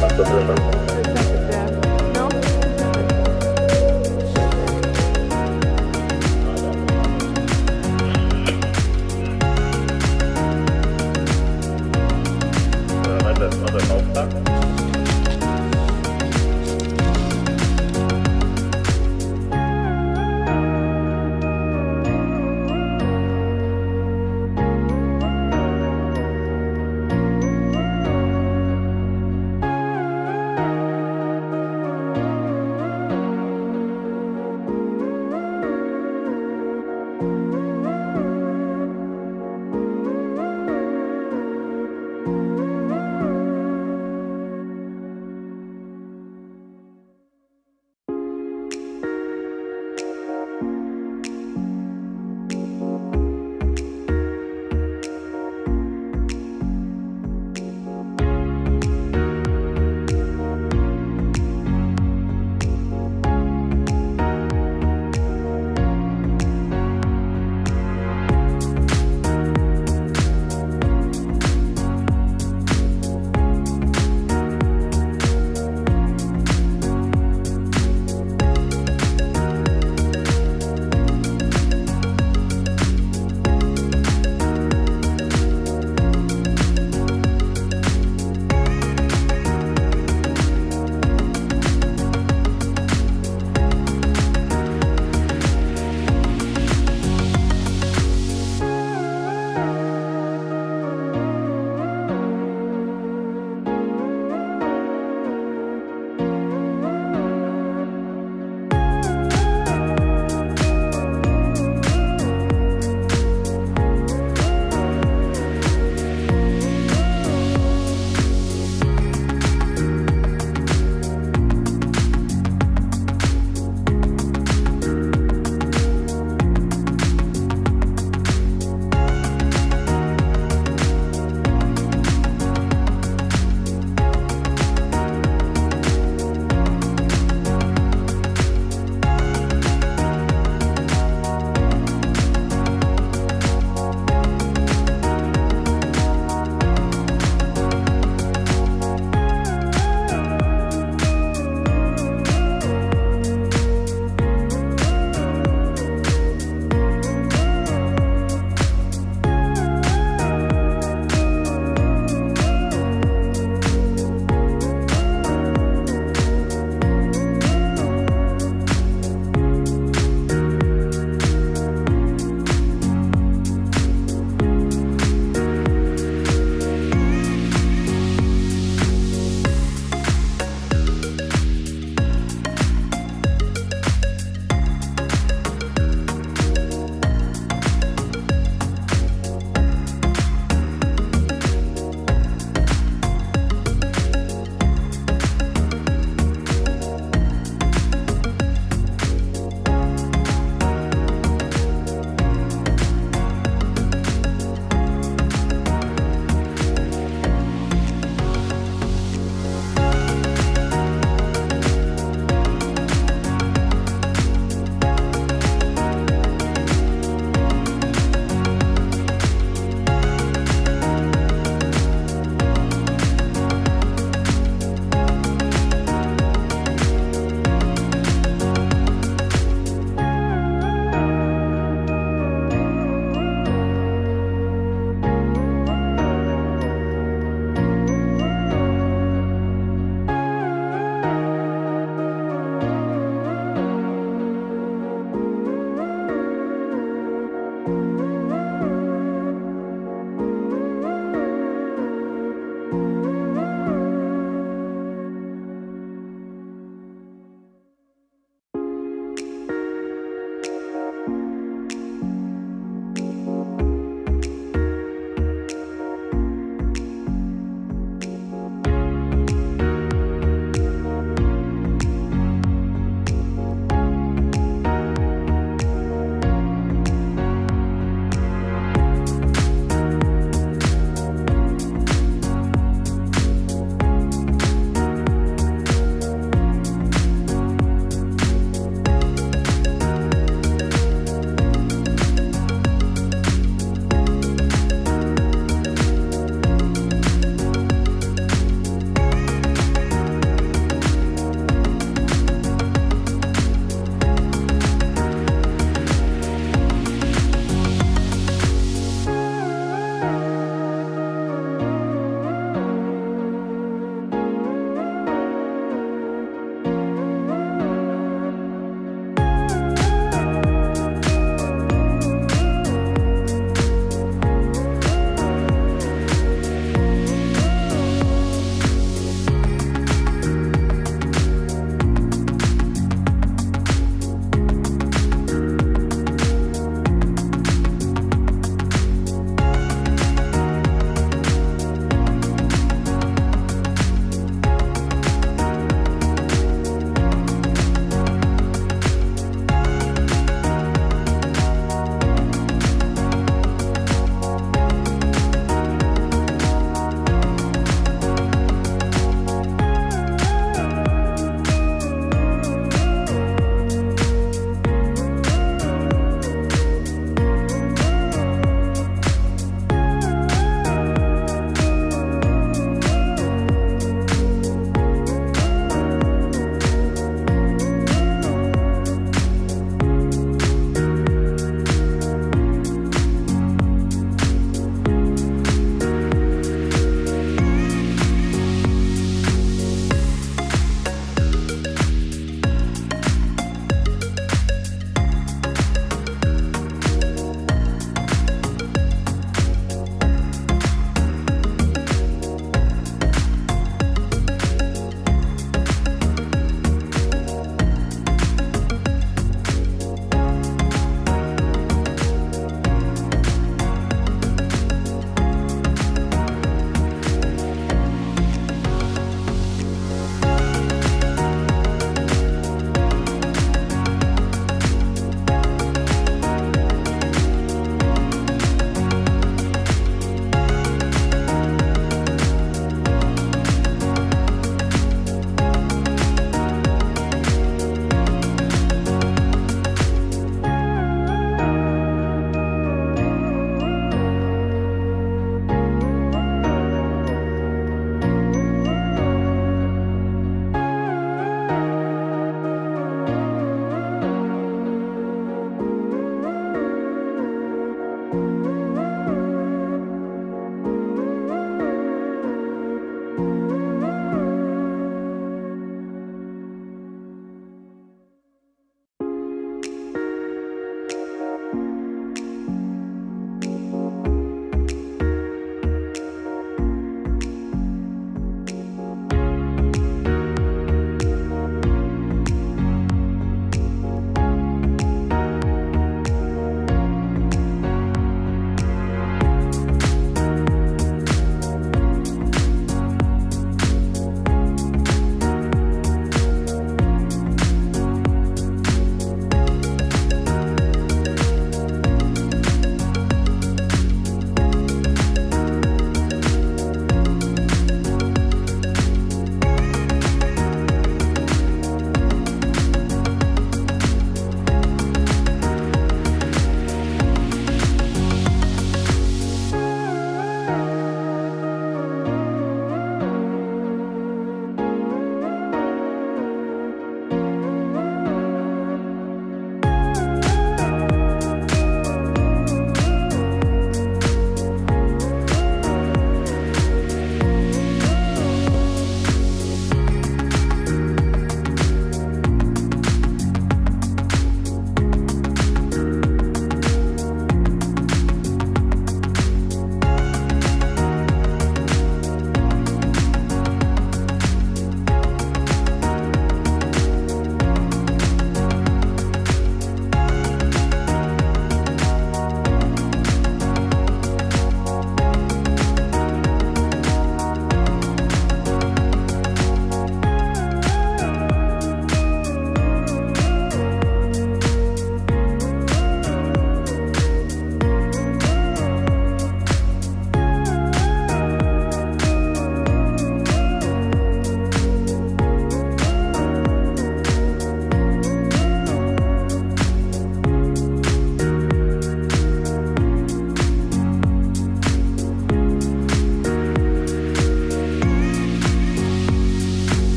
C'est ça, super. Non? Noch ein Auftrag.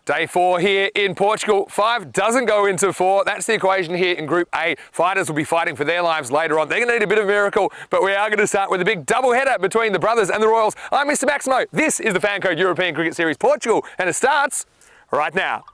Day 4 here in Portugal. 5 doesn't go into 4. That's the equation here in Group A. Fighters will be fighting for their lives later on. They're going to need a bit of a miracle, but we are going to start with a big double header between the Brothers and the Royals. I'm Mr. Maximo. This is the FanCode European Cricket Series Portugal, and it starts right now.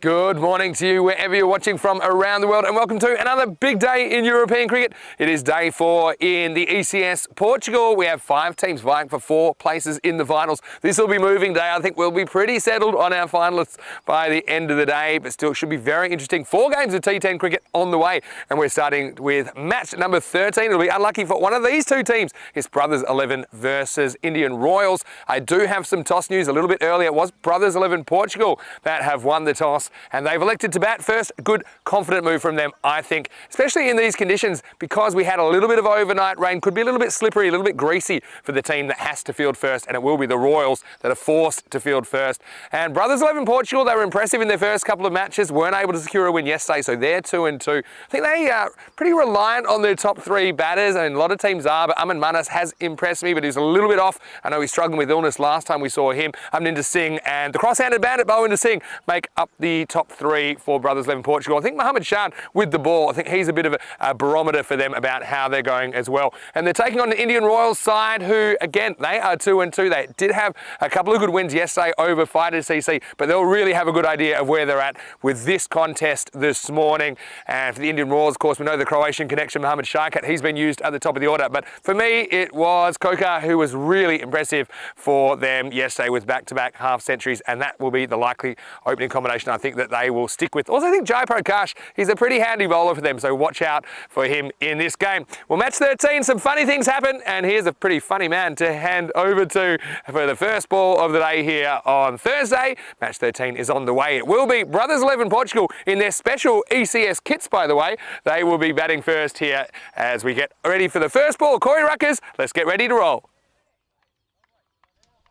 Good morning to you wherever you're watching from around the world, and welcome to another big day in European cricket. It is day 4 in the ECS Portugal. We have 5 teams vying for 4 places in the finals. This will be moving day. I think we'll be pretty settled on our finalists by the end of the day, but still should be very interesting. 4 games of T10 cricket on the way, and we're starting with match number 13. It'll be unlucky for one of these 2 teams. It's Brothers 11 versus Indian Royals. I do have some toss news a little bit earlier. It was Brothers 11 Portugal that have won the toss, and they've elected to bat first. A good, confident move from them, I think, especially in these conditions, because we had a little bit of overnight rain. Could be a little bit slippery, a little bit greasy for the team that has to field first, and it will be the Royals that are forced to field first. And Brothers 11 Portugal, they were impressive in their first couple of matches, weren't able to secure a win yesterday, so they're 2-2. I think they are pretty reliant on their top 3 batters, and a lot of teams are, but Aman Manas has impressed me, but he's a little bit off. I know he's struggling with illness last time we saw him. Amninder Singh and the cross-handed bandit Bowinder Singh make up the top 3 for Brothers 11 Portugal. I think Mohamed Shan with the ball, I think he's a bit of a barometer for them about how they're going as well. And they're taking on the Indian Royals side, who, again, they are 2-2. They did have a couple of good wins yesterday over Fighters CC, but they'll really have a good idea of where they're at with this contest this morning. And for the Indian Royals, of course, we know the Croatian connection, Mohamed Sharkat, he's been used at the top of the order. But for me, it was Kokar who was really impressive for them yesterday with back-to-back half centuries, and that will be the likely opening combination I think that they will stick with. Also, I think Jai Prakash, he's a pretty handy bowler for them, so watch out for him in this game. Well, match 13, some funny things happen, and here's a pretty funny man to hand over to for the first ball of the day here on Thursday. Match 13 is on the way. It will be Brothers 11 Portugal in their special ECS kits, by the way. They will be batting first here as we get ready for the first ball. Corey Ruckers, let's get ready to roll.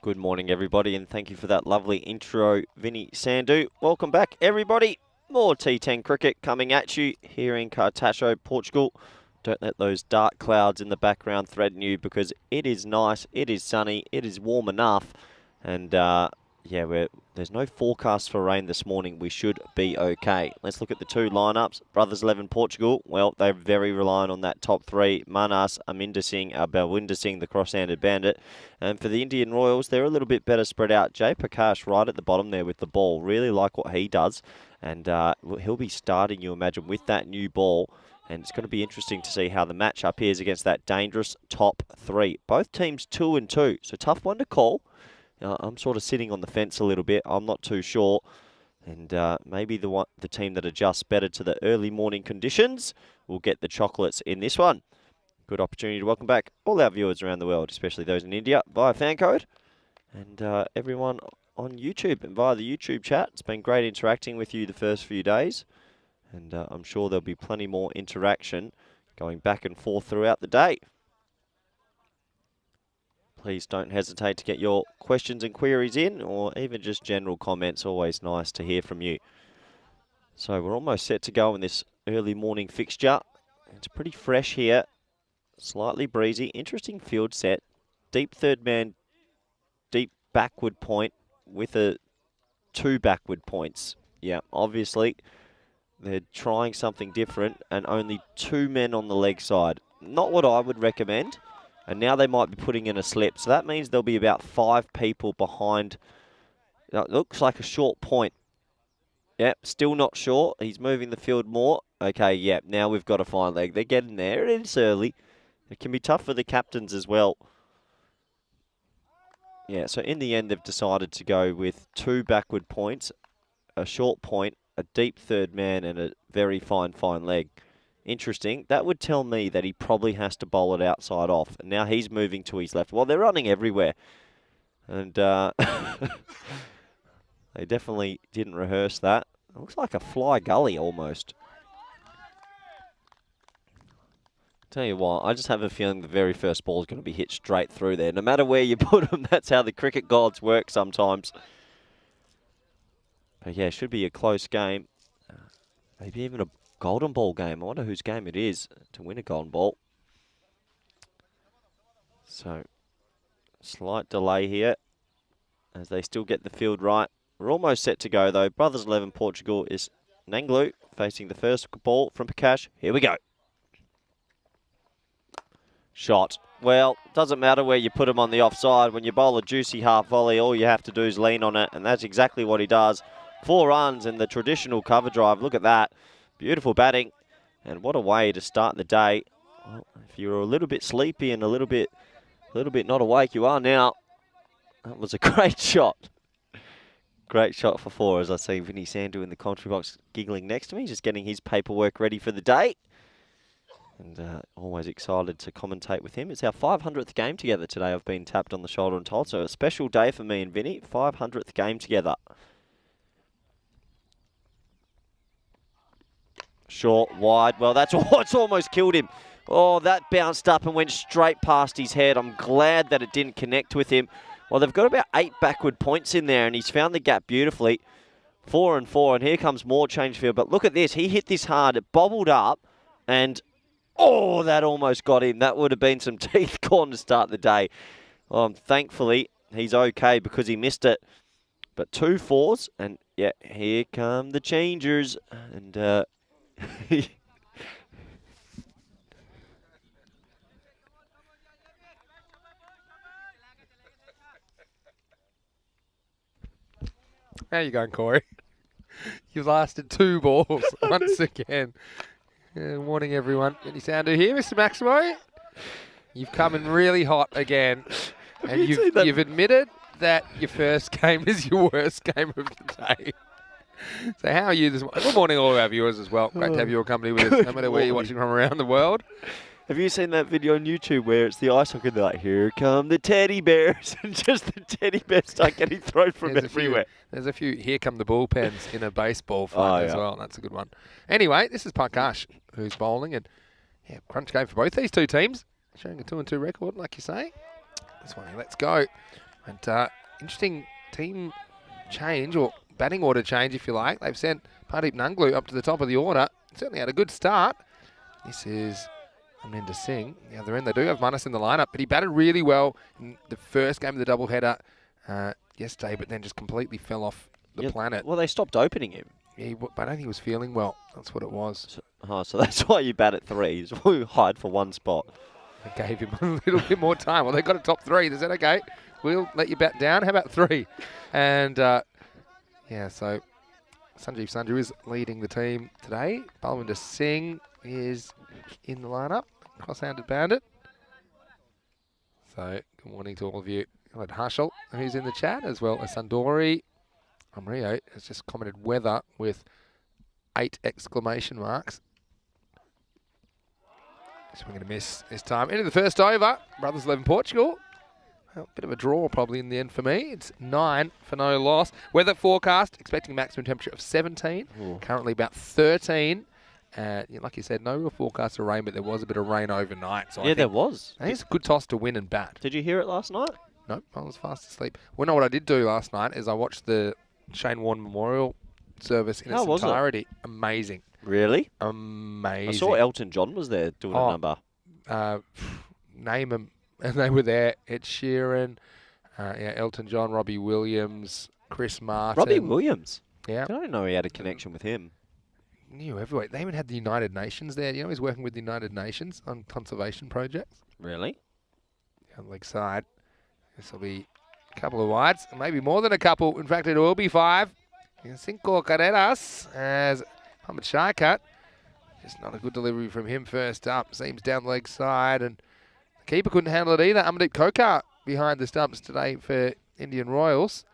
Good morning, everybody, and thank you for that lovely intro, Vinny Sandu. Welcome back, everybody. More T10 cricket coming at you here in Cartacho, Portugal. Don't let those dark clouds in the background threaten you, because it is nice, it is sunny, it is warm enough, and yeah, there's no forecast for rain this morning. We should be okay. Let's look at the 2 lineups. Brothers 11 Portugal, well, they're very reliant on that top 3. Manas, Aminder Singh, Balwinder Singh, the cross-handed bandit. And for the Indian Royals, they're a little bit better spread out. Jai Prakash right at the bottom there with the ball. Really like what he does. And he'll be starting, you imagine, with that new ball. And it's going to be interesting to see how the matchup is against that dangerous top 3. Both teams 2-2, so tough one to call. I'm sort of sitting on the fence a little bit. I'm not too sure. And maybe the team that adjusts better to the early morning conditions will get the chocolates in this one. Good opportunity to welcome back all our viewers around the world, especially those in India, via FanCode. And everyone on YouTube and via the YouTube chat. It's been great interacting with you the first few days. And I'm sure there'll be plenty more interaction going back and forth throughout the day. Please don't hesitate to get your questions and queries in, or even just general comments. Always nice to hear from you. So we're almost set to go in this early morning fixture. It's pretty fresh here. Slightly breezy. Interesting field set. Deep third man, deep backward point with 2 backward points. Yeah, obviously they're trying something different, and only 2 men on the leg side. Not what I would recommend. And now they might be putting in a slip. So that means there'll be about 5 people behind. It looks like a short point. Yep, still not sure. He's moving the field more. Okay, yep, now we've got a fine leg. They're getting there. It's early. It can be tough for the captains as well. Yeah, so in the end, they've decided to go with 2 backward points, a short point, a deep third man, and a very fine leg. Interesting. That would tell me that he probably has to bowl it outside off. And now he's moving to his left. Well, they're running everywhere. And They definitely didn't rehearse that. It looks like a fly gully almost. Tell you what, I just have a feeling the very first ball is going to be hit straight through there. No matter where you put them, that's how the cricket gods work sometimes. But yeah, it should be a close game. Maybe even a golden ball game. I wonder whose game it is to win a golden ball. So, slight delay here as they still get the field right. We're almost set to go though. Brothers 11 Portugal is Nanglu facing the first ball from Prakash. Here we go. Shot. Well, doesn't matter where you put him on the offside. When you bowl a juicy half volley, all you have to do is lean on it, and that's exactly what he does. 4 runs in the traditional cover drive. Look at that. Beautiful batting, and what a way to start the day. Well, if you were a little bit sleepy and a little bit not awake, you are now. That was a great shot. Great shot for 4, as I see Vinny Sandhu in the commentary box giggling next to me, just getting his paperwork ready for the day. And always excited to commentate with him. It's our 500th game together today. I've been tapped on the shoulder and told. So a special day for me and Vinny. 500th game together. Short, wide. Well, that's what's almost killed him. Oh, that bounced up and went straight past his head. I'm glad that it didn't connect with him. Well, they've got about 8 backward points in there, and he's found the gap beautifully. 4 and 4, and here comes more change field. But look at this. He hit this hard. It bobbled up, and oh, that almost got him. That would have been some teeth gone to start the day. Thankfully, he's okay because he missed it. But 2 4s, and yeah, here come the changers. And How you going, Corey? You've lasted 2 balls once again. Warning everyone. Vinny Sandhu here, Mr. Maximo. You've come in really hot again. And you've admitted that your first game is your worst game of the day. So how are you this morning? Good morning, all of our viewers as well. Great to have your company with us, no matter where you're watching from around the world. Have you seen that video on YouTube where it's the ice hockey and they're like, here come the teddy bears, and just the teddy bears start getting thrown from everywhere? There's a few here come the bullpens in a baseball fight as well. That's a good one. Anyway, this is Prakash who's bowling, and yeah, crunch game for both these two teams. Showing a 2-2 record, like you say. This one, let's go. And interesting team change, or batting order change, if you like. They've sent Pardeep Nanglu up to the top of the order. Certainly had a good start. This is Aminder Singh. The other end, they do have Manas in the lineup, but he batted really well in the first game of the doubleheader yesterday, but then just completely fell off the planet. Well, they stopped opening him. Yeah, but I don't think he was feeling well. That's what it was. So that's why you bat at 3. You hide for one spot. They gave him a little bit more time. Well, they got a top 3. They said, okay, we'll let you bat down. How about 3? And yeah, so Sanjeev Sandhu is leading the team today. Balwinder Singh is in the lineup, cross-handed bandit. So good morning to all of you. Hello to Harshal, who's in the chat, as well as Sandori. Amrio has just commented weather with 8 exclamation marks. So we're going to miss this time. Into the first over, Brothers 11 Portugal. Well, a bit of a draw probably in the end for me. It's 9 for no loss. Weather forecast, expecting a maximum temperature of 17. Ooh. Currently about 13. Like you said, no real forecast of rain, but there was a bit of rain overnight. So yeah, there was. I think it's a good toss to win and bat. Did you hear it last night? Nope, I was fast asleep. Well, no, what I did do last night is I watched the Shane Warne Memorial service in its entirety. Amazing. Really? Amazing. I saw Elton John was there doing a number. Name them. And they were there. Ed Sheeran, Elton John, Robbie Williams, Chris Martin. Robbie Williams? Yeah. I didn't know he had a connection with him. Knew everywhere. They even had the United Nations there. You know, he's working with the United Nations on conservation projects. Really? On the leg side. This will be a couple of wides, maybe more than a couple. In fact, it will be 5. Cinco carreras as Mohamed Shaikat. Just not a good delivery from him first up. Seems down the leg side, and the keeper couldn't handle it either. Amandeep Kokar behind the stumps today for Indian Royals.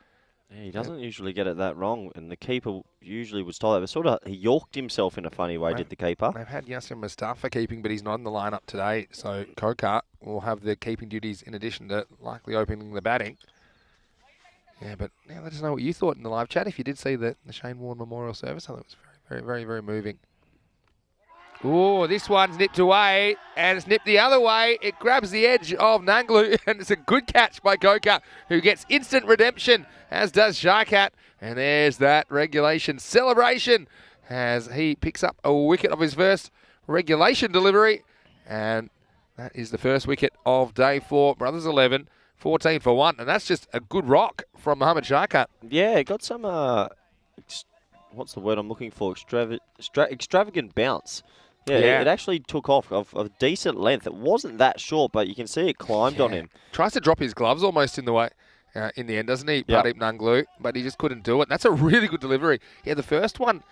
Yeah, he doesn't usually get it that wrong, and the keeper usually was told that. But he yorked himself in a funny way, did the keeper. They've had Yasser Mustafa keeping, but he's not in the lineup today. So Kokar will have the keeping duties in addition to likely opening the batting. Yeah, but now let us know what you thought in the live chat. If you did see the Shane Warne Memorial Service, I thought it was very, very, very, very moving. Oh, this one's nipped away, and it's nipped the other way. It grabs the edge of Nanglu, and it's a good catch by Goka, who gets instant redemption, as does Sharkat. And there's that regulation celebration as he picks up a wicket of his first regulation delivery. And that is the first wicket of day 4. Brothers 11, 14 for 1. And that's just a good rock from Mohammad Sharkat. Yeah, got some, what's the word I'm looking for? Extravagant bounce. Yeah, it actually took off of a decent length. It wasn't that short, but you can see it climbed on him. Tries to drop his gloves almost in the way. In the end, doesn't he? Pradeep Nanglu, but he just couldn't do it. That's a really good delivery. Yeah, the first one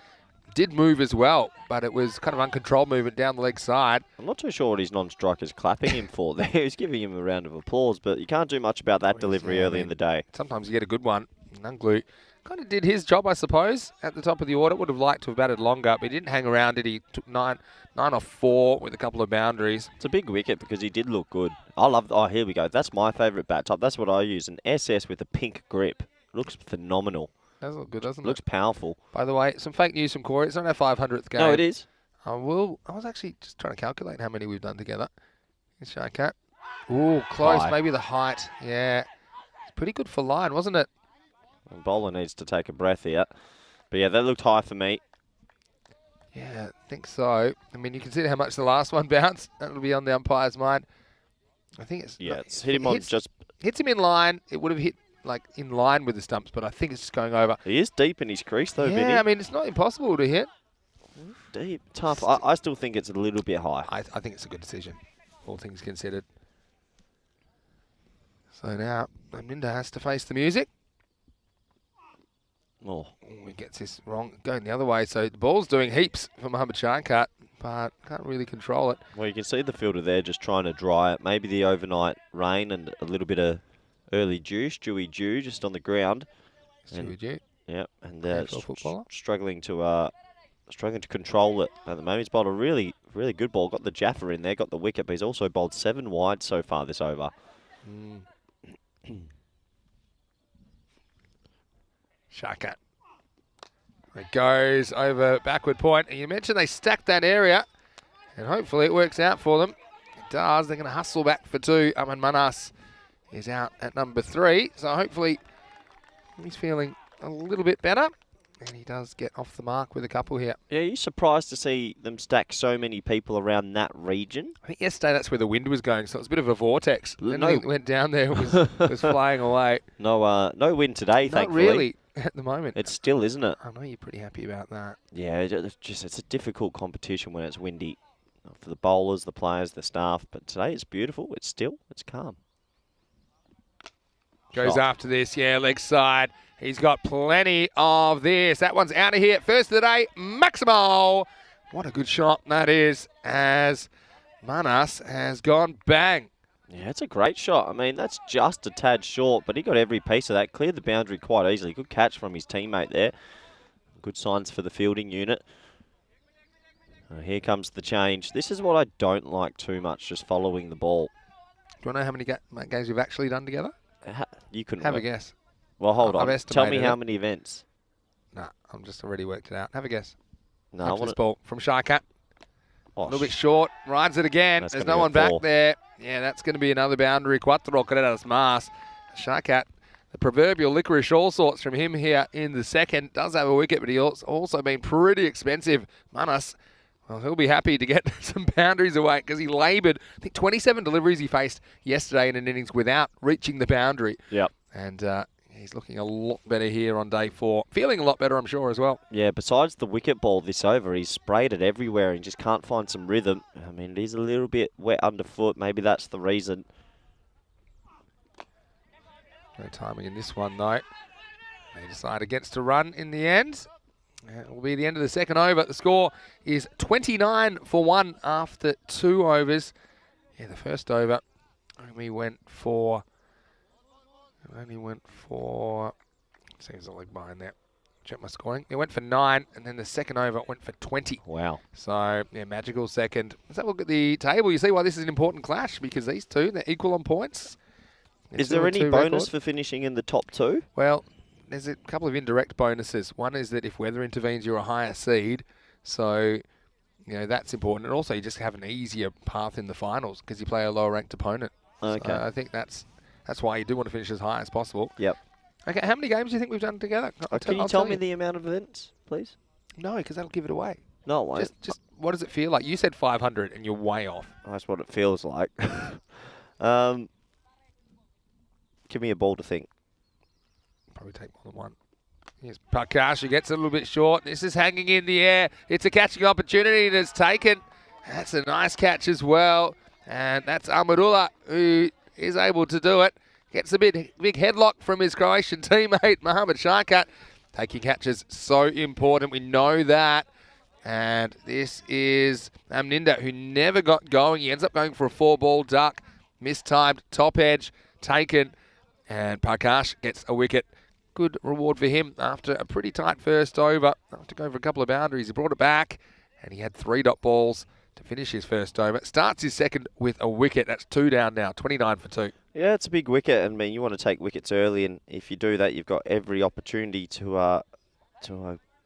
did move as well, but it was kind of uncontrolled movement down the leg side. I'm not too sure what his non-striker's clapping him for there. He's giving him a round of applause, but you can't do much about that delivery early in the day. Sometimes you get a good one. Nanglu kind of did his job, I suppose, at the top of the order. Would have liked to have batted longer, but he didn't hang around, did he? Took 9 off 4 with a couple of boundaries. It's a big wicket because he did look good. I love, oh, here we go. That's my favourite bat top. That's what I use, an SS with a pink grip. Looks phenomenal. Does look good, doesn't it? Looks powerful. By the way, some fake news from Corey. It's not our 500th game. No, it is. I was actually just trying to calculate how many we've done together. Here's Sharkat. Ooh, close. High. Maybe the height. Yeah. It's pretty good for line, wasn't it? The bowler needs to take a breath here. But yeah, that looked high for me. Yeah, I think so. I mean, you consider how much the last one bounced. That'll be on the umpire's mind. I think it's... Yeah, it's hit him on just... Hits him in line. It would have hit, like, in line with the stumps, but I think it's just going over. He is deep in his crease, though, Vinny. Yeah, I mean, it's not impossible to hit. Deep, tough. I still think it's a little bit high. I think it's a good decision, all things considered. So now, Aminda has to face the music. Oh. He gets this wrong, going the other way. So the ball's doing heaps for Mohammad Sharkat, but can't really control it. Well, you can see the fielder there just trying to dry it. Maybe the overnight rain and a little bit of early dewy dew just on the ground. Dewy dew. Yeah, and struggling to control it at the moment. He's bowled a really, really good ball. Got the Jaffa in there, got the wicket, but he's also bowled 7 wide so far this over. Sharkat. It goes over backward point. And you mentioned they stacked that area. And hopefully it works out for them. It does. They're going to hustle back for 2. Aman Manas is out at number 3. So hopefully he's feeling a little bit better. And he does get off the mark with a couple here. Yeah, you're surprised to see them stack so many people around that region? I think yesterday that's where the wind was going, so it was a bit of a vortex. Anything that went down there was flying away. No wind today, thankfully. Not really at the moment. It's still, isn't it? I know you're pretty happy about that. Yeah, it's a difficult competition when it's windy for the bowlers, the players, the staff. But today it's beautiful. It's still, it's calm. Goes after this, yeah, leg side. He's got plenty of this. That one's out of here. First of the day, Maximo. What a good shot that is, as Manas has gone bang. Yeah, it's a great shot. I mean, that's just a tad short, but he got every piece of that. Cleared the boundary quite easily. Good catch from his teammate there. Good signs for the fielding unit. Here comes the change. This is what I don't like too much, just following the ball. Do you want to know how many games we've actually done together? You couldn't have a guess. Well, hold on. Tell me how many events. No, I'm just already worked it out. Have a guess. No, I want this ball from Sharkat. A little bit short. Rides it again. There's no one back there. Yeah, that's going to be another boundary. Quattro Correras Mas. Sharkat, the proverbial licorice all sorts from him here in the second. Does have a wicket, but he's also been pretty expensive. Manas, well, he'll be happy to get some boundaries away because he laboured. I think 27 deliveries he faced yesterday in an innings without reaching the boundary. Yep. And he's looking a lot better here on day 4. Feeling a lot better, I'm sure, as well. Yeah, besides the wicket ball this over, he's sprayed it everywhere and just can't find some rhythm. I mean, it is a little bit wet underfoot. Maybe that's the reason. No timing in this one, though. They decide against to run in the end. It will be the end of the second over. The score is 29 for 1 after 2 overs. Yeah, the first over only went for... Seems like behind there. Check my scoring. It went for 9, and then the second over went for 20. Wow. So, yeah, magical second. Let's have a look at the table. You see why this is an important clash, because these two, they're equal on points. Is there any bonus for finishing in the top 2? Well, there's a couple of indirect bonuses. One is that if weather intervenes, you're a higher seed. So, that's important. And also, you just have an easier path in the finals because you play a lower-ranked opponent. Okay. So I think that's why you do want to finish as high as possible. Yep. Okay, how many games do you think we've done together? Can you tell me the amount of events, please? No, because that'll give it away. No, it won't. Just what does it feel like? You said 500 and you're way off. That's what it feels like. Give me a ball to think. Probably take more than one. Here's Prakash, who gets a little bit short. This is hanging in the air. It's a catching opportunity and it's taken. That's a nice catch as well. And that's Amarullah, who is able to do it. Gets a big headlock from his Croatian teammate, Mohamed Shaikat. Taking catches so important. We know that. And this is Amninda, who never got going. He ends up going for a 4-ball duck. Mistimed, top edge, taken. And Prakash gets a wicket. Good reward for him after a pretty tight first over. After going for a couple of boundaries, he brought it back. And he had 3 dot balls to finish his first over. Starts his second with a wicket. That's 2 down now, 29 for 2. Yeah, it's a big wicket. I mean, you want to take wickets early, and if you do that, you've got every opportunity to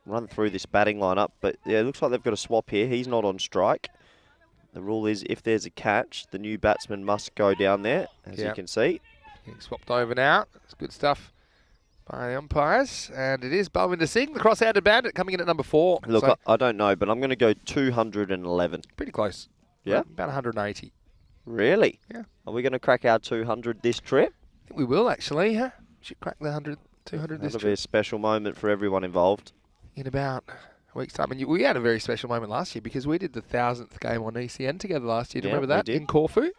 run through this batting lineup. But yeah, it looks like they've got a swap here. He's not on strike. The rule is if there's a catch, the new batsman must go down there, as you can see. He swapped over now. It's good stuff by the umpires. And it is Balwinder Singh, the cross-handed bandit, coming in at number 4. Look, so I don't know, but I'm going to go 211. pretty close. Yeah? About 180. Really? Yeah. Are we going to crack our 200 this trip? I think we will, actually. Huh? Should crack the 100, 200 this That'll be a trip special moment for everyone involved. in about a week's time. And we had a very special moment last year because we did the 1,000th game on ECN together last year. Do you remember that? We did. In Corfu?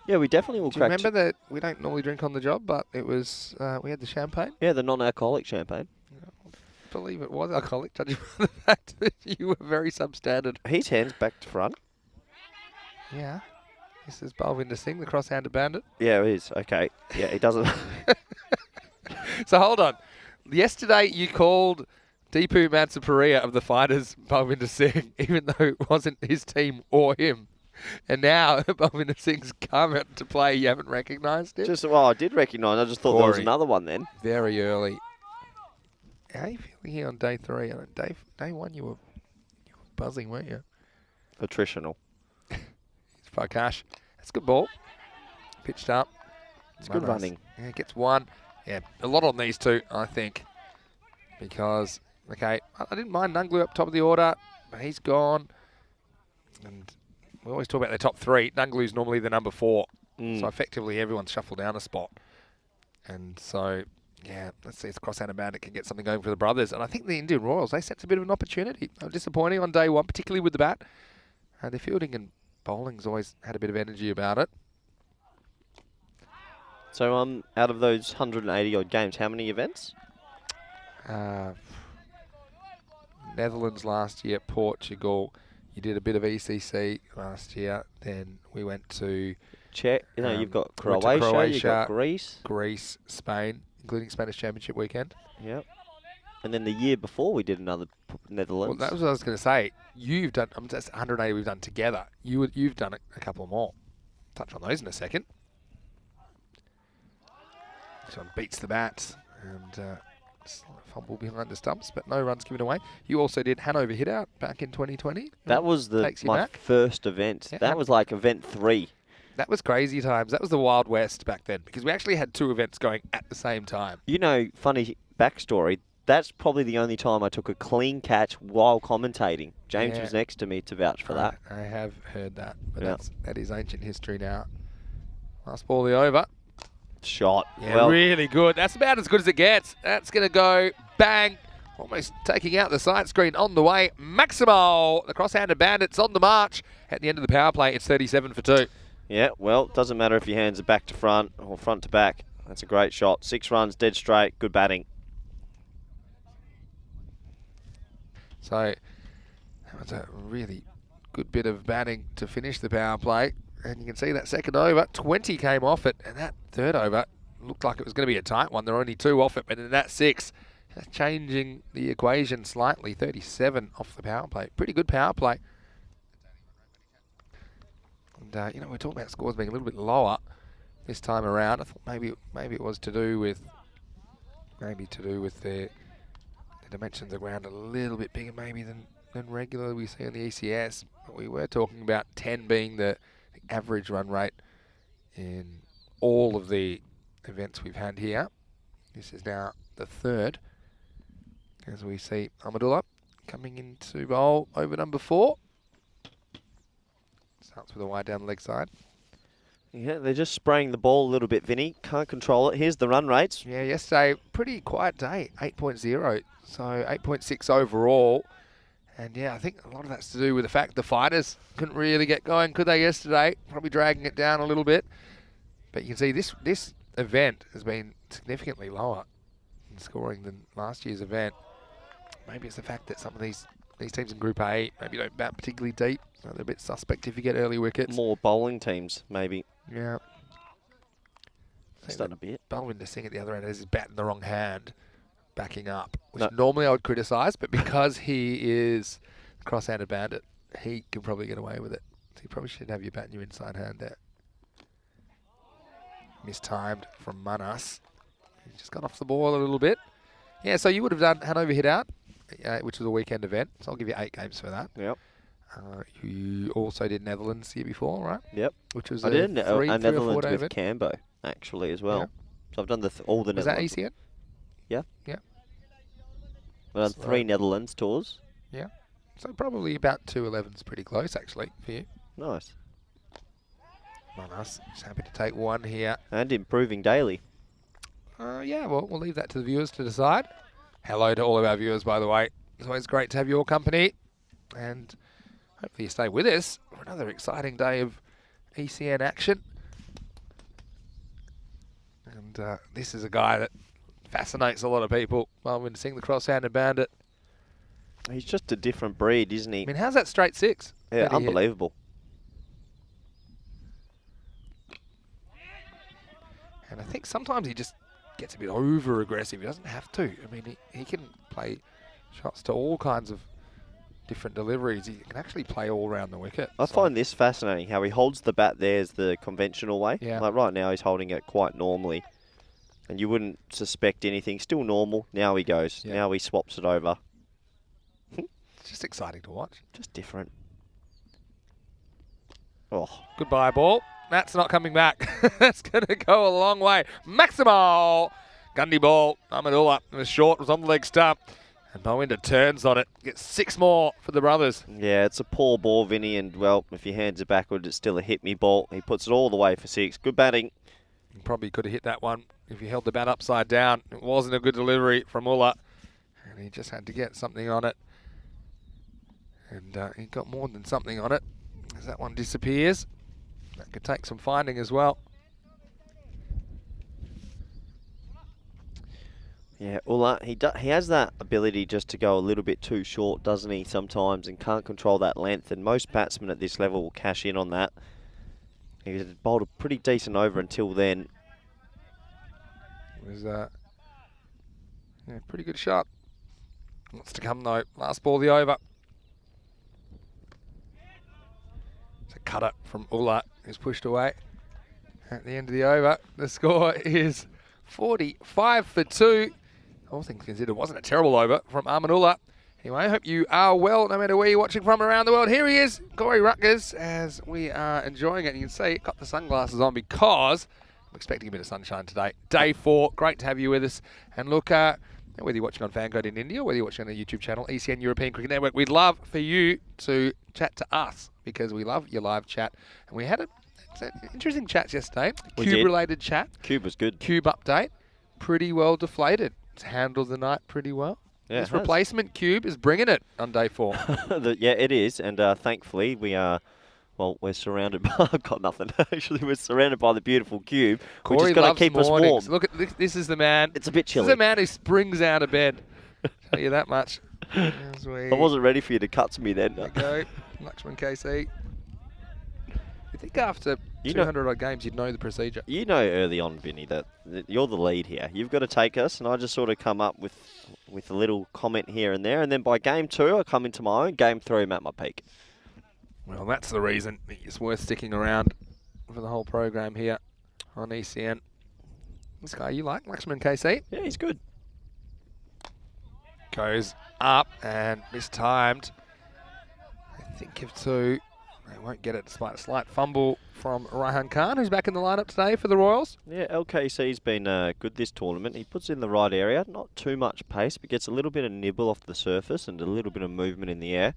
Yeah, we definitely will Do you crack. remember that we don't normally drink on the job, but it was, we had the champagne? Yeah, the non-alcoholic champagne. I believe it was alcoholic, judging by the fact that you were very substandard. His hands back to front. Yeah. This is Balwinder Singh, the cross-handed bandit. Yeah, it is. Okay. Yeah, he doesn't. So hold on. Yesterday you called Deepu Mansaparia of the Fighters Balwinder Singh, even though it wasn't his team or him. And now Balwinder Singh's come out to play. You haven't recognised it? I did recognise. I just thought there was Corey. another one then. Very early. How are you feeling here on day 3? Day 1 you were buzzing, weren't you? Attritional. It's Prakash. That's a good ball. Pitched up. It's good running. Yeah, gets 1. Yeah, a lot on these two, I think. Because, okay, I didn't mind Nunglu up top of the order, but he's gone. And we always talk about the top 3. Nunglu's normally the number 4. So effectively everyone's shuffled down a spot. And so, yeah, let's see if Cross-handed Bandit can get something going for the brothers. And I think the Indian Royals, they set a bit of an opportunity. They were disappointing on day 1, particularly with the bat. Their fielding and bowling's always had a bit of energy about it. So, out of those 180-odd games, how many events? Netherlands last year, Portugal. You did a bit of ECC last year. Then we went to Czech. You've got went to Croatia, you've got Greece. Greece, Spain, including Spanish Championship weekend. Yep. And then the year before we did another Netherlands. Well, that was what I was going to say. You've done, that's 180 we've done together. You've done a couple more. Touch on those in a second. This one beats the bats and fumble behind the stumps, but no runs given away. You also did Hanover Hit Out back in 2020. That was my first event. Yeah. That was like event 3. That was crazy times. That was the Wild West back then because we actually had 2 events going at the same time. You know, funny backstory, that's probably the only time I took a clean catch while commentating. James was next to me to vouch for that. I have heard that, but that is ancient history now. Last ball of the over. Shot. Yeah, well, really good. That's about as good as it gets. That's going to go bang. Almost taking out the side screen on the way. Maximo, the cross-handed bandits on the march. At the end of the power play, it's 37 for 2. Yeah, well, it doesn't matter if your hands are back to front or front to back. That's a great shot. 6 runs, dead straight, good batting. So that was a really good bit of batting to finish the power play. And you can see that second over, 20 came off it. And that third over looked like it was going to be a tight one. There were only 2 off it, but then that 6, changing the equation slightly. 37 off the power play. Pretty good power play. And, we're talking about scores being a little bit lower. this time around. I thought maybe it was to do with the dimensions of the ground a little bit bigger maybe than regular we see on the ECS. But we were talking about 10 being the average run rate in all of the events we've had here. This is now the third, as we see Amadullah coming into bowl over number 4. Starts with a wide down the leg side. Yeah, they're just spraying the ball a little bit, Vinny. Can't control it. Here's the run rates. Yeah, yesterday, pretty quiet day, 8.0. So 8.6 overall. And yeah, I think a lot of that's to do with the fact the fighters couldn't really get going, could they, yesterday? Probably dragging it down a little bit. But you can see this event has been significantly lower in scoring than last year's event. Maybe it's the fact that some of these teams in Group A maybe don't bat particularly deep. So they're a bit suspect if you get early wickets. More bowling teams, maybe. Yeah. It's done a bit. Balwinder Singh at the other end is batting the wrong hand, backing up, which normally I would criticise, but because he is the cross-handed bandit, he can probably get away with it. So you probably should have your bat in your inside hand there. Mistimed from Manas. He just got off the ball a little bit. Yeah, so you would have done Hanover hit out, which was a weekend event, so I'll give you 8 games for that. Yep. You also did Netherlands the year before, right? Yep. Which was I did a 3 or 4 Netherlands day with event. Cambo, actually, as well. Yep. So I've done all the Was that Netherlands. ECN? Yeah. Yeah. I've done So- 3 Netherlands tours. Yeah. So probably about 211's pretty close, actually, for you. Nice. Manas, just happy to take 1 here. And improving daily. Yeah, well, we'll leave that to the viewers to decide. Hello to all of our viewers, by the way. It's always great to have your company. And hopefully you stay with us for another exciting day of ECN action. And this is a guy that fascinates a lot of people. Balwinder Singh, the cross-handed bandit. He's just a different breed, isn't he? I mean, how's that straight 6? Yeah, that he hit? unbelievable. And I think sometimes he just gets a bit over-aggressive. He doesn't have to. I mean, he can play shots to all kinds of different deliveries. He can actually play all around the wicket. I find this fascinating, how he holds the bat there as the conventional way. Yeah. Like right now he's holding it quite normally. And you wouldn't suspect anything. Still normal. Now he goes. Yeah. Now he swaps it over. It's just exciting to watch. Just different. Oh, Goodbye, ball. That's not coming back. That's going to go a long way. Maximal. Gundy ball. Amadullah was short, was on the leg stump. And Balwinder turns on it. Gets 6 more for the brothers. yeah, it's a poor ball, Vinny. And, well, if your hands are backward, it's still a hit-me ball. He puts it all the way for 6. Good batting. You probably could have hit that one if you held the bat upside down. It wasn't a good delivery from Ullah. And he just had to get something on it. And he got more than something on it as that one disappears. That could take some finding as well. Yeah, Ullah, he has that ability just to go a little bit too short, doesn't he, sometimes, and can't control that length. And most batsmen at this level will cash in on that. He bowled a pretty decent over until then. It was pretty good shot. Wants to come though. Last ball of the over. It's a cutter from Ullah, who's pushed away. At the end of the over, the score is 45 for 2. All things considered, wasn't a terrible over from Amanullah. Anyway, I hope you are well, no matter where you're watching from around the world. Here he is, Corey Rutgers, as we are enjoying it. You can see, got the sunglasses on because I'm expecting a bit of sunshine today. Day 4, great to have you with us. And look, whether you're watching on FanCode in India or whether you're watching on the YouTube channel, ECN European Cricket Network, we'd love for you to chat to us because we love your live chat. And we had an interesting chat yesterday, Cube-related chat. Cube was good. Cube update, pretty well deflated. It's handled the night pretty well. Yeah, this replacement Cube is bringing it on day 4. Yeah, it is. And thankfully, we are... Well, we're surrounded by... I've got nothing. Actually, we're surrounded by the beautiful Cube, which is going to keep us warm. Look at this is the man. It's a bit chilly. This is the man who springs out of bed. Tell you that much. I wasn't ready for you to cut to me then. There you go. Lakshman KC. You think after 200 odd games you'd know the procedure? You know early on, Vinny, that you're the lead here. You've got to take us, and I just sort of come up with a little comment here and there, and then by game 2 I come into my own. Game 3 I'm at my peak. Well, that's the reason it's worth sticking around for the whole program here. on ECN. This guy you like, Lakshman KC. Yeah, he's good. Goes up and mistimed. I think of two. They won't get it despite a slight fumble from Raihan Khan, who's back in the lineup today for the Royals. Yeah, LKC's been good this tournament. He puts in the right area, not too much pace, but gets a little bit of nibble off the surface and a little bit of movement in the air.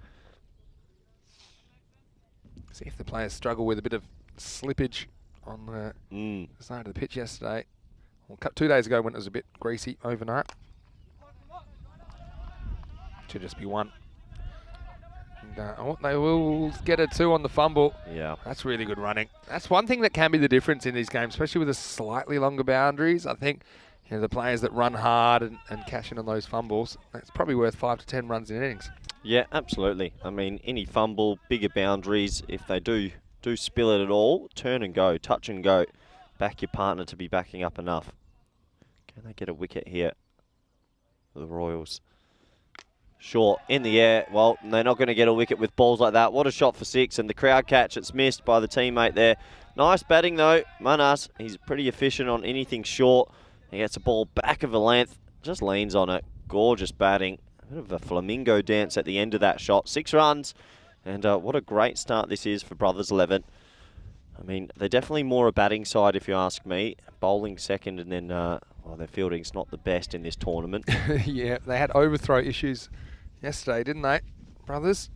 See if the players struggle with a bit of slippage on the side of the pitch yesterday. Well, 2 days ago when it was a bit greasy overnight. Should just be one. And, they will get a 2 on the fumble. Yeah. That's really good running. That's one thing that can be the difference in these games, especially with the slightly longer boundaries. I think the players that run hard and cash in on those fumbles, that's probably worth 5 to 10 runs in innings. Yeah, absolutely. I mean, any fumble, bigger boundaries, if they do spill it at all, turn and go, touch and go. Back your partner to be backing up enough. Can they get a wicket here? The Royals. Short, in the air. Well, they're not going to get a wicket with balls like that. What a shot for 6, and the crowd catch. It's missed by the teammate there. Nice batting, though. Manas, he's pretty efficient on anything short. He gets a ball back of a length, just leans on it. Gorgeous batting. A bit of a flamingo dance at the end of that shot. 6 runs, and what a great start this is for Brothers 11. I mean, they're definitely more a batting side, if you ask me. Bowling second, and then, well, their fielding's not the best in this tournament. Yeah, they had overthrow issues yesterday, didn't they, Brothers?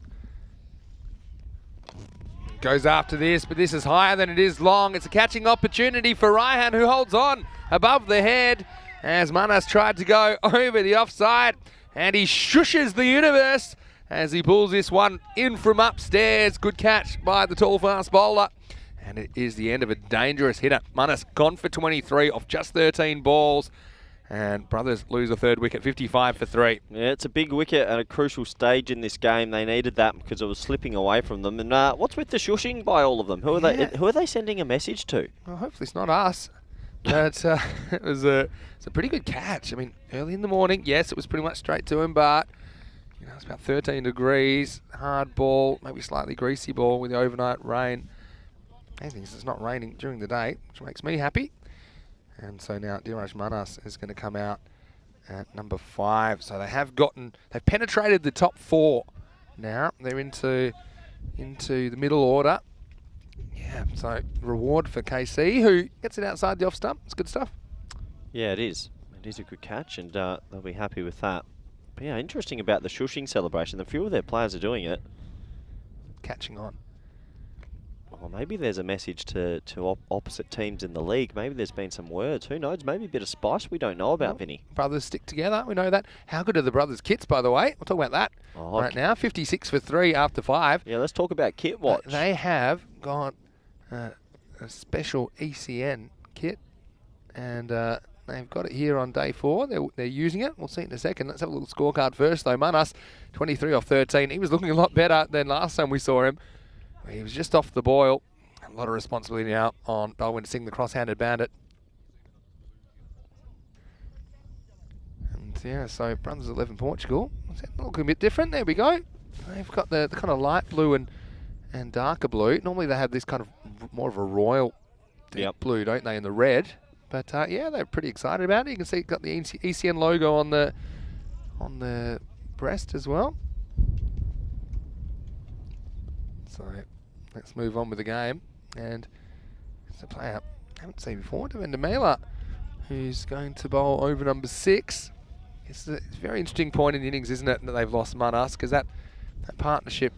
Goes after this, but this is higher than it is long. It's a catching opportunity for Raihan, who holds on above the head as Manas tried to go over the offside, and he shushes the universe as he pulls this one in from upstairs. Good catch by the tall fast bowler, and it is the end of a dangerous hitter. Manas gone for 23 off just 13 balls. And Brothers lose a third wicket, 55 for 3. Yeah, it's a big wicket at a crucial stage in this game. They needed that because it was slipping away from them. And what's with the shushing by all of them? Who are they sending a message to? Well, hopefully it's not us. But it's a pretty good catch. I mean, early in the morning, yes, it was pretty much straight to him, but it's about 13 degrees, hard ball, maybe slightly greasy ball with the overnight rain. Main thing is it's not raining during the day, which makes me happy. And so now Diraj Manas is going to come out at number 5. So they've penetrated the top 4 now. They're into the middle order. Yeah, so reward for KC, who gets it outside the off stump. It's good stuff. Yeah, it is. It is a good catch, and they'll be happy with that. But yeah, interesting about the shushing celebration. A few of their players are doing it. Catching on. Well, maybe there's a message to opposite teams in the league. Maybe there's been some words. Who knows? Maybe a bit of spice we don't know about, Vinny. Brothers stick together. We know that. How good are the Brothers' kits, by the way? We'll talk about that right now. 56 for 3 after 5. Yeah, let's talk about kit watch. They have got a special ECN kit, and they've got it here on day 4. They're using it. We'll see in a second. Let's have a little scorecard first, though. Manas, 23 off 13. He was looking a lot better than last time we saw him. He was just off the boil. A lot of responsibility now on Balwin Singh, the cross-handed bandit. And yeah, so Brothers 11 Portugal. Looking a bit different. There we go. They've got the kind of light blue and darker blue. Normally they have this kind of more of a royal blue, don't they, in the red. But yeah, they're pretty excited about it. You can see it's got the ECN logo on the breast as well. So let's move on with the game. And it's a player I haven't seen before, Devendra Mela, who's going to bowl over number 6. It's a very interesting point in the innings, isn't it, that they've lost Manas, because that partnership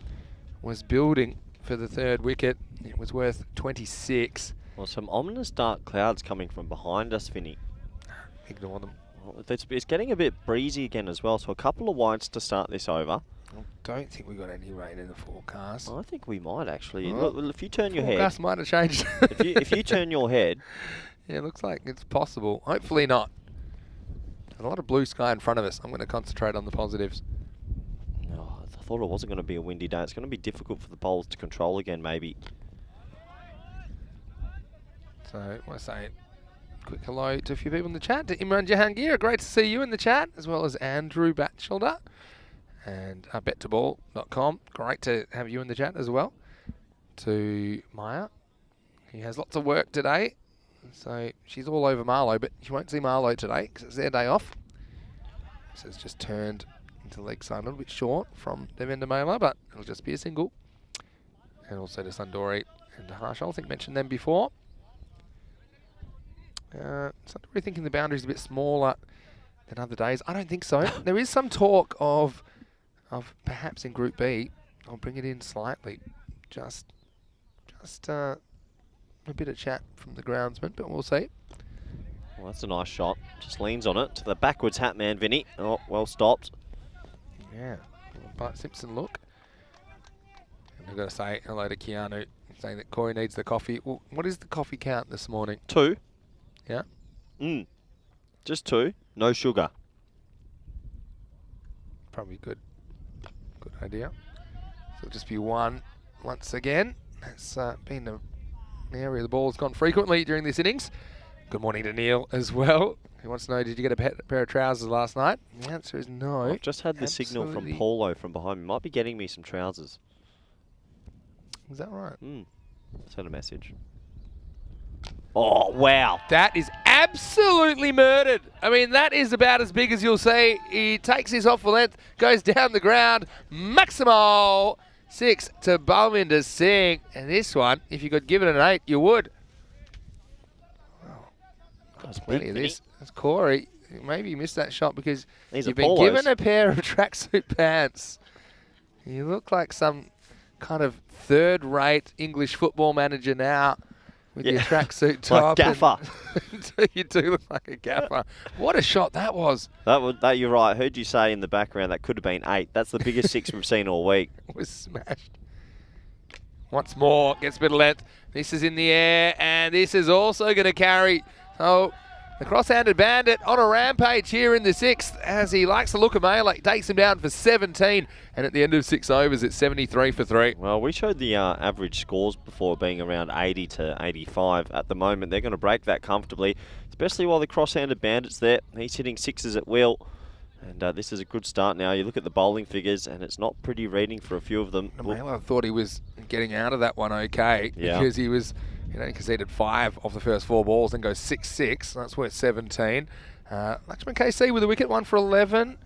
was building for the third wicket. It was worth 26. Well, some ominous dark clouds coming from behind us, Vinny. Ignore them. Well, it's getting a bit breezy again as well, so a couple of whites to start this over. I don't think we got any rain in the forecast. I think we might actually. Oh, Look, if you turn your head, forecast might have changed. if you turn your head, yeah, it looks like it's possible. Hopefully not. A lot of blue sky in front of us. I'm going to concentrate on the positives. Oh, I thought it wasn't going to be a windy day. It's going to be difficult for the bowlers to control again, maybe. So I want to say a quick hello to a few people in the chat. To Imran Jahangir, great to see you in the chat, as well as Andrew Batchelder. And bet2ball.com, great to have you in the chat as well. To Maya, he has lots of work today. So she's all over Marlowe, but you won't see Marlowe today because it's their day off. So it's just turned into leg side a little bit short from Devendra Mela, but it'll just be a single. And also to Sundari and to Harshal. I think mentioned them before. Sundari thinking the boundary's a bit smaller than other days. I don't think so. There is some talk of perhaps in Group B, I'll bring it in slightly. Just a bit of chat from the groundsman, but we'll see. Well, that's a nice shot. Just leans on it to the backwards hat man, Vinny. Oh, well stopped. Yeah. Bart Simpson look. And I've got to say hello to Keanu, saying that Corey needs the coffee. Well, what is the coffee count this morning? 2. Yeah? Just 2. No sugar. Probably good idea. So it'll just be 1 once again. That's been an area the ball has gone frequently during this innings. Good morning to Neil as well. He wants to know, did you get a pair of trousers last night? The answer is no. I've just had the signal from Paulo from behind me. Might be getting me some trousers. Is that right? Send a message. Oh, wow. That is absolutely murdered. I mean, that is about as big as you'll see. He takes his off the length, goes down the ground. Maximal 6 to Balwinder Singh. And this one, if you could give it an 8, you would. Got plenty of this. That's Corey. Maybe you missed that shot because you've been given a pair of tracksuit pants. You look like some kind of third-rate English football manager now with your tracksuit top. Like gaffer. You do look like a gaffer. What a shot that was. That you're right. I heard you say in the background that could have been 8. That's the biggest 6 we've seen all week. It was smashed. Once more, gets a bit of length. This is in the air, and this is also going to carry. So the cross-handed bandit on a rampage here in the 6th as he likes the look of Mela. He takes him down for 17, and at the end of 6 overs, it's 73 for 3. Well, we showed the average scores before being around 80 to 85. At the moment, they're going to break that comfortably, especially while the cross-handed bandit's there. He's hitting 6s at will, and this is a good start now. You look at the bowling figures, and it's not pretty reading for a few of them. Mela thought he was getting out of that one okay because he was... he conceded 5 off the first 4 balls, then goes 6-6. That's worth 17. Lakshman KC with a wicket, 1 for 11.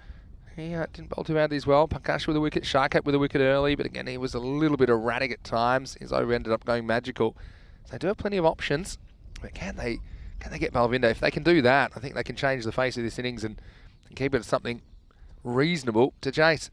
He didn't bowl too bad as well. Prakash with a wicket, Sharkat with a wicket early, but again, he was a little bit erratic at times. His over ended up going magical. So they do have plenty of options, but can they get Balwinder? If they can do that, I think they can change the face of this innings and keep it at something reasonable to chase.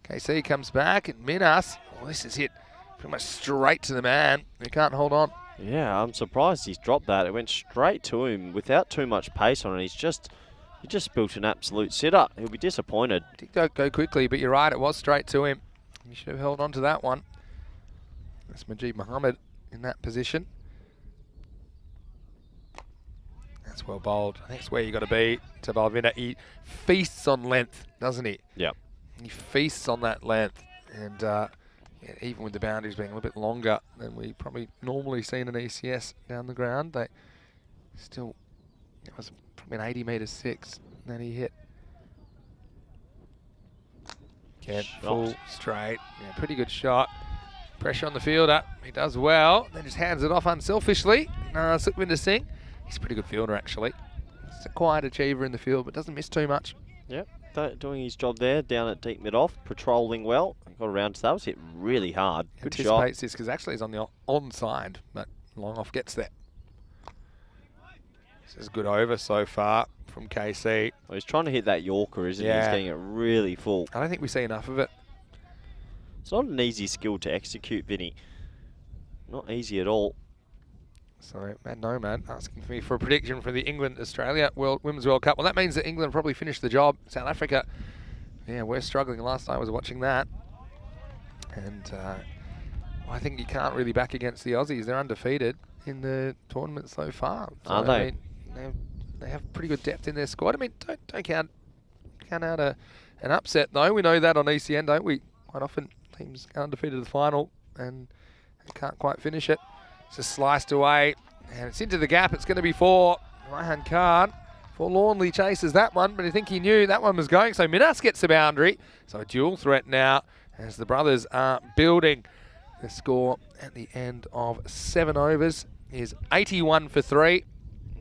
KC comes back, and Minas, this is hit pretty much straight to the man. He can't hold on. Yeah, I'm surprised he's dropped that. It went straight to him without too much pace on it. He just built an absolute sitter. He'll be disappointed. It did go quickly, but you're right, it was straight to him. He should have held on to that one. That's Majid Mohammed in that position. That's well bowled. I think it's where you got to be to Balwinder. He feasts on length, doesn't he? Yeah. He feasts on that length, and even with the boundaries being a little bit longer than we probably normally see in an ECS down the ground, it was probably an 80-metre 6 that he hit. Again, full straight. Yeah, pretty good shot. Pressure on the fielder. He does well. Then just hands it off unselfishly. Sukhvinder Singh. He's a pretty good fielder, actually. He's a quiet achiever in the field, but doesn't miss too much. Yep. Doing his job there, down at deep mid-off, patrolling well. Got around to that. Was hit really hard. Good shot. Anticipates this because actually he's on the onside, but long off gets there. This is good over so far from KC. Well, he's trying to hit that Yorker, isn't he? He's getting it really full. I don't think we see enough of it. It's not an easy skill to execute, Vinny. Not easy at all. So, Mad Nomad asking me for a prediction for the England-Australia Women's World Cup. Well, that means that England probably finished the job. South Africa, yeah, we're struggling. Last night I was watching that. And I think you can't really back against the Aussies. They're undefeated in the tournament so far. So, are they? I mean, they have pretty good depth in their squad. I mean, don't count out an upset, though. We know that on ECN, don't we? Quite often teams go undefeated to the final and can't quite finish it. It's just sliced away, and it's into the gap. It's going to be 4. Raihan Khan forlornly chases that one, but I think he knew that one was going. So Minas gets the boundary. So a dual threat now as the brothers are building the score at the end of 7 overs. is 81 for 3.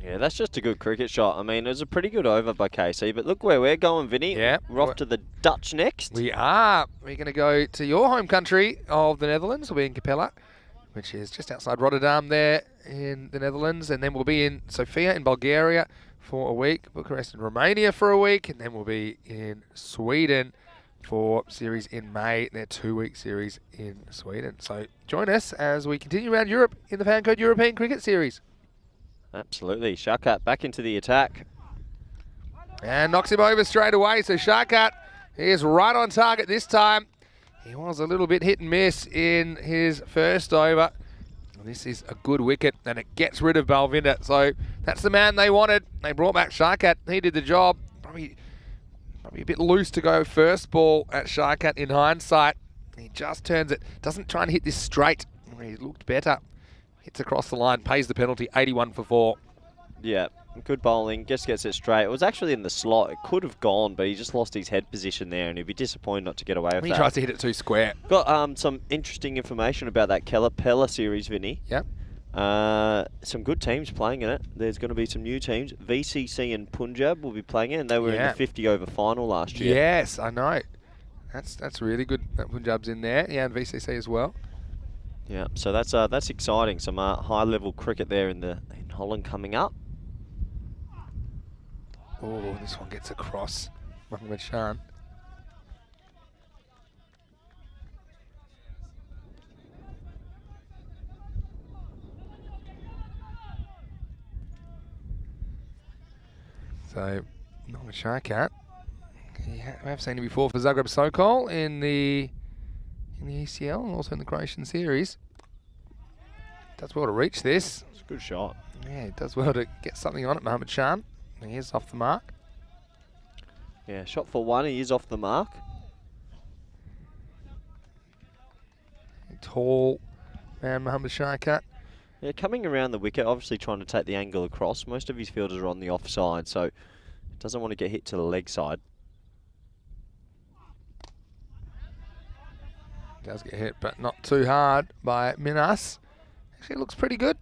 Yeah, that's just a good cricket shot. I mean, it was a pretty good over by KC, but look where we're going, Vinny. Yeah. We're off to the Dutch next. We are. We're going to go to your home country of the Netherlands. We'll be in Capella, which is just outside Rotterdam there in the Netherlands. And then we'll be in Sofia in Bulgaria for a week, Bucharest in Romania for a week, and then we'll be in Sweden for series in May, their 2-week series in Sweden. So join us as we continue around Europe in the FanCode European Cricket Series. Absolutely. Sharkat back into the attack. And knocks him over straight away. So Sharkat is right on target this time. He was a little bit hit and miss in his first over. This is a good wicket, and it gets rid of Balvinda. So that's the man they wanted. They brought back Sharkat. He did the job. Probably a bit loose to go first ball at Sharkat in hindsight. He just turns it. Doesn't try and hit this straight. He looked better. Hits across the line, pays the penalty, 81 for 4. Yeah, good bowling. Just gets it straight. It was actually in the slot. It could have gone, but he just lost his head position there, and he'd be disappointed not to get away with He that. tries to hit it too square. Got some interesting information about that Pella series, Vinny. Yep. Some good teams playing in it. There's going to be some new teams. VCC and Punjab will be playing it, and they were in the 50-over final last year. Yes, I know. That's really good that Punjab's in there. Yeah, and VCC as well. Yeah, so that's exciting. Some high-level cricket there in Holland coming up. Oh, this one gets across. Mohammed Shan. So, Mohammed Sharkat. We have seen him before for Zagreb Sokol in the ECL and also in the Croatian series. Does well to reach this. It's a good shot. Yeah, it does well to get something on it, Mohammed Shan. He is off the mark. Yeah, shot for 1. He is off the mark. Tall man, Mohammed Sharkat. Yeah, coming around the wicket, obviously trying to take the angle across. Most of his fielders are on the offside, so doesn't want to get hit to the leg side. Does get hit, but not too hard by Minas. Actually looks pretty good.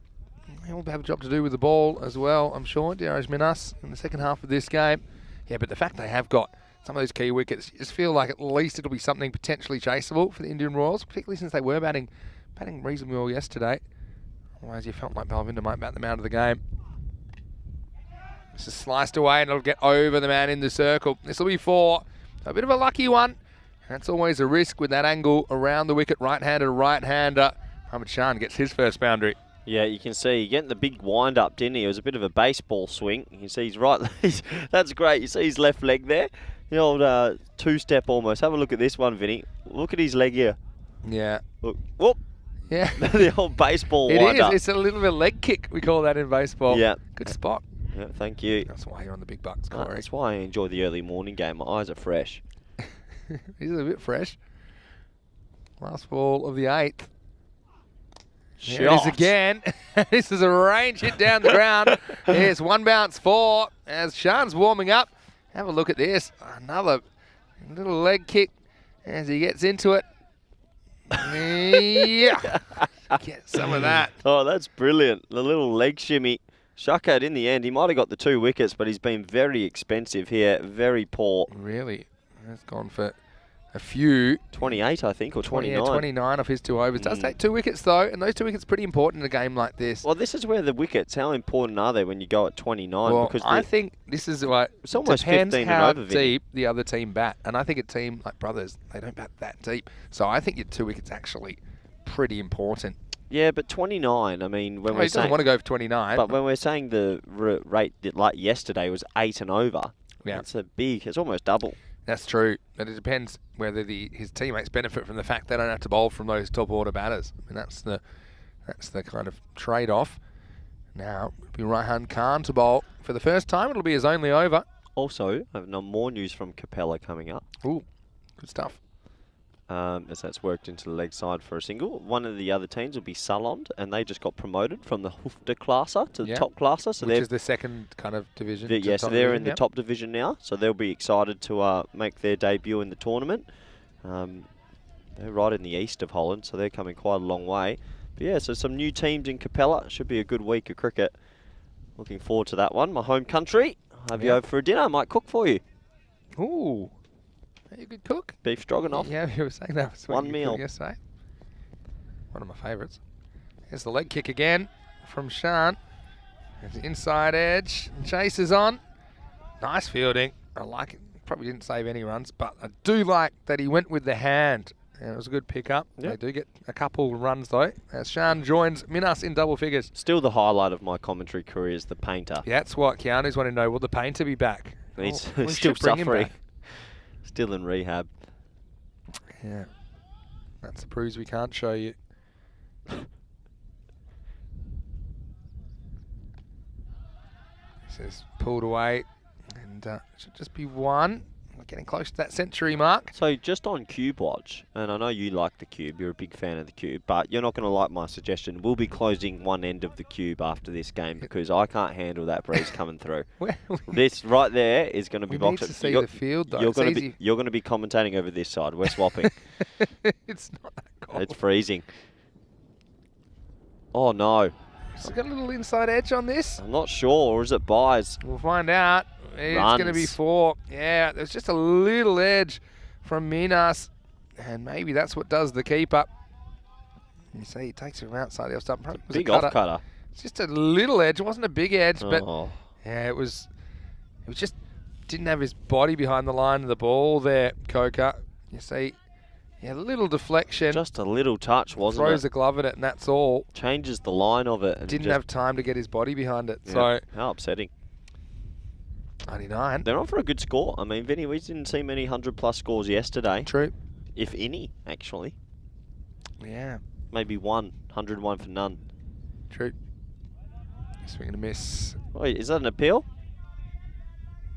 He'll have a job to do with the ball as well, I'm sure, Diaraj Minas, in the second half of this game. Yeah, but the fact they have got some of those key wickets, you just feel like at least it'll be something potentially chaseable for the Indian Royals, particularly since they were batting reasonably well yesterday. Otherwise, you felt like Balvinda might bat them out of the game. This is sliced away and it'll get over the man in the circle. This will be 4. A bit of a lucky one. That's always a risk with that angle around the wicket, right-hander. Mohammed Shan gets his first boundary. Yeah, you can see getting the big wind up, didn't he? It was a bit of a baseball swing. You can see he's right. That's great. You see his left leg there? The old two-step almost. Have a look at this one, Vinny. Look at his leg here. Yeah. Look. Whoop. Yeah. The old baseball It wind is. up. It's a little bit of leg kick, we call that in baseball. Yeah. Good spot. Yeah, thank you. That's why you're on the big bucks, Corey. That's why I enjoy the early morning game. My eyes are fresh. He's a bit fresh. Last ball of the 8th. There it is again. This is a range hit down the ground. Here's 1 bounce 4 as Shan's warming up. Have a look at this. Another little leg kick as he gets into it. Yeah. Get some of that. Oh, that's brilliant. The little leg shimmy. Sharkat in the end, he might have got the 2 wickets, but he's been very expensive here. Very poor. Really? Has gone for a few. 28, I think, or 29. Yeah, 29 of his 2 overs. Does take 2 wickets, though, and those 2 wickets are pretty important in a game like this. Well, this is where the wickets, how important are they when you go at 29? Well, because I think this is what it's almost depends 15 how and over, Vinny. deep the other team bat. And I think a team like Brothers, they don't bat that deep. So I think your 2 wickets actually pretty important. Yeah, but 29, I mean, when He doesn't want to go for 29. But when we're saying the rate that, like yesterday was 8 and over, yeah, it's almost double. That's true, but it depends whether his teammates benefit from the fact they don't have to bowl from those top order batters. I mean, that's the kind of trade-off. Now, it'll be Raihan Khan to bowl. For the first time, it'll be his only over. Also, I have more news from Capella coming up. Ooh, good stuff. As that's worked into the leg side for a single. One of the other teams will be Salond, and they just got promoted from the Hoofde Classer to the top classer. So which is the second kind of division. So they're in the top division now. So they'll be excited to make their debut in the tournament. They're right in the east of Holland, so they're coming quite a long way. But yeah, so some new teams in Capella. Should be a good week of cricket. Looking forward to that one. My home country. I'll have you over for a dinner. I might cook for you. Ooh. Are you a good cook? Beef stroganoff. Yeah, you were saying that was One meal. Yesterday. One of my favourites. Here's the leg kick again from Sean. There's the inside edge. Chase is on. Nice fielding. I like it. Probably didn't save any runs, but I do like that he went with the hand. And it was a good pick-up. Yep. They do get a couple runs, though, as Sean joins Minas in double figures. Still the highlight of my commentary career is the painter. Yeah, that's what Keanu's want to know. Will the painter be back? He's we still should bring him suffering. back. Still in rehab. Yeah. That's the bruise we can't show you. This is pulled away, and should just be one. We're getting close to that century mark. So just on Cube Watch, and I know you like the Cube, you're a big fan of the Cube, but you're not going to like my suggestion. We'll be closing one end of the Cube after this game because I can't handle that breeze coming through. This right there is going to be we need boxed. to see the field, though. You're going to be commentating over this side. We're swapping. It's not that cold. It's freezing. Oh no. It's got a little inside edge on this. I'm not sure, or is it buys? We'll find out. It's going to be 4. Yeah, there's just a little edge from Minas, and maybe that's what does the keeper. You see, he takes it from outside the off stump. Big off cutter. It's just a little edge. It wasn't a big edge, but Oh. yeah, it was just didn't have his body behind the line of the ball there, Coca. You see, yeah, a little deflection. Just a little touch, wasn't throws it? a glove at it, and that's all. Changes the line of it. And Didn't just, have time to get his body behind it. yeah, So how upsetting. 99. They're on for a good score. I mean, Vinny, we didn't see many 100-plus scores yesterday. True. If any, actually. Yeah. Maybe 101 for none. True. Swing and a miss. Wait, is that an appeal?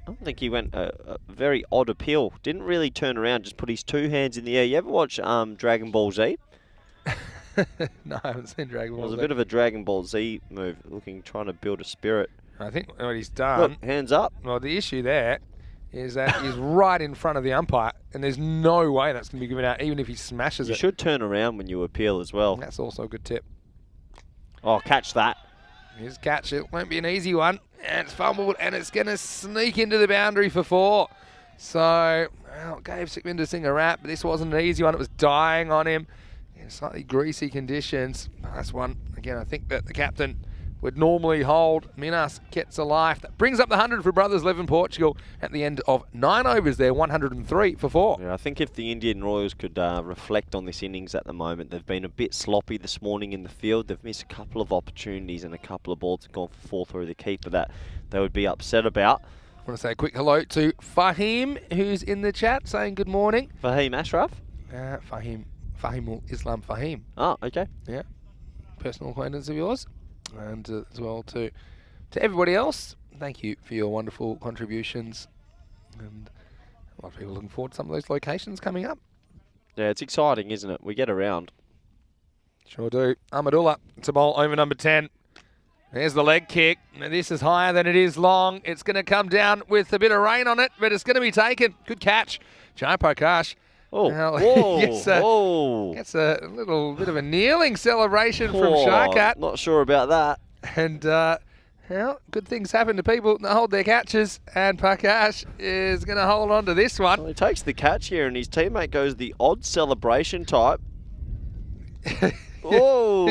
I don't think he went a very odd appeal. Didn't really turn around, just put his 2 hands in the air. You ever watch Dragon Ball Z? No, I haven't seen Dragon Ball It was Z. a bit of a Dragon Ball Z move, trying to build a spirit. I think what he's done. Look, hands up. Well, the issue there is that he's right in front of the umpire, and there's no way that's going to be given out, even if he smashes You it. should turn around when you appeal as well. That's also a good tip. Oh, catch that. Here's catch. It won't be an easy one. And it's fumbled, and it's going to sneak into the boundary for 4. So, well, it gave Sukhvinder Singh a wrap, but this wasn't an easy one. It was dying on him in slightly greasy conditions. Nice one. Again, I think that the captain would normally hold. Minas gets a life. That brings up the 100 for Brothers Live in Portugal at the end of 9 overs there, 103 for 4. Yeah, I think if the Indian Royals could reflect on this innings at the moment, they've been a bit sloppy this morning in the field. They've missed a couple of opportunities and a couple of balls have gone for 4 through the keeper that they would be upset about. I want to say a quick hello to Fahim, who's in the chat, saying good morning. Fahim Ashraf? Fahimul Islam Fahim. Oh, okay. Yeah, personal acquaintance of yours. And as well to everybody else, thank you for your wonderful contributions. And a lot of people looking forward to some of those locations coming up. Yeah, it's exciting, isn't it? We get around. Sure do. Ahmadullah to bowl over number 10. There's the leg kick. Now this is higher than it is long. It's going to come down with a bit of rain on it, but it's going to be taken. Good catch. Jai Prakash. Oh, Now, whoa, whoa. Gets a little bit of a kneeling celebration from Sharkat. Not sure about that. And, well, good things happen to people that hold their catches, and Prakash is going to hold on to this one. Well, he takes the catch here, and his teammate goes the odd celebration type. Oh!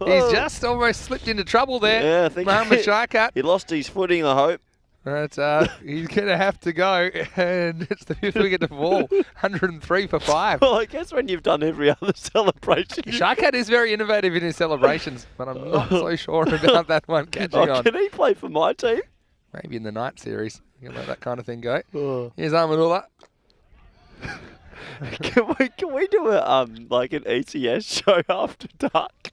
He's just almost slipped into trouble there. Yeah, I think Mohammad Sharkat. he lost his footing, I hope. But he's going to have to go, and it's the 5th wicket to fall. 103 for 5. Well, I guess when you've done every other celebration. Sharkat is very innovative in his celebrations, but I'm not so sure about that one catching on. Can he play for my team? Maybe in the night series. You can let that kind of thing go. Oh. Here's Ahmadullah. Can we do a like an ECS show after dark?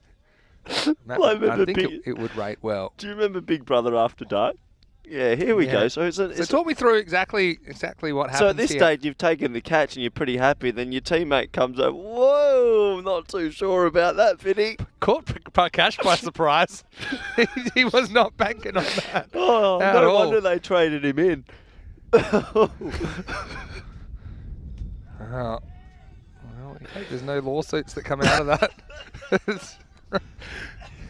I think it would rate well. Do you remember Big Brother After Dark? Yeah, here we go. So talk me through exactly what happens. So at this here. stage, you've taken the catch and you're pretty happy. Then your teammate comes over. Whoa, not too sure about that, Vinny. Caught Prakash by surprise. he was not banking on that. Oh, no wonder they traded him in. Well, I hope there's no lawsuits that come out of that.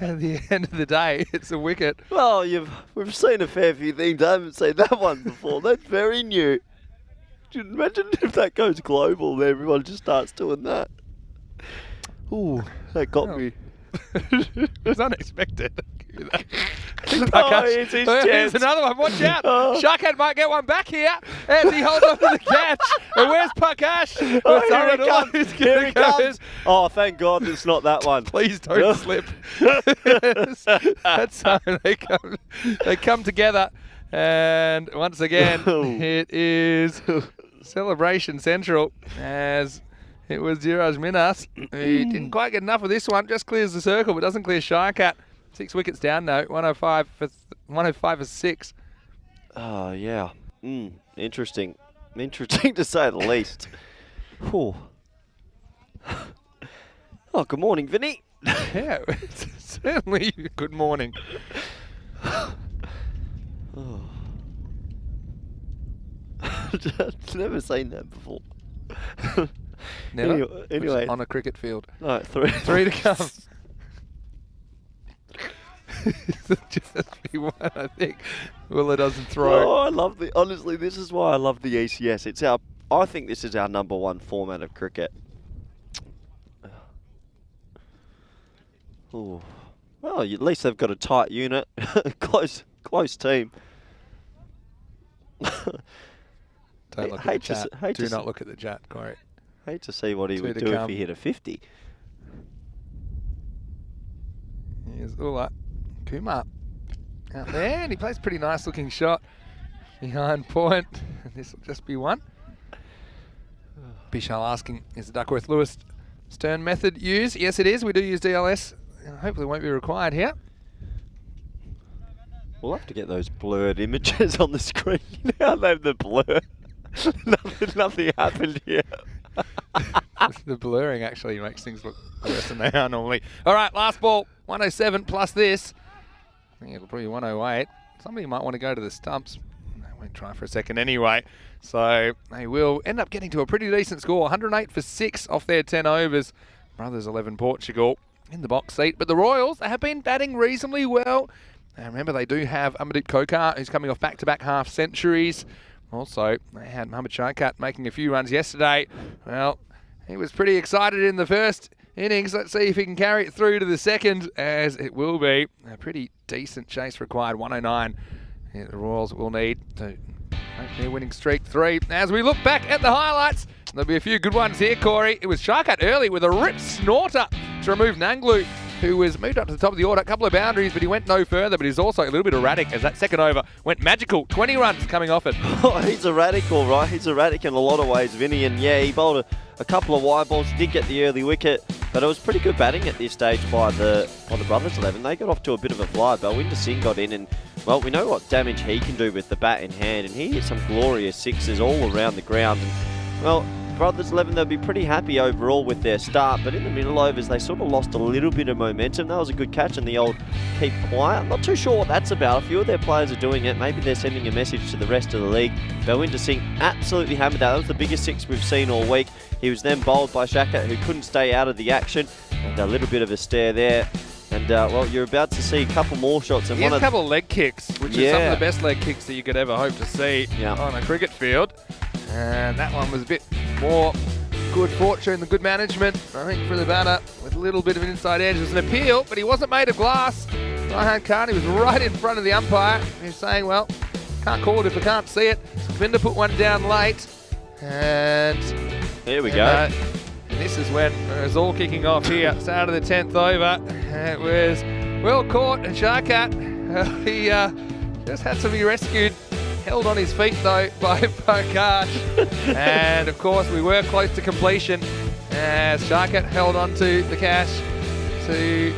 At the end of the day, it's a wicket. Well, we've seen a fair few things. I haven't seen that one before. That's very new. Imagine if that goes global and everyone just starts doing that. Ooh, that got me. It was unexpected. Oh, here's his chance. Here's another one. Watch out. Sharkhead might get one back here as he holds on to the catch. And where's Prakash? Here he comes. Oh, thank God it's not that one. Please don't slip. That's how they come together. And once again, it is Celebration Central as it was Jiraj Minas. He didn't quite get enough of this one. Just clears the circle, but doesn't clear Sharkat. 6 wickets down though. 105 for 6. Oh yeah. Interesting. Interesting to say the least. Whew. Oh, good morning, Vinny. Yeah, certainly. Good morning. Oh. I've never seen that before. Never? Anyway. On a cricket field. No, 3. 3 to come. Just be one, I think. Willa doesn't throw. Oh, I love honestly, this is why I love the ECS. I think this is our #1 format of cricket. Ooh. Well, at least they've got a tight unit. close team. Don't look at the chat. Do not look at the chat, Corey. Hate to see what he would do if he hit a 50. Here's Ulla Kumar out there, and he plays a pretty nice looking shot behind point. This will just be one. Bishal asking, is the Duckworth-Lewis Stern method used? Yes, it is. We do use DLS. Hopefully it won't be required here. We'll have to get those blurred images on the screen. Now they've the blur. Nothing happened here. The blurring actually makes things look worse than they are normally. All right, last ball. 107 plus this. I think it'll probably 108. Somebody might want to go to the stumps. I won't try for a second anyway. So they will end up getting to a pretty decent score. 108 for 6 off their 10 overs. Brothers 11 Portugal in the box seat. But the Royals have been batting reasonably well. And remember, they do have Amadip Kokar, who's coming off back-to-back half centuries. Also, they had Mohammad Sharkat making a few runs yesterday. Well, he was pretty excited in the first innings. Let's see if he can carry it through to the second, as it will be a pretty decent chase required. 109. Yeah, the Royals will need to make their winning streak 3. As we look back at the highlights, there'll be a few good ones here, Corey. It was Sharkat early with a rip snorter to remove Nanglu, who was moved up to the top of the order. A couple of boundaries, but he went no further. But he's also a little bit erratic as that second over went magical. 20 runs coming off it. Oh, he's erratic, all right. He's erratic in a lot of ways, Vinny. And yeah, he bowled a couple of wide balls. Did get the early wicket, but it was pretty good batting at this stage by the Brothers 11. They got off to a bit of a fly. Balwinder Singh got in, and well, we know what damage he can do with the bat in hand, and he hit some glorious sixes all around the ground. And well, Brothers 11, they'll be pretty happy overall with their start, but in the middle overs, they sort of lost a little bit of momentum. That was a good catch, and the old keep quiet. I'm not too sure what that's about. A few of their players are doing it. Maybe they're sending a message to the rest of the league. Balwinder Singh absolutely hammered that. That was the biggest 6 we've seen all week. He was then bowled by Shaka, who couldn't stay out of the action, and a little bit of a stare there. And, well, you're about to see a couple more shots. And he has a couple of leg kicks, which is some of the best leg kicks that you could ever hope to see on a cricket field. And that one was a bit more good fortune than good management, I think, for the batter, with a little bit of an inside edge. It was an appeal, but he wasn't made of glass. Rahan Khan, he was right in front of the umpire. He was saying, well, can't call it if I can't see it. Vinder put one down late. And here we go. And this is when it was all kicking off here. Start of the 10th over. It was well caught, and Sharkat, he just had to be rescued. Held on his feet though by Prakash. And of course we were close to completion as Sharkat held on to the cash to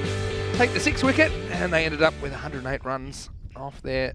take the 6th wicket, and they ended up with 108 runs off their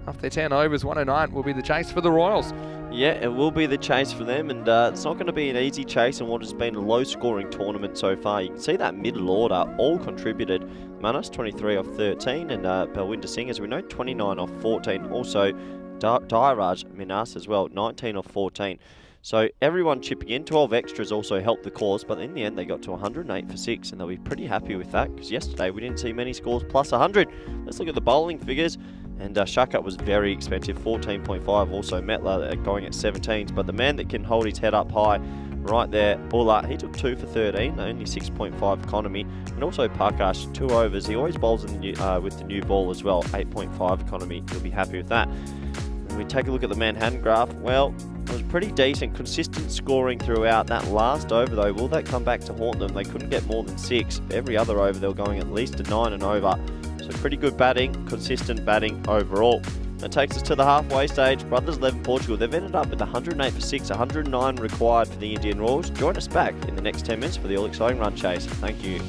10 overs. 109 will be the chase for the Royals. Yeah, it will be the chase for them, and it's not going to be an easy chase in what has been a low-scoring tournament so far. You can see that middle order all contributed. Manas, 23 off 13, and Balwinder Singh, as we know, 29 off 14. Also, Dharaj Minas as well, 19 off 14. So everyone chipping in, 12 extras also helped the cause, but in the end they got to 108 for 6, and they'll be pretty happy with that, because yesterday we didn't see many scores plus 100. Let's look at the bowling figures, and Shuck-Up was very expensive, 14.5, also Metler going at 17s, but the man that can hold his head up high right there, Buller, he took 2 for 13, only 6.5 economy, and also Parkash, 2 overs. He always bowls in the with the new ball as well, 8.5 economy. He'll be happy with that. When we take a look at the Manhattan graph, well, it was pretty decent, consistent scoring throughout. That last over though, will that come back to haunt them? They couldn't get more than 6. Every other over they were going at least a 9 and over. So pretty good batting, consistent batting overall. That takes us to the halfway stage. Brothers 11 Portugal, they've ended up with 108 for 6, 109 required for the Indian Royals. Join us back in the next 10 minutes for the all-exciting run chase. Thank you.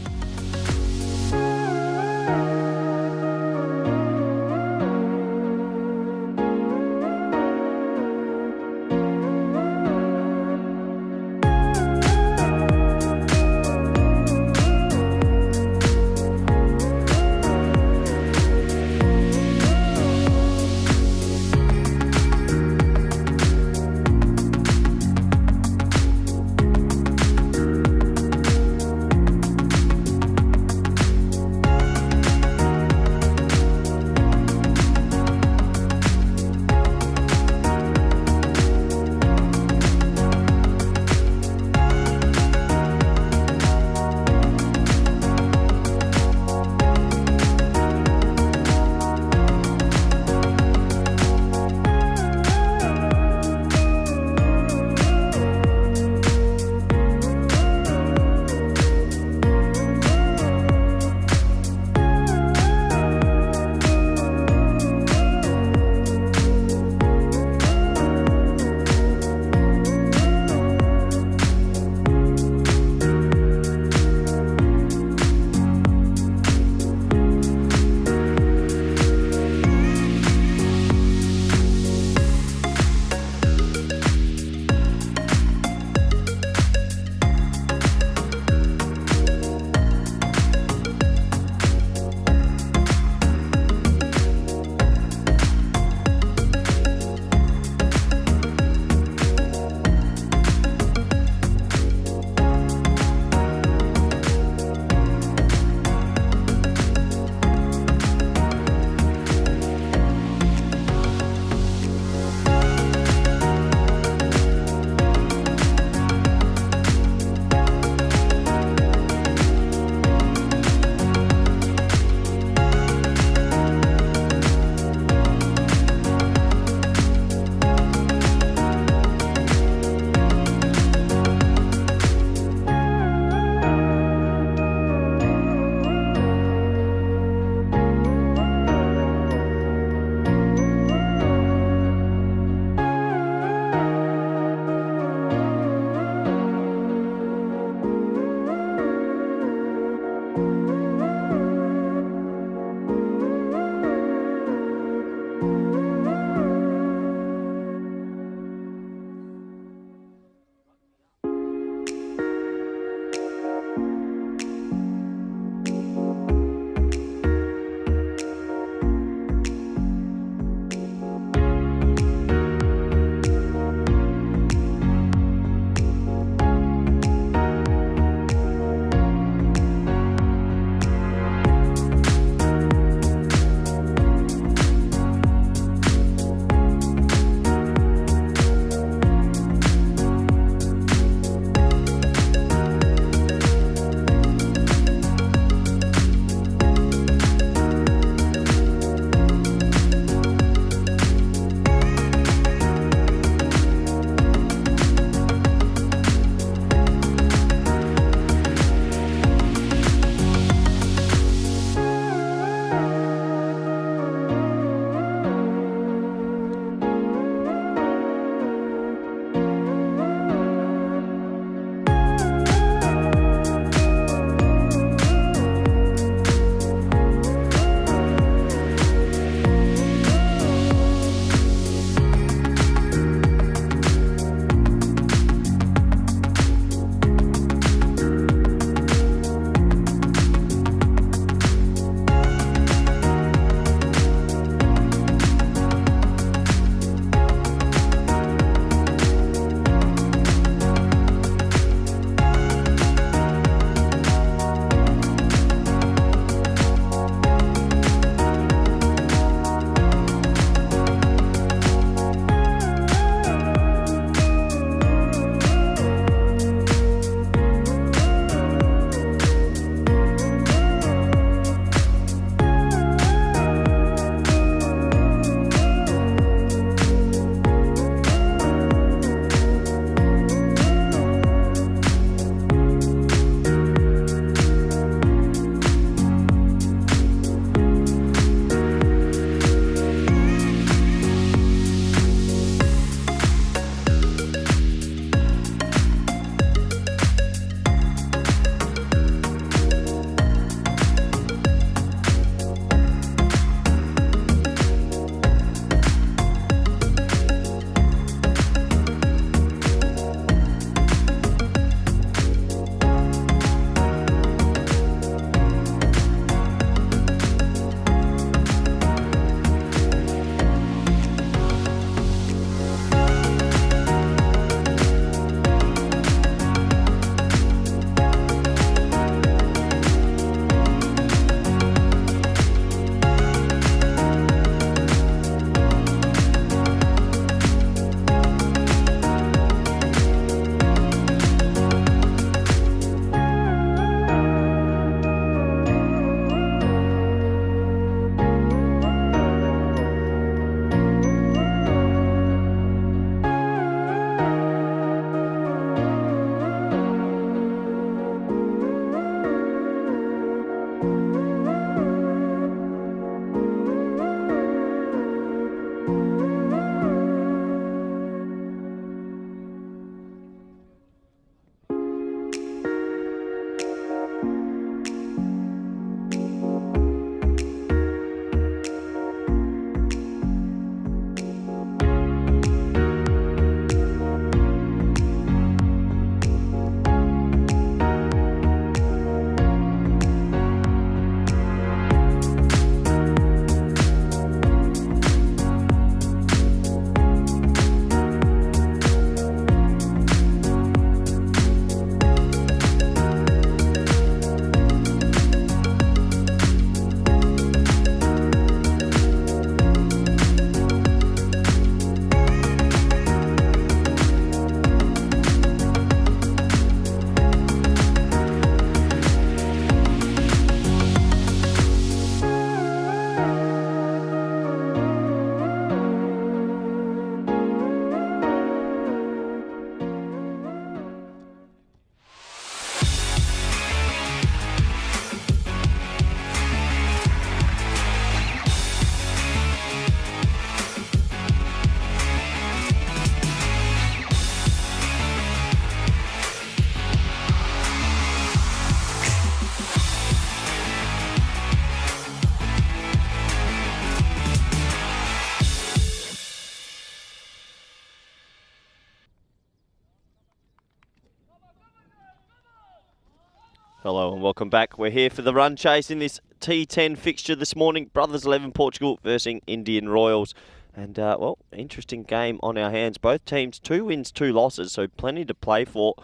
Hello and welcome back. We're here for the run chase in this T10 fixture this morning. Brothers 11 Portugal versus Indian Royals. And, well, interesting game on our hands. Both teams 2 wins, 2 losses, so plenty to play for.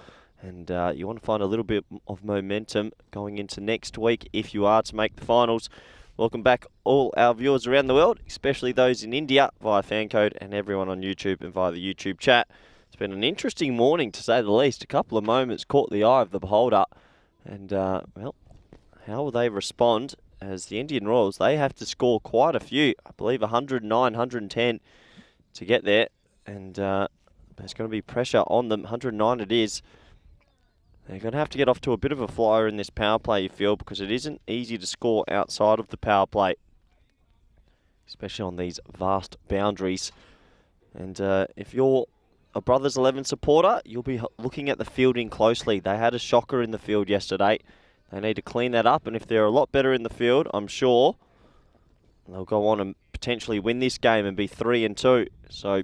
And you want to find a little bit of momentum going into next week if you are to make the finals. Welcome back all our viewers around the world, especially those in India via FanCode and everyone on YouTube and via the YouTube chat. It's been an interesting morning to say the least. A couple of moments caught the eye of the beholder. And, well, how will they respond as the Indian Royals? They have to score quite a few. I believe 109, 110 to get there. And there's going to be pressure on them. 109 it is. They're going to have to get off to a bit of a flyer in this power play, you feel, because it isn't easy to score outside of the power play, especially on these vast boundaries. And if you're a Brothers 11 supporter, you'll be looking at the fielding closely. They had a shocker in the field yesterday. They need to clean that up, and if they're a lot better in the field, I'm sure they'll go on and potentially win this game and be 3-2. So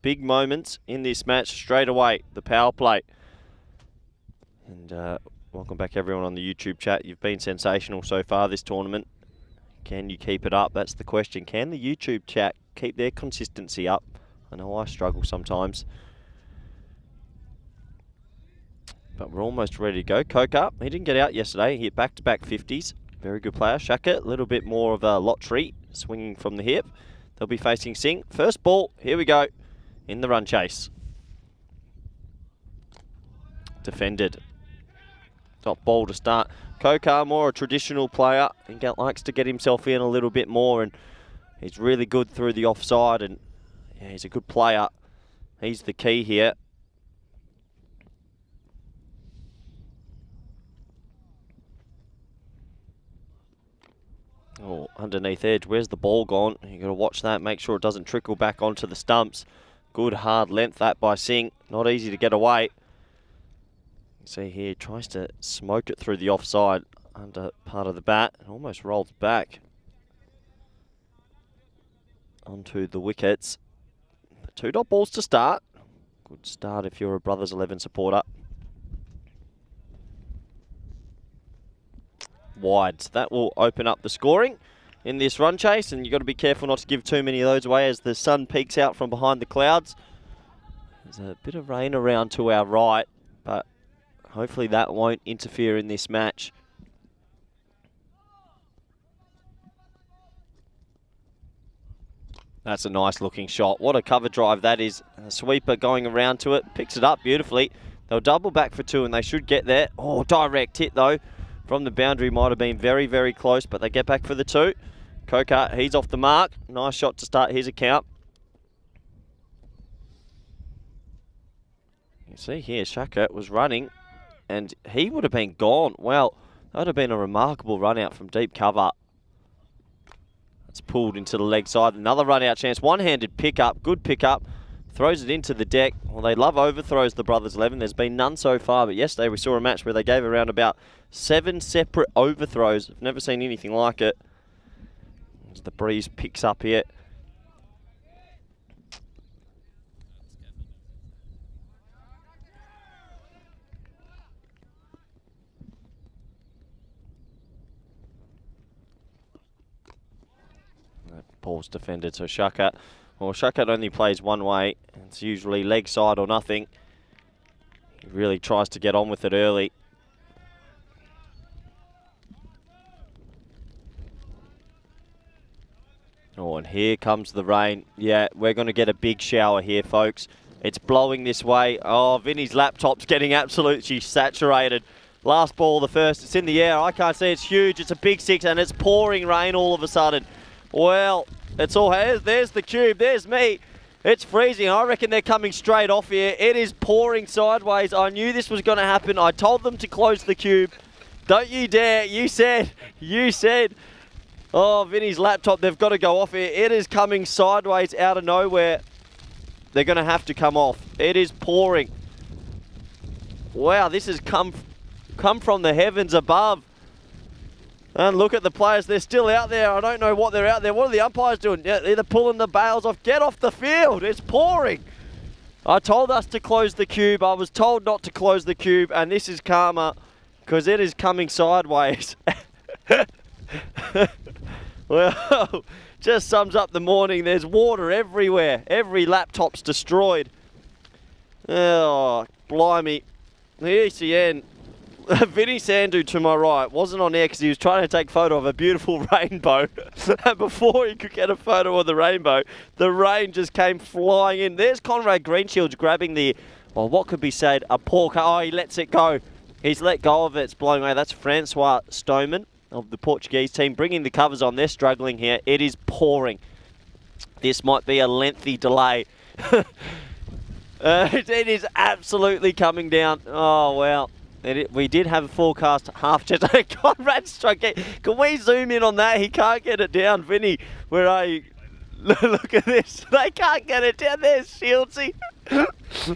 big moments in this match straight away, the power play. And welcome back everyone on the YouTube chat. You've been sensational so far this tournament. Can you keep it up? That's the question. Can the YouTube chat keep their consistency up? I know I struggle sometimes. But we're almost ready to go. Koka, he didn't get out yesterday. He hit back-to-back 50s. Very good player. Shaka, a little bit more of a lottery, swinging from the hip. They'll be facing Singh. First ball, here we go, in the run chase. Defended. Top ball to start. Koka, more a traditional player. He likes to get himself in a little bit more, and he's really good through the offside, and yeah, he's a good player. He's the key here. Oh, underneath edge. Where's the ball gone? You've got to watch that. Make sure it doesn't trickle back onto the stumps. Good hard length that by Singh. Not easy to get away. See here, tries to smoke it through the offside under part of the bat. And almost rolls back onto the wickets. 2 dot balls to start. Good start if you're a Brothers 11 supporter. Wide. So that will open up the scoring in this run chase, and you've got to be careful not to give too many of those away as the sun peeks out from behind the clouds. There's a bit of rain around to our right, but hopefully that won't interfere in this match. That's a nice looking shot. What a cover drive that is. A sweeper going around to it. Picks it up beautifully. They'll double back for 2 and they should get there. Oh, direct hit though. From the boundary might have been very, very close, but they get back for the 2. Koka, he's off the mark. Nice shot to start his account. You see here, Shaka was running and he would have been gone. Well, that would have been a remarkable run out from deep cover. It's pulled into the leg side. Another run out chance. One-handed pickup. Good pickup. Throws it into the deck. Well, they love overthrows, the Brothers 11. There's been none so far, but yesterday we saw a match where they gave around about 7 separate overthrows. I've never seen anything like it. As the breeze picks up here. Ball's defended, so Shaka. Well, Shaka only plays one way. It's usually leg side or nothing. He really tries to get on with it early. Oh, and here comes the rain. Yeah, we're going to get a big shower here, folks. It's blowing this way. Oh, Vinny's laptop's getting absolutely saturated. Last ball, the first. It's in the air. I can't see. It's huge. It's a big 6, and it's pouring rain all of a sudden. Well, it's all, there's the cube, there's me. It's freezing. I reckon they're coming straight off here. It is pouring sideways. I knew this was going to happen. I told them to close the cube. Don't you dare. You said. Oh, Vinny's laptop, they've got to go off here. It is coming sideways out of nowhere. They're going to have to come off. It is pouring. Wow, this has come from the heavens above. And look at the players, they're still out there. I don't know what they're out there. What are the umpires doing? They're pulling the bails off. Get off the field, it's pouring. I told us to close the cube. I was told not to close the cube, and this is karma because it is coming sideways. Well, just sums up the morning. There's water everywhere. Every laptop's destroyed. Oh, blimey. The ECN, Vinny Sandu to my right, wasn't on air because he was trying to take a photo of a beautiful rainbow. And before he could get a photo of the rainbow, the rain just came flying in. There's Conrad Greenshields grabbing the, well, what could be said, a poor car. Oh, he lets it go. He's let go of it. It's blowing away. That's Francois Stoneman of the Portuguese team bringing the covers on. They're struggling here. It is pouring. This might be a lengthy delay. It is absolutely coming down. Oh, well. We did have a forecast half just Conrad struck it. Can we zoom in on that? He can't get it down. Vinny, where are you? Look at this. They can't get it down. There's Shieldsy.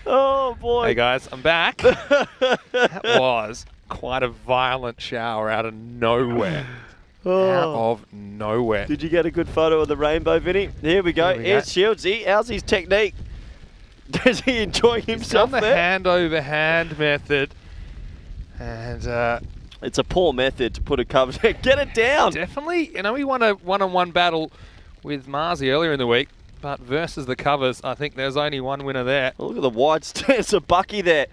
Oh, boy. Hey, guys, I'm back. That was quite a violent shower out of nowhere. Out of nowhere. Did you get a good photo of the rainbow, Vinny? Here we go. Here's Shieldsy. How's his technique? Does he enjoy himself there? there? Hand over hand method. And it's a poor method to put a cover. Get it down. Definitely. You know, he won a one-on-one battle with Marzi earlier in the week, but versus the covers, I think there's only one winner there. Oh, look at the wide stance of Bucky there.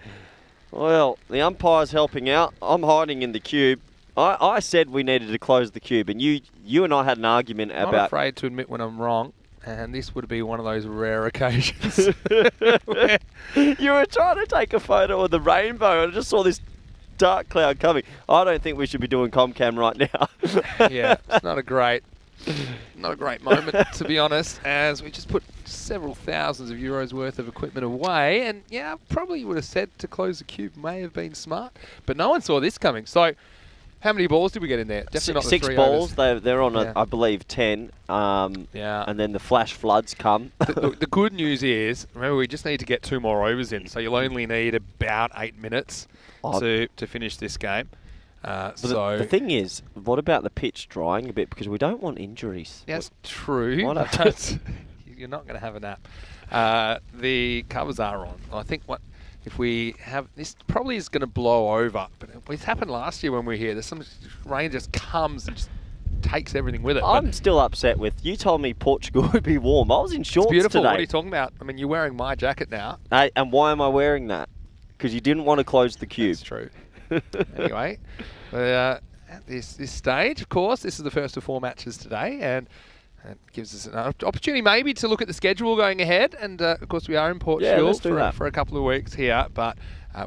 Well, the umpire's helping out. I'm hiding in the cube. I said we needed to close the cube, and you and I had an argument I'm about... not afraid to admit when I'm wrong, and this would be one of those rare occasions. You were trying to take a photo of the rainbow, and I just saw this dark cloud coming. I don't think we should be doing Comcam right now. Yeah, it's not a great moment, to be honest, as we just put several thousands of euros worth of equipment away, and yeah, probably would have said to close the cube may have been smart, but no one saw this coming. So how many balls did we get in there? Definitely not the 6 three balls. overs. They're on, I believe, 10. Yeah. And then the flash floods come. The good news is, remember, we just need to get 2 more overs in, so you'll only need about 8 minutes to finish this game. So the thing is, what about the pitch drying a bit? Because we don't want injuries. That's true. But you're not going to have a nap. The covers are on. I think if we have this, probably is going to blow over. But it's happened last year when we were here. There's some rain just comes and just takes everything with it. I'm still upset with you. Told me Portugal would be warm. I was in shorts it's beautiful. today. What are you talking about? I mean, you're wearing my jacket now. And why am I wearing that? Because you didn't want to close the cube. That's true. Anyway, at this stage, of course, this is the first of 4 matches today, and it gives us an opportunity maybe to look at the schedule going ahead. And of course, we are in Portugal for a couple of weeks here, but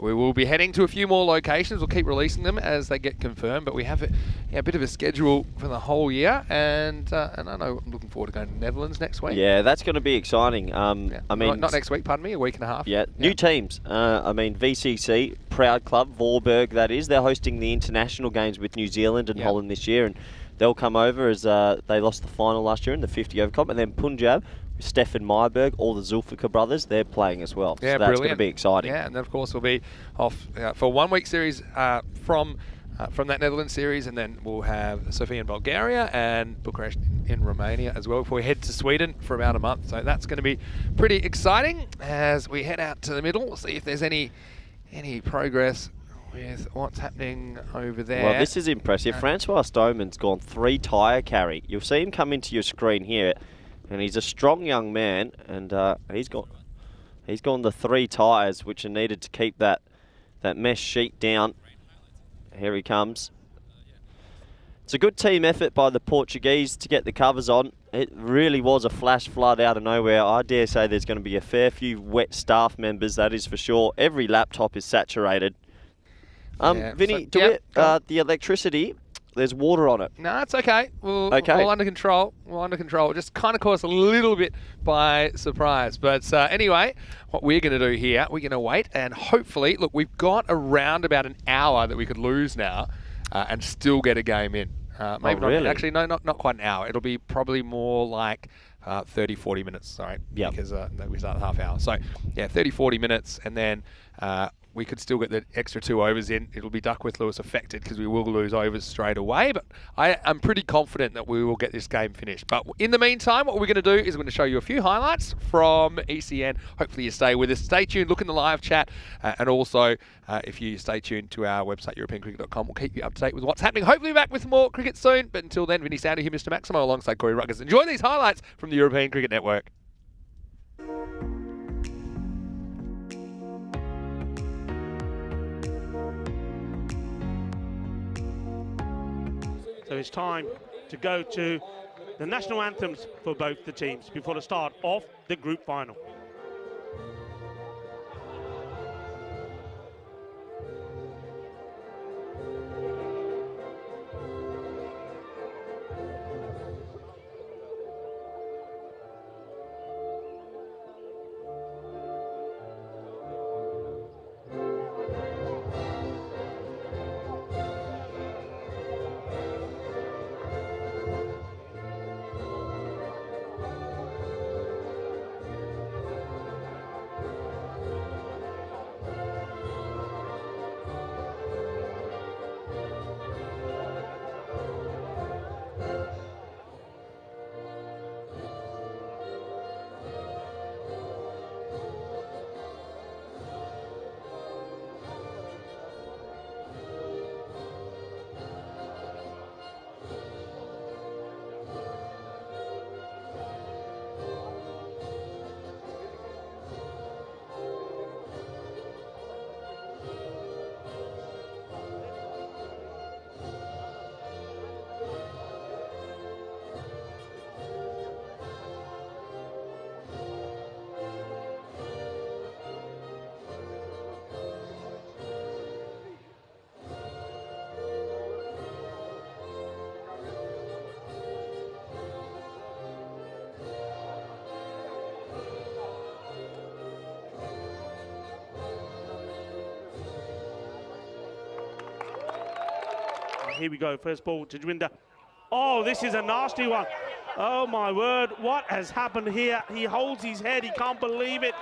we will be heading to a few more locations. We'll keep releasing them as they get confirmed, but we have a bit of a schedule for the whole year, and I know I'm looking forward to going to the Netherlands next week. Yeah, that's going to be exciting. I mean, not next week, pardon me, a week and a half. Yeah, new teams. I mean, VCC, proud club, Voorburg, that is. They're hosting the international games with New Zealand and Holland this year, and they'll come over as they lost the final last year in the 50 over comp, and then Punjab. Stefan Myberg, all the Zulfikar brothers, they're playing as well. Yeah, so that's going to be exciting. Yeah, and then of course we'll be off for a 1-week series from that Netherlands series, and then we'll have Sofia in Bulgaria and Bucharest in Romania as well before we head to Sweden for about a month. So that's going to be pretty exciting as we head out to the middle. We'll see if there's any progress with what's happening over there. Well, this is impressive. Francois Stoneman's gone 3 tyre carry. You'll see him come into your screen here. And he's a strong young man, and he's gone the 3 tyres, which are needed to keep that mesh sheet down. Here he comes. It's a good team effort by the Portuguese to get the covers on. It really was a flash flood out of nowhere. I dare say there's going to be a fair few wet staff members, that is for sure. Every laptop is saturated. Vinny, the electricity... There's water on it. No, it's okay. We're all under control. We're under control. It just kind of caught us a little bit by surprise. But anyway, what we're going to do here, we're going to wait and hopefully, look, we've got around about an hour that we could lose now and still get a game in. Maybe not. Really? Actually, no, not quite an hour. It'll be probably more like 30, 40 minutes. Sorry. Yeah. Because we start at half hour. So, yeah, 30, 40 minutes. And then we could still get the extra 2 overs in. It'll be Duckworth-Lewis affected because we will lose overs straight away. But I'm pretty confident that we will get this game finished. But in the meantime, what we're going to do is we're going to show you a few highlights from ECN. Hopefully you stay with us. Stay tuned, look in the live chat. And also, if you stay tuned to our website, EuropeanCricket.com, we'll keep you up to date with what's happening. Hopefully back with more cricket soon. But until then, Vinny Sandy here, Mr. Maximo, alongside Corey Ruggers. Enjoy these highlights from the European Cricket Network. So it's time to go to the national anthems for both the teams before the start of the group final. Here we go, first ball to Jwinder. Oh, this is a nasty one. Oh my word, what has happened here? He holds his head, he can't believe it.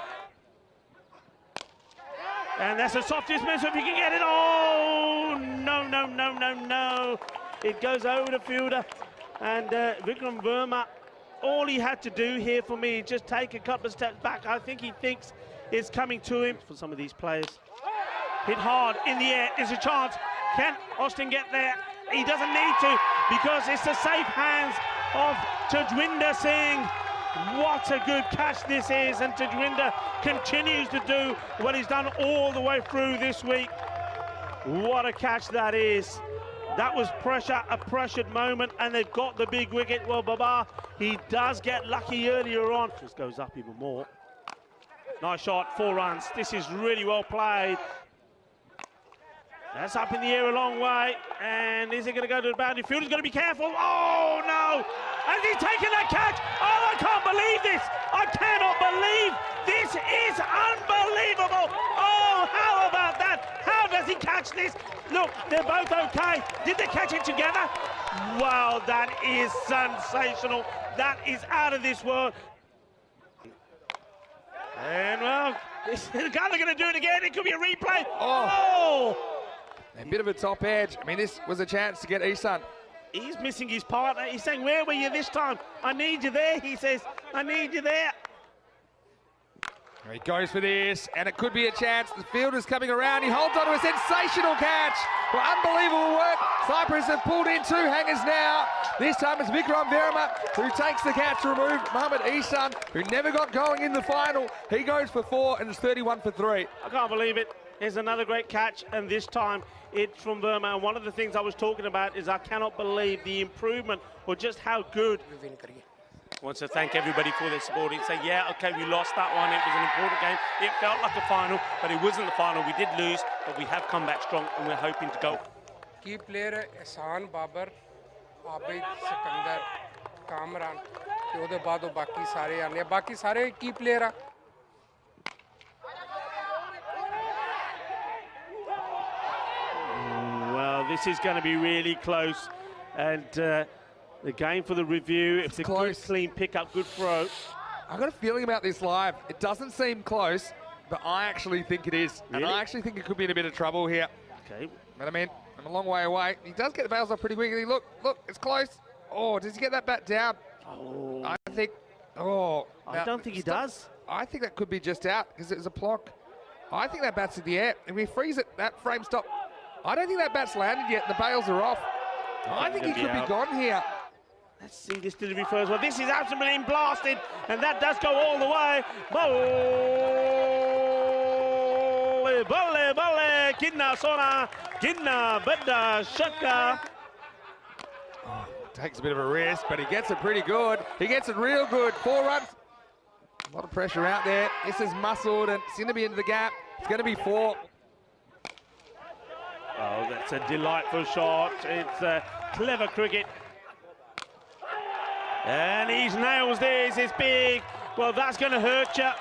And that's a soft dismiss if he can get it. Oh, no, no, no, no, no. It goes over the fielder. And Vikram Verma, all he had to do here for me, just take a couple of steps back. I think he thinks it's coming to him. For some of these players, hit hard in the air, there's a chance. Can Austin get there? He doesn't need to because it's the safe hands of Tajwinder Singh. What a good catch this is, and Tajwinder continues to do what he's done all the way through this week. What a catch that is. That was pressure, a pressured moment, and they've got the big wicket. Well, Baba, he does get lucky earlier on. Just goes up even more. Nice shot, 4 runs. This is really well played. That's up in the air a long way, and is it going to go to the boundary? Fielder's going to be careful. Oh, no! Has he taken that catch? Oh, I can't believe this! I cannot believe this is unbelievable! Oh, how about that? How does he catch this? Look, they're both okay. Did they catch it together? Wow, that is sensational. That is out of this world. And, well, they're going to do it again. It could be a replay. Oh! A bit of a top edge. I mean, this was a chance to get Isan. He's missing his partner. He's saying, where were you this time? I need you there, he says. I need you there. He goes for this, and it could be a chance. The fielder's coming around. He holds on to a sensational catch. Well, unbelievable work. Cyprus have pulled in 2 hangers now. This time it's Vikram Verma who takes the catch to remove Mohammad Isan, who never got going in the final. He goes for 4 and it's 31 for 3. I can't believe it. Here's another great catch, and this time it's from Verma. And one of the things I was talking about is I cannot believe the improvement or just how good. Wants to thank everybody for their support. He'd say, yeah, okay, we lost that one. It was an important game. It felt like a final, but it wasn't the final. We did lose, but we have come back strong, and we're hoping to go. Key player Ehsan Babar, Abid Sikandar, Kamran. ਉਹਦੇ ਬਾਅਦ ਬਾਕੀ ਸਾਰੇ ਆਨੇ ਆ ਬਾਕੀ ਸਾਰੇ ਕੀ player ਆ Well, this is going to be really close, and the game for the review. It's a close. good, clean pickup, good throw. I've got a feeling about this live. It doesn't seem close, but I actually think it is. Really? And I actually think it could be in a bit of trouble here. Okay. But I mean, I'm a long way away. He does get the bails off pretty quickly. Look, it's close. Oh, does he get that bat down? Oh. I think, oh. I don't think he does. I think that could be just out because it was a block. I think that bat's in the air. If we freeze it, that frame stop. I don't think that bat's landed yet. The bails are off. I think he could be gone here. Let's see this delivery first. Well, this is absolutely blasted, and that does go all the way. Bole, kidna sona, kidna bedda shaka. Takes a bit of a risk, but he gets it pretty good. He gets it real good. 4 runs. A lot of pressure out there. This is muscled, and it's going to be into the gap. It's going to be 4. Oh, that's a delightful shot. It's clever cricket. And he nails this. It's big. Well, that's going to hurt you.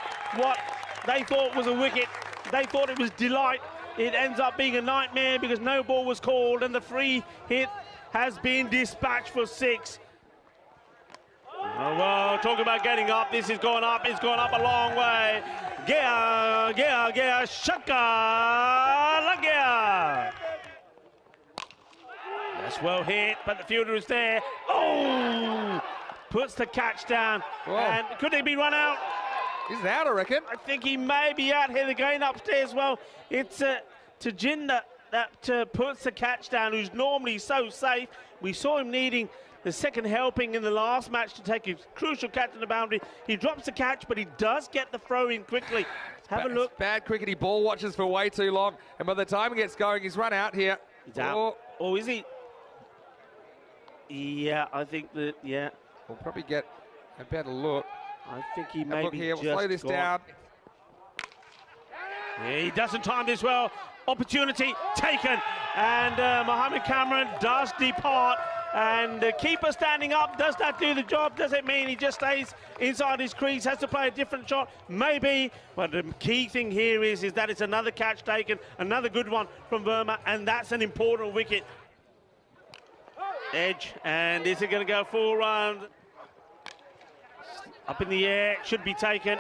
What they thought was a wicket, they thought it was delight. It ends up being a nightmare because no ball was called, and the free hit has been dispatched for 6. Oh, well, talk about getting up. This is going up. It's gone up a long way. Gea, shaka, Gea. That's well hit, but the fielder is there. Oh! Puts the catch down. Whoa. And could he be run out? He's out, I reckon. I think he may be out here. They're going upstairs. Well, it's Tajinder that puts the catch down, who's normally so safe. We saw him needing the second helping in the last match to take a crucial catch in the boundary. He drops the catch, but he does get the throw in quickly. Have a look. It's bad cricket. He ball watches for way too long, and by the time he gets going, he's run out here. He's out. Oh, is he? Yeah, I think that, yeah. We'll probably get a better look. I think he may Look be here, just we'll slow this gone. down. Yeah, he doesn't time this well. Opportunity taken. And Mohammed Cameron does depart. And the keeper standing up, does that do the job? Does it mean he just stays inside his crease, has to play a different shot? Maybe. But the key thing here is that it's another catch taken, another good one from Verma, and that's an important wicket. Edge, and is it going to go 4 runs? Up in the air, should be taken,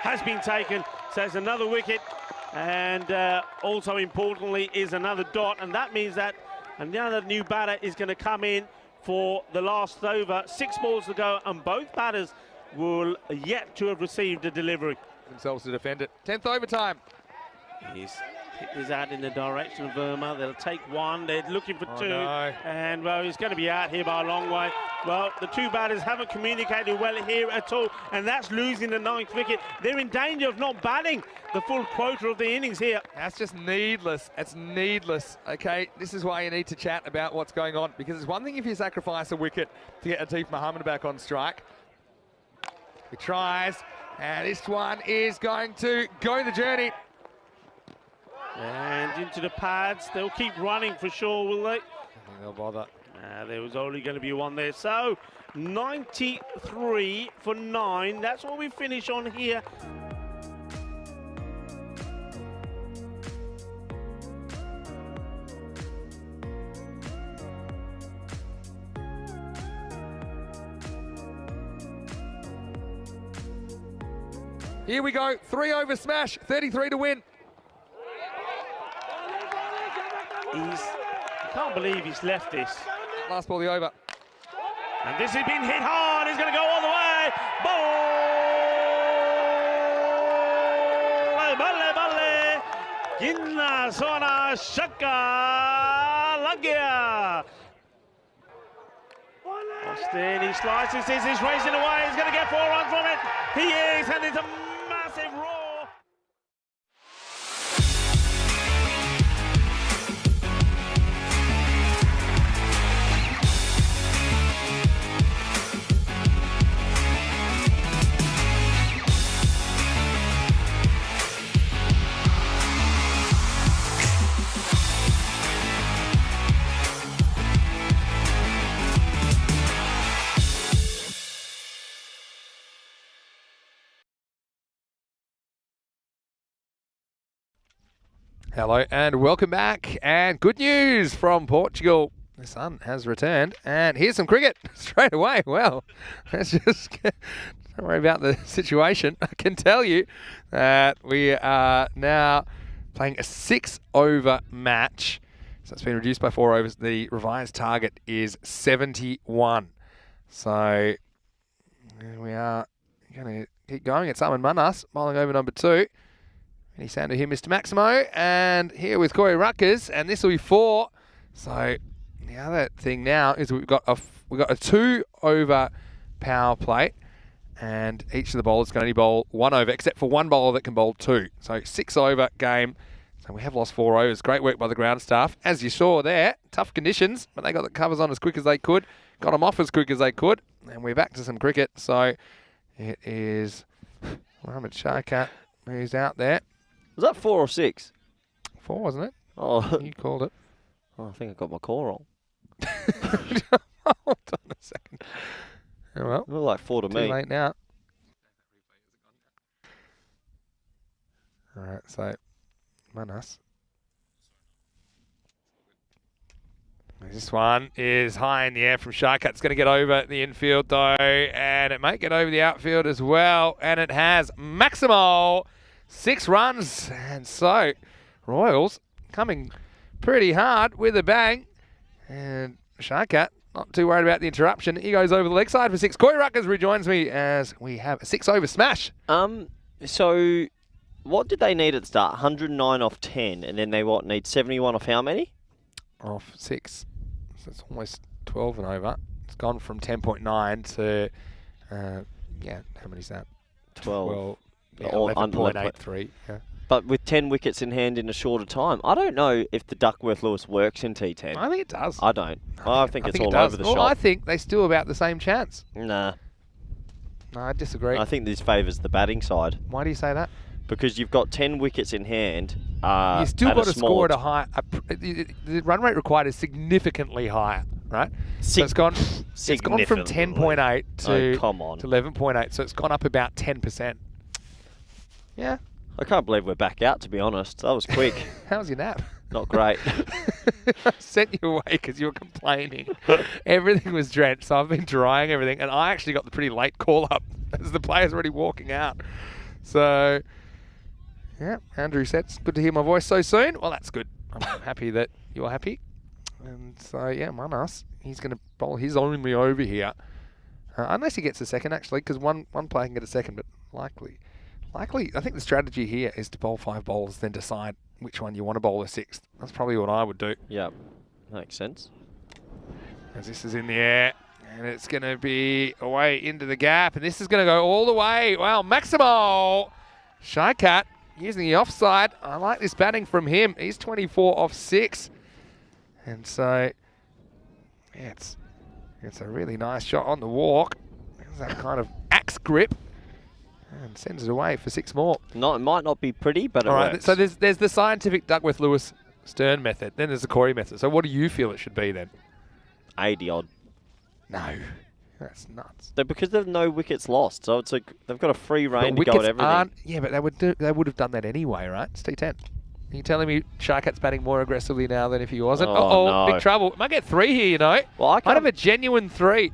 has been taken, so it's another wicket, and also importantly is another dot, and that means that another new batter is going to come in for the last over. 6 balls to go, and both batters will yet to have received a delivery. Themselves to defend it. 10th overtime. He's hit this out in the direction of Verma. They'll take 1. They're looking for 2. No. And, well, he's going to be out here by a long way. Well, the 2 batters haven't communicated well here at all, and that's losing the 9th wicket. They're in danger of not batting the full quota of the innings here. That's just needless. It's needless. Okay, this is why you need to chat about what's going on, because it's one thing if you sacrifice a wicket to get Atif Mohammed back on strike. He tries, and this one is going to go the journey. And into the pads. They'll keep running for sure, will they? I think they'll bother. There was only going to be 1 there. So, 93 for 9. That's what we finish on here. Here we go. 3 over smash. 33 to win. I can't believe he's left this. Last ball, the over. And this has been hit hard. He's going to go all the way. Balle. Ginna sona shaka lagya. Austin, he slices this. He's racing away. He's going to get 4 runs from it. He is, and it's a massive roar. Hello and welcome back, and good news from Portugal. The sun has returned, and here's some cricket straight away. Well, let's just don't worry about the situation. I can tell you that we are now playing a 6-over match. So it's been reduced by 4 overs. The revised target is 71. So we are going to keep going. It's Armin Manas bowling over number 2. Vinny Sandhu here, Mr. Maximo. And here with Corey Ruckers. And this will be 4. So the other thing now is we've got a 2-over power play. And each of the bowlers can only bowl 1 over, except for one bowler that can bowl 2. So 6-over game. So we have lost 4 overs. Great work by the ground staff. As you saw there, tough conditions, but they got the covers on as quick as they could, got them off as quick as they could, and we're back to some cricket. So it is Mohammad Shaikat who's out there. Was that 4 or 6? 4, wasn't it? Oh, You called it. I think I got my call wrong. Hold on a second. Oh, well, It looked like 4 to too me. late now. All right, so Manas. This one is high in the air from Shaikat. It's going to get over the infield though, and it might get over the outfield as well, and it has. Maximo, 6 runs, and so Royals coming pretty hard with a bang, and Shaikat not too worried about the interruption. He goes over the leg side for 6. Corey Ruckers rejoins me as we have a 6-over smash. So what did they need at the start? 109 off 10, and then they need 71 off how many? Off 6. So it's almost 12 and over. It's gone from 10.9 to, how many is that? 12. Yeah, All under 11.83. Yeah. But with 10 wickets in hand in a shorter time, I don't know if the Duckworth-Lewis works in T10. I think it does. I don't. I think it's all it does. over the Well, shop. I think they still about the same chance. Nah. No, I disagree. I think this favours the batting side Why do you say that? because you've got 10 wickets in hand. You still at got a to small score at a high. The run rate required is significantly higher, right? So Sig- it's gone from significantly. 10.8 to Oh, come on. to 11.8. So it's gone up about 10%. Yeah. I can't believe we're back out, to be honest. That was quick. How was your nap? Not great. I sent you away because you were complaining. Everything was drenched, so I've been drying everything, and I actually got the pretty late call up as the players were already walking out. So, yeah, Andrew said it's good to hear my voice so soon. Well, that's good. I'm happy that you're happy. And so, yeah, Manas, he's going to bowl his only over here. Unless he gets a second, actually, because one player can get a second, but likely, I think the strategy here is to bowl 5 bowls, then decide which one you want to bowl a 6th. That's probably what I would do. Yeah, makes sense. As this is in the air, and it's going to be away into the gap, and this is going to go all the way. Wow, Maximo Shaikat using the offside. I like this batting from him. He's 24 off 6. And so, yeah, it's a really nice shot on the walk. There's that kind of axe grip. And sends it away for 6 more. It might not be pretty, but it All right, works. so there's the scientific Duckworth-Lewis Stern method. Then there's the Corey method. So what do you feel it should be then? 80 odd. No, that's nuts. Because there's no wickets lost, so it's like they've got a free rein to But go at wickets everything. yeah, but they would have done that anyway, right? It's T10. Are you telling me Shaikat's batting more aggressively now than if he wasn't? Oh, no. Big trouble. Might get 3 here, you know. Well, I Might can't. have a genuine 3.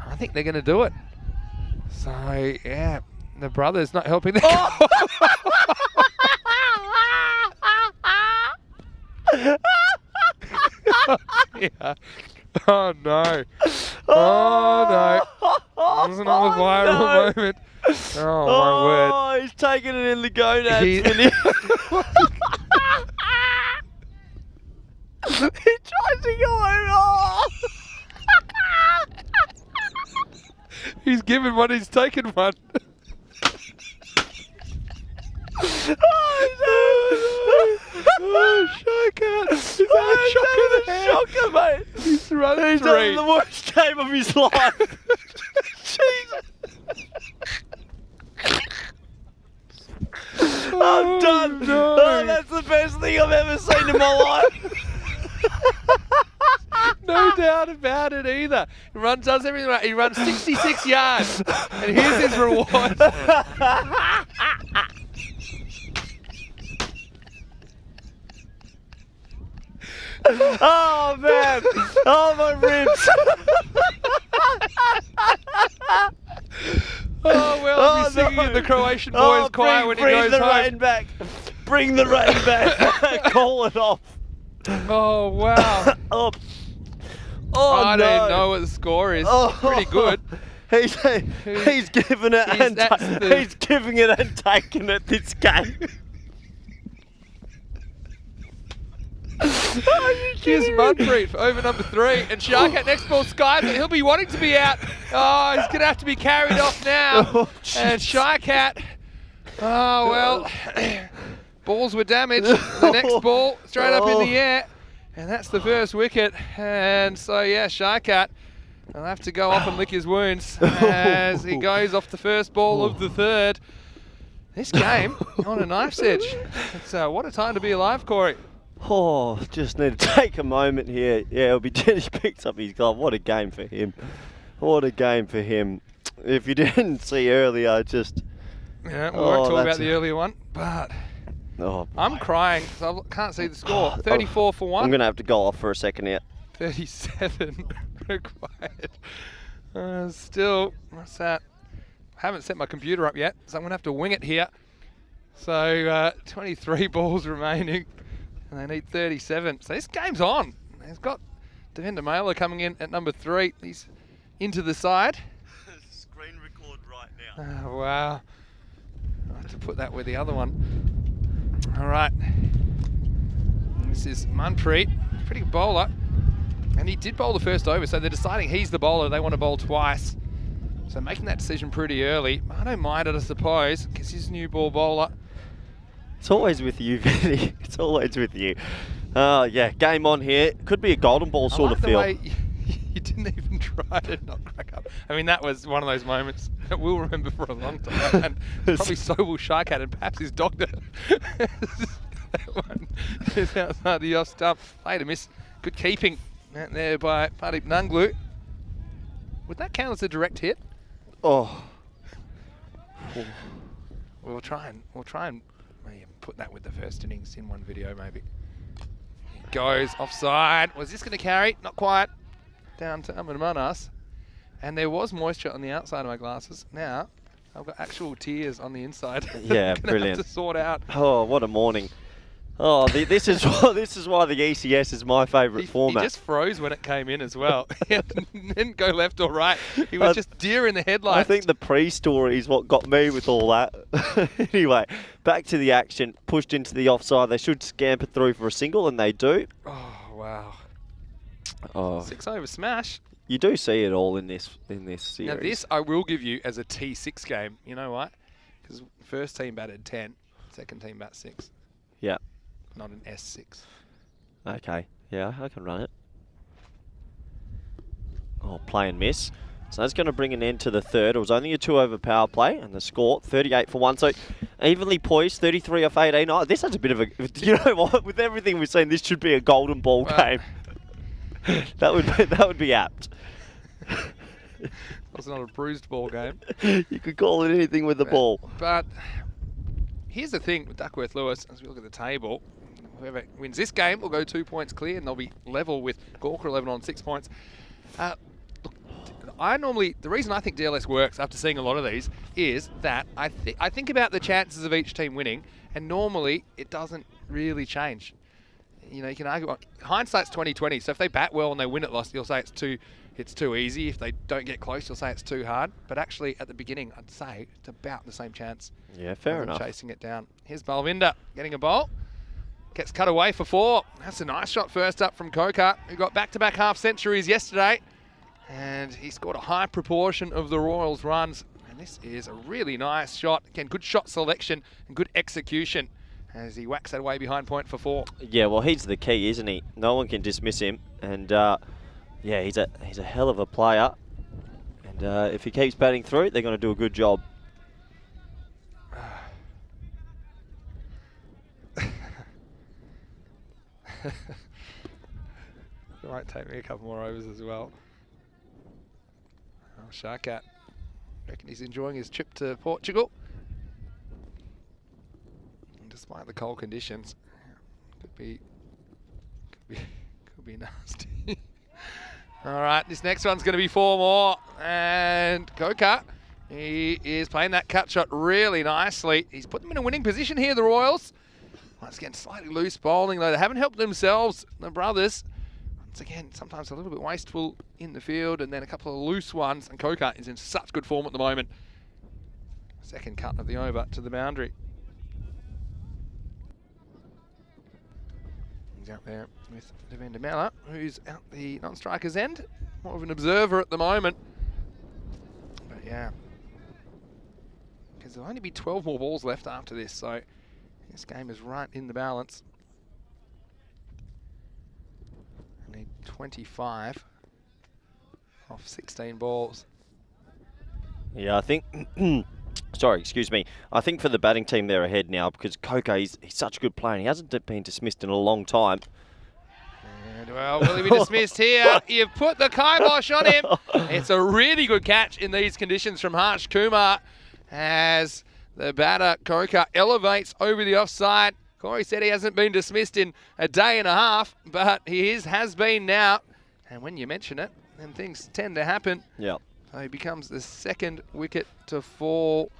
I think they're going to do it. So, yeah, the brother's not helping them. Oh! Yeah. Oh, no. Oh, no. Wasn't it a viral moment? Oh, my word. Oh, he's taking it in the gonads. He- Vinny. He tries to go over. He's given one, he's taken one. Oh, Shaikat. He's had a shock in the head. Shocker, mate. He's run He's 3. having the worst game of his life. Jesus. I'm done. no. Oh, that's the best thing I've ever seen in my life. No doubt about it either. He does everything right. He runs 66 yards. And here's his reward. Oh, man. Oh, my ribs. Oh, well, I'll be singing in the Croatian boys choir when he goes Bring the home. rain back. Bring the rain back. Call it off. Oh, wow. Oh, I no. don't even know what the score is. Oh. Pretty good. He's giving it he's giving it and taking it this game. Here's Munfreed for over number 3. And Sharkat next ball skies it. He'll be wanting to be out. Oh, he's going to have to be carried off now. And Sharkat, oh, well, balls were damaged. The next ball straight up in the air. And that's the first wicket. And so, yeah, Sharkat will have to go off and lick his wounds as he goes off the first ball of the third. This game on a knife's edge. It's what a time to be alive, Corey. Oh, just need to take a moment here. Yeah, it'll be he picks up his glove. What a game for him. What a game for him. If you didn't see earlier, just... Yeah, we won't talk about the earlier one, but I'm crying because I can't see the score. 34 for 1. I'm going to have to go off for a second here. 37 required. Still, what's that? I haven't set my computer up yet, so I'm going to have to wing it here. So 23 balls remaining, and they need 37. So this game's on. He's got Devendra Mailer coming in at number 3. He's into the side. Screen record right now. Oh, wow. I have to put that with the other one. All right. This is Munpreet, pretty good bowler. And he did bowl the first over, so they're deciding he's the bowler. They want to bowl twice. So making that decision pretty early. I don't mind it, I suppose, because he's a new ball bowler. It's always with you, Vinny. It's always with you. Yeah, game on here. Could be a golden ball sort of feel. I like the way you didn't even try to not crack up. I mean, that was one of those moments that we'll remember for a long time. And probably so will Sharkat and perhaps his doctor. That one is outside the off stump. Played a miss. Good keeping out there by Pradeep Nanglu. Would that count as a direct hit? Oh. We'll try and maybe put that with the first innings in one video, maybe. He goes offside. Was this going to carry? Not quite. Down to Aman Manas. And there was moisture on the outside of my glasses. Now I've got actual tears on the inside. Yeah, brilliant. Have to sort out. Oh, what a morning. Oh, this is why the ECS is my favourite format. He just froze when it came in as well. He didn't go left or right. He was just deer in the headlights. I think the pre-story is what got me with all that. Anyway, back to the action. Pushed into the offside. They should scamper through for a single, and they do. Oh, wow. Oh. 6 over smash. You do see it all in this series. Now this I will give you as a T6 game. You know why? Because first team batted 10, second team bat 6. Yeah. Not an S6. Okay. Yeah, I can run it. Oh, play and miss. So that's going to bring an end to the third. It was only a 2-over power play, and the score 38 for 1. So evenly poised, 33 off 18. Oh, this has a bit of a. You know what? With everything we've seen, this should be a golden ball game. That would be apt. It's not a bruised ball game. You could call it anything with the ball. But here's the thing with Duckworth Lewis, as we look at the table, whoever wins this game will go 2 points clear, and they'll be level with Gawker 11 on 6 points. Look, the reason I think DLS works after seeing a lot of these is that I think about the chances of each team winning, and normally it doesn't really change. You know, you can argue, hindsight's 20/20. So if they bat well and they win at loss, you'll say it's too easy. If they don't get close, you'll say it's too hard. But actually, at the beginning, I'd say it's about the same chance. Yeah, fair enough. Chasing it down. Here's Balvinder getting a bowl. Gets cut away for 4. That's a nice shot first up from Kokar, who got back-to-back half centuries yesterday. And he scored a high proportion of the Royals' runs. And this is a really nice shot. Again, good shot selection and good execution as he whacks that away behind point for 4. Yeah, well, he's the key, isn't he? No one can dismiss him. And, yeah, he's a hell of a player. And if he keeps batting through, they're going to do a good job. It might take me a couple more overs as well. Oh, Sharkat. Reckon he's enjoying his trip to Portugal. And despite the cold conditions, could be nasty. All right, this next one's going to be 4 more, and Kokar He is playing that cut shot really nicely. He's put them in a winning position here, the Royals. Once again, slightly loose bowling, though. They haven't helped themselves, the brothers. Once again, sometimes a little bit wasteful in the field, and then a couple of loose ones. And Coker is in such good form at the moment. Second cut of the over to the boundary. He's out there with Devender Miller, who's out the non-striker's end. More of an observer at the moment. But yeah. Because there'll only be 12 more balls left after this, so this game is right in the balance. I need 25 off 16 balls. Yeah, I think... Sorry, excuse me. I think for the batting team, they're ahead now because Coker, he's such a good player and he hasn't been dismissed in a long time. And well, will he be dismissed here? You've put the kibosh on him. It's a really good catch in these conditions from Harsh Kumar as the batter, Coker, elevates over the offside. Corey said he hasn't been dismissed in a day and a half, but he has been now. And when you mention it, then things tend to happen. Yeah. So he becomes the second wicket to fall.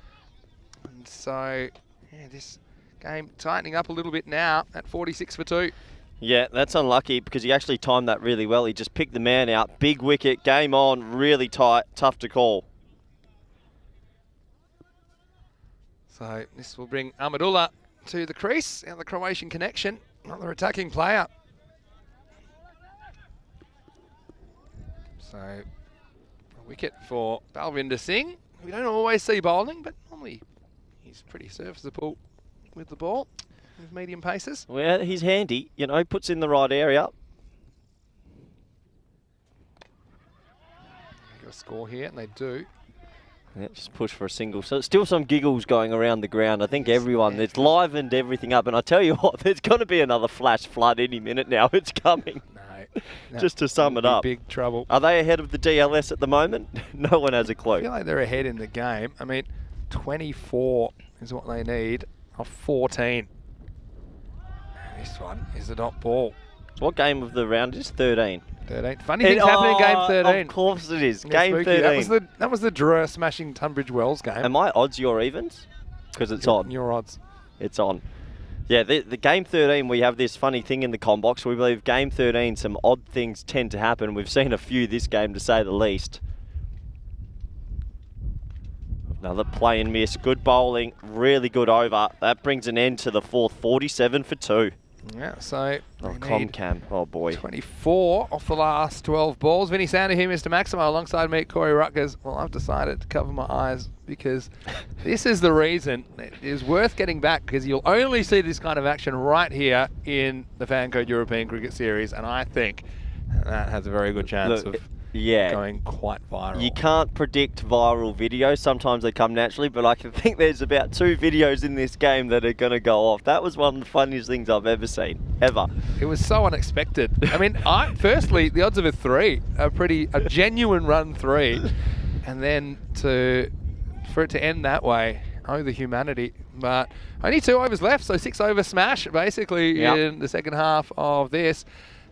And so, yeah, this game tightening up a little bit now at 46 for 2. Yeah, that's unlucky because he actually timed that really well. He just picked the man out. Big wicket, game on, really tight, tough to call. So this will bring Ahmadullah to the crease, and the Croatian connection, another attacking player. So a wicket for Balvinder Singh. We don't always see bowling, but normally he's pretty serviceable with the ball, with medium paces. Well, he's handy, you know, puts in the right area. They got a score here, and they do. Yeah, just push for a single. So still some giggles going around the ground. I think everyone, it's livened everything up. And I tell you what, there's going to be another flash flood any minute now. It's coming. No, just to sum it up. Big trouble. Are they ahead of the DLS at the moment? No one has a clue. I feel like they're ahead in the game. I mean, 24 is what they need of 14. And this one is a dot ball. What game of the round is 13? 13. Funny things happen in game 13. Of course it is. Yeah, Game spooky. 13. That was the Drew smashing Tunbridge Wells game. Am I odds, your evens? Because it's on. Your odds. It's on. Yeah, the game 13, we have this funny thing in the com box. We believe game 13, some odd things tend to happen. We've seen a few this game, to say the least. Another play and miss. Good bowling. Really good over. That brings an end to the fourth. 47 for 2. Yeah, so Oh, Comcam. Oh, boy. 24 off the last 12 balls. Vinny Sander here, Mr. Maximo, alongside me, Corey Rutgers. Well, I've decided to cover my eyes because this is the reason it is worth getting back, because you'll only see this kind of action right here in the FanCode European Cricket Series, and I think that has a very good chance of going quite viral. You can't predict viral videos. Sometimes they come naturally, but I can think there's about 2 videos in this game that are going to go off. That was one of the funniest things I've ever seen, ever. It was so unexpected. I mean, firstly, the odds of a 3 are a genuine run 3, and then for it to end that way, oh, the humanity. But only 2 overs left, so 6 over smash basically in the second half of this.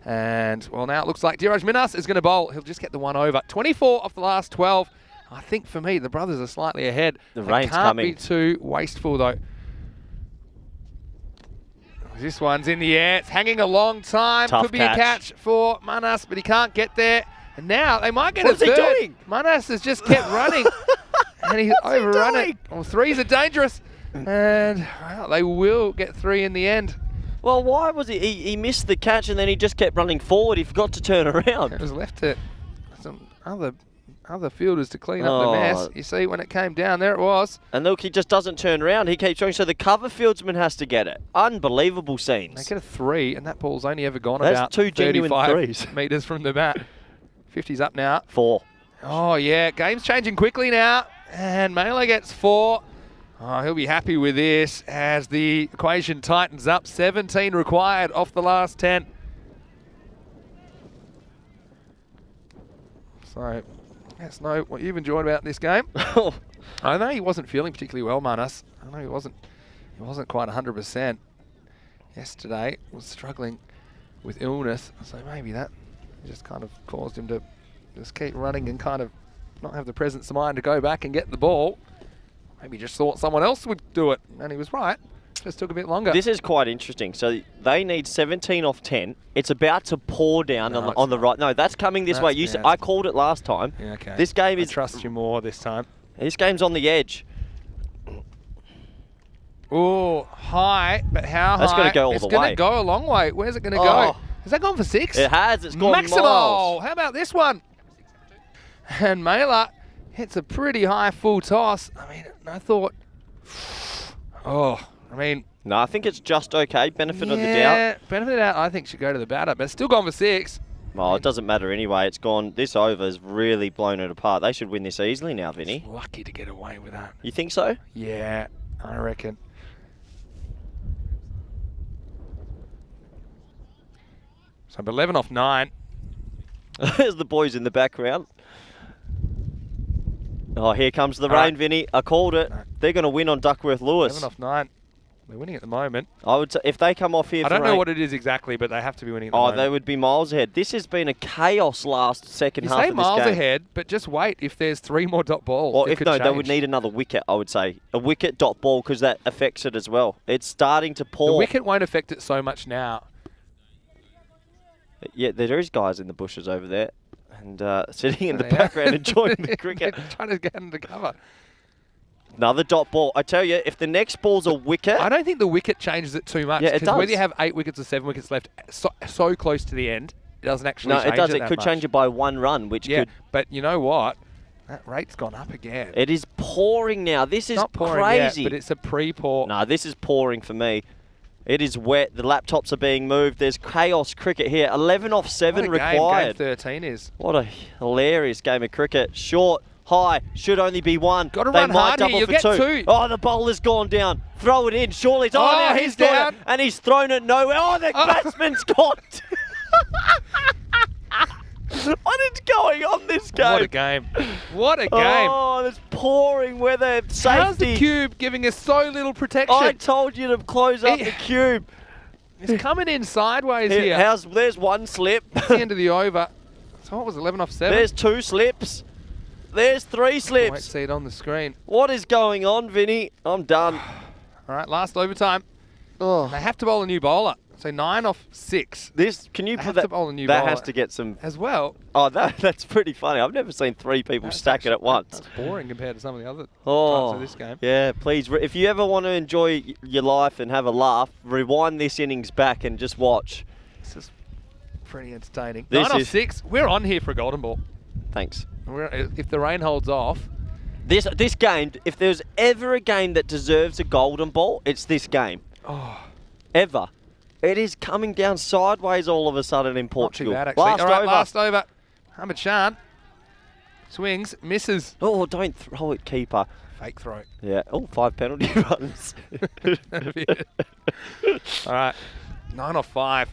And, well, now it looks like Dhiraj Minas is going to bowl. He'll just get the 1 over. 24 off the last 12. I think, for me, the brothers are slightly ahead. The rain's Can't coming. be too wasteful, though. This one's in the air. It's hanging a long time. Tough Could be a catch for Manas, but he can't get there. And now they might get a third. What is he doing? Manas has just kept running. And he's overrun it. Well, 3s are dangerous. And, well, they will get 3 in the end. Well, why was he missed the catch and then he just kept running forward. He forgot to turn around. It was left to some other fielders to clean up the mess. You see, when it came down, there it was. And look, he just doesn't turn around. He keeps going, so the cover fieldsman has to get it. Unbelievable scenes. They get a 3, and that ball's only ever gone That's about 2 genuine 35 metres from the bat. 50's up now. 4. Oh, yeah. Game's changing quickly now. And Mela gets 4. Oh, he'll be happy with this as the equation tightens up. 17 required off the last 10. So, let's know what you've enjoyed about this game. I know he wasn't feeling particularly well, Manas. I know he wasn't quite 100% yesterday. Was struggling with illness, so maybe that just kind of caused him to just keep running and kind of not have the presence of mind to go back and get the ball. Maybe just thought someone else would do it, and he was right. Just took a bit longer. This is quite interesting. So they need 17 off 10. It's about to pour down on the right. No, that's coming this way. I called it last time. Yeah, okay. This game I trust you more this time. This game's on the edge. Oh, high, but how high? That's going to go all the way. It's going to go a long way. Where's it going to go? Has that gone for 6? It has. It's gone Maximo. miles. How about this one? And Mailer hits a pretty high full toss. I mean, I thought... Oh, I mean... No, I think it's just okay. Benefit of the doubt. Yeah, benefit of the doubt, I think should go to the batter, but it's still gone for 6. Well, it doesn't matter anyway. It's gone. This over's really blown it apart. They should win this easily now, Vinny. Lucky to get away with that. You think so? Yeah, I reckon. So 11 off 9. There's the boys in the background. Oh, here comes the rain, Vinny. I called it. No. They're going to win on Duckworth Lewis. 11 off 9. They're winning at the moment. I would say if they come off here, I don't know what it is exactly, but they have to be winning at the moment. they would be miles ahead. This has been a chaos last second You half say of this miles game. ahead, but just wait. If there's 3 more dot balls, Well, it if could no, they change. would need another wicket. I would say a wicket dot ball because that affects it as well. It's starting to pour. The wicket won't affect it so much now. Yeah, there is guys in the bushes over there, and sitting in the background enjoying the cricket. They're trying to get under cover. Another dot ball. I tell you, if the next ball's a wicket... I don't think the wicket changes it too much. Yeah, it Because does. whether you have 8 wickets or 7 wickets left, so close to the end, it doesn't actually change No, it does. it It that could much. change it by 1 run, which Yeah, could... but you know what? That rate's gone up again. It is pouring now. This is Not pouring crazy. yet, but it's a pre-pour. No, this is pouring for me. It is wet. The laptops are being moved. There's chaos cricket here. 11 off 7 What a required. Game 13 is. What a hilarious game of cricket. Short, high, should only be 1. Gotta They run might hard here. double You'll for get 2. 2. Oh, the bowler's gone down. Throw it in. Surely. Oh, Oh, now he's got down. it. And he's thrown it nowhere. Oh, the batsman's got it. What is going on this game? What a game. What a game. Oh, there's pouring weather. Safety. How's the cube giving us so little protection? I told you to close up the cube. It's coming in sideways here. There's 1 slip. That's the end of the over. So what was 11 off 7? There's 2 slips. There's 3 I won't slips. see it on the screen. What is going on, Vinny? I'm done. All right, last overtime. Oh, They have to bowl a new bowler. So 9 off 6 this can you They put have that? to bowl a new that bowler. has to get some. as well. Oh, that's pretty funny. I've never seen 3 people stack it at once. That's boring compared to some of the other Oh, parts of this game. yeah. Please, if you ever want to enjoy your life and have a laugh, rewind this innings back and just watch. This is pretty entertaining. This 9 off is- 6. We're on here for a golden ball. Thanks. If the rain holds off, This game, if there's ever a game that deserves a golden ball, it's this game. oh, Ever. It is coming down sideways all of a sudden in not too Portugal. bad actually. Last All right, over. last over. Hamid Shan swings, misses. Oh, don't throw it, keeper. Fake throw. Yeah. Oh, 5 penalty runs. All right, 9 off 5.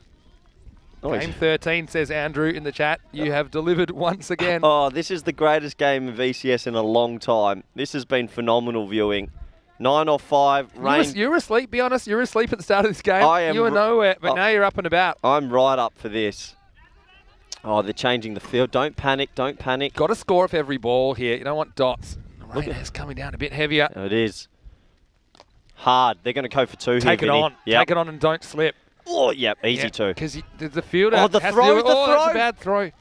Oh, Game 13, says Andrew in the chat. You have delivered once again. Oh, this is the greatest game of VCS in a long time. This has been phenomenal viewing. 9 off 5. Rain. You were asleep, be honest. You were asleep at the start of this game. I am You were nowhere, but now you're up and about. I'm right up for this. Oh, they're changing the field. Don't panic. Don't panic. Got to score off every ball here. You don't want dots. The rain is coming down a bit heavier. It is. Hard. They're going to go for 2 here, Take it Vinny. on. Yep. Take it on and don't slip. Oh, yep. Easy 2. Because the fielder Oh, the has throw, to do it. the Oh, that's throw. a bad throw.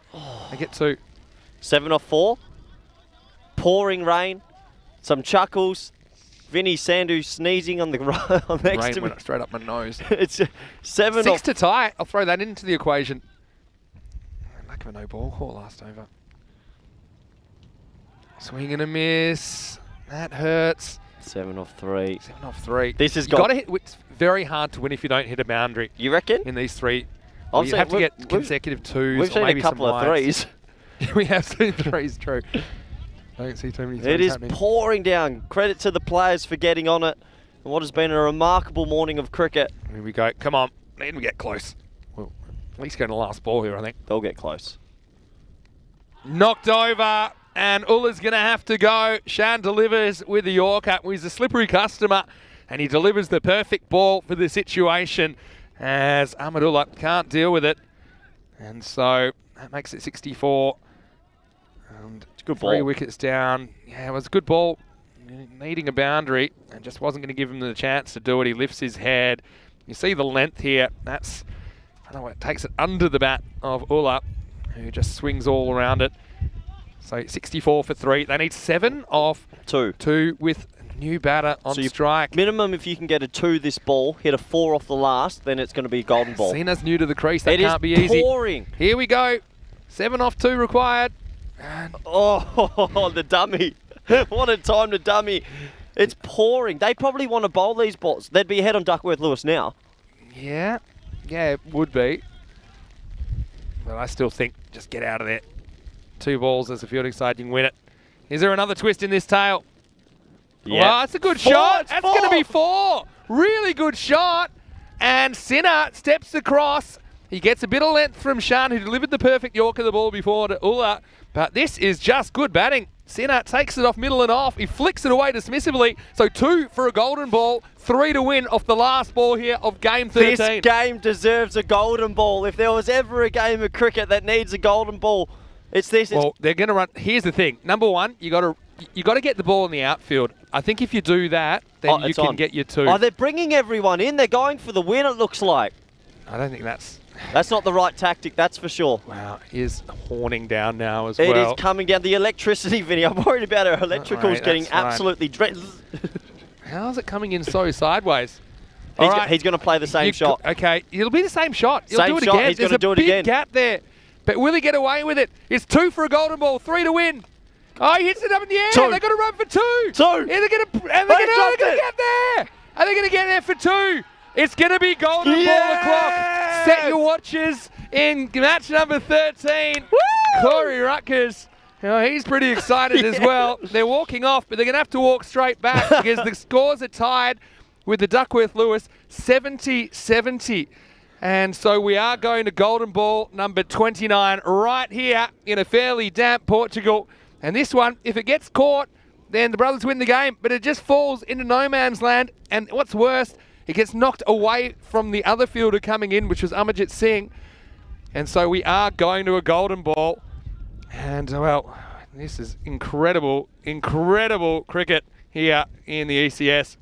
I get 2. 7 off 4. Pouring rain. Some chuckles. Vinny Sandu sneezing on the next Rain to me. went straight up my nose. It's 7 6 off. to tie. I'll throw that into the equation. Lack of a no ball call last over. Swing and a miss. That hurts. 7 off 3. 7 off 3. This has you got- got to hit. It's very hard to win if you don't hit a boundary You reckon? in these 3. I've Well, you seen- have to we've- get consecutive 2s We've or seen maybe a couple some of wides. 3s. We have seen 3s, true. Don't see too many 3s It is happening. pouring down. Credit to the players for getting on it. And what has been a remarkable morning of cricket. Here we go. Come on. Need to get close. Well, at least go to the last ball here, I think. They'll get close. Knocked over, and Ulla's going to have to go. Shan delivers with the Yorker. Well, he's a slippery customer, and he delivers the perfect ball for the situation as Ahmedullah can't deal with it. And so that makes it 64. And It's a good 3 ball. wickets down. Yeah, it was a good ball. Needing a boundary and just wasn't going to give him the chance to do it. He lifts his head. You see the length here. That's, I don't know, it takes it under the bat of Ulla, who just swings all around it. So 64 for 3. They need 7 off 2 with a new batter on strike. Minimum, if you can get a 2 this ball, hit a 4 off the last, then it's going to be a golden ball. Cena's new to the crease. That It can't be is easy. pouring. Here we go. 7 off 2 required. And Oh, the dummy. What a time to dummy. It's pouring. They probably want to bowl these balls. They'd be ahead on Duckworth-Lewis now. yeah, it would be. But I still think just get out of there. 2 balls as a fielding side, you can win it. Is there another twist in this tail? Yeah. Well, that's a good 4, shot. it's That's 4. going to be 4. Really good shot. And Sinner steps across. He gets a bit of length from Shan, who delivered the perfect Yorker the ball before to Ulla. But this is just good batting. Sinner takes it off middle and off. He flicks it away dismissively. So 2 for a golden ball, 3 to win off the last ball here of game 13. This game deserves a golden ball. If there was ever a game of cricket that needs a golden ball, it's this. Well, they're going to run. Here's the thing. Number one, you got to get the ball in the outfield. I think if you do that, then you can get your 2. Oh, they're bringing everyone in. They're going for the win, it looks like. I don't think that's... That's not the right tactic, that's for sure. Wow, is horning down now as It well. is coming down. The electricity, Vinny. I'm worried about our electricals getting that's fine. absolutely drenched. How's it coming in so sideways? He's going to play the same shot. Okay, it'll be the same shot. He'll Same do it shot, again. he's gonna There's do it a big again. gap there. But will he get away with it? It's 2 for a golden ball, 3 to win. Oh, he hits it up in the air. 2. They've got to run for 2. 2. Yeah, they're going to dropped it. get there. Are they going to get there for 2? It's going to be golden ball o'clock. Set your watches in match number 13. Corey Rutgers. He's pretty excited as well. They're walking off, but they're going to have to walk straight back because the scores are tied with the Duckworth-Lewis 70-70. And so we are going to golden ball number 29 right here in a fairly damp Portugal. And this one, if it gets caught, then the brothers win the game, but it just falls into no man's land. And what's worse, it gets knocked away from the other fielder coming in, which was Amarjit Singh. And so we are going to a golden ball. And, well, this is incredible, incredible cricket here in the ECS.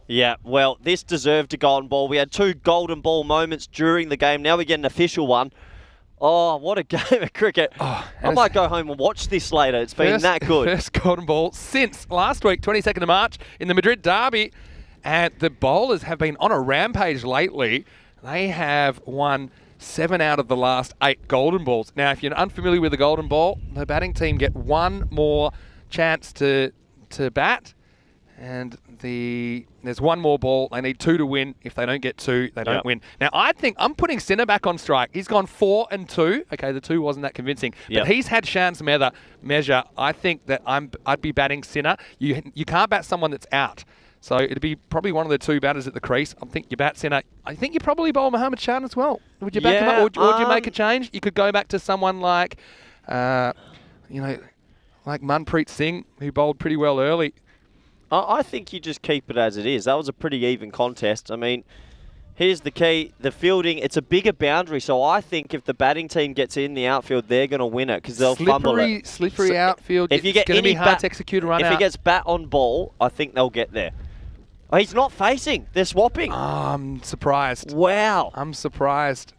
Yeah, well, this deserved a golden ball. We had 2 golden ball moments during the game. Now we get an official one. Oh, what a game of cricket. I might go home and watch this later. It's been that good. First golden ball since last week, 22nd of March, in the Madrid derby. And the bowlers have been on a rampage lately. They have won 7 out of the last 8 golden balls. Now, if you're unfamiliar with the golden ball, the batting team get 1 more chance to bat. And there's 1 more ball. They need 2 to win. If they don't get 2, they don't win. Now, I think I'm putting Sinner back on strike. He's gone 4 and 2. Okay, the 2 wasn't that convincing. But he's had Shan's measure. I think that I'd be batting Sinner. You can't bat someone that's out. So it'd be probably one of the 2 batters at the crease. I think you bat Sinner. I think you probably bowl Mohammad Shan as well. Would you back him up, or would you make a change? You could go back to someone like, like Manpreet Singh, who bowled pretty well early. I think you just keep it as it is. That was a pretty even contest. I mean, here's the key. The fielding, it's a bigger boundary. So I think if the batting team gets in the outfield, they're going to win it because they'll fumble it. Slippery outfield. If you get it's going to be hard to execute a run out. If he gets bat on ball, I think they'll get there. Oh, he's not facing. They're swapping. I'm surprised. Wow. I'm surprised.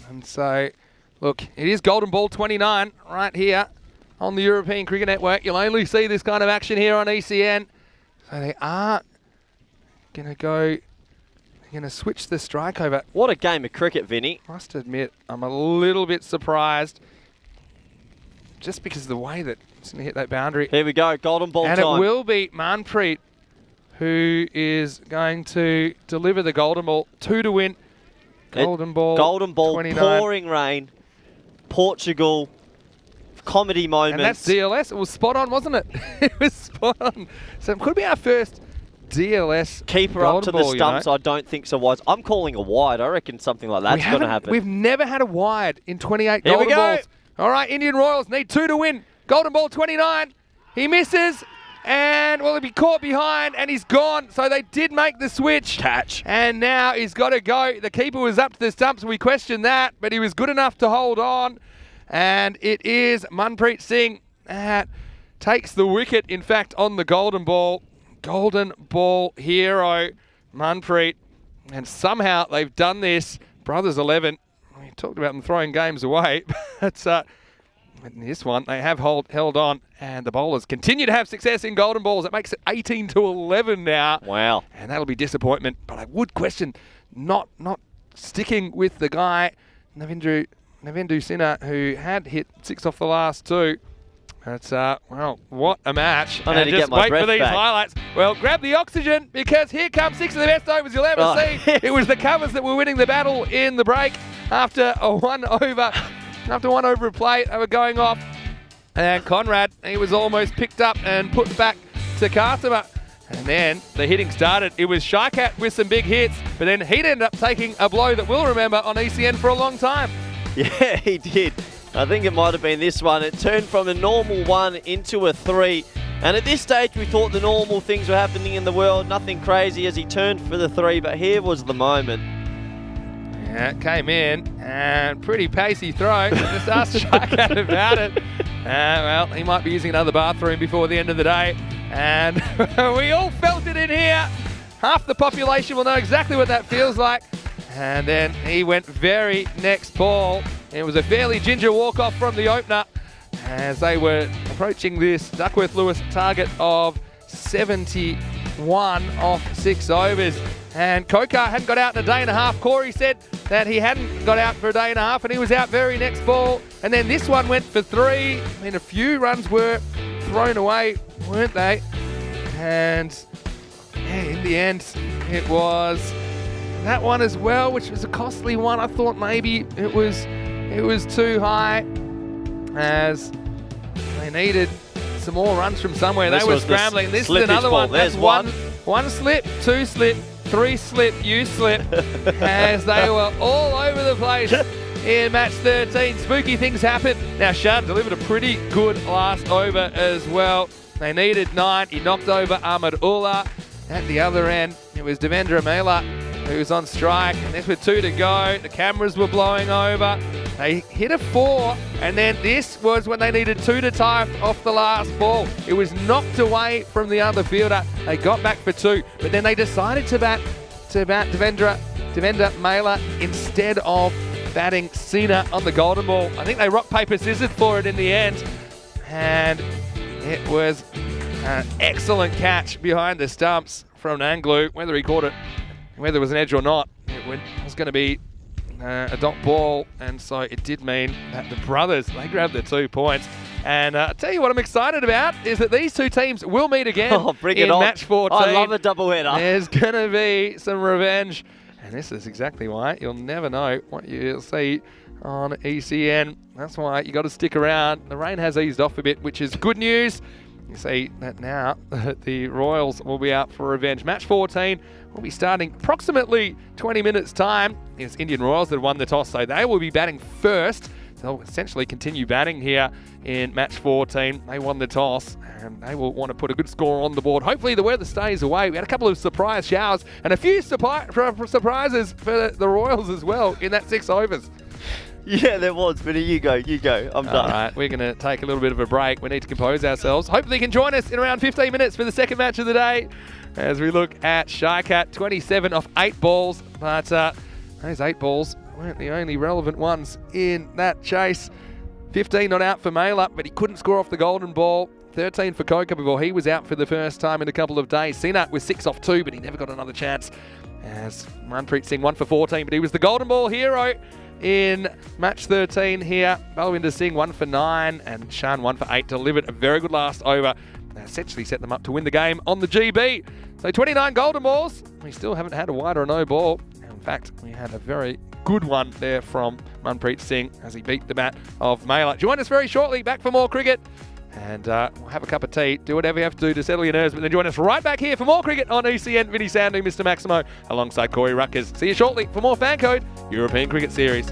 And so, look, it is golden ball 29 right here on the European Cricket Network. You'll only see this kind of action here on ECN. So they are going to go, they're going to switch the strike over. What a game of cricket, Vinny. I must admit, I'm a little bit surprised just because of the way that it's going to hit that boundary. Here we go, golden ball and time. It will be Manpreet who is going to deliver the golden ball. 2 to win. Golden ball 29. Pouring rain. Portugal. Comedy moments. And that's DLS. It was spot on, wasn't it? It was spot on. So it could be our first DLS Keeper up to the ball, stumps. I don't think so wise. I'm calling a wide. I reckon something like that's going to happen. We've never had a wide in 28 Here golden we go. balls. All right, Indian Royals need 2 to win. Golden ball 29. He misses. And, well, he'll be caught behind, and he's gone. So they did make the switch. Catch. And now he's got to go. The keeper was up to the stumps. We questioned that, but he was good enough to hold on. and it is Manpreet Singh that takes the wicket, in fact, on the golden ball. Golden ball hero, Manpreet. And somehow they've done this. Brothers 11, we talked about them throwing games away, but in this one, they have held on, and the bowlers continue to have success in golden balls. It makes it 18-11 now. Wow. And that'll be disappointment. But I would question not sticking with the guy, Navindu Sinha, who had hit 6 off the last 2. That's, well, what a match. I need to just get my wait breath for these back. highlights. Well, grab the oxygen, because here come 6 of the best overs you'll ever see. It was the covers that were winning the battle in the break after one over of play. They were going off. And Conrad, he was almost picked up and put back to Karthima. And then the hitting started. It was Shycat with some big hits, but then he'd end up taking a blow that we'll remember on ECN for a long time. Yeah, he did. I think it might have been this one. It turned from a normal 1 into a 3. And at this stage, we thought the normal things were happening in the world. Nothing crazy as he turned for the 3, but here was the moment. Yeah, it came in, and pretty pacey throw. Just asked Shycat about it. Well, he might be using another bathroom before the end of the day. And we all felt it in here. Half the population will know exactly what that feels like. And then he went very next ball. It was a fairly ginger walk-off from the opener as they were approaching this Duckworth-Lewis target of 71 off 6 overs. And Kokar hadn't got out in a day and a half. Corey said that he hadn't got out for a day and a half, and he was out very next ball. And then this one went for 3. I mean, a few runs were thrown away, weren't they? And yeah, in the end, it was that one as well, which was a costly one. I thought maybe it was too high, as they needed some more runs from somewhere. They were scrambling. This is another one. There's one slip, 2 slip, 3 slip, you slip, as they were all over the place in match 13. Spooky things happen. Now, Shan delivered a pretty good last over as well. They needed 9. He knocked over Ahmed Ullah. At the other end, it was Devendra Mela who was on strike, and this with 2 to go. The cameras were blowing over. They hit a 4, and then this was when they needed 2 to tie off the last ball. It was knocked away from the other fielder. They got back for 2, but then they decided to bat Devendra Mela instead of batting Sinha on the golden ball. I think they rock, paper, scissors for it in the end, and it was an excellent catch behind the stumps from Nanglu. Whether he caught it, whether it was an edge or not, it was going to be a dot ball, and so it did mean that the brothers, they grabbed the 2 points. And I'll tell you what I'm excited about is that these 2 teams will meet again in match 14. I love a doubleheader. There's going to be some revenge, and this is exactly why you'll never know what you'll see on ECN. That's why you got to stick around. The rain has eased off a bit, which is good news. You see that now the Royals will be out for revenge. Match 14 will be starting approximately 20 minutes time. It's Indian Royals that won the toss, so they will be batting first. They'll essentially continue batting here in match 14. They won the toss, and they will want to put a good score on the board. Hopefully the weather stays away. We had a couple of surprise showers and a few surprises for the Royals as well in that 6 overs. Yeah, there was, but you go. I'm done. All right, we're going to take a little bit of a break. We need to compose ourselves. Hopefully you can join us in around 15 minutes for the second match of the day as we look at Shycat, 27 off 8 balls. But those 8 balls weren't the only relevant ones in that chase. 15 not out for Mela, but he couldn't score off the golden ball. 13 for Coker before he was out for the first time in a couple of days. Sinha was 6 off 2, but he never got another chance. As Manpreet Singh 1 for 14, but he was the golden ball hero in match 13 here. Balwinder Singh 1 for 9 and Shan 1 for 8, delivered a very good last over. They essentially set them up to win the game on the GB. So 29 golden balls. We still haven't had a wide or a no ball. In fact, we had a very good one there from Manpreet Singh as he beat the bat of Mela. Join us very shortly, back for more cricket. And we'll have a cup of tea, do whatever you have to do to settle your nerves, but then join us right back here for more cricket on ECN. Vinny Sandu, Mr. Maximo, alongside Corey Ruckers. See you shortly for more FanCode European Cricket Series.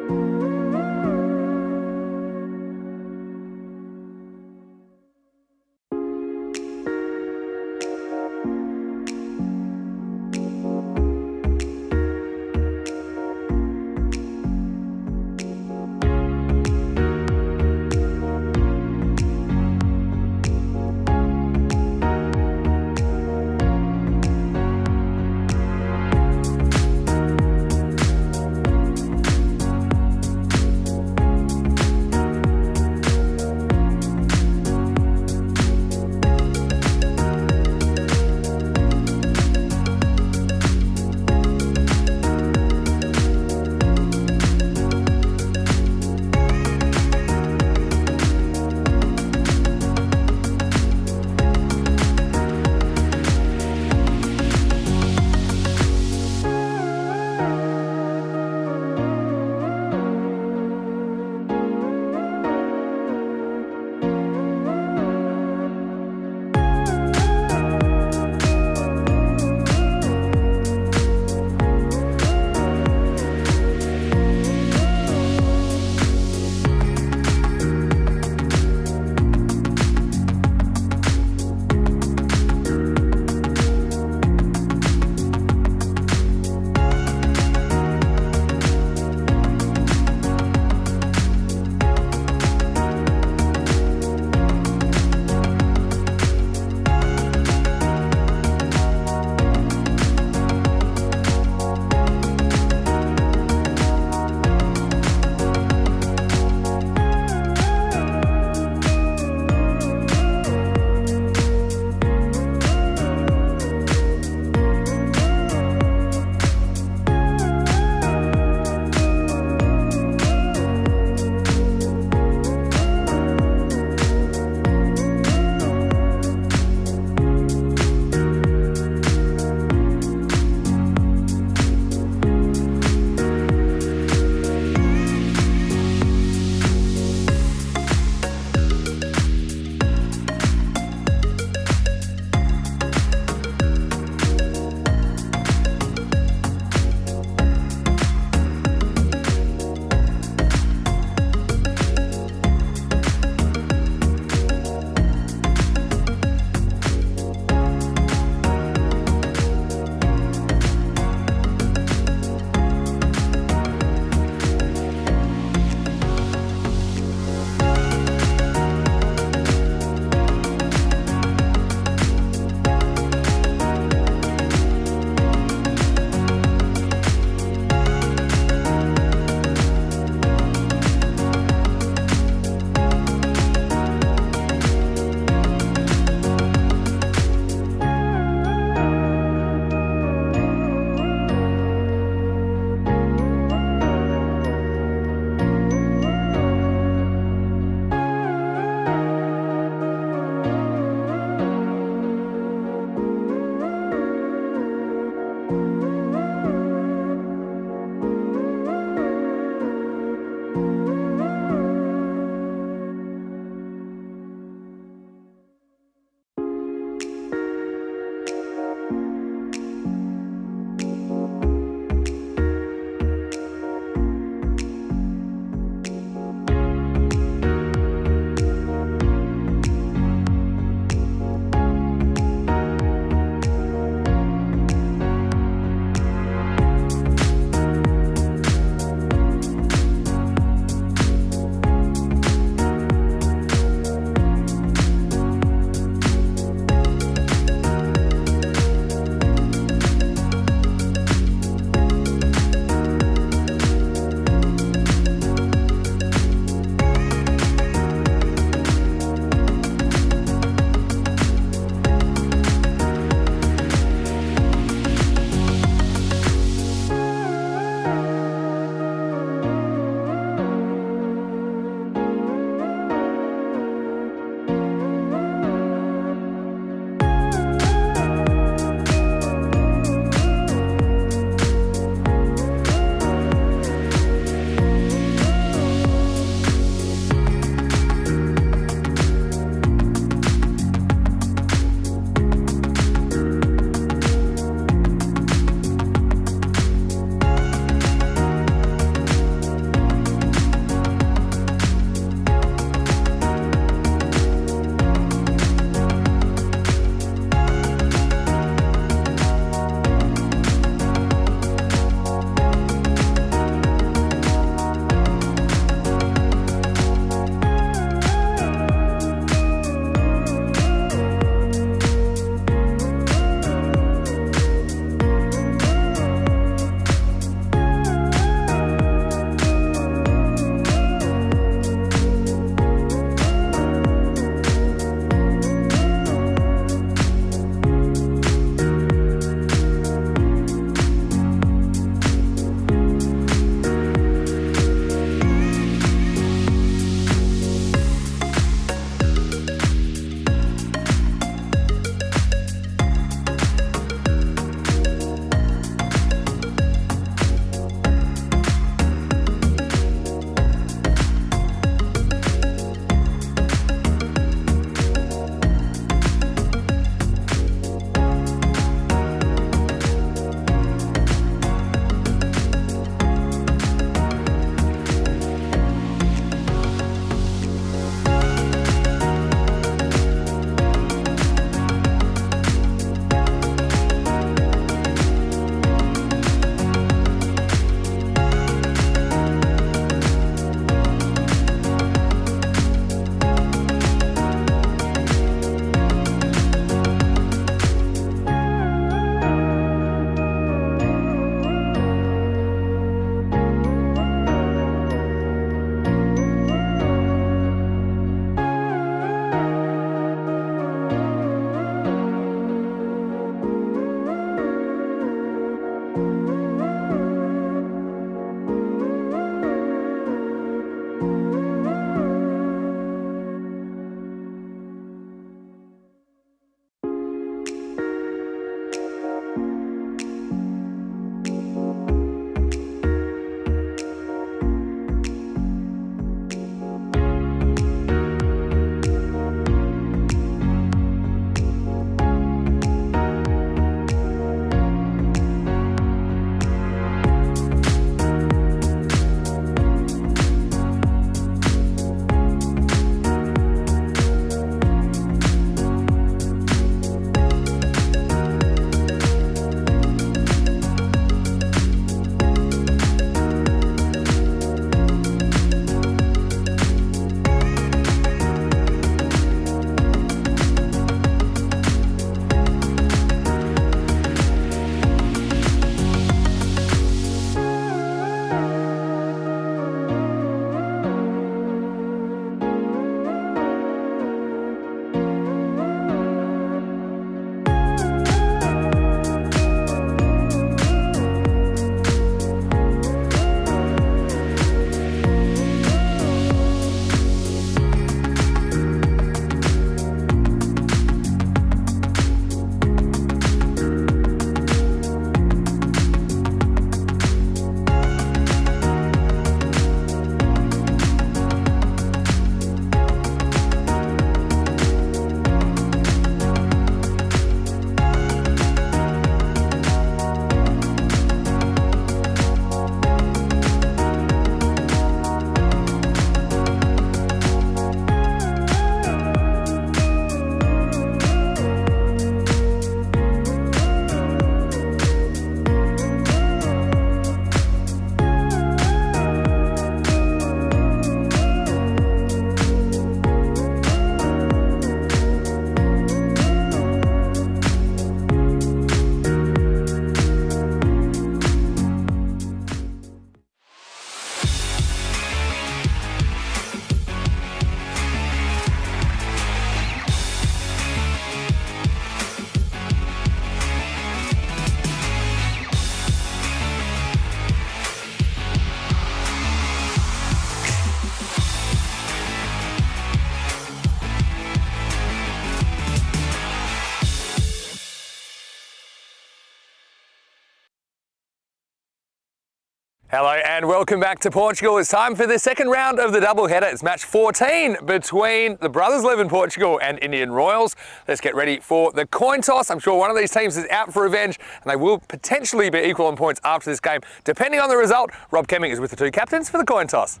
Hello and welcome back to Portugal. It's time for the second round of the doubleheader. It's match 14 between the Brothers 11 Portugal and Indian Royals. Let's get ready for the coin toss. I'm sure one of these teams is out for revenge and they will potentially be equal on points after this game. Depending on the result, Rob Kemming is with the two captains for the coin toss.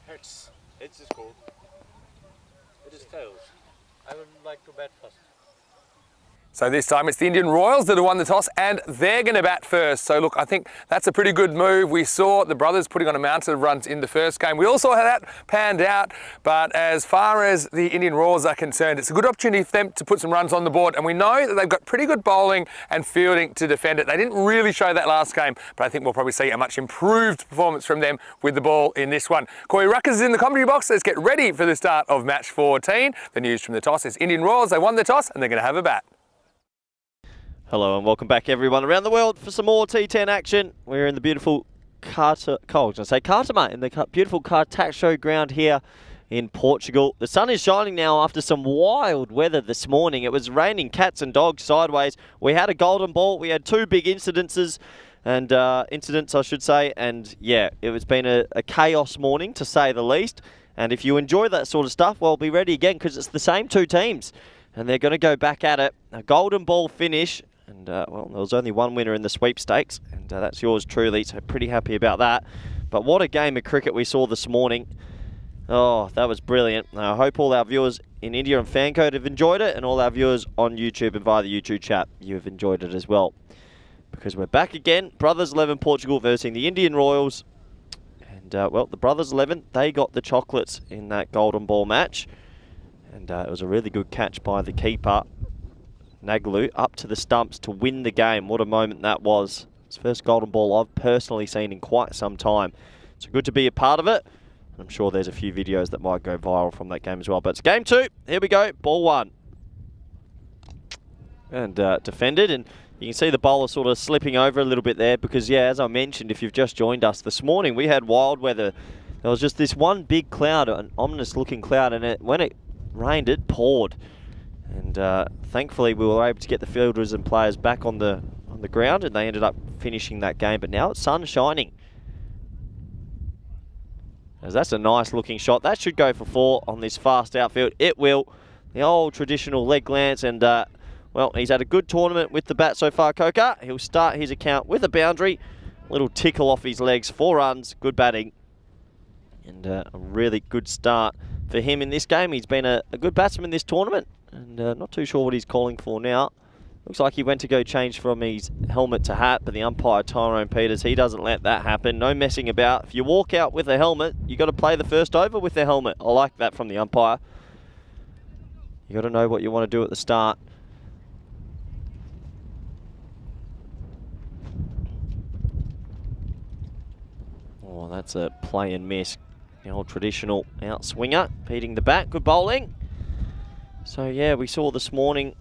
Heads. Heads is cool. It is tails. I would like to bet first. So this time it's the Indian Royals that have won the toss and they're going to bat first. So look, I think that's a pretty good move. We saw the Brothers putting on a mountain of runs in the first game. We all saw how that panned out. But as far as the Indian Royals are concerned, it's a good opportunity for them to put some runs on the board. And we know that they've got pretty good bowling and fielding to defend it. They didn't really show that last game, but I think we'll probably see a much improved performance from them with the ball in this one. Corey Ruckers is in the commentary box. Let's get ready for the start of match 14. The news from the toss is Indian Royals, they won the toss and they're going to have a bat. Hello and welcome back everyone around the world for some more T10 action. We're in the beautiful Cartama, in the beautiful Cartacho ground here in Portugal. The sun is shining now after some wild weather this morning. It was raining cats and dogs sideways. We had a golden ball. We had two big incidents, I should say. And yeah, it's been a chaos morning to say the least. And if you enjoy that sort of stuff, well, be ready again because it's the same two teams. And they're going to go back at it. A golden ball finish. And, well, there was only one winner in the sweepstakes, and that's yours truly, so pretty happy about that. But what a game of cricket we saw this morning. Oh, that was brilliant. I hope all our viewers in India and FanCode have enjoyed it, and all our viewers on YouTube and via the YouTube chat, you have enjoyed it as well. Because we're back again, Brothers 11 Portugal versus the Indian Royals. And, well, the Brothers 11, they got the chocolates in that golden ball match. And it was a really good catch by the keeper. Naglu up to the stumps to win the game. What a moment that was. It's the first golden ball I've personally seen in quite some time. So good to be a part of it. I'm sure there's a few videos that might go viral from that game as well. But it's game two. Here we go. Ball one. And defended. And you can see the bowler sort of slipping over a little bit there because, yeah, as I mentioned, if you've just joined us this morning, we had wild weather. There was just this one big cloud, an ominous looking cloud, and when it rained, it poured. And thankfully we were able to get the fielders and players back on the ground and they ended up finishing that game. But now it's sun shining. As that's a nice looking shot. That should go for 4 on this fast outfield. It will. The old traditional leg glance and, well, he's had a good tournament with the bat so far, Coca. He'll start his account with a boundary. Little tickle off his legs. 4 runs. Good batting. And a really good start for him in this game. He's been a good batsman this tournament. And not too sure what he's calling for now. Looks like he went to go change from his helmet to hat, but the umpire, Tyrone Peters, he doesn't let that happen. No messing about. If you walk out with a helmet, you got to play the first over with the helmet. I like that from the umpire. You got to know what you want to do at the start. Oh, that's a play and miss. The old traditional outswinger, beating the bat. Good bowling. So, yeah, we saw this morning,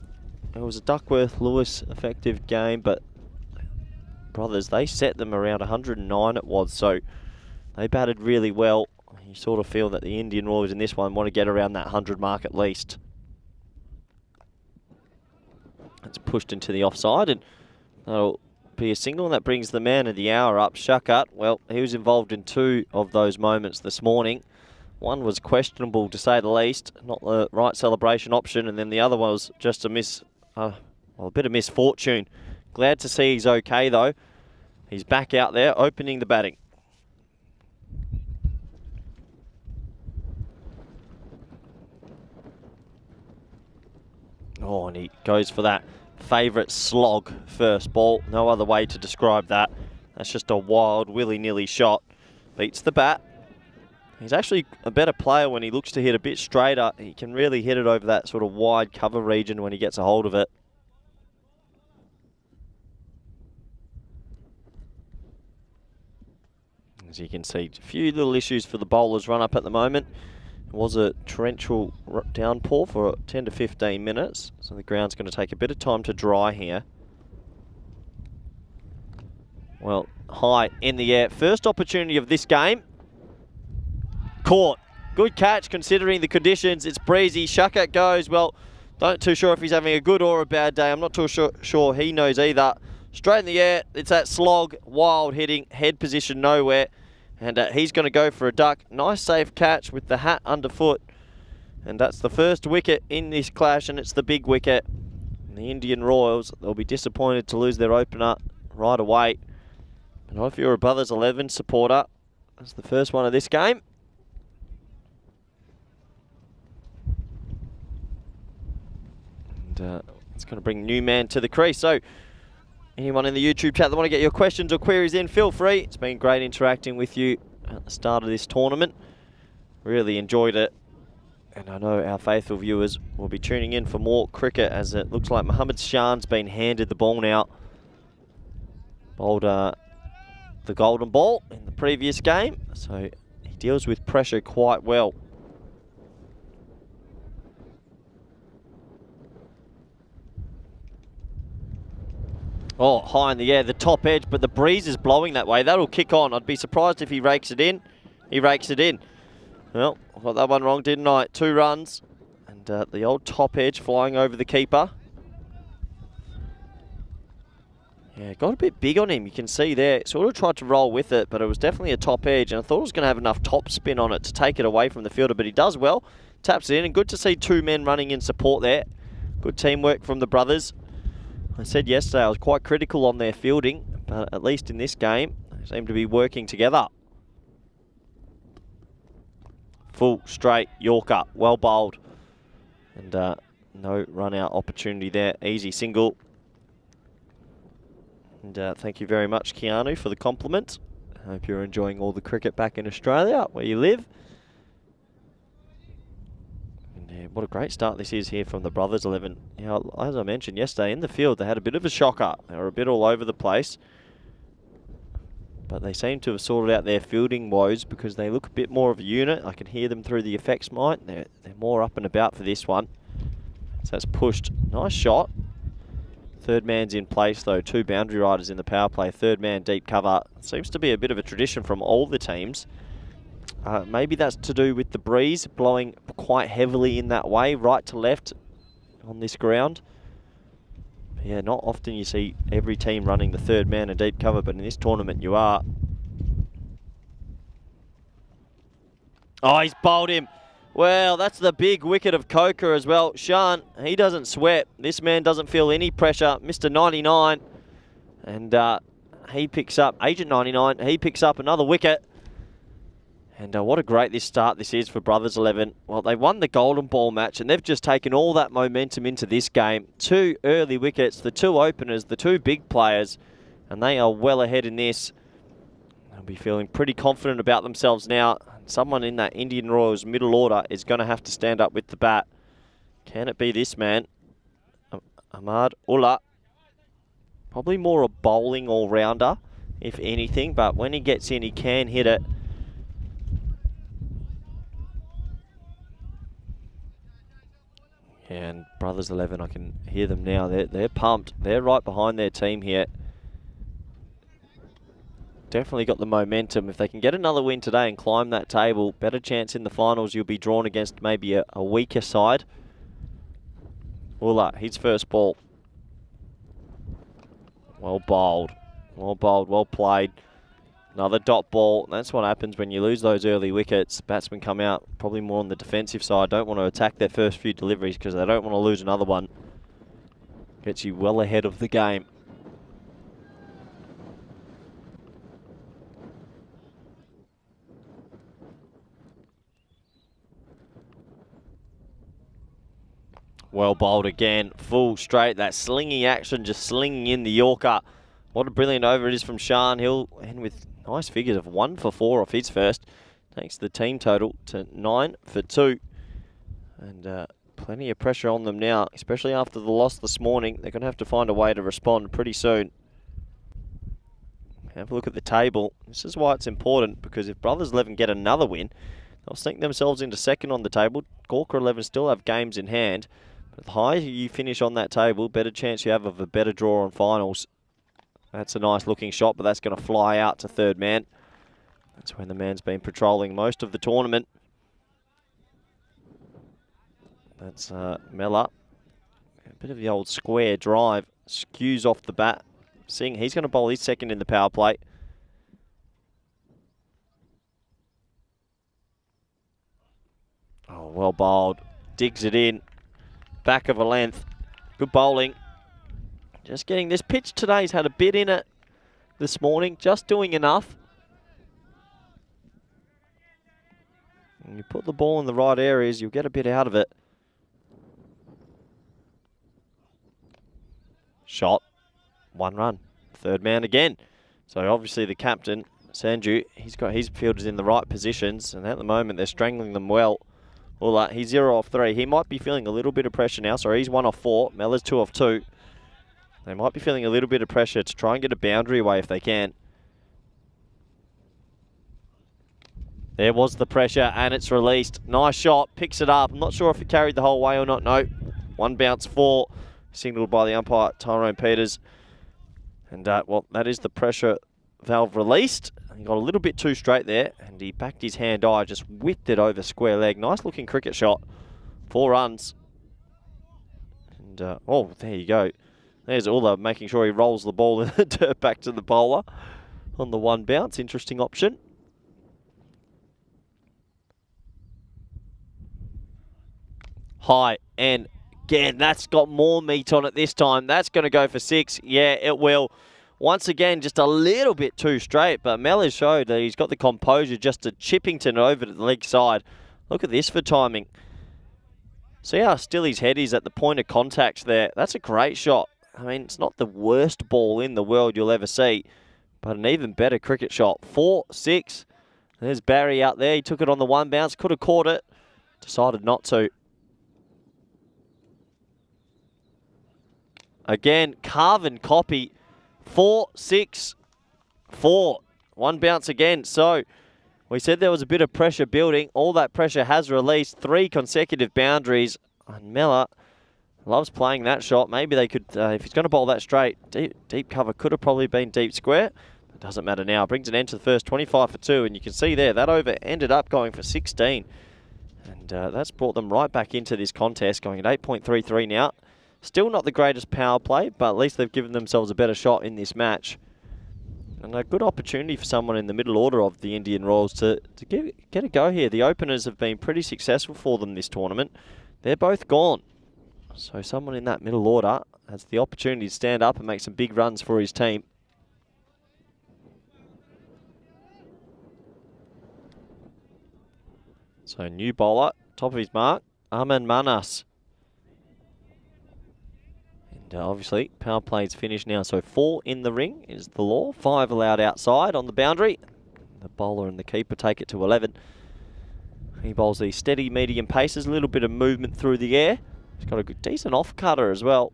it was a Duckworth-Lewis effective game, but Brothers, they set them around 109 it was, so they batted really well. You sort of feel that the Indian Royals in this one want to get around that 100 mark at least. It's pushed into the offside, and that'll be a single, and that brings the man of the hour up, Shakat. Well, he was involved in 2 of those moments this morning. One was questionable, to say the least, not the right celebration option, and then the other one was just a bit of misfortune. Glad to see he's okay, though. He's back out there, opening the batting. Oh, and he goes for that favourite slog first ball. No other way to describe that. That's just a wild, willy-nilly shot. Beats the bat. He's actually a better player when he looks to hit a bit straighter. He can really hit it over that sort of wide cover region when he gets a hold of it. As you can see, a few little issues for the bowlers run up at the moment. It was a torrential downpour for 10 to 15 minutes, so the ground's going to take a bit of time to dry here. Well, high in the air. First opportunity of this game. Caught. Good catch considering the conditions. It's breezy. Shakat goes. Well, not too sure if he's having a good or a bad day. I'm not too sure he knows either. Straight in the air. It's that slog, wild hitting, head position nowhere. And he's going to go for a duck. Nice safe catch with the hat underfoot. And that's the first wicket in this clash, and it's the big wicket. And the Indian Royals, they'll be disappointed to lose their opener right away. But if you're a Brothers 11 supporter, that's the first one of this game. And it's going to bring Newman to the crease. So anyone in the YouTube chat that want to get your questions or queries in, feel free. It's been great interacting with you at the start of this tournament. Really enjoyed it. And I know our faithful viewers will be tuning in for more cricket, as it looks like Mohammad Shan's been handed the ball now. Bowled the golden ball in the previous game, so he deals with pressure quite well. Oh, high in the air, the top edge, but the breeze is blowing that way. That'll kick on. I'd be surprised if he rakes it in. He rakes it in. Well, I got that one wrong, didn't I? 2 runs. And the old top edge flying over the keeper. Yeah, got a bit big on him, you can see there. Sort of tried to roll with it, but it was definitely a top edge. And I thought it was going to have enough top spin on it to take it away from the fielder, but he does well. Taps it in, and good to see 2 men running in support there. Good teamwork from the brothers. I said yesterday I was quite critical on their fielding, but at least in this game, they seem to be working together. Full straight Yorker, well bowled. And no run out opportunity there. Easy single. And thank you very much, Keanu, for the compliment. I hope you're enjoying all the cricket back in Australia, where you live. And what a great start this is here from the Brothers 11. You know, as I mentioned yesterday, in the field, they had a bit of a shocker. They were a bit all over the place. But they seem to have sorted out their fielding woes because they look a bit more of a unit. I can hear them through the effects mic. They're more up and about for this one. So that's pushed. Nice shot. Third man's in place though. 2 boundary riders in the power play. Third man deep cover. Seems to be a bit of a tradition from all the teams. Maybe that's to do with the breeze blowing quite heavily in that way, right to left on this ground. Yeah, not often you see every team running the third man in deep cover, but in this tournament you are. Oh, he's bowled him. Well, that's the big wicket of Coker as well. Shan, he doesn't sweat. This man doesn't feel any pressure. Mr. 99. And he picks up, Agent 99, he picks up another wicket. And what a great start this is for Brothers 11. Well, they won the golden ball match, and they've just taken all that momentum into this game. 2 early wickets, the 2 openers, the 2 big players, and they are well ahead in this. They'll be feeling pretty confident about themselves now. Someone in that Indian Royals middle order is going to have to stand up with the bat. Can it be this man? Ahmad Ullah. Probably more a bowling all-rounder, if anything, but when he gets in, he can hit it. And Brothers 11, I can hear them now. They're pumped. They're right behind their team here. Definitely got the momentum. If they can get another win today and climb that table, better chance in the finals. You'll be drawn against maybe a weaker side. Ullah, his first ball. Well bowled. Well bowled, well played. Another dot ball. That's what happens when you lose those early wickets. Batsmen come out probably more on the defensive side. Don't want to attack their first few deliveries because they don't want to lose another one. Gets you well ahead of the game. Well bowled again. Full straight. That slinging action, just slinging in the Yorker. What a brilliant over it is from Shan. He'll end with nice figures of 1 for 4 off his first. Takes the team total to 9 for 2. And plenty of pressure on them now, especially after the loss this morning. They're going to have to find a way to respond pretty soon. Have a look at the table. This is why it's important, because if Brothers 11 get another win, they'll sink themselves into second on the table. Gawker 11 still have games in hand. But the higher you finish on that table, better chance you have of a better draw on finals. That's a nice looking shot, but that's going to fly out to third man. That's when the man's been patrolling most of the tournament. That's Mella. A bit of the old square drive. Skews off the bat. Singh, he's going to bowl his second in the power play. Oh, well bowled. Digs it in. Back of a length. Good bowling. Just getting this pitch today's had a bit in it this morning. Just doing enough. And you put the ball in the right areas, you'll get a bit out of it. Shot. 1 run. Third man again. So obviously the captain, Sanju, he's got his fielders in the right positions. And at the moment, they're strangling them well. Well, he's 0 off 3. He might be feeling a little bit of pressure now. Sorry, he's 1 off 4. Mellor's 2 off 2. They might be feeling a little bit of pressure to try and get a boundary away if they can. There was the pressure, and it's released. Nice shot, picks it up. I'm not sure if it carried the whole way or not. No. 1 bounce 4, signalled by the umpire, Tyrone Peters. And, well, that is the pressure valve released. He got a little bit too straight there, and he backed his hand eye, just whipped it over square leg. Nice looking cricket shot. 4 runs. And, oh, there you go. There's Ulla making sure he rolls the ball in the dirt back to the bowler on the 1 bounce. Interesting option. High, and again, that's got more meat on it this time. That's going to go for 6. Yeah, it will. Once again, just a little bit too straight, but Mellors showed that he's got the composure just to Chippington over to the leg side. Look at this for timing. See how still his head is at the point of contact there. That's a great shot. I mean, it's not the worst ball in the world you'll ever see, but an even better cricket shot. 4-6. There's Barry out there. He took it on the 1 bounce, could have caught it, decided not to. Again, Carvin copy. 4-6-4. 1 bounce again. So we said there was a bit of pressure building. All that pressure has released. 3 consecutive boundaries. And Mellor loves playing that shot. Maybe they could, if he's going to bowl that straight, deep cover could have probably been deep square. It doesn't matter now. Brings an end to the first, 25 for 2. And you can see there, that over ended up going for 16. And that's brought them right back into this contest, going at 8.33 now. Still not the greatest power play, but at least they've given themselves a better shot in this match. And a good opportunity for someone in the middle order of the Indian Royals to get a go here. The openers have been pretty successful for them this tournament. They're both gone. So someone in that middle order has the opportunity to stand up and make some big runs for his team. So new bowler, top of his mark, Aman Manas. And obviously, power play's finished now. So 4 in the ring is the law. 5 allowed outside on the boundary. The bowler and the keeper take it to 11. He bowls these steady medium paces, a little bit of movement through the air. He's got a good, decent off cutter as well.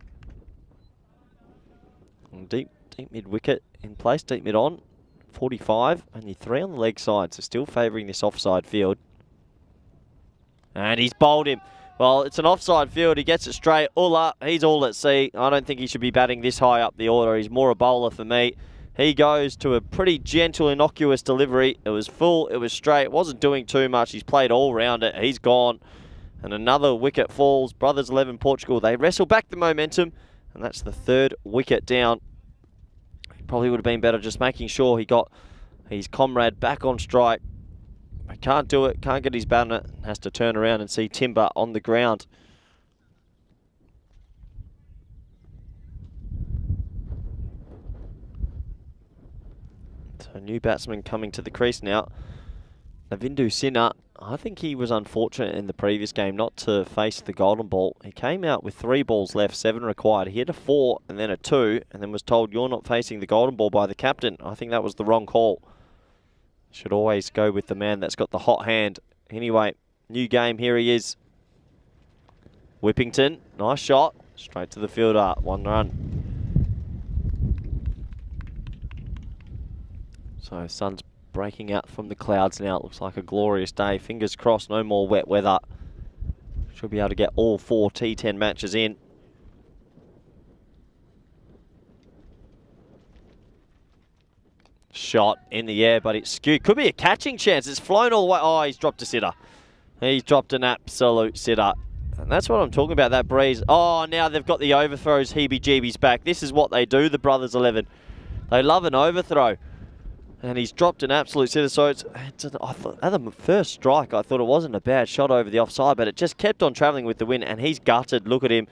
And deep mid wicket in place, deep mid on. 45, only 3 on the leg side, so still favouring this offside field. And he's bowled him. Well, it's an offside field. He gets it straight. Ulla, he's all at sea. I don't think he should be batting this high up the order. He's more a bowler for me. He goes to a pretty gentle, innocuous delivery. It was full. It was straight. Wasn't doing too much. He's played all round it. He's gone. And another wicket falls. Brothers 11 Portugal. They wrestle back the momentum. And that's the 3rd wicket down. He probably would have been better just making sure he got his comrade back on strike. But can't do it, can't get his bat on it, has to turn around and see Timber on the ground. So new batsman coming to the crease now. Navindu Sinha, I think he was unfortunate in the previous game not to face the golden ball. He came out with 3 balls left, 7 required. He hit a 4 and then a 2 and then was told you're not facing the golden ball by the captain. I think that was the wrong call. Should always go with the man that's got the hot hand. Anyway, new game, here he is. Whippington, nice shot. Straight to the fielder, 1 run. So sun's breaking out from the clouds now. It looks like a glorious day. Fingers crossed, no more wet weather. Should be able to get all 4 T10 matches in. Shot in the air, but it's skewed. Could be a catching chance. It's flown all the way. Oh, he's dropped a sitter. He's dropped an absolute sitter. And that's what I'm talking about, that breeze. Oh, now they've got the overthrows heebie-jeebies back. This is what they do, the Brothers 11. They love an overthrow. And he's dropped an absolute sitter. So I thought, at the first strike, I thought it wasn't a bad shot over the offside, but it just kept on travelling with the wind, and he's gutted. Look at him.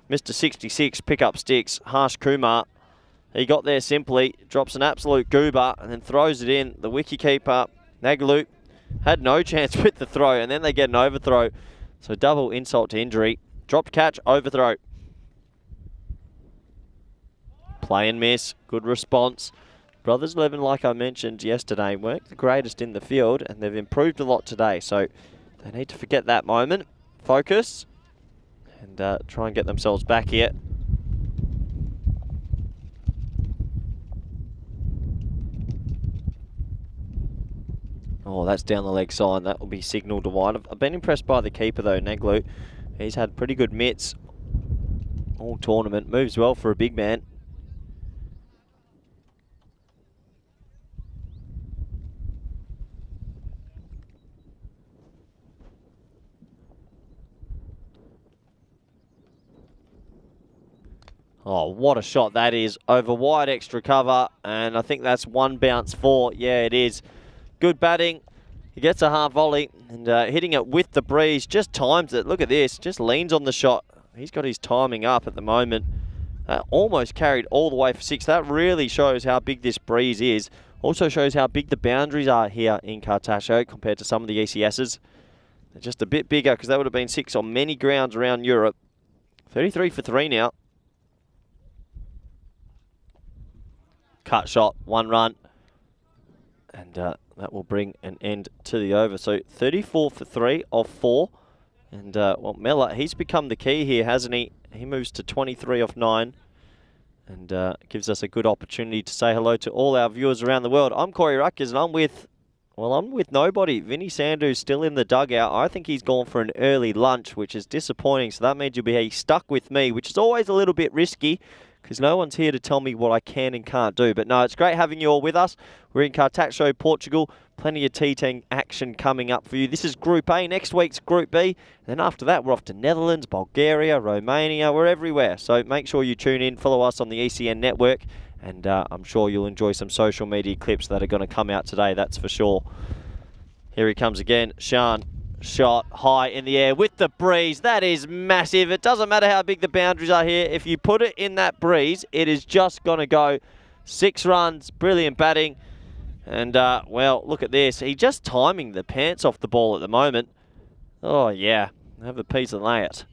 Mr. 66, pick up sticks. Harsh Kumar. He got there simply, drops an absolute goober, and then throws it in. The wicketkeeper, Nagalu, had no chance with the throw, and then they get an overthrow. So double insult to injury. Dropped catch, overthrow. Play and miss, good response. Brothers 11, like I mentioned yesterday, weren't the greatest in the field, and they've improved a lot today. So they need to forget that moment, focus, and try and get themselves back here. Oh, that's down the leg side. That will be signalled to wide. I've been impressed by the keeper, though, Naglu. He's had pretty good mitts all tournament. Moves well for a big man. Oh, what a shot that is. Over wide extra cover, and I think that's one bounce for. Yeah, it is. Good batting. He gets a half volley, and hitting it with the breeze. Just times it. Look at this. Just leans on the shot. He's got his timing up at the moment. Almost carried all the way for 6. That really shows how big this breeze is. Also shows how big the boundaries are here in Cartasho compared to some of the ECSs. They're just a bit bigger because that would have been 6 on many grounds around Europe. 33 for 3 now. Cut shot, 1 run. And that will bring an end to the over. So 34 for 3 off 4. And well, Miller, he's become the key here, hasn't he? He moves to 23 off 9. And gives us a good opportunity to say hello to all our viewers around the world. I'm Corey Ruckers, and I'm with nobody. Vinny Sandhu's still in the dugout. I think he's gone for an early lunch, which is disappointing. So that means you'll be stuck with me, which is always a little bit risky, because no one's here to tell me what I can and can't do. But no, it's great having you all with us. We're in Cartasho, Portugal. Plenty of T10 action coming up for you. This is Group A. Next week's Group B. And then after that, we're off to Netherlands, Bulgaria, Romania. We're everywhere. So make sure you tune in. Follow us on the ECN network. And I'm sure you'll enjoy some social media clips that are going to come out today. That's for sure. Here he comes again. Shan. Shot high in the air with the breeze. That is massive. It doesn't matter how big the boundaries are here. If you put it in that breeze, it is just going to go. 6 runs. Brilliant batting. And, well, look at this. He's just timing the pants off the ball at the moment. Oh, yeah. Have a piece and lay it.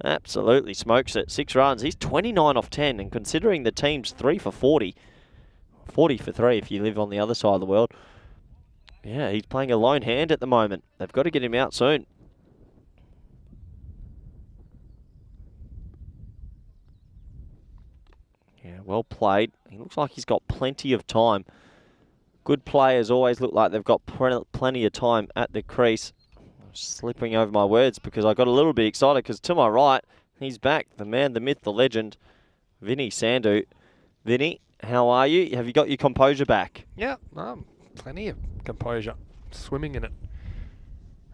Absolutely smokes it. 6 runs. He's 29 off 10. And considering the team's 3 for 40. 40 for 3 if you live on the other side of the world. Yeah, he's playing a lone hand at the moment. They've got to get him out soon. Yeah, well played. He looks like he's got plenty of time. Good players always look like they've got plenty of time at the crease. I'm slipping over my words because I got a little bit excited because to my right, he's back. The man, the myth, the legend, Vinny Sandhu. Vinny, how are you? Have you got your composure back? Yeah, plenty of composure, swimming in it.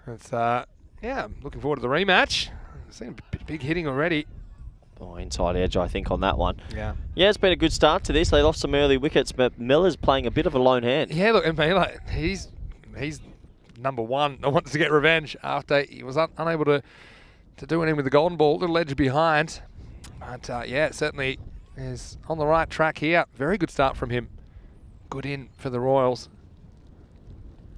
It's yeah, I'm looking forward to the rematch. I've seen a big hitting already. Oh, inside edge, I think, on that one. Yeah. Yeah, it's been a good start to this. They lost some early wickets, but Miller's playing a bit of a lone hand. Yeah, look, and Miller, he's number one. I wanted to get revenge after he was unable to do anything with the golden ball, a little edge behind. But yeah, certainly is on the right track here. Very good start from him. Good in for the Royals.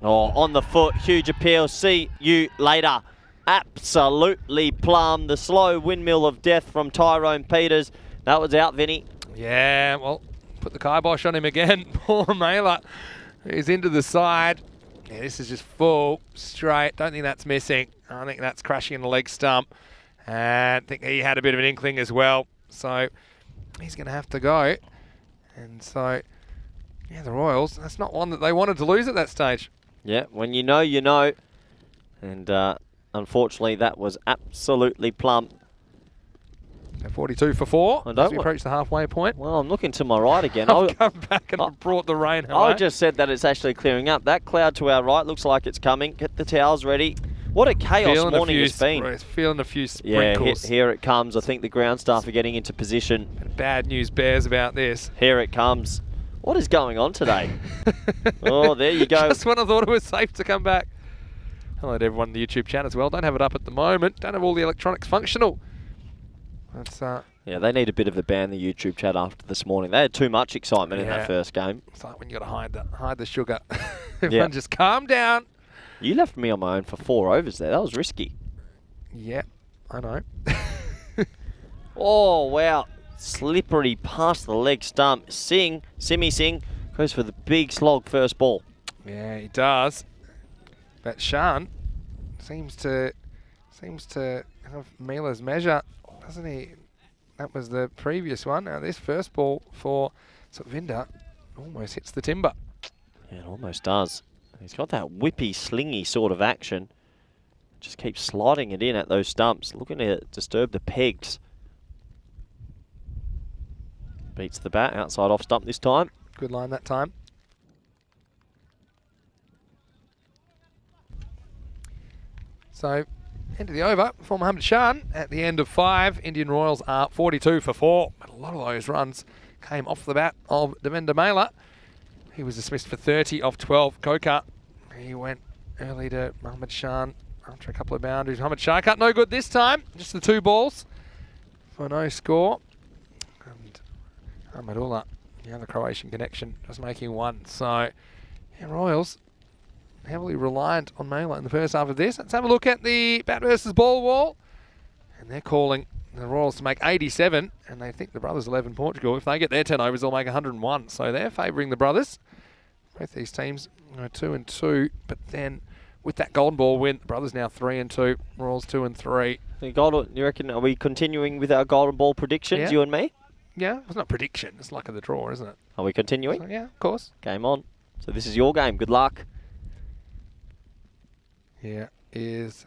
Oh, on the foot, huge appeal. See you later. Absolutely plumb. The slow windmill of death from Tyrone Peters. That was out, Vinny. Yeah, well, put the kibosh on him again. Poor Mailer. He's into the side. Yeah, this is just full, straight. Don't think that's missing. I think that's crashing in the leg stump. And I think he had a bit of an inkling as well. So he's going to have to go. And so, yeah, the Royals, that's not one that they wanted to lose at that stage. Yeah, when you know, you know. And unfortunately, that was absolutely plumb. 42 for 4 as we approach the halfway point. Well, I'm looking to my right again. I've come back and I've brought the rain. I just said that it's actually clearing up. That cloud to our right looks like it's coming. Get the towels ready. What a chaos morning it's been. Feeling a few sprinkles. Yeah, here it comes. I think the ground staff are getting into position. Bad news bears about this. Here it comes. What is going on today? Oh, there you go. Just when I thought it was safe to come back. Hello to everyone in the YouTube chat as well. Don't have it up at the moment. Don't have all the electronics functional. That's Yeah, they need a bit of a ban, the YouTube chat, after this morning. They had too much excitement in that first game. It's like when you got to hide the sugar. Everyone just calm down. You left me on my own for 4 overs there. That was risky. Yeah, I know. Oh, wow. Slippery past the leg stump. Simi Singh goes for the big slog first ball. Yeah, he does. But Sean seems to have Mila's measure, doesn't he? That was the previous one. Now this first ball for Sukhvinder almost hits the timber. Yeah, it almost does. He's got that whippy, slingy sort of action. Just keeps sliding it in at those stumps, looking to disturb the pegs. Beats the bat, outside off stump this time. Good line that time. So, end of the over for Mohammad Shan at the end of 5. Indian Royals are 42 for 4. But a lot of those runs came off the bat of Devendra Mela. He was dismissed for 30 off 12. Kokar, he went early to Mohammad Shan after a couple of boundaries. Mohammad Sharkat, no good this time. Just the 2 balls for no score. And Ahmadullah, the other Croatian connection, just making 1. So, yeah, Royals heavily reliant on Mela in the first half of this. Let's have a look at the bat versus ball wall. And they're calling the Royals to make 87, and they think the brothers 11 Portugal. If they get their 10 overs, they'll make 101. So they're favouring the brothers. Both these teams are 2 and 2, but then with that golden ball win, the brothers now 3 and 2, Royals 2 and 3. You reckon, are we continuing with our golden ball predictions, you and me? Yeah, it's not a prediction. It's luck of the draw, isn't it? Are we continuing? So, yeah, of course. Game on. So this is your game. Good luck. Here is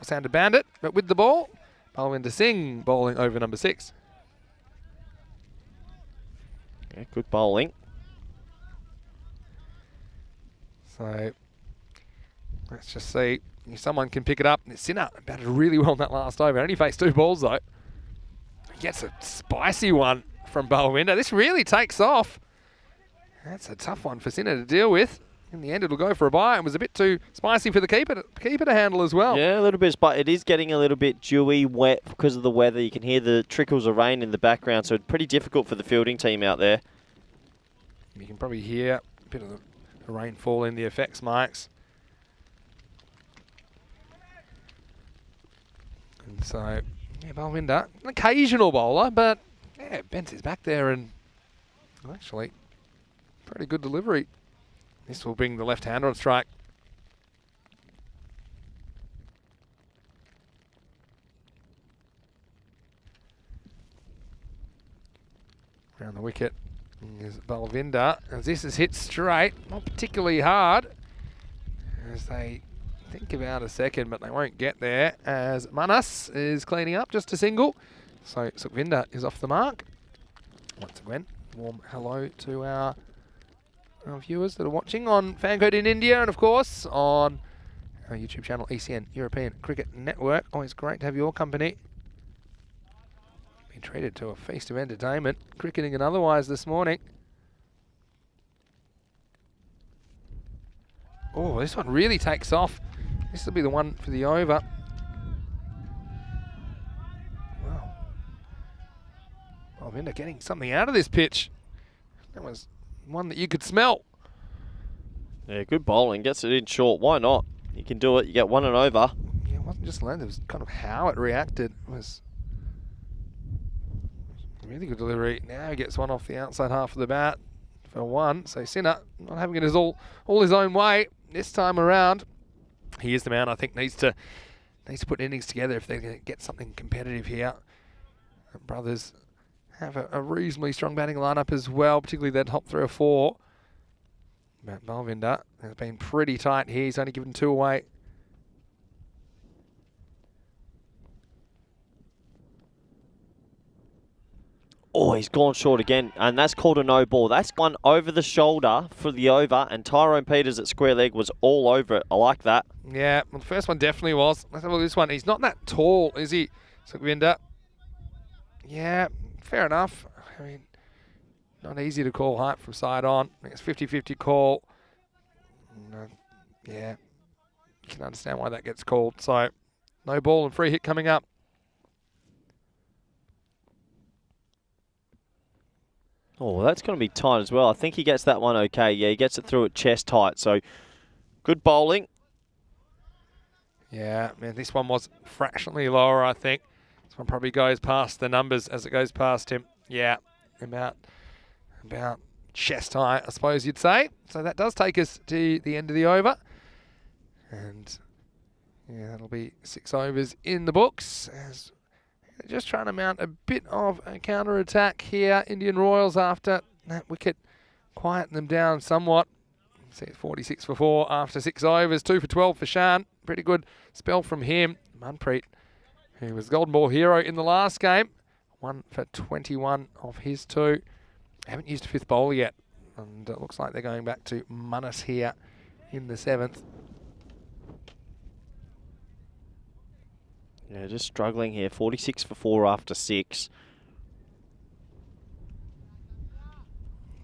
Sounder Bandit, but with the ball. Balwinder Singh bowling over number 6. Yeah, good bowling. So let's just see if someone can pick it up. Sinner batted really well in that last over. Only faced 2 balls though. He gets a spicy one from Balwinder. This really takes off. That's a tough one for Sinner to deal with. In the end, it'll go for a bye. It was a bit too spicy for the keeper to handle as well. Yeah, a little bit, but it is getting a little bit dewy, wet because of the weather. You can hear the trickles of rain in the background, so it's pretty difficult for the fielding team out there. You can probably hear a bit of the rainfall in the effects mics. And so, yeah, Balwinder, an occasional bowler, but yeah, bends his back there and actually pretty good delivery. This will bring the left-hander on strike. Around the wicket is Balwinder. As this is hit straight, not particularly hard, as they think about a second, but they won't get there, as Manas is cleaning up just a single. So Sukhvinder is off the mark. Once again, warm hello to our viewers that are watching on FanCode in India, and of course on our YouTube channel ECN European Cricket Network. Always great to have your company. Been treated to a feast of entertainment, cricketing and otherwise this morning. Oh, this one really takes off. This will be the one for the over. Wow. Balwinder getting something out of this pitch. That was one that you could smell. Yeah, good bowling. Gets it in short. Why not? You can do it. You get 1 and over. Yeah, it wasn't just land. It was kind of how it reacted. It was really good delivery. Now he gets one off the outside half of the bat for 1. So Sinner not having it all his own way this time around. He is the man I think needs to put innings together if they're going to get something competitive here. The brothers have a reasonably strong batting lineup as well, particularly their top 3 or 4. But Balwinder has been pretty tight here. He's only given 2 away. Oh, he's gone short again, and that's called a no ball. That's one over the shoulder for the over, and Tyrone Peters at square leg was all over it. I like that. Yeah, well, the first one definitely was. Let's have a look at this one. He's not that tall, is he, Sukhvinder? Yeah, fair enough. I mean, not easy to call height from side on. I think it's 50-50 call. Yeah, you can understand why that gets called. So no ball and free hit coming up. Oh, that's going to be tight as well. I think he gets that one okay. Yeah, he gets it through at chest height. So good bowling. Yeah, man, this one was fractionally lower, I think. This one probably goes past the numbers as it goes past him. Yeah, about chest height, I suppose you'd say. So that does take us to the end of the over. And yeah, that'll be 6 overs in the books. As just trying to mount a bit of a counter-attack here. Indian Royals after that wicket quieten them down somewhat. See, it's 46 for 4 after 6 overs. 2 for 12 for Shan. Pretty good spell from him. Manpreet, who was Golden Ball hero in the last game. 1 for 21 of his 2. Haven't used a 5th bowler yet. And it looks like they're going back to Manas here in the 7th. Yeah, just struggling here. 46 for 4 after 6.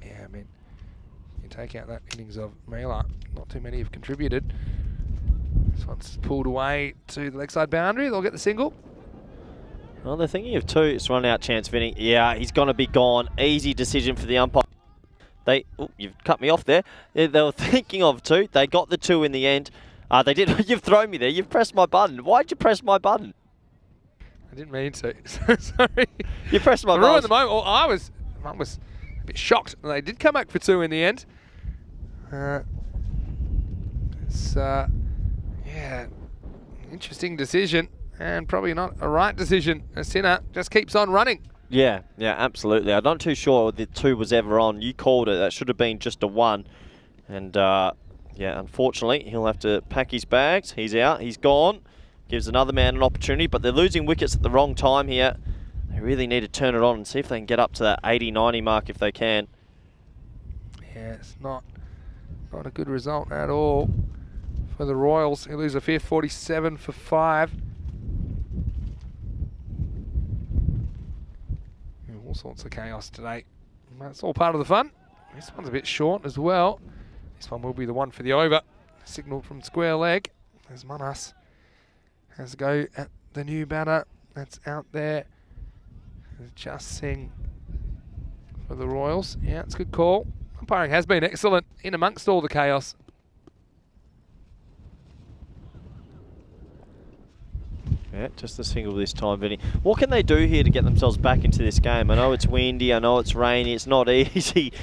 Yeah, I mean, you take out that innings of Mela, not too many have contributed. This one's pulled away to the leg side boundary. They'll get the single. Well, they're thinking of 2. It's run out chance, Vinny. Yeah, he's going to be gone. Easy decision for the umpire. Oh, you've cut me off there. They were thinking of 2. They got the 2 in the end. They did. You've thrown me there. You've pressed my button. Why'd you press my button? I didn't mean to. Sorry. You pressed my I button. ruined the moment. Well, I was a bit shocked. They did come back for 2 in the end. Yeah, interesting decision, and probably not a right decision. A Sinner just keeps on running. Yeah, absolutely. I'm not too sure the 2 was ever on. You called it. That should have been just a 1. And yeah, unfortunately, he'll have to pack his bags. He's out. He's gone. Gives another man an opportunity, but they're losing wickets at the wrong time here. They really need to turn it on and see if they can get up to that 80-90 mark if they can. Yeah, it's not a good result at all for the Royals. They lose a 5th, 47 for 5. All sorts of chaos today. That's all part of the fun. This one's a bit short as well. This one will be the one for the over. Signal from square leg. There's Manas. Has a go at the new batter that's out there. Just Singh for the Royals. Yeah, it's a good call. Umpiring has been excellent in amongst all the chaos. Yeah, just a single this time, Vinny. What can they do here to get themselves back into this game? I know it's windy, I know it's rainy, it's not easy.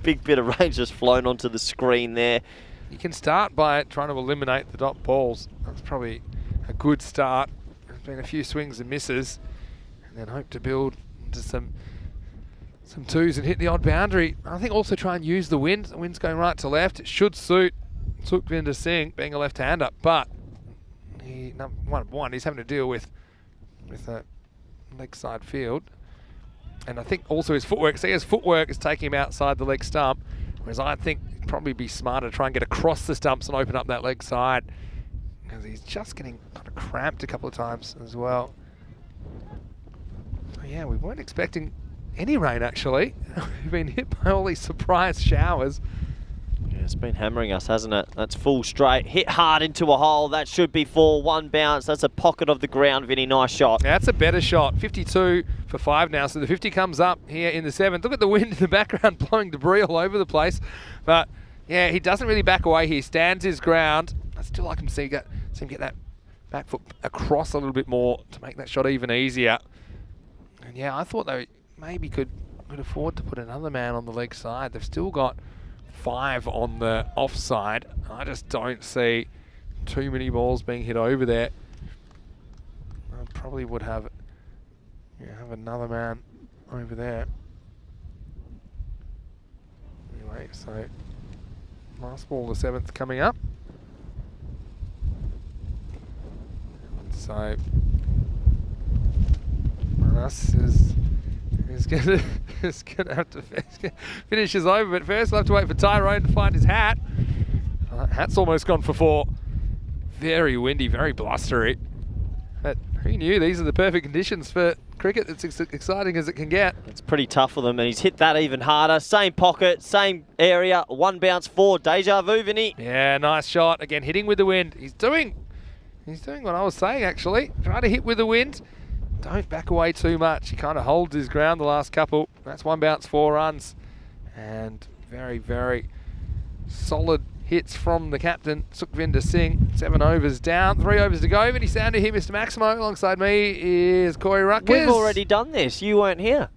Big bit of rain just flown onto the screen there. You can start by trying to eliminate the dot balls. That's probably a good start. There's been a few swings and misses, and then hope to build into some 2s and hit the odd boundary. I think also try and use the wind. The wind's going right to left. It should suit Sukhvinder Singh being a left-hander, but he's having to deal with a leg side field. And I think also his footwork, his footwork is taking him outside the leg stump, whereas I think it'd probably be smarter to try and get across the stumps and open up that leg side, because he's just getting kind of cramped a couple of times as well. So yeah, we weren't expecting any rain actually. We've been hit by all these surprise showers. Yeah, it's been hammering us, hasn't it? That's full straight. Hit hard into a hole. That should be 4. 1 bounce. That's a pocket of the ground, Vinny. Nice shot. Yeah, that's a better shot. 52 for 5 now. So the 50 comes up here in the 7th. Look at the wind in the background blowing debris all over the place. But yeah, he doesn't really back away. He stands his ground. I still like him to see him get that back foot across a little bit more to make that shot even easier. And yeah, I thought they maybe could afford to put another man on the leg side. They've still got 5 on the offside. I just don't see too many balls being hit over there. I probably would have another man over there. Anyway, so last ball, the 7th coming up. So Manas is going to have to finish his over, but first we'll have to wait for Tyrone to find his hat. Hat's almost gone for 4. Very windy, very blustery. But who knew these are the perfect conditions for cricket. It's exciting as it can get. It's pretty tough for them, and he's hit that even harder. Same pocket, same area, one bounce four. Deja vu, Vinny. Yeah, nice shot. Again, hitting with the wind. He's doing what I was saying, actually. Try to hit with the wind. Don't back away too much. He kind of holds his ground the last couple. That's one bounce, 4 runs. And very, very solid hits from the captain, Sukhvinder Singh. 7 overs down, 3 overs to go. Vinny Sandu here, Mr. Maximo. Alongside me is Corey Ruckers. We've already done this. You weren't here.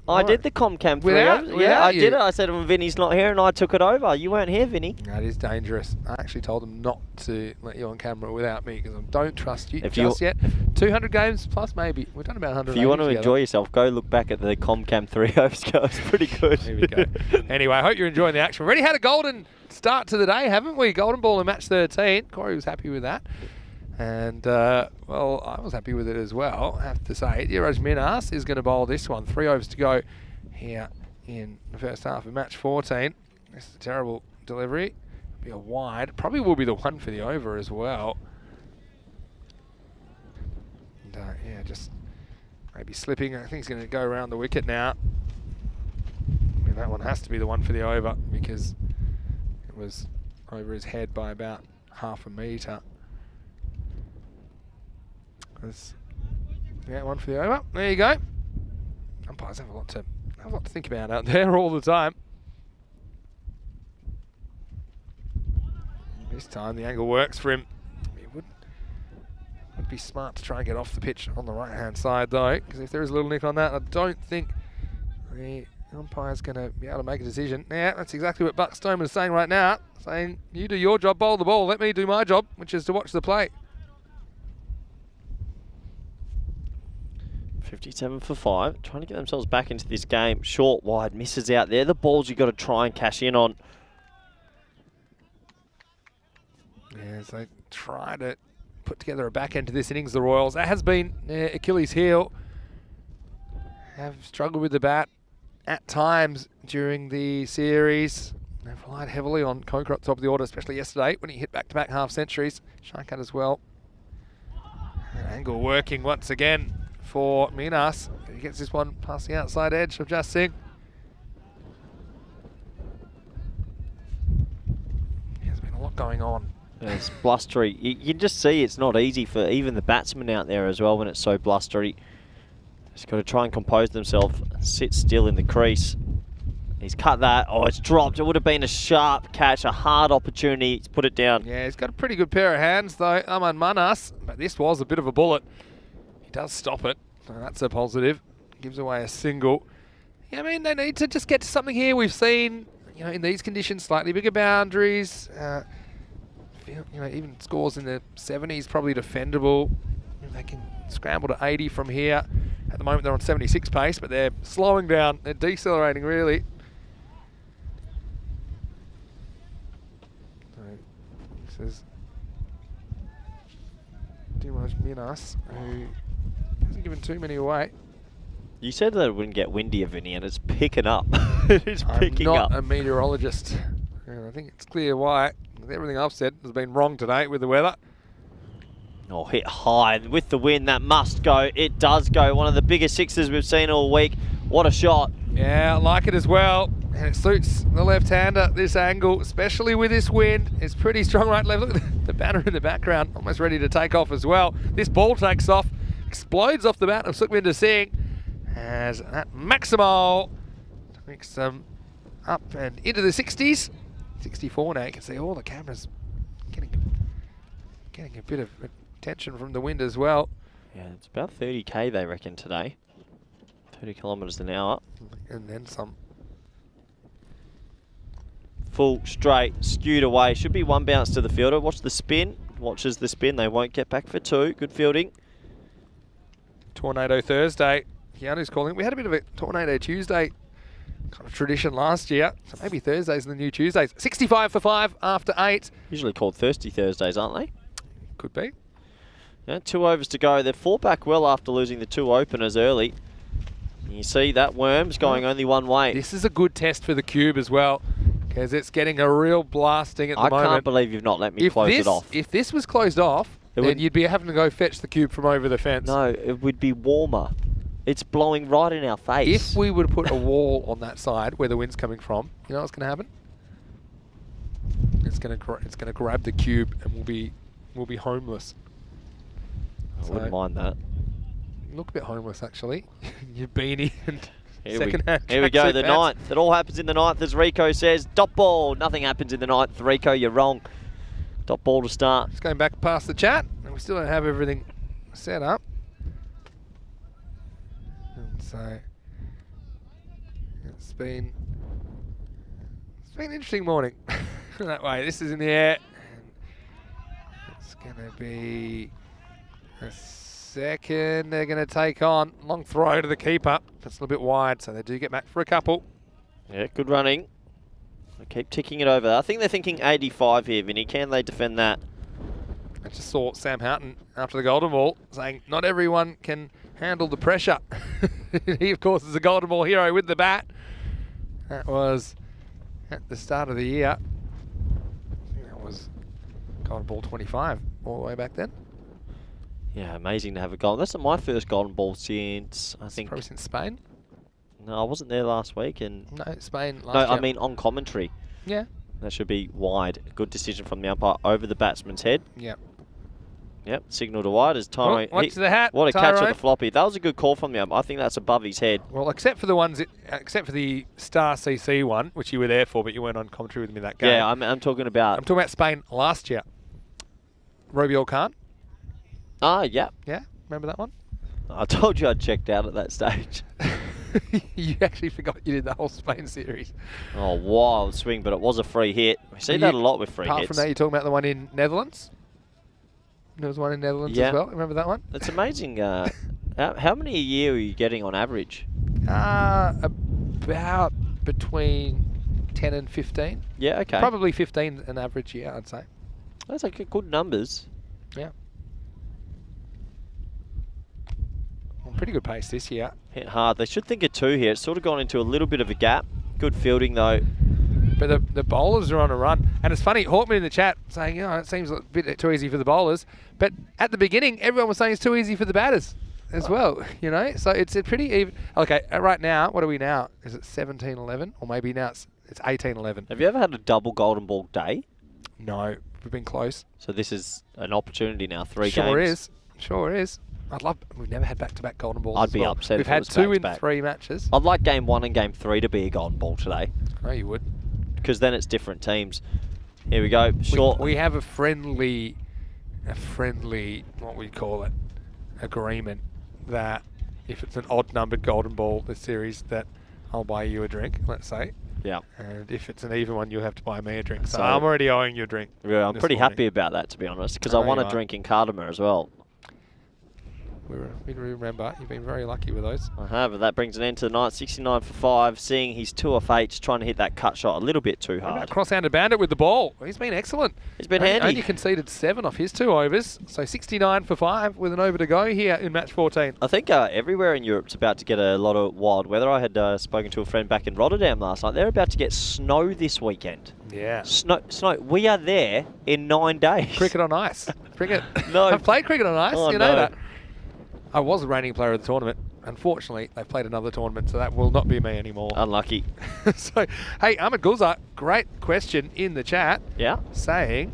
I did the Comcam 3 overs. Yeah, I did it. I said, well, Vinny's not here, and I took it over. You weren't here, Vinny. That is dangerous. I actually told him not to let you on camera without me because I don't trust you just yet. 200 games plus maybe. We've done about 100. If you want to enjoy yourself, go look back at the Comcam 3 overs. It's pretty good. Here we go. Anyway, I hope you're enjoying the action. We've already had a golden start to the day, haven't we? Golden ball in match 13. Corey was happy with that. And, well, I was happy with it as well, I have to say. Diraj Minas is going to bowl this one. 3 overs to go here in the first half of match 14. This is a terrible delivery. Be a wide. Probably will be the one for the over as well. And, yeah, just maybe slipping. I think he's going to go around the wicket now. I mean, that one has to be the one for the over because it was over his head by about half a metre. Yeah, one for the over. There you go. Umpires have a lot to think about out there all the time. This time the angle works for him. It would be smart to try and get off the pitch on the right hand side though, because if there is a little nick on that, I don't think the umpire's going to be able to make a decision. Yeah, that's exactly what Buck Stoneman is saying right now, saying you do your job, bowl the ball, let me do my job, which is to watch the play. 57 for 5, trying to get themselves back into this game. Short, wide, misses out there. The balls you've got to try and cash in on. Yeah, so they try to put together a back end to this innings, the Royals. That has been Achilles' heel. Have struggled with the bat at times during the series. They've relied heavily on Coker at the top of the order, especially yesterday when he hit back-to-back half centuries. Shankat as well. Angle working once again for Minas. He gets this one past the outside edge of Just Singh. There's been a lot going on. It's blustery. You can just see it's not easy for even the batsmen out there as well when it's so blustery. Just got to try and compose themselves, sit still in the crease. He's cut that. Oh, it's dropped. It would have been a sharp catch, a hard opportunity. He's put it down. Yeah, he's got a pretty good pair of hands though, Aman Manas. But this was a bit of a bullet. He does stop it, so that's a positive. Gives away a single. Yeah, I mean, they need to just get to something here. We've seen, you know, in these conditions, slightly bigger boundaries. You know, even scores in the 70s probably defendable. They can scramble to 80 from here. At the moment, they're on 76 pace, but they're slowing down. They're decelerating, really. So, this is Diraj Minas, who hasn't given too many away. You said that it wouldn't get windier, Vinny, and it's picking up. It's picking up. I'm not a meteorologist. And I think it's clear why. Everything I've said has been wrong today with the weather. Oh, hit high with the wind. That must go. It does go. One of the biggest sixes we've seen all week. What a shot. Yeah, I like it as well. And it suits the left-hander, this angle, especially with this wind. It's pretty strong right left. Look at the banner in the background, almost ready to take off as well. This ball takes off, explodes off the bat of Sukhvinder Singh as that Maximo takes them up and into the 60s. 64 now. You can see all the cameras getting a bit of attention from the wind as well. Yeah, it's about 30k they reckon today. 30 kilometres an hour. And then some. Full, straight, skewed away. Should be one bounce to the fielder. Watch the spin. Watches the spin. They won't get back for 2. Good fielding. Tornado Thursday. Keanu's calling. We had a bit of a Tornado Tuesday kind of tradition last year. So maybe Thursdays are the new Tuesdays. 65 for 5 after 8. Usually called Thirsty Thursdays, aren't they? Could be. Yeah, 2 overs to go. They're 4 back well after losing the 2 openers early. You see that Worm's going only one way. This is a good test for the cube as well, because it's getting a real blasting at the moment. I can't believe you've not let me close it off. If this was closed off, then you'd be having to go fetch the cube from over the fence. No, it would be warmer. It's blowing right in our face. If we were to put a wall on that side where the wind's coming from, you know what's going to happen? It's going to grab the cube and we'll be homeless. I wouldn't mind that. You look a bit homeless actually. Your beanie and Here we go, the ninth. It all happens in the ninth, as Rico says. Dot ball. Nothing happens in the ninth. Rico, you're wrong. Dot ball to start. Just going back past the chat, and we still don't have everything set up. And so it's been an interesting morning that way. This is in the air. And it's going to be a second. They're going to take on. Long throw to the keeper. It's a little bit wide, so they do get back for a couple. Yeah, good running. They keep ticking it over. I think they're thinking 85 here, Vinny. Can they defend that? I just saw Sam Houghton after the golden ball saying not everyone can handle the pressure. He, of course, is a golden ball hero with the bat. That was at the start of the year. I think that was golden ball 25 all the way back then. Yeah, amazing to have a golden. That's not my first golden ball since, I think. Probably since Spain. No, I wasn't there last week. And No, Spain last no, year. I mean on commentary. Yeah. That should be wide. Good decision from the umpire over the batsman's head. Yeah. Yep, signal to wide as Tyrone. Oh, watch the hat, What a catch on Tyrone. the floppy. That was a good call from the umpire. I think that's above his head. Well, except for the Star CC one, which you were there for, but you weren't on commentary with me that game. Yeah, I'm talking about. I'm talking about Spain last year. Robiol Khan. Ah, yeah. Yeah, remember that one? I told you I checked out at that stage. You actually forgot you did the whole Spain series. Oh, wild swing, but it was a free hit. We see that a lot with free Apart hits. from that, you're talking about the one in Netherlands? There was one in Netherlands Yeah. as well. Remember that one? It's amazing. How many a year are you getting on average? About between 10 and 15. Yeah, okay. Probably 15 an average year, I'd say. That's like good numbers. Yeah. Well, pretty good pace this year. Hit hard. They should think of two here. It's sort of gone into a little bit of a gap. Good fielding, though. But the bowlers are on a run. And it's funny, Hawkman in the chat saying, it seems a bit too easy for the bowlers. But at the beginning, everyone was saying it's too easy for the batters as well, So it's a pretty even. Okay, right now, what are we now? Is it 17-11? Or maybe now it's 18-11. Have you ever had a double golden ball day? No, we've been close. So this is an opportunity now. Three Sure games. Sure is. We've never had back-to-back golden balls. I'd as be well. upset We've if it had was 2 in back-to-back. 3 matches. I'd like game 1 and game 3 to be a golden ball today. No, you would. Because then it's different teams. Here we go. Short. We have a friendly, what we call it, agreement that if it's an odd-numbered golden ball this series, that I'll buy you a drink, let's say. Yeah. And if it's an even one, you'll have to buy me a drink. So So- I'm already owing you a drink. Yeah, I'm this pretty morning. happy about that, to be honest, because I I know want you a are. drink in Cardamom as well. We remember, you've been very lucky with those. I have, but that brings an end to the night. 69 for 5, seeing he's 2 off 8, just trying to hit that cut shot a little bit too What about hard. cross-handed bandit with the ball? He's been excellent. He's been Only handy. conceded 7 off his 2 overs. So 69 for 5 with an over to go here in match 14. I think everywhere in Europe's about to get a lot of wild weather. I had spoken to a friend back in Rotterdam last night. They're about to get snow this weekend. Yeah. Snow. We are there in 9 days. Cricket on ice. Cricket. No. I've played cricket on ice. Oh, you know no. that. I was a reigning player of the tournament. Unfortunately, they've played another tournament, so that will not be me anymore. Unlucky. So, hey, Ahmed Gulzar, great question in the chat. Yeah. Saying,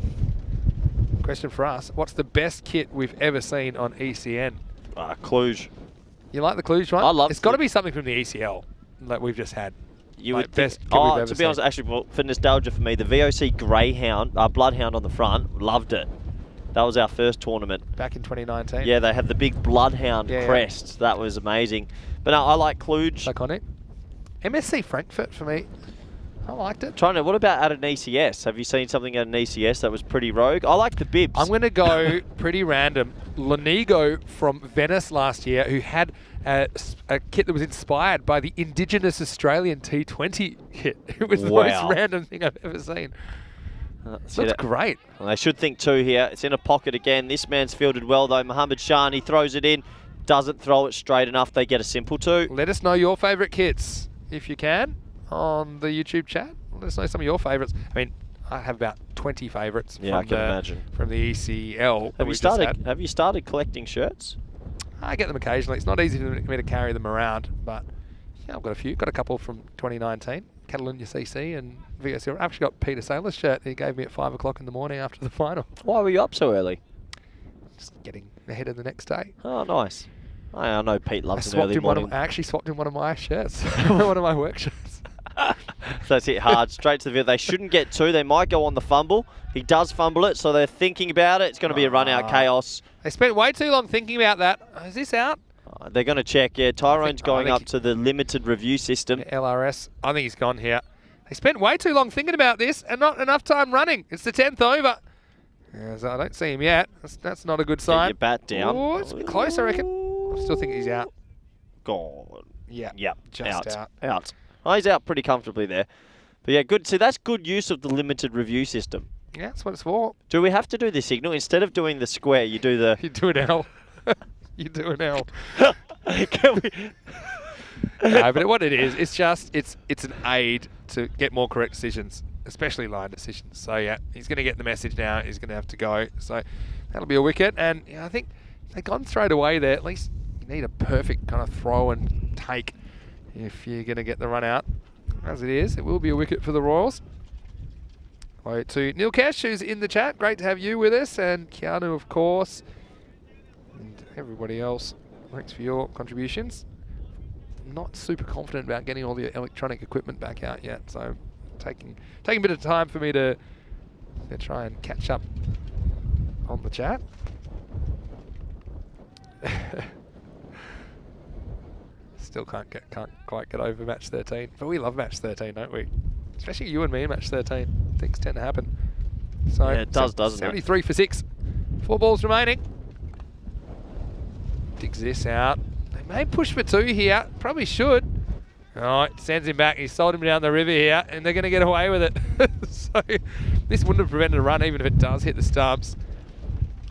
question for us, what's the best kit we've ever seen on ECN? Cluj. You like the Cluj one? I love It's got to the- be something from the ECL that we've just had. You Like would think, best kit we've ever to be honest, seen. actually, well, for nostalgia for me, the VOC Greyhound, Bloodhound on the front, loved it. That was our first tournament. Back in 2019. Yeah, they had the big Bloodhound Yeah, yeah. crest. That was amazing. But no, I like Cluj. Iconic. MSC Frankfurt for me. I liked it. What about at an ECS? Have you seen something at an ECS that was pretty rogue? I like the bibs. I'm going to go pretty random. Lanigo from Venice last year, who had a kit that was inspired by the indigenous Australian T20 kit. It was the Wow. most random thing I've ever seen. See That's that? great. Well, they should think too here. It's in a pocket again. This man's fielded well though. Mohammed Shan, he throws it in. Doesn't throw it straight enough. They get a simple 2. Let us know your favourite kits, if you can, on the YouTube chat. Let us know some of your favourites. I mean, I have about 20 favourites Yeah, I can imagine. from the ECL. that Have we've you just started? had. Have you started collecting shirts? I get them occasionally. It's not easy for me to carry them around, but yeah, I've got a few. Got a couple from 2019, Catalunya CC and VSL. I've actually got Peter Saylor's shirt he gave me at 5 o'clock in the morning after the final. Why were you up so early? Just getting ahead of the next day. Oh, nice. I know Pete loves I an early morning. I actually swapped in one of my shirts, one of my work shirts. So that's hit hard, straight to the field. They shouldn't get two. They might go on the fumble. He does fumble it, so they're thinking about it. It's going to be a run-out chaos. They spent way too long thinking about that. Is this out? They're going to check. Yeah, Tyrone's going up to the limited review system. LRS. I think he's gone here. They spent way too long thinking about this and not enough time running. It's the 10th over. Yeah, so I don't see him yet. That's not a good sign. Get your bat down. Oh, it's a bit close, I reckon. I still think he's out. Gone. Yeah. Yep. Just out. Out. Oh, he's out pretty comfortably there. But yeah, good. See, that's good use of the limited review system. Yeah, that's what it's for. Do we have to do the signal? Instead of doing the square, you do the... You do an L. You do an L. Can we... No, but what it is, it's just, it's an aid to get more correct decisions, especially line decisions. So yeah, he's going to get the message now. He's going to have to go. So that'll be a wicket. And yeah, I think they've gone straight away there. At least you need a perfect kind of throw and take if you're going to get the run out. As it is, it will be a wicket for the Royals. Hello to Neil Cash, who's in the chat. Great to have you with us. And Keanu, of course. And everybody else. Thanks for your contributions. I'm not super confident about getting all the electronic equipment back out yet, so taking a bit of time for me to try and catch up on the chat. Still can't quite get over match 13, but we love match 13, don't we? Especially you and me in match 13. Things tend to happen. So yeah, it does, doesn't it? 73 for 6. 4 balls remaining. Digs this out. They may push for 2 here. Probably should. Oh, it sends him back. He sold him down the river here, and they're going to get away with it. So this wouldn't have prevented a run, even if it does hit the stumps.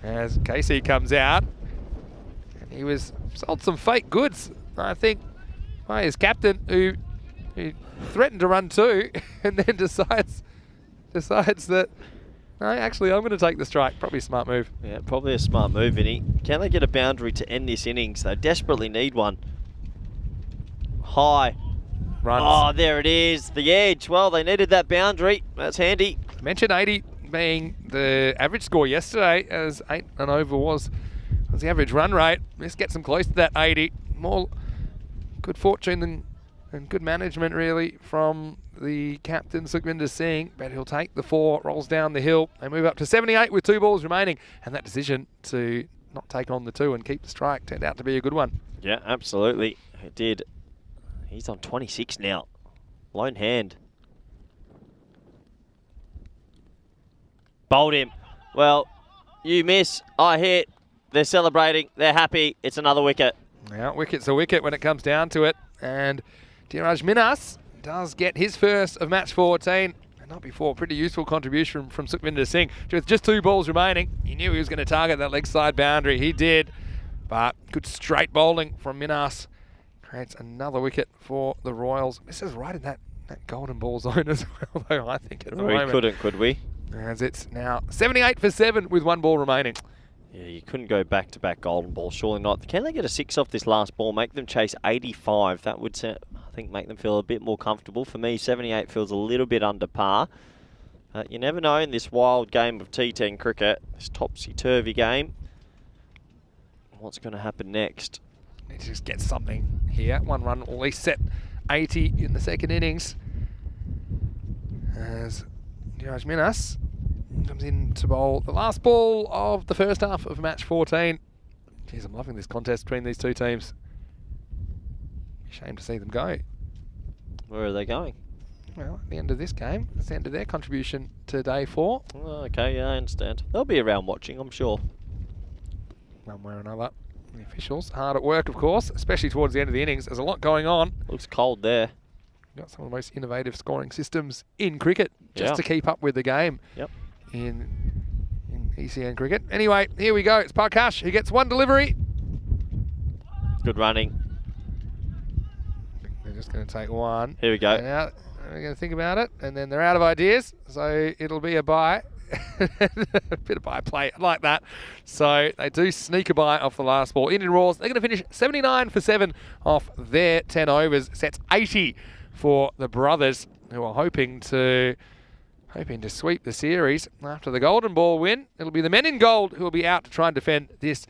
As Casey comes out, and he was sold some fake goods, I think, by his captain, who threatened to run 2, and then decides that, no, actually, I'm going to take the strike. Probably a smart move. Yeah, probably a smart move, Vinny. Can they get a boundary to end this innings? They desperately need one. High. Runs. Oh, there it is. The edge. Well, they needed that boundary. That's handy. Mentioned 80 being the average score yesterday, as 8 and over was the average run rate. Let's get them close to that 80. More good fortune and good management, really, from the captain, Sukhvinder Singh, but he'll take the 4, rolls down the hill. They move up to 78 with 2 balls remaining, and that decision to not take on the 2 and keep the strike turned out to be a good one. Yeah, absolutely. It did. He's on 26 now. Lone hand. Bowled him. Well, you miss, I hit. They're celebrating. They're happy. It's another wicket. Now, wicket's a wicket when it comes down to it, and Dhiraj Minhas does get his first of match 14, and not before. Pretty useful contribution from Sukhvinder Singh. With just 2 balls remaining, he knew he was going to target that leg side boundary. He did, but good straight bowling from Minhas creates another wicket for the Royals. This is right in that golden ball zone as well, though, I think, at the moment. We couldn't, could we? As it's now 78 for 7 with 1 ball remaining. Yeah, you couldn't go back-to-back golden ball, surely not. Can they get a 6 off this last ball, make them chase 85? That would, I think, make them feel a bit more comfortable. For me, 78 feels a little bit under par. You never know in this wild game of T10 cricket, this topsy-turvy game, what's going to happen next. Need to just get something here. 1 run, at least set 80 in the second innings. As Dhiraj Minhas comes in to bowl the last ball of the first half of match 14. Jeez, I'm loving this contest between these 2 teams. Shame to see them go. Where are they going? Well, at the end of this game, it's the end of their contribution to day 4. Oh, okay, yeah, I understand. They'll be around watching, I'm sure. One way or another. The officials hard at work, of course, especially towards the end of the innings. There's a lot going on. Looks cold there. Got some of the most innovative scoring systems in cricket just to keep up with the game. Yep. In ECN cricket. Anyway, here we go. It's Parkash who gets 1 delivery. Good running. They're just going to take 1. Here we go. Now they're going to think about it, and then they're out of ideas, so it'll be a bye. A bit of byplay like that. So they do sneak a bye off the last ball. Indian Roars, they're going to finish 79 for 7 off their 10 overs. Sets 80 for the brothers, who are hoping to sweep the series after the golden ball win. It'll be the men in gold who will be out to try and defend this,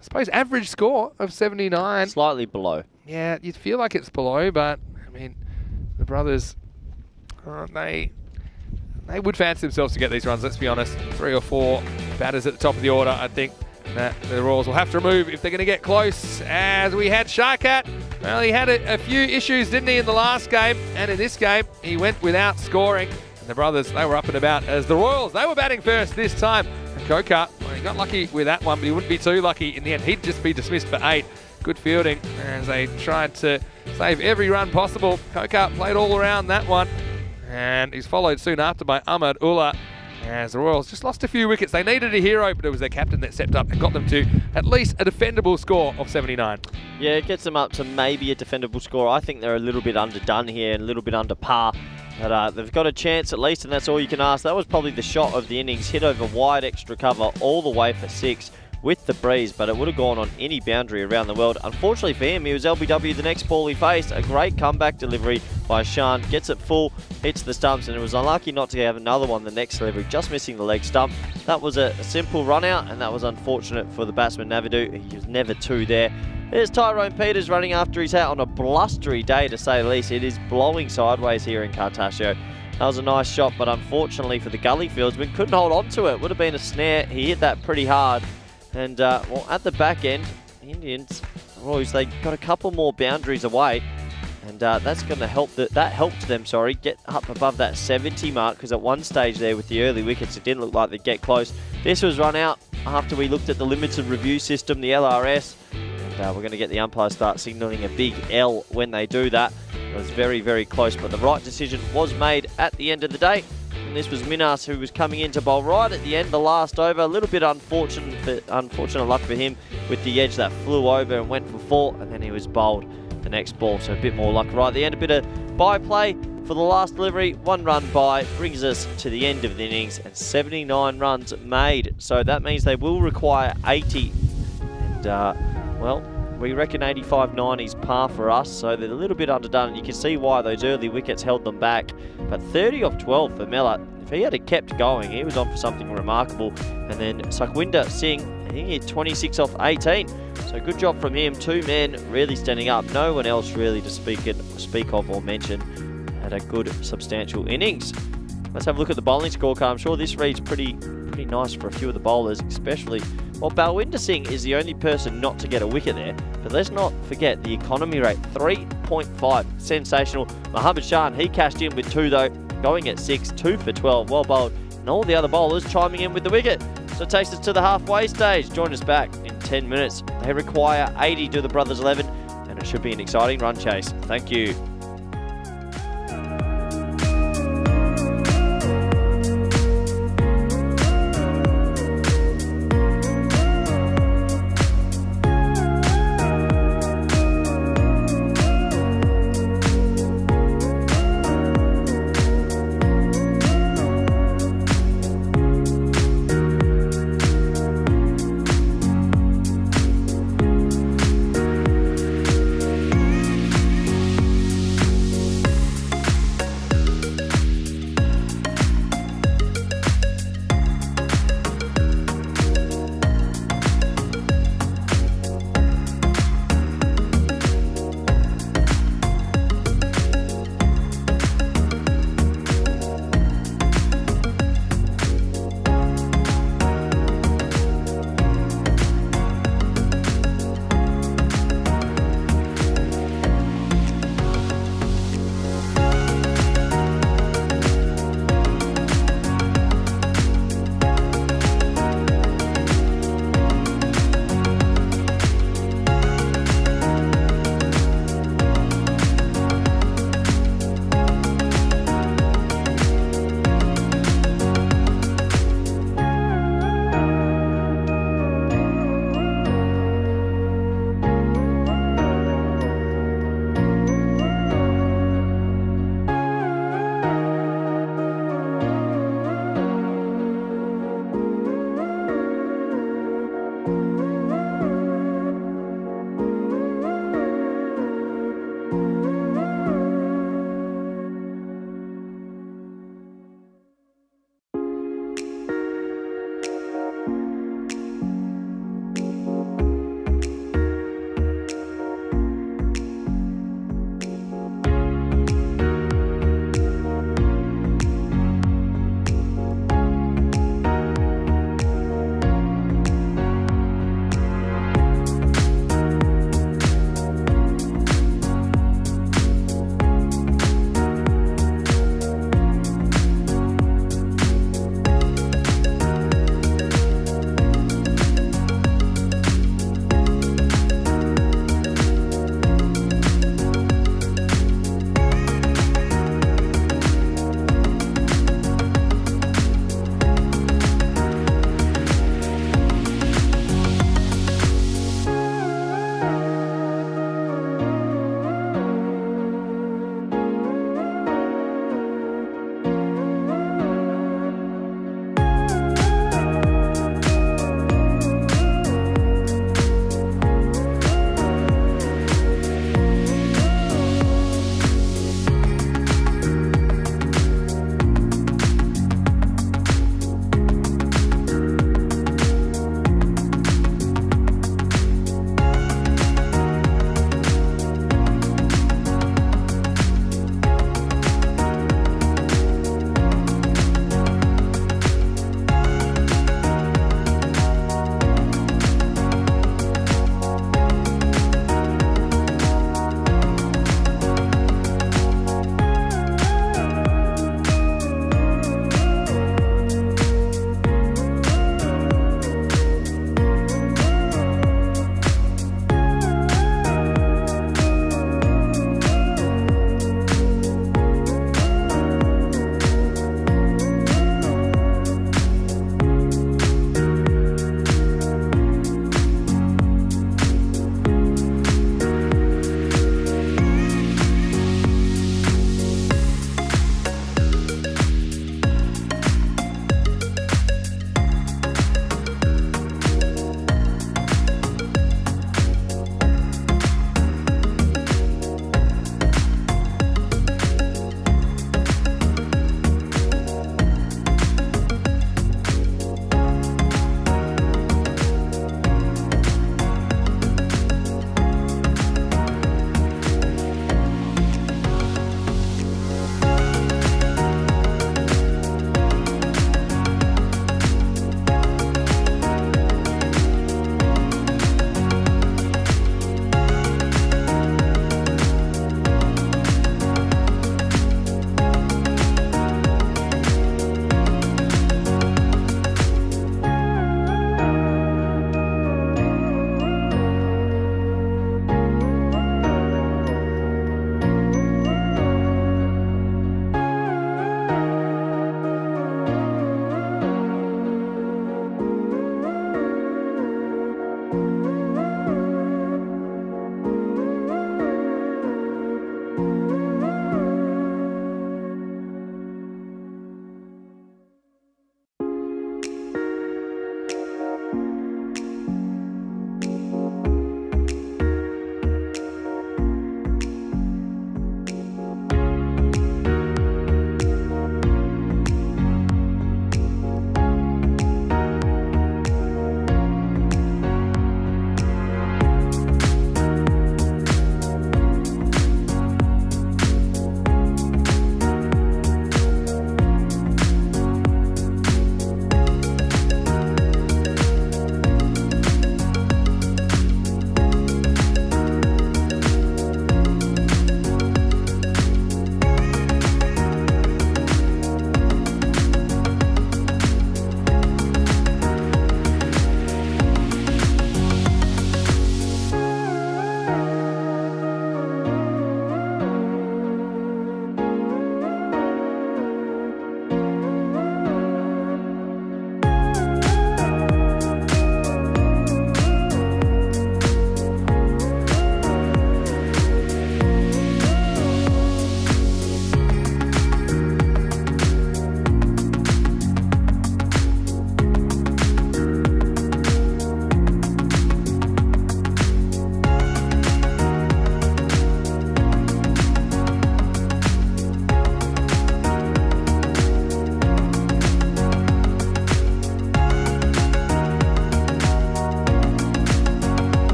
I suppose, average score of 79. Slightly below. Yeah, you'd feel like it's below, but, I mean, the brothers, they would fancy themselves to get these runs, let's be honest. 3 or 4 batters at the top of the order, I think, that the Royals will have to remove if they're going to get close. As we had Sharkat, well, he had a few issues, didn't he, in the last game? And in this game, he went without scoring. And the brothers, they were up and about as the Royals. They were batting first this time. And Koka, well, he got lucky with that one, but he wouldn't be too lucky in the end. He'd just be dismissed for 8. Good fielding as they tried to save every run possible. Koka played all around that one. And he's followed soon after by Ahmad Ullah, as the Royals just lost a few wickets. They needed a hero, but it was their captain that stepped up and got them to at least a defendable score of 79. Yeah, it gets them up to maybe a defendable score. I think they're a little bit underdone here and a little bit under par. But they've got a chance at least, and that's all you can ask. That was probably the shot of the innings. Hit over wide extra cover all the way for 6 with the breeze, but it would have gone on any boundary around the world. Unfortunately for him, he was LBW the next ball he faced. A great comeback delivery by Shan. Gets it full, hits the stumps, and it was unlucky not to have another one the next delivery, just missing the leg stump. That was a simple run out, and that was unfortunate for the batsman Navidu. He was never 2 there. There's Tyrone Peters running after his hat on a blustery day, to say the least. It is blowing sideways here in Cartaccio. That was a nice shot, but unfortunately for the gully fieldsman, couldn't hold on to it. Would have been a snare. He hit that pretty hard. And, well, at the back end, the Indians, Royals, they got a couple more boundaries away. And that's going to help, that helped them, get up above that 70 mark. Because at one stage there with the early wickets, it didn't look like they'd get close. This was run out after we looked at the limited review system, the LRS. And we're going to get the umpires start signalling a big L when they do that. It was very, very close, but the right decision was made at the end of the day. And this was Minas, who was coming in to bowl right at the end, the last over. A little bit unfortunate luck for him with the edge that flew over and went for 4, and then he was bowled the next ball. So a bit more luck right at the end. A bit of byplay for the last delivery. 1 run by brings us to the end of the innings, and 79 runs made. So that means they will require 80. And, well, we reckon 85-90 is par for us, so they're a little bit underdone, and you can see why those early wickets held them back. But 30 off 12 for Mellor. If he had kept going, he was on for something remarkable. And then Sukhwinder Singh, he hit 26 off 18. So good job from him. 2 men really standing up. No one else really to speak of or mention. Had a good, substantial innings. Let's have a look at the bowling scorecard. I'm sure this reads pretty nice for a few of the bowlers, especially. Well, Balwinder Singh is the only person not to get a wicket there. But let's not forget the economy rate, 3.5. Sensational. Mohammad Shan, he cashed in with 2 though, going at 6, 2 for 12. Well bowled. And all the other bowlers chiming in with the wicket. So it takes us to the halfway stage. Join us back in 10 minutes. They require 80 to the Brothers 11, and it should be an exciting run chase. Thank you.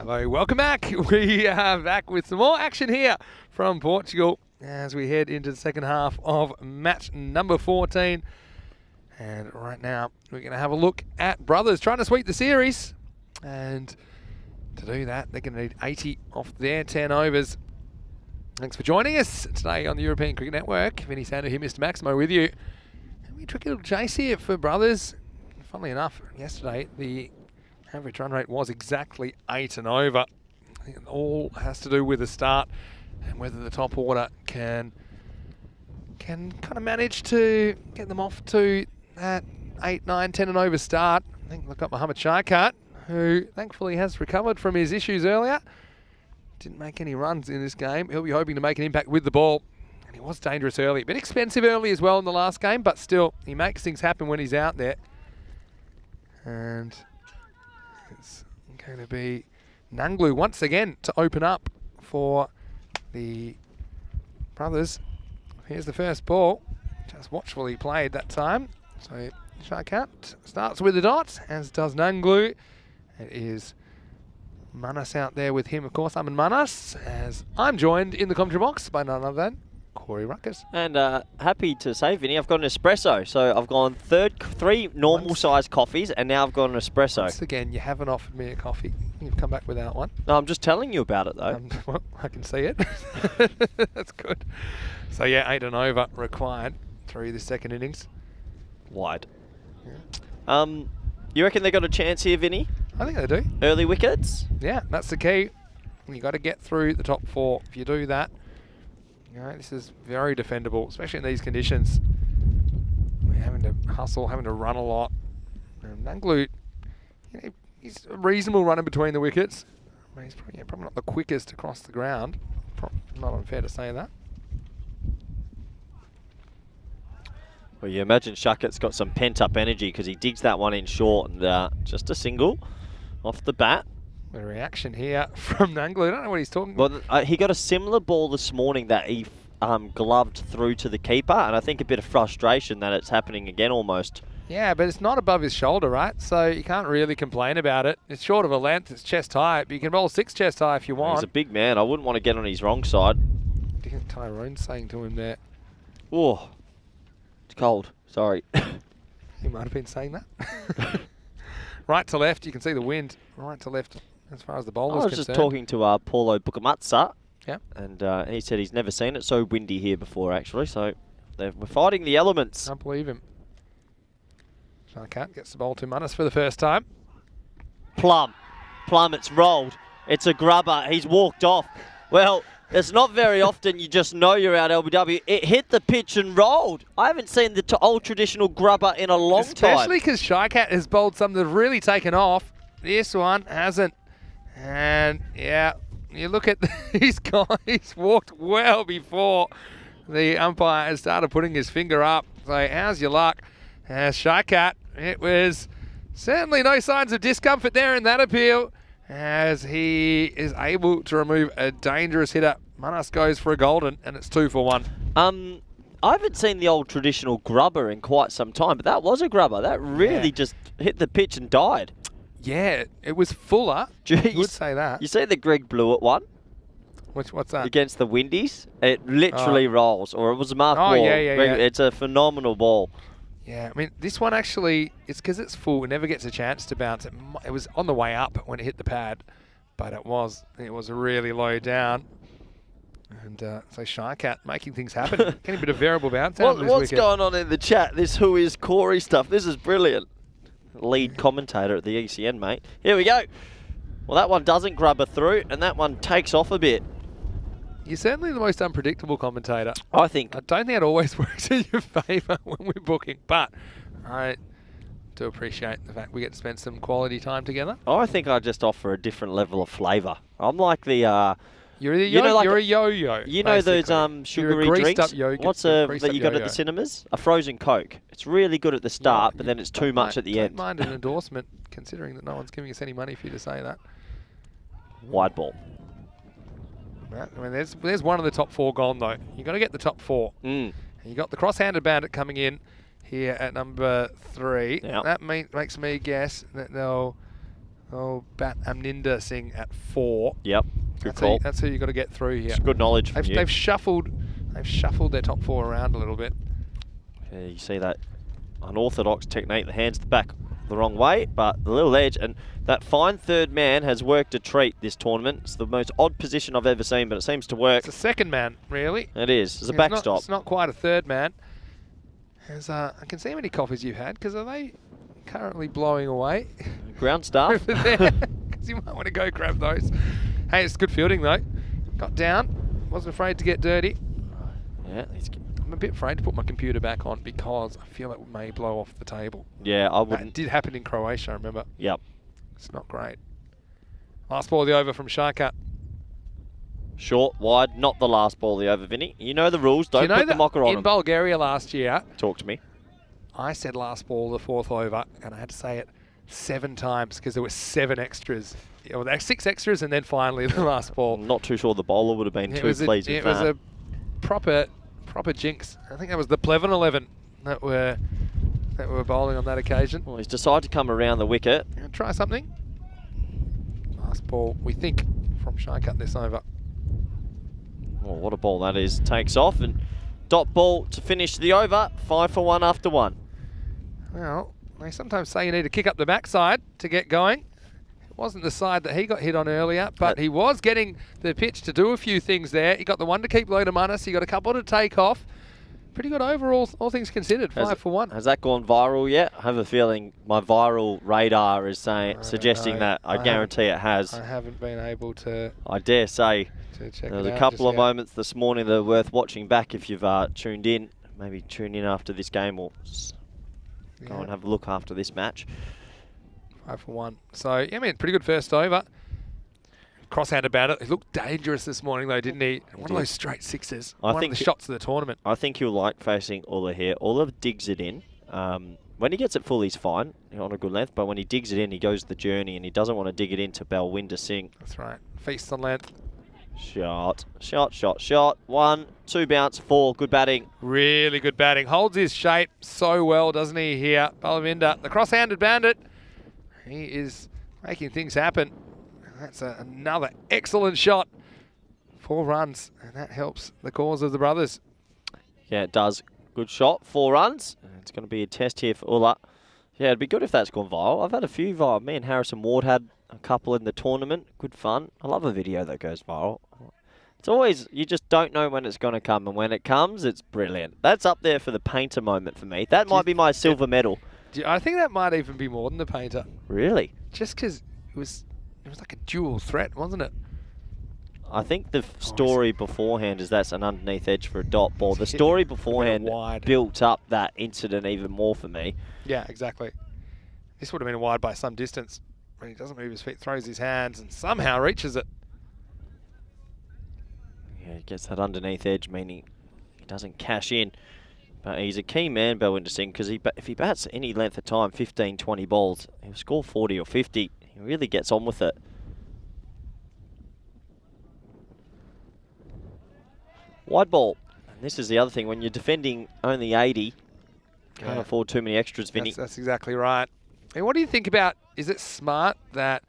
Hello, welcome back. We are back with some more action here from Portugal as we head into the second half of match number 14. And right now, we're going to have a look at brothers trying to sweep the series. And to do that, they're going to need 80 off their 10 overs. Thanks for joining us today on the European Cricket Network. Vinny Sander here, Mr. Maximo with you. And we tricky little chase here for brothers. Funnily enough, yesterday, the average run rate was exactly 8 and over. I think it all has to do with the start and whether the top order can kind of manage to get them off to that 8, 9, 10 and over start. I think they've got Mohammad Sharkat, who thankfully has recovered from his issues earlier. Didn't make any runs in this game. He'll be hoping to make an impact with the ball. And he was dangerous early. A bit expensive early as well in the last game, but still, he makes things happen when he's out there. And it's going to be Nanglu once again to open up for the brothers. Here's the first ball. Just watchfully played that time. So Sharkat starts with the dots, as does Nanglu. It is Manas out there with him, of course. I'm in Manas, as I'm joined in the commentary box by none other than Corey Ruckus. And happy to say, Vinny, I've got an espresso. So I've gone 3 normal-sized coffees, and now I've got an espresso. Once again, you haven't offered me a coffee. You've come back without one. No, I'm just telling you about it, though. Well, I can see it. That's good. So, yeah, 8 and over required through the second innings. Wide. Yeah. You reckon they got a chance here, Vinny? I think they do. Early wickets? Yeah, that's the key. You got to get through the top 4. If you do that, you know, this is very defendable, especially in these conditions. We're having to hustle, having to run a lot. Nanglu, you know, he's a reasonable runner between the wickets. I mean, he's probably not the quickest across the ground. Not unfair to say that. Well, you imagine Sharkat's got some pent-up energy because he digs that one in short and just a single off the bat. A reaction here from Nanglu. I don't know what he's talking about. Well, he got a similar ball this morning that he gloved through to the keeper, and I think a bit of frustration that it's happening again almost. Yeah, but it's not above his shoulder, right? So you can't really complain about it. It's short of a length, it's chest high, but you can bowl 6 chest high if you want. He's a big man. I wouldn't want to get on his wrong side. I think Tyrone's saying to him there. Oh, it's cold. Sorry. He might have been saying that. Right to left, you can see the wind. Right to left, as far as the bowler's concerned. I was just talking to Paulo Bukamatsa. Yeah. And he said he's never seen it so windy here before, actually. So we're fighting the elements. Can't believe him. Sharkat gets the ball to Manas for the first time. Plum, it's rolled. It's a grubber. He's walked off. Well, it's not very often you just know you're out LBW. It hit the pitch and rolled. I haven't seen the old traditional grubber in a long time. Especially because Sharkat has bowled some that have really taken off. This one hasn't. And yeah, you look at these guys, walked well before the umpire has started putting his finger up. So how's your luck? Sharkat, it was certainly no signs of discomfort there in that appeal, as he is able to remove a dangerous hitter. Manas goes for a golden, and it's 2 for 1. I haven't seen the old traditional grubber in quite some time, but that was a grubber. That really just hit the pitch and died. Yeah, it was fuller. You would say that. You see the Greg Blewett one? What's that? Against the Windies? It literally rolls, or it was a Mark Wall. Yeah. It's a phenomenal ball. Yeah, I mean, this one actually, it's because it's full. It never gets a chance to bounce. It was on the way up when it hit the pad, but it was really low down. And so Sharkat making things happen. Getting a bit of variable bounce out of this What's wicket. going on in the chat? This Who Is Corey stuff. This is brilliant. Lead commentator at the ECN, mate. Here we go. Well, that one doesn't grubber through, and that one takes off a bit. You're certainly the most unpredictable commentator. I think. I don't think it always works in your favour when we're booking, but I do appreciate the fact we get to spend some quality time together. I think I just offer a different level of flavour. I'm like the... You're a yo-yo. You know those sugary drinks? What's that you got at the cinemas? A frozen Coke. It's really good at the start, but then it's too much at the end. Don't mind an endorsement, considering that no one's giving us any money for you to say that. Wide ball. I mean, there's one of the top 4 gone, though. You've got to get the top 4. And you got the cross-handed bandit coming in here at number 3. Yep. That makes me guess that they'll Oh, Bat Amninder Singh at 4. Yep. Good call. That's who you've got to get through here. It's good knowledge from you. They've shuffled their top 4 around a little bit. Yeah, you see that unorthodox technique. The hands back the wrong way, but the little edge. And that fine third man has worked a treat this tournament. It's the most odd position I've ever seen, but it seems to work. It's a second man, really. It is. It's a backstop. It's not quite a third man. I can see how many coffees you've had, because are they currently blowing away? Ground staff. Over there, because you might want to go grab those. Hey, it's good fielding though. Got down, wasn't afraid to get dirty. Yeah, I'm a bit afraid to put my computer back on because I feel it may blow off the table. yeah, I wouldn't. That did happen in Croatia, I remember. Yep. It's not great. Last ball of the over from Shaka. Short, wide, not the last ball of the over, Vinny. You know the rules. Don't put the mocker on in them. Bulgaria last year, Talk to me. I said last ball of the 4th over, and I had to say it 7 times because there were 7 extras. Well, there were 6 extras, and then finally the last ball. I'm not too sure the bowler would have been too pleased with that. It was a proper jinx. I think that was the Pleven 11 that were bowling on that occasion. Well, he's decided to come around the wicket. Try something. Last ball, we think, from Shaka this over. Oh, what a ball that is. Takes off and dot ball to finish the over. 5 for 1 after 1. Well, they sometimes say you need to kick up the backside to get going. It wasn't the side that he got hit on earlier, but he was getting the pitch to do a few things there. He got the one to keep low to Munnis. He got a couple to take off. Pretty good overall, all things considered. 5 for 1. Has that gone viral yet? I have a feeling my viral radar is suggesting that. I guarantee it has. I haven't been able to. I dare say Check there's it a out couple just of yet. moments this morning that are worth watching back if you've tuned in. Maybe tune in after this game or go and have a look after this match. 5 for 1. So, yeah, I mean, pretty good first over. Cross-handed about it. He looked dangerous this morning, though, didn't he? One of those straight sixes. One of the shots of the tournament. I think he'll like facing Ola here. Ola digs it in. When he gets it full, he's fine on a good length. But when he digs it in, he goes the journey, and he doesn't want to dig it into Balwinder Singh. That's right. Feast on length. Shot, shot, shot, shot. 1, 2 bounce, 4. Good batting. Really good batting. Holds his shape so well, doesn't he, here? Balwinder, the cross-handed bandit. He is making things happen. That's another excellent shot. 4 runs, and that helps the cause of the brothers. Yeah, it does. Good shot. 4 runs. It's going to be a test here for Ulla. Yeah, it'd be good if that's gone viral. I've had a few viral. Me and Harrison Ward had a couple in the tournament. Good fun. I love a video that goes viral. It's always, you just don't know when it's going to come, and when it comes, it's brilliant. That's up there for the painter moment for me. That might be my silver medal. I think that might even be more than the painter. Really? Just because it was like a dual threat, wasn't it? I think the story beforehand is that's an underneath edge for a dot ball. The story beforehand built up that incident even more for me. Yeah, exactly. This would have been wide by some distance. When he doesn't move his feet, throws his hands, and somehow reaches it. Yeah, he gets that underneath edge, meaning he doesn't cash in. But he's a key man, Balwinder Singh, because if he bats any length of time, 15, 20 balls, he'll score 40 or 50. He really gets on with it. Wide ball. And this is the other thing. When you're defending only 80, can't afford too many extras, Vinny. That's exactly right. And what do you think about, is it smart that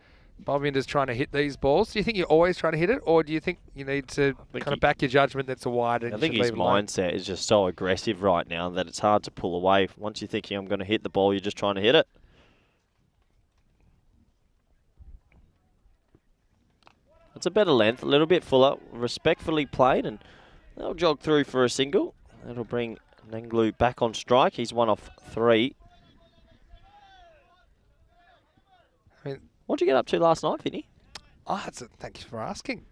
Balwinder's trying to hit these balls? Do you think you're always trying to hit it, or do you think you need to kind of back your judgment that's a wide and I think his mindset is just so aggressive right now that it's hard to pull away. Once you're thinking, I'm going to hit the ball, you're just trying to hit it. It's a better length, a little bit fuller, respectfully played, and they'll jog through for a single. That'll bring Nenglu back on strike. He's 1 off 3. I mean, what did you get up to last night, Vinny? Oh, thank you for asking.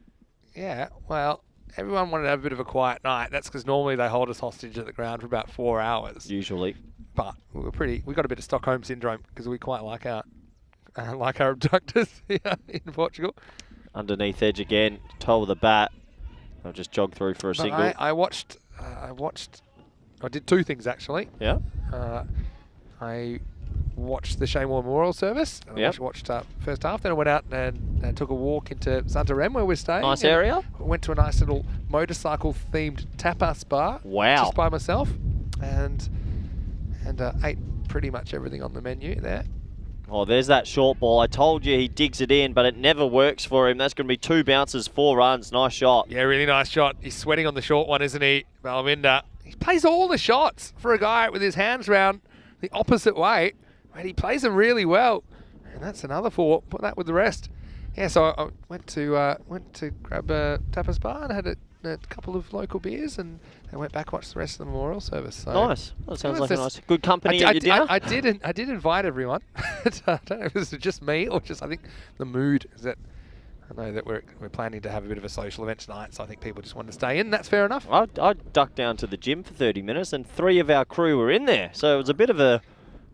Yeah, well, everyone wanted to have a bit of a quiet night. That's because normally they hold us hostage at the ground for about 4 hours. Usually. But we got a bit of Stockholm syndrome because we quite like our abductors here in Portugal. Underneath edge again, toe of the bat. They'll just jog through for a single. I did 2 things actually. Yeah. I watched the Shane Warne Memorial Service. I watched first half. Then I went out and took a walk into Santarém where we're staying. Nice area. Went to a nice little motorcycle-themed tapas bar. Wow. Just by myself, and ate pretty much everything on the menu there. Oh, there's that short ball. I told you he digs it in, but it never works for him. That's going to be 2 bounces, 4 runs. Nice shot. Yeah, really nice shot. He's sweating on the short one, isn't he, Balwinder? He plays all the shots for a guy with his hands round the opposite way, and he plays them really well. And that's another 4. Put that with the rest. Yeah, so I went to grab a tapas bar and had a couple of local beers, and then went back watched the rest of the memorial service. So Nice. That sounds like a nice, good company I at your dinner. I did invite everyone. I don't know if it was just me or just I think the mood is that I know that we're planning to have a bit of a social event tonight, so I think people just want to stay in. That's fair enough. I ducked down to the gym for 30 minutes, and 3 of our crew were in there, so it was a bit of a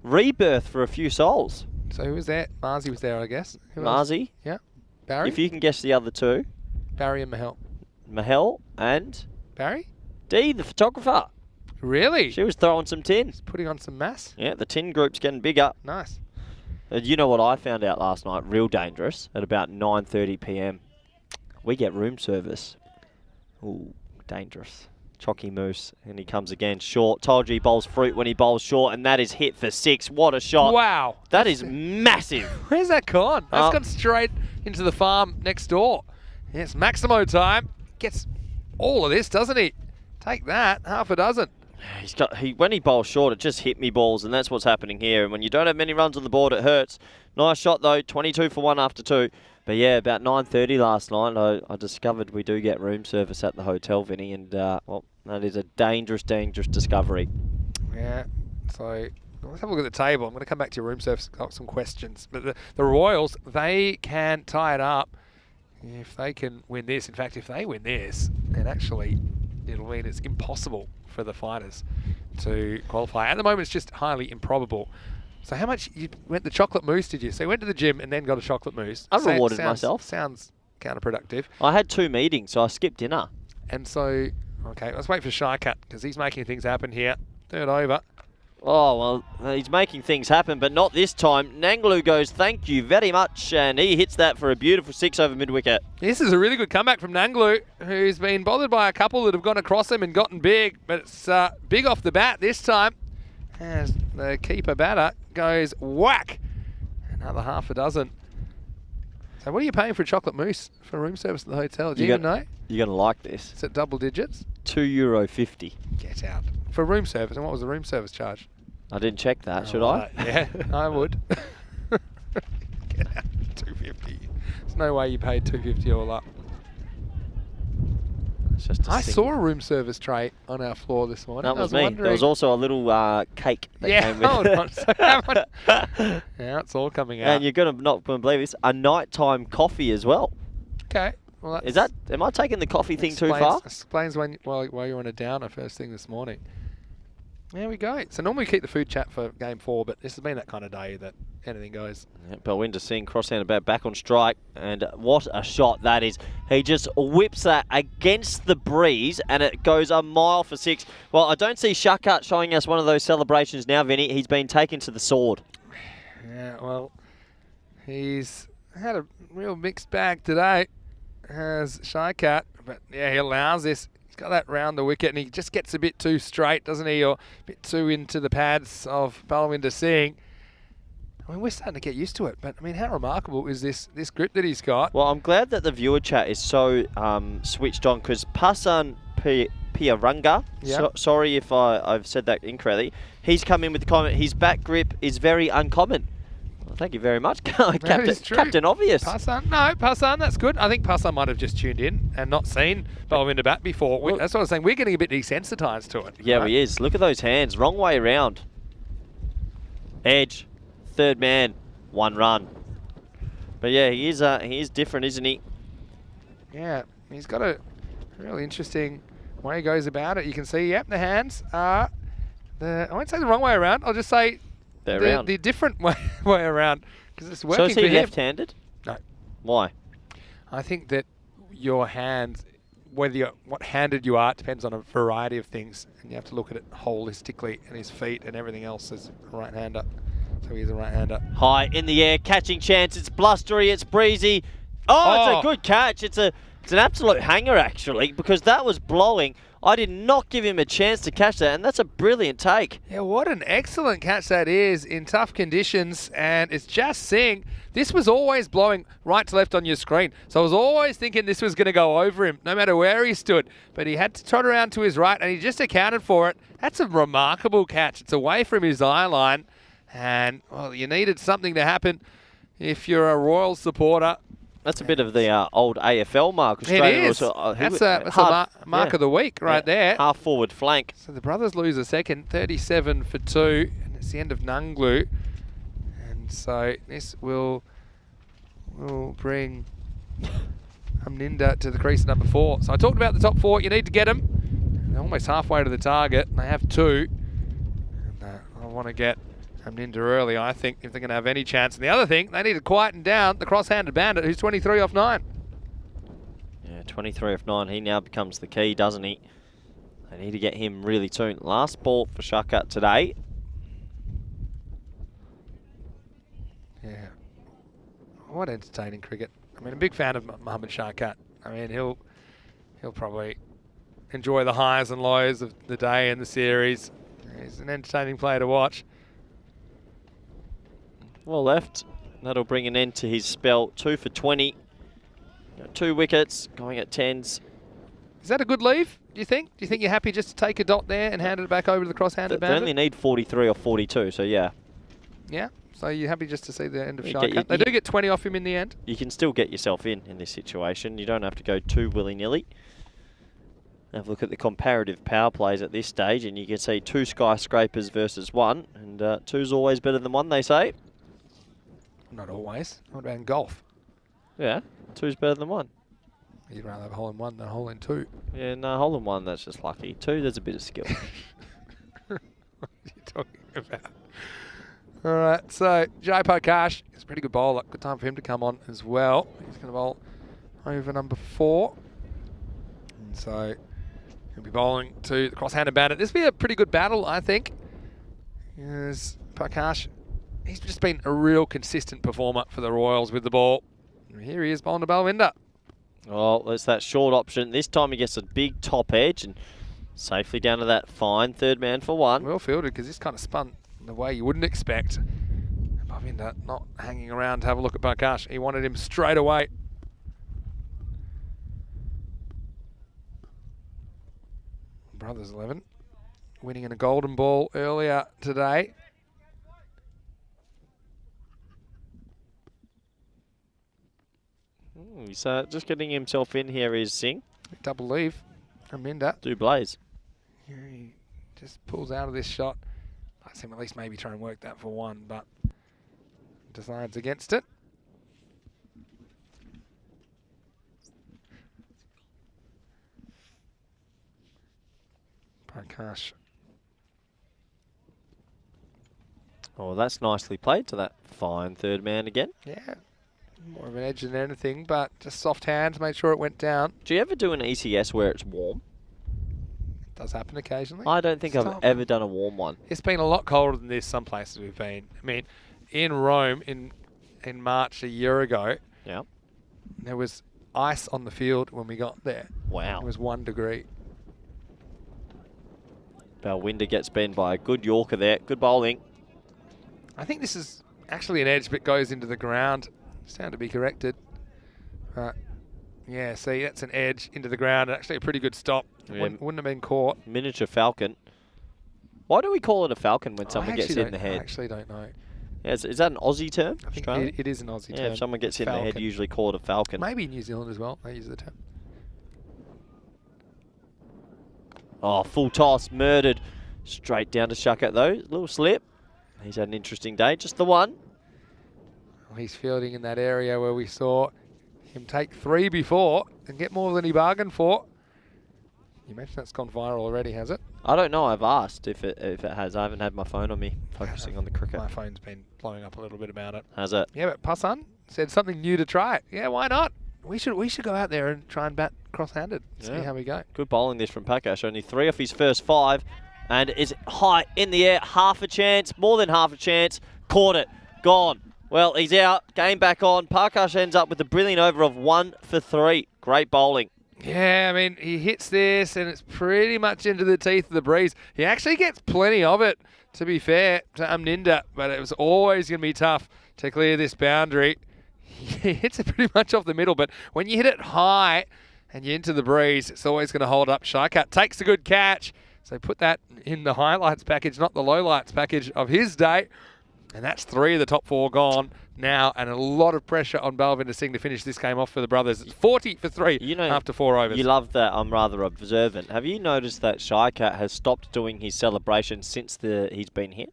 rebirth for a few souls. So who was there? Marzi was there, I guess. Who else? Marzi. Yeah. Barry. If you can guess the other 2. Barry and Mahel. Mahel and Barry? Dee, the photographer. Really? She was throwing some tin. Putting on some mass. Yeah, the tin group's getting bigger. Nice. You know what I found out last night? Real dangerous. At about 9:30 p.m. We get room service. Ooh, dangerous. Chalky Moose, and he comes again short. Told you he bowls fruit when he bowls short, and that is hit for 6. What a shot. Wow. That is massive. Where's that gone? That's gone straight into the farm next door. Yes, Maximo time. Gets all of this, doesn't he? Take that, half a dozen. When he bowls short, it just hit me balls, and that's what's happening here. And when you don't have many runs on the board, it hurts. Nice shot, though. 22 for 1 after 2. But yeah, about 9:30 last night, I discovered we do get room service at the hotel, Vinny, and well, that is a dangerous, dangerous discovery. Yeah, so let's have a look at the table. I'm going to come back to your room service, got some questions. But the Royals, they can tie it up if they can win this. In fact, if they win this, then actually it'll mean it's impossible for the fighters to qualify. At the moment, it's just highly improbable. So how much you went the chocolate mousse, did you? So you went to the gym and then got a chocolate mousse. I rewarded myself. Sounds counterproductive. I had 2 meetings, so I skipped dinner. And so, okay, let's wait for Shy Cut because he's making things happen here. Third over. Oh, well, he's making things happen, but not this time. Nanglu goes, thank you very much, and he hits that for a beautiful 6 over mid-wicket. This is a really good comeback from Nanglu, who's been bothered by a couple that have gone across him and gotten big, but it's big off the bat this time. As the keeper batter goes whack. Another half a dozen. So what are you paying for a chocolate mousse for room service at the hotel? Do you even know? You're going to like this. Is it double digits? €2.50. Get out. For room service, and what was the room service charge? I didn't check that, should I? Yeah, I would. Get out. $2.50. There's no way you paid $2.50 all up. It's just I saw a room service tray on our floor this morning. That was me. There was also a little cake that came with hold it. on. So now it's all coming out. And you're not going to believe this, a nighttime coffee as well. Okay. Well, am I taking the coffee thing too far? Explains why you're on a downer first thing this morning. There we go. So normally we keep the food chat for game 4, but this has been that kind of day that anything goes. Yeah, Balwinder Singh cross-handed bat back on strike, and what a shot that is. He just whips that against the breeze, and it goes a mile for 6. Well, I don't see Shakat showing us one of those celebrations now, Vinny. He's been taken to the sword. Yeah, well, he's had a real mixed bag today, has Shakat, but yeah, he allows this. He's got that round the wicket, and he just gets a bit too straight, doesn't he? Or a bit too into the pads of Balwinder Singh. I mean, we're starting to get used to it, but I mean, how remarkable is this grip that he's got? Well, I'm glad that the viewer chat is so switched on, because Pasan Piaranga, sorry if I've said that incorrectly, he's come in with the comment, his back grip is very uncommon. Well, thank you very much, Captain Obvious. Pasan, that's good. I think Pasan might have just tuned in and not seen Balwinder bat before. That's what I was saying. We're getting a bit desensitized to it. Yeah, he is. Look at those hands. Wrong way around. Edge. Third man. 1 run. But yeah, he is different, isn't he? Yeah, he's got a really interesting way he goes about it. You can see, yep, the hands are I won't say the wrong way around. I'll just say the different way around, because it's working for him. So is he left-handed? No. Why? I think that your hands, what handed you are, depends on a variety of things, and you have to look at it holistically, and his feet and everything else is a right-hander. So he's a right-hander. High in the air, catching chance. It's blustery, it's breezy. Oh, it's a good catch. It's a It's an absolute hanger, actually, because that was blowing. I did not give him a chance to catch that, and that's a brilliant take. Yeah, what an excellent catch that is in tough conditions, and it's just seeing. This was always blowing right to left on your screen, so I was always thinking this was going to go over him, no matter where he stood. But he had to trot around to his right, and he just accounted for it. That's a remarkable catch. It's away from his eye line, and well, you needed something to happen if you're a Royal supporter. That's a bit of the old AFL mark. Australia it is. That's a mark of the week right there. Half forward flank. So the brothers lose a second, 37 for 2, and it's the end of Nunglu. And so this will bring Amninda to the crease at number 4. So I talked about the top 4. You need to get them. They're almost halfway to the target, and they have 2. And I want to get Amninda early, I think, if they're going to have any chance. And the other thing, they need to quieten down the cross-handed bandit, who's 23 off 9. Yeah, 23 off 9. He now becomes the key, doesn't he? They need to get him really tuned. Last ball for Shaka today. Yeah. What entertaining cricket. I mean, a big fan of Mohammad Sharkat. I mean, he'll probably enjoy the highs and lows of the day and the series. He's an entertaining player to watch. Well left. That'll bring an end to his spell. 2 for 20. 2 wickets, going at 10s. Is that a good leave, do you think? Do you think you're happy just to take a dot there and hand it back over to the cross-handed bandit? They only need 43 or 42, so yeah. Yeah? So you're happy just to see the end of Yeah, Sharkat? They do get 20 off him in the end. You can still get yourself in this situation. You don't have to go too willy-nilly. Have a look at the comparative power plays at this stage, and you can see 2 skyscrapers versus 1, and 2's always better than 1, they say. Not always. What about in golf? Yeah, 2's better than 1. You'd rather have a hole in 1 than a hole in 2. Yeah, no, hole in 1, that's just lucky. 2, there's a bit of skill. What are you talking about? All right, so Jai Prakash is a pretty good bowler. Good time for him to come on as well. He's going to bowl over number 4. And so he'll be bowling to the cross-handed bandit. This will be a pretty good battle, I think. Yes, Prakash, he's just been a real consistent performer for the Royals with the ball. And here he is bowling to Balwinder. Oh, there's that short option. This time he gets a big top edge and safely down to that fine third man for 1. Well fielded, because this kind of spun the way you wouldn't expect. Balwinder not hanging around to have a look at Prakash. He wanted him straight away. Brothers 11 winning in a golden ball earlier today. He's just getting himself in here is Singh. Double leave from Minda. Do blaze. Yeah, he just pulls out of this shot. I'd see him at least maybe try and work that for 1, but decides against it. Prakash. Oh, that's nicely played to that fine third man again. Yeah, more of an edge than anything, but just soft hands, made sure it went down. Do you ever do an ECS where it's warm? Does happen occasionally. I don't think I've ever done a warm one. It's been a lot colder than this some places we've been. I mean, in Rome in March a year ago, yeah, there was ice on the field when we got there. Wow. It was 1 degree. Balwinder gets bent by a good Yorker there. Good bowling. I think this is actually an edge, but goes into the ground. Sound to be corrected. Yeah, see, that's an edge into the ground. Actually a pretty good stop. Yeah. Wouldn't have been caught. Miniature falcon. Why do we call it a falcon when someone gets hit in the head? I actually don't know. Yeah, is that an Aussie term? I think Australia? it is an Aussie term. Yeah, if someone gets hit in the head, you usually call it a falcon. Maybe New Zealand as well. They use the term. Oh, full toss, murdered. Straight down to Shuckett though. Little slip. He's had an interesting day. Just the 1. Well, he's fielding in that area where we saw him take 3 before and get more than he bargained for. You mentioned that's gone viral already, has it? I don't know. I've asked if it has. I haven't had my phone on me, focusing on the cricket. My phone's been blowing up a little bit about it. Has it? Yeah, but Passan said something new to try. Yeah, why not? We should go out there and try and bat cross-handed. See how we go. Good bowling this from Prakash. Only 3 off his first 5. And is high in the air. Half a chance. More than half a chance. Caught it. Gone. Well, he's out. Game back on. Prakash ends up with a brilliant over of 1 for 3. Great. Great bowling. Yeah, I mean, he hits this and it's pretty much into the teeth of the breeze. He actually gets plenty of it, to be fair, to Amninda, but it was always going to be tough to clear this boundary. He hits it pretty much off the middle, but when you hit it high and you're into the breeze, it's always going to hold up. Shycat takes a good catch, so put that in the highlights package, not the lowlights package of his day. And that's 3 of the top 4 gone now, and a lot of pressure on Balvinder Singh to finish this game off for the brothers. It's 40 for 3 after 4 overs. You love that I'm rather observant. Have you noticed that Shycat has stopped doing his celebration since he's been here?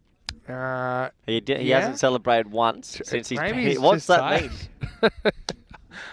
He hasn't celebrated once since he's been here. What's that mean?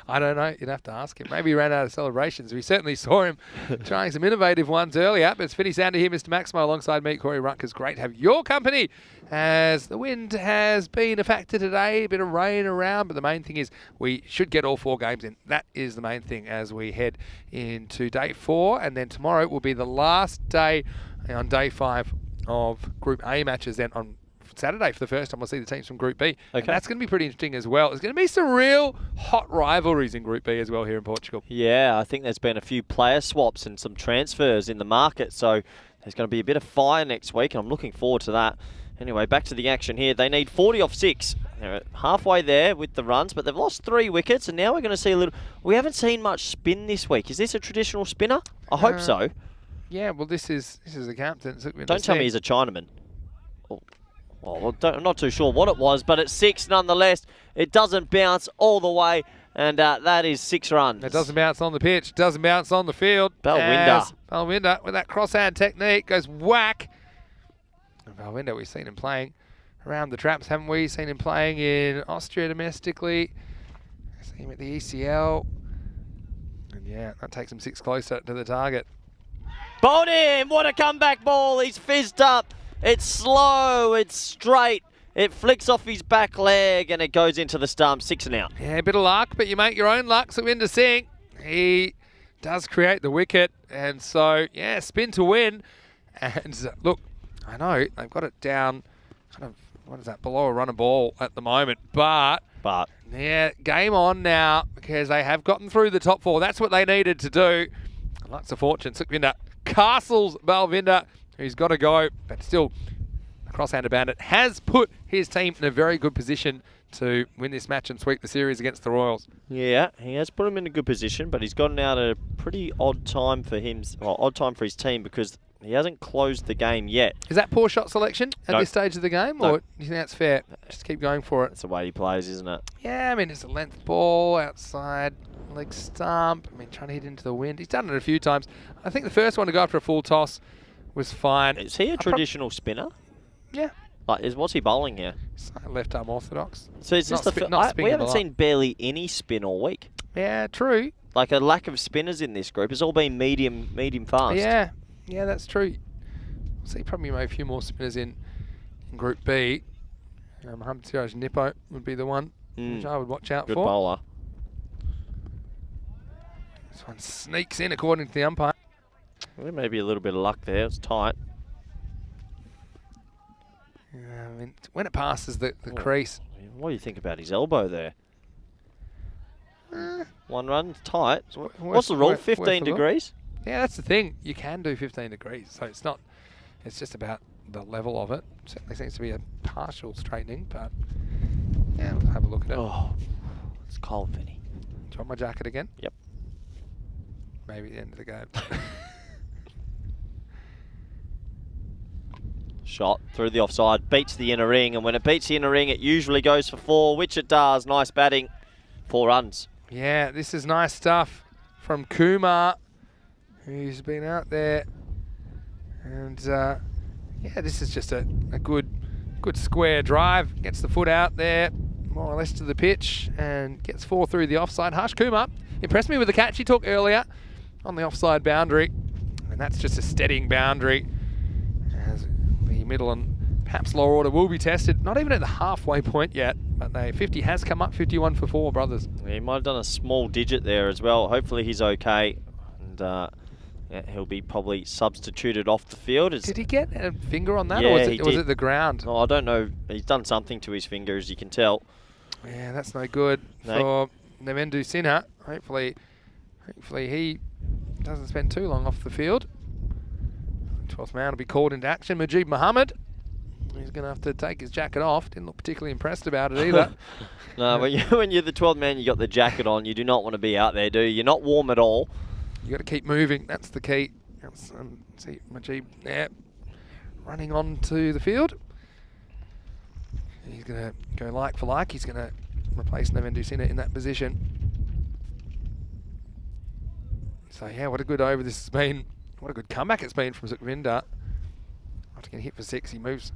I don't know. You'd have to ask him. Maybe he ran out of celebrations. We certainly saw him trying some innovative ones earlier. But it's Finny Sander here, Mr. Maximo, alongside me, Corey Rutgers. Great to have your company as the wind has been a factor today. A bit of rain around, but the main thing is we should get all 4 games in. That is the main thing as we head into day 4. And then tomorrow will be the last day on day 5 of Group A matches. Then on Saturday, for the first time, we'll see the teams from Group B. Okay. And that's going to be pretty interesting as well. There's going to be some real hot rivalries in Group B as well here in Portugal. Yeah, I think there's been a few player swaps and some transfers in the market, so there's going to be a bit of fire next week, and I'm looking forward to that. Anyway, back to the action here. They need 40 off 6. They're halfway there with the runs, but they've lost 3 wickets, and now we're going to see a little... We haven't seen much spin this week. Is this a traditional spinner? I hope so. Yeah, well, this is a captain. Don't tell me he's a Chinaman. Oh. Well, I'm not too sure what it was, but it's 6 nonetheless. It doesn't bounce all the way, and that is 6 runs. It doesn't bounce on the pitch. It doesn't bounce on the field. Balvinder with that cross-hand technique goes whack. And Balvinder, we've seen him playing around the traps, haven't we? Seen him playing in Austria domestically. Seen him at the ECL. And yeah, that takes him 6 closer to the target. Bowled him! What a comeback ball! He's fizzed up. It's slow, it's straight, it flicks off his back leg and it goes into the stump, 6 and out. Yeah, a bit of luck, but you make your own luck. Sukhvinder Singh, he does create the wicket, and so, yeah, spin to win. And look, I know they've got it down, kind of, what is that, below a run of ball at the moment, but yeah, game on now because they have gotten through the top 4. That's what they needed to do. Lots of fortune. Sukhvinder castles Balvinder. He's got to go, but still, the cross-handed bandit has put his team in a very good position to win this match and sweep the series against the Royals. Yeah, he has put him in a good position, but he's gotten out at a pretty odd time for him, well, odd time for his team because he hasn't closed the game yet. Is that poor shot selection at this stage of the game, or do you think that's fair? Just keep going for it. That's the way he plays, isn't it? Yeah, I mean, it's a length ball outside, leg stump. I mean, trying to hit into the wind. He's done it a few times. I think the first one to go after a full toss was fine. Is he a traditional spinner? Yeah. Like, what's he bowling here? Left arm orthodox. So is this we haven't seen barely any spin all week. Yeah, true. Like a lack of spinners in this group. It's all been medium fast. Yeah, that's true. So you probably made a few more spinners in Group B. Mohamed Siraj Nippo would be the one which I would watch out for. Good bowler. This one sneaks in according to the umpire. Well, maybe a little bit of luck there. It's tight. I mean, when it passes the crease. What do you think about his elbow there? 1 run, tight. What's the rule? 15 degrees? Yeah, that's the thing. You can do 15 degrees, so it's not. It's just about the level of it. Certainly seems to be a partial straightening, but yeah, we'll have a look at it. Oh, it's cold, Vinny. Do you want my jacket again? Yep. Maybe the end of the game. Shot through the offside, beats the inner ring, and when it beats the inner ring, it usually goes for 4, which it does. Nice batting. 4 runs. Yeah, this is nice stuff from Kumar, who's been out there. And yeah, this is just a good square drive. Gets the foot out there, more or less to the pitch, and gets 4 through the offside. Harsh Kumar impressed me with the catch he took earlier on the offside boundary. And that's just a steadying boundary. As the middle and perhaps lower order will be tested. Not even at the halfway point yet, but 50 has come up, 51 for 4 brothers. Yeah, he might have done a small digit there as well. Hopefully he's okay. And yeah, he'll be probably substituted off the field. Did he get a finger on that, yeah, or was it the ground? Oh, I don't know. He's done something to his finger, as you can tell. Yeah, that's no good for Navendu Sinha. Hopefully Hopefully he doesn't spend too long off the field. 12th man will be called into action. Majid Mohammed. He's going to have to take his jacket off. Didn't look particularly impressed about it either. No, when you're the 12th man, you got the jacket on. You do not want to be out there, do you? You're not warm at all. You got to keep moving. That's the key. See Majid, yeah, running on to the field. He's going to go like for like. He's going to replace Navendusina in that position. So yeah, what a good over this has been. What a good comeback it's been from Sukhvinder. After getting hit for 6, he moves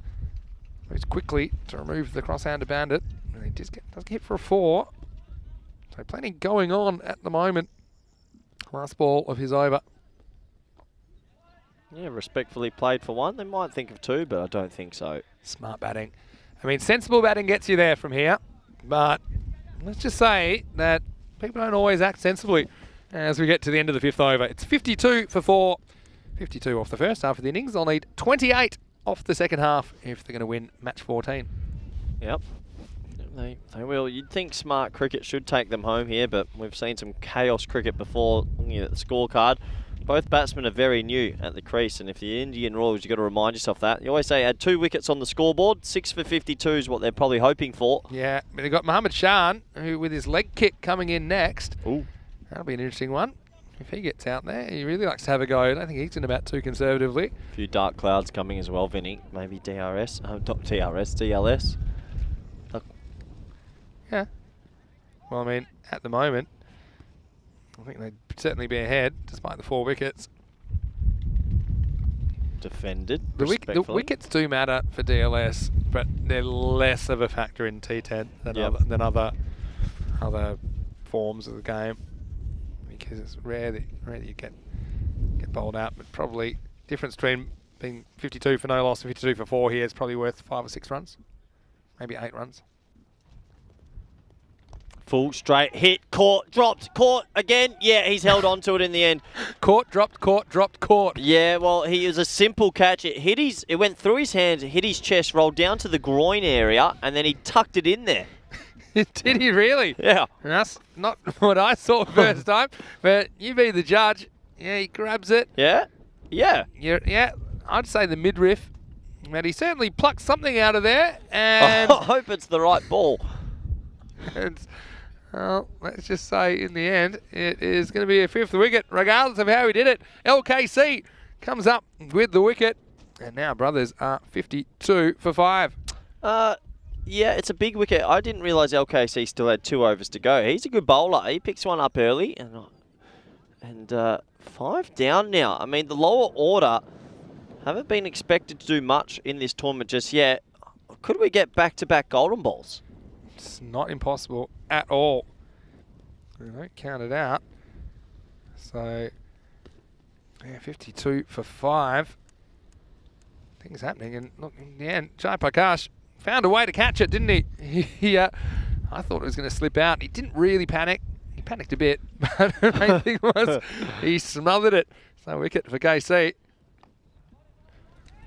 quickly to remove the crosshander bandit. And he does get hit for a 4. So plenty going on at the moment. Last ball of his over. Yeah, respectfully played for 1. They might think of 2, but I don't think so. Smart batting. I mean, sensible batting gets you there from here. But let's just say that people don't always act sensibly as we get to the end of the 5th over. It's 52 for 4. 52 off the first half of the innings. They'll need 28 off the second half if they're going to win match 14. Yep. They will. You'd think smart cricket should take them home here, but we've seen some chaos cricket before. Looking at the scorecard, both batsmen are very new at the crease, and if the Indian Royals, you've got to remind yourself that. You always say add 2 wickets on the scoreboard. 6 for 52 is what they're probably hoping for. Yeah, but they've got Mohammed Shan, who with his leg kick coming in next. Ooh. That'll be an interesting one. If he gets out there, he really likes to have a go. I don't think he's in about too conservatively. A few dark clouds coming as well, Vinny. Maybe DRS. Oh, not TRS, DLS. Yeah. Well, I mean, at the moment, I think they'd certainly be ahead, despite the 4 wickets. Defended. The wickets do matter for DLS, but they're less of a factor in T10 than other forms of the game. Because it's rare that you get bowled out, but probably difference between being 52 for no loss and 52 for 4 here is probably worth 5 or 6 runs, maybe 8 runs. Full straight hit, caught, dropped, caught again. Yeah, he's held on to it in the end. Caught, dropped, caught, dropped, caught. Yeah, well, he was a simple catch. It went through his hands, hit his chest, rolled down to the groin area, and then he tucked it in there. Did he really? Yeah. That's not what I saw first time, but you be the judge. Yeah, he grabs it. Yeah? Yeah. Yeah, I'd say the midriff. But he certainly plucked something out of there. And I hope it's the right ball. Well, let's just say in the end, it is going to be a 5th wicket, regardless of how he did it. LKC comes up with the wicket. And now Brothers are 52 for 5. Yeah, it's a big wicket. I didn't realise LKC still had 2 overs to go. He's a good bowler. He picks one up early. And 5 down now. I mean, the lower order haven't been expected to do much in this tournament just yet. Could we get back-to-back golden balls? It's not impossible at all. We don't count it out. So, yeah, 52 for 5. Things happening. And look, in the end, Jai Prakash found a way to catch it, didn't he? I thought it was going to slip out. He didn't really panic. He panicked a bit, but the main thing was he smothered it. So wicket for KC.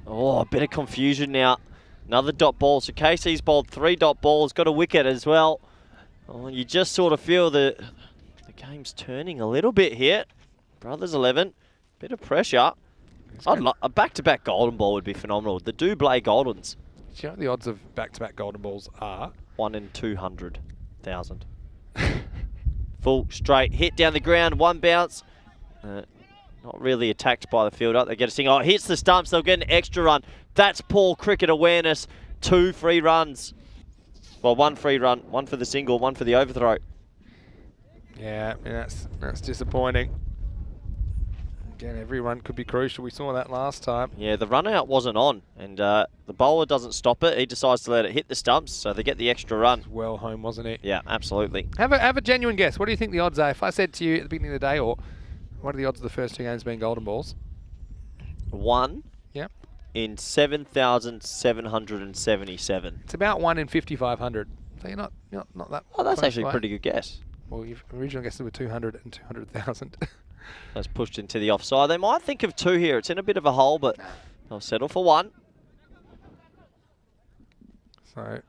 Oh, a bit of confusion now. Another dot ball. So KC's bowled 3 dot balls, got a wicket as well. Oh, you just sort of feel the game's turning a little bit here. Brothers 11, bit of pressure. A back-to-back golden ball would be phenomenal. The Dublé Goldens. Do you know what the odds of back-to-back golden balls are? 1 in 200,000. Full straight hit down the ground, 1 bounce. Not really attacked by the fielder. They get a single. Oh, hits the stumps. They'll get an extra run. That's poor cricket awareness. 2 free runs. Well, 1 free run. 1 for the single, 1 for the overthrow. Yeah, that's disappointing. Again, every run could be crucial. We saw that last time. Yeah, the run out wasn't on, and the bowler doesn't stop it. He decides to let it hit the stumps, so they get the extra run. Well home, wasn't it? Yeah, absolutely. Have a genuine guess. What do you think the odds are? If I said to you at the beginning of the day, or what are the odds of the first 2 games being golden balls? 1 Yep. in 7,777. It's about 1 in 5,500. So you're not that. Oh, that's close actually a away. pretty good guess. Well, your original guesses were 200 and 200,000. That's pushed into the offside. They might think of 2 here. It's in a bit of a hole, but they'll settle for 1. So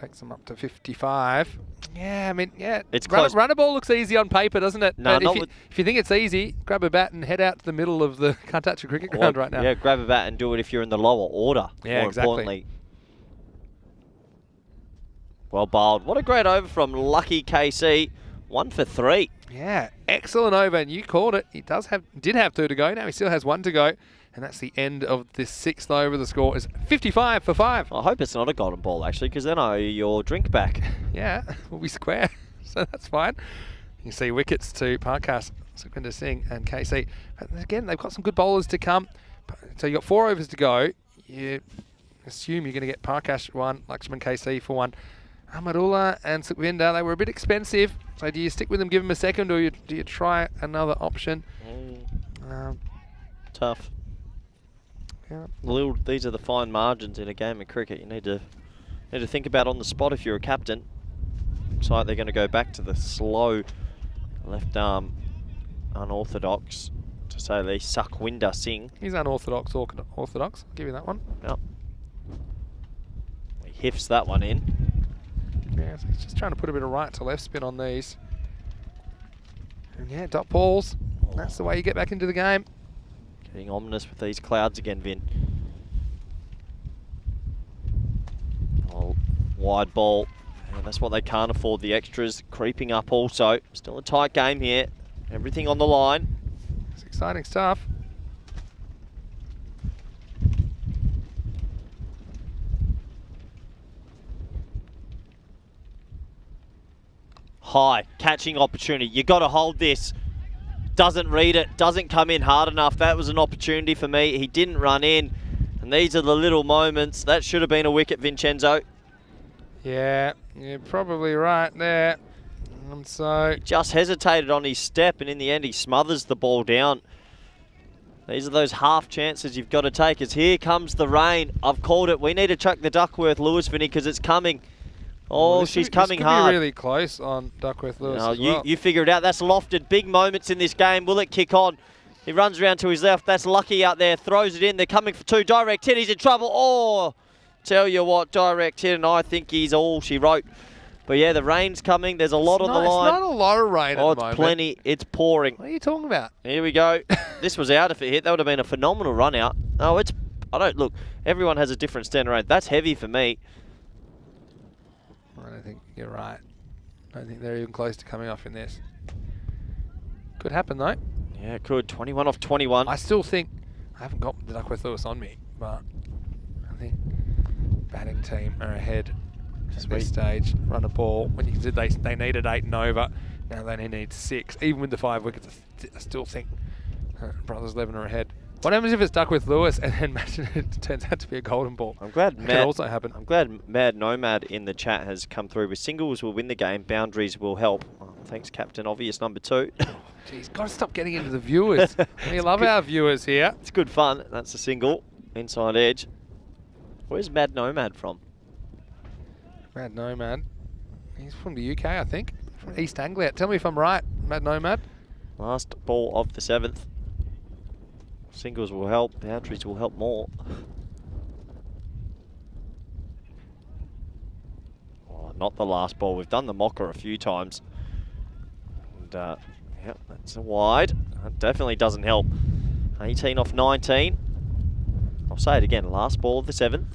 Takes them up to 55. Yeah, I mean, yeah. It's close. Run a ball looks easy on paper, doesn't it? No, But if you think it's easy, grab a bat and head out to the middle of the Cartaccia cricket ground right now. Yeah, grab a bat and do it if you're in the lower order. Yeah, more exactly. Importantly. Well bowled. What a great over from Lucky KC. 1 for 3. Yeah, excellent over, and you called it. He did have 2 to go. Now he still has 1 to go, and that's the end of this 6th over. The score is 55 for 5. I hope it's not a golden ball, actually, because then I owe you your drink back. Yeah, we'll be square, so that's fine. You can see wickets to Parkas, Sukhvinder Singh and KC. But again, they've got some good bowlers to come. So you've got 4 overs to go. You assume you're going to get Parkas 1, Lakshman KC for 1. Ahmadullah and Sukhvinder, they were a bit expensive. So do you stick with them, give them a second, or do you try another option? Tough. Yeah. These are the fine margins in a game of cricket. You need to think about on the spot if you're a captain. Looks like they're going to go back to the slow left arm unorthodox, to say the least, Sukhvinder Singh. He's unorthodox, orthodox. I'll give you that one. Yep. He hiffs that one in. Yeah, so he's just trying to put a bit of right to left spin on these. And yeah, dot balls. That's the way you get back into the game. Getting ominous with these clouds again, Vin. Oh, wide ball. And that's what they can't afford, the extras creeping up also. Still a tight game here. Everything on the line. It's exciting stuff. High, catching opportunity. You got to hold this. Doesn't read it, doesn't come in hard enough. That was an opportunity for me. He didn't run in. And these are the little moments. That should have been a wicket, Vincenzo. Yeah, you're probably right there. And so He just hesitated on his step, and in the end he smothers the ball down. These are those half chances you've got to take. As here comes the rain. I've called it. We need to chuck the Duckworth Lewis, Vinny, because it's coming. Oh, she's coming hard. This could be really close on Duckworth Lewis as well. You figure it out. That's lofted. Big moments in this game. Will it kick on? He runs around to his left. That's Lucky out there. Throws it in. They're coming for 2. Direct hit. He's in trouble. Oh, tell you what, direct hit, and I think he's all she wrote. But yeah, the rain's coming. There's a lot on the line. It's not a lot of rain at the moment. Oh, it's plenty. It's pouring. What are you talking about? Here we go. This was out if it hit. That would have been a phenomenal run out. Oh, look, everyone has a different standard rain. That's heavy for me. I don't think you're right. I don't think they're even close to coming off in this. Could happen though. Yeah, it could. 21 off 21. I still think, I haven't got the Duckworth Lewis on me, but I think batting team are ahead at this stage. Run a ball. When you consider they needed 8 and over, now they only need 6. Even with the 5 wickets, I still think Brothers 11 are ahead. What happens if it's Duckworth Lewis and then imagine it turns out to be a golden ball? I'm glad that could also happen. I'm glad Mad Nomad in the chat has come through with singles will win the game, boundaries will help. Oh, thanks, Captain Obvious number 2. Jeez, got to stop getting into the viewers. We love our viewers here. It's good fun. That's a single. Inside edge. Where's Mad Nomad from? Mad Nomad. He's from the UK, I think. From East Anglia. Tell me if I'm right, Mad Nomad. Last ball of the 7th. Singles will help. Boundaries will help more. Oh, not the last ball. We've done the mocker a few times. And, yep, that's a wide. That definitely doesn't help. 18 off 19. I'll say it again. Last ball of the 7th.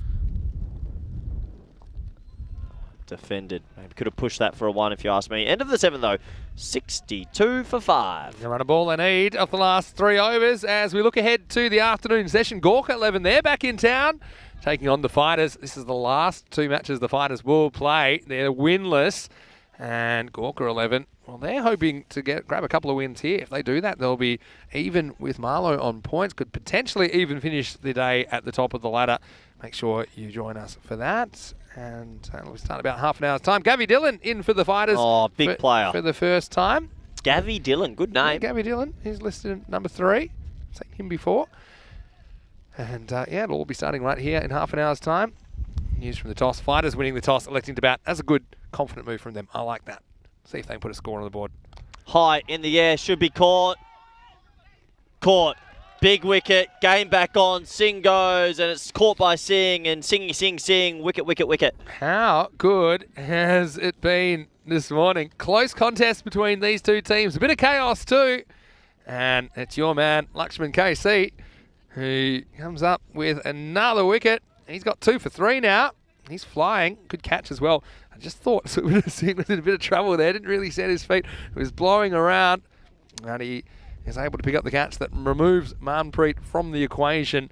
Defended. Maybe could have pushed that for a 1 if you ask me. End of the 7th though. 62 for 5. They run a ball they need off the last 3 overs as we look ahead to the afternoon session. Gorka 11, they're back in town taking on the Fighters. This is the last 2 matches the Fighters will play. They're winless. And Gorka 11, well, they're hoping to grab a couple of wins here. If they do that, they'll be even with Marlow on points. Could potentially even finish the day at the top of the ladder. Make sure you join us for that. And we'll start about half an hour's time. Gavi Dillon in for the Fighters. Oh, big player. For the first time. Gavi Dillon, good name. Yeah, Gavi Dillon, he's listed at number 3. Seen him before. And yeah, it'll all be starting right here in half an hour's time. News from the toss. Fighters winning the toss, electing to bat. That's a good, confident move from them. I like that. See if they can put a score on the board. High in the air, should be caught. Caught. Big wicket, game back on, Singh goes, and it's caught by Singh, and Singh, wicket, wicket, wicket. How good has it been this morning? Close contest between these two teams. A bit of chaos too. And it's your man, Lakshman KC, who comes up with another wicket. He's got 2 for 3 now. He's flying. Good catch as well. I just thought Singh was in a bit of trouble there. Didn't really set his feet. He was blowing around. And he is able to pick up the catch that removes Manpreet from the equation.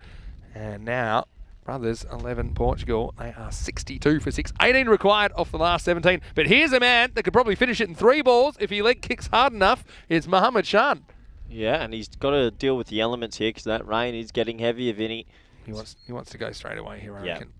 And now, brothers 11 Portugal, they are 62 for 6. 18 required off the last 17. But here's a man that could probably finish it in 3 balls if he leg kicks hard enough. It's Mohammad Shan. Yeah, and he's got to deal with the elements here because that rain is getting heavier, Vinny. He wants to go straight away here, I reckon.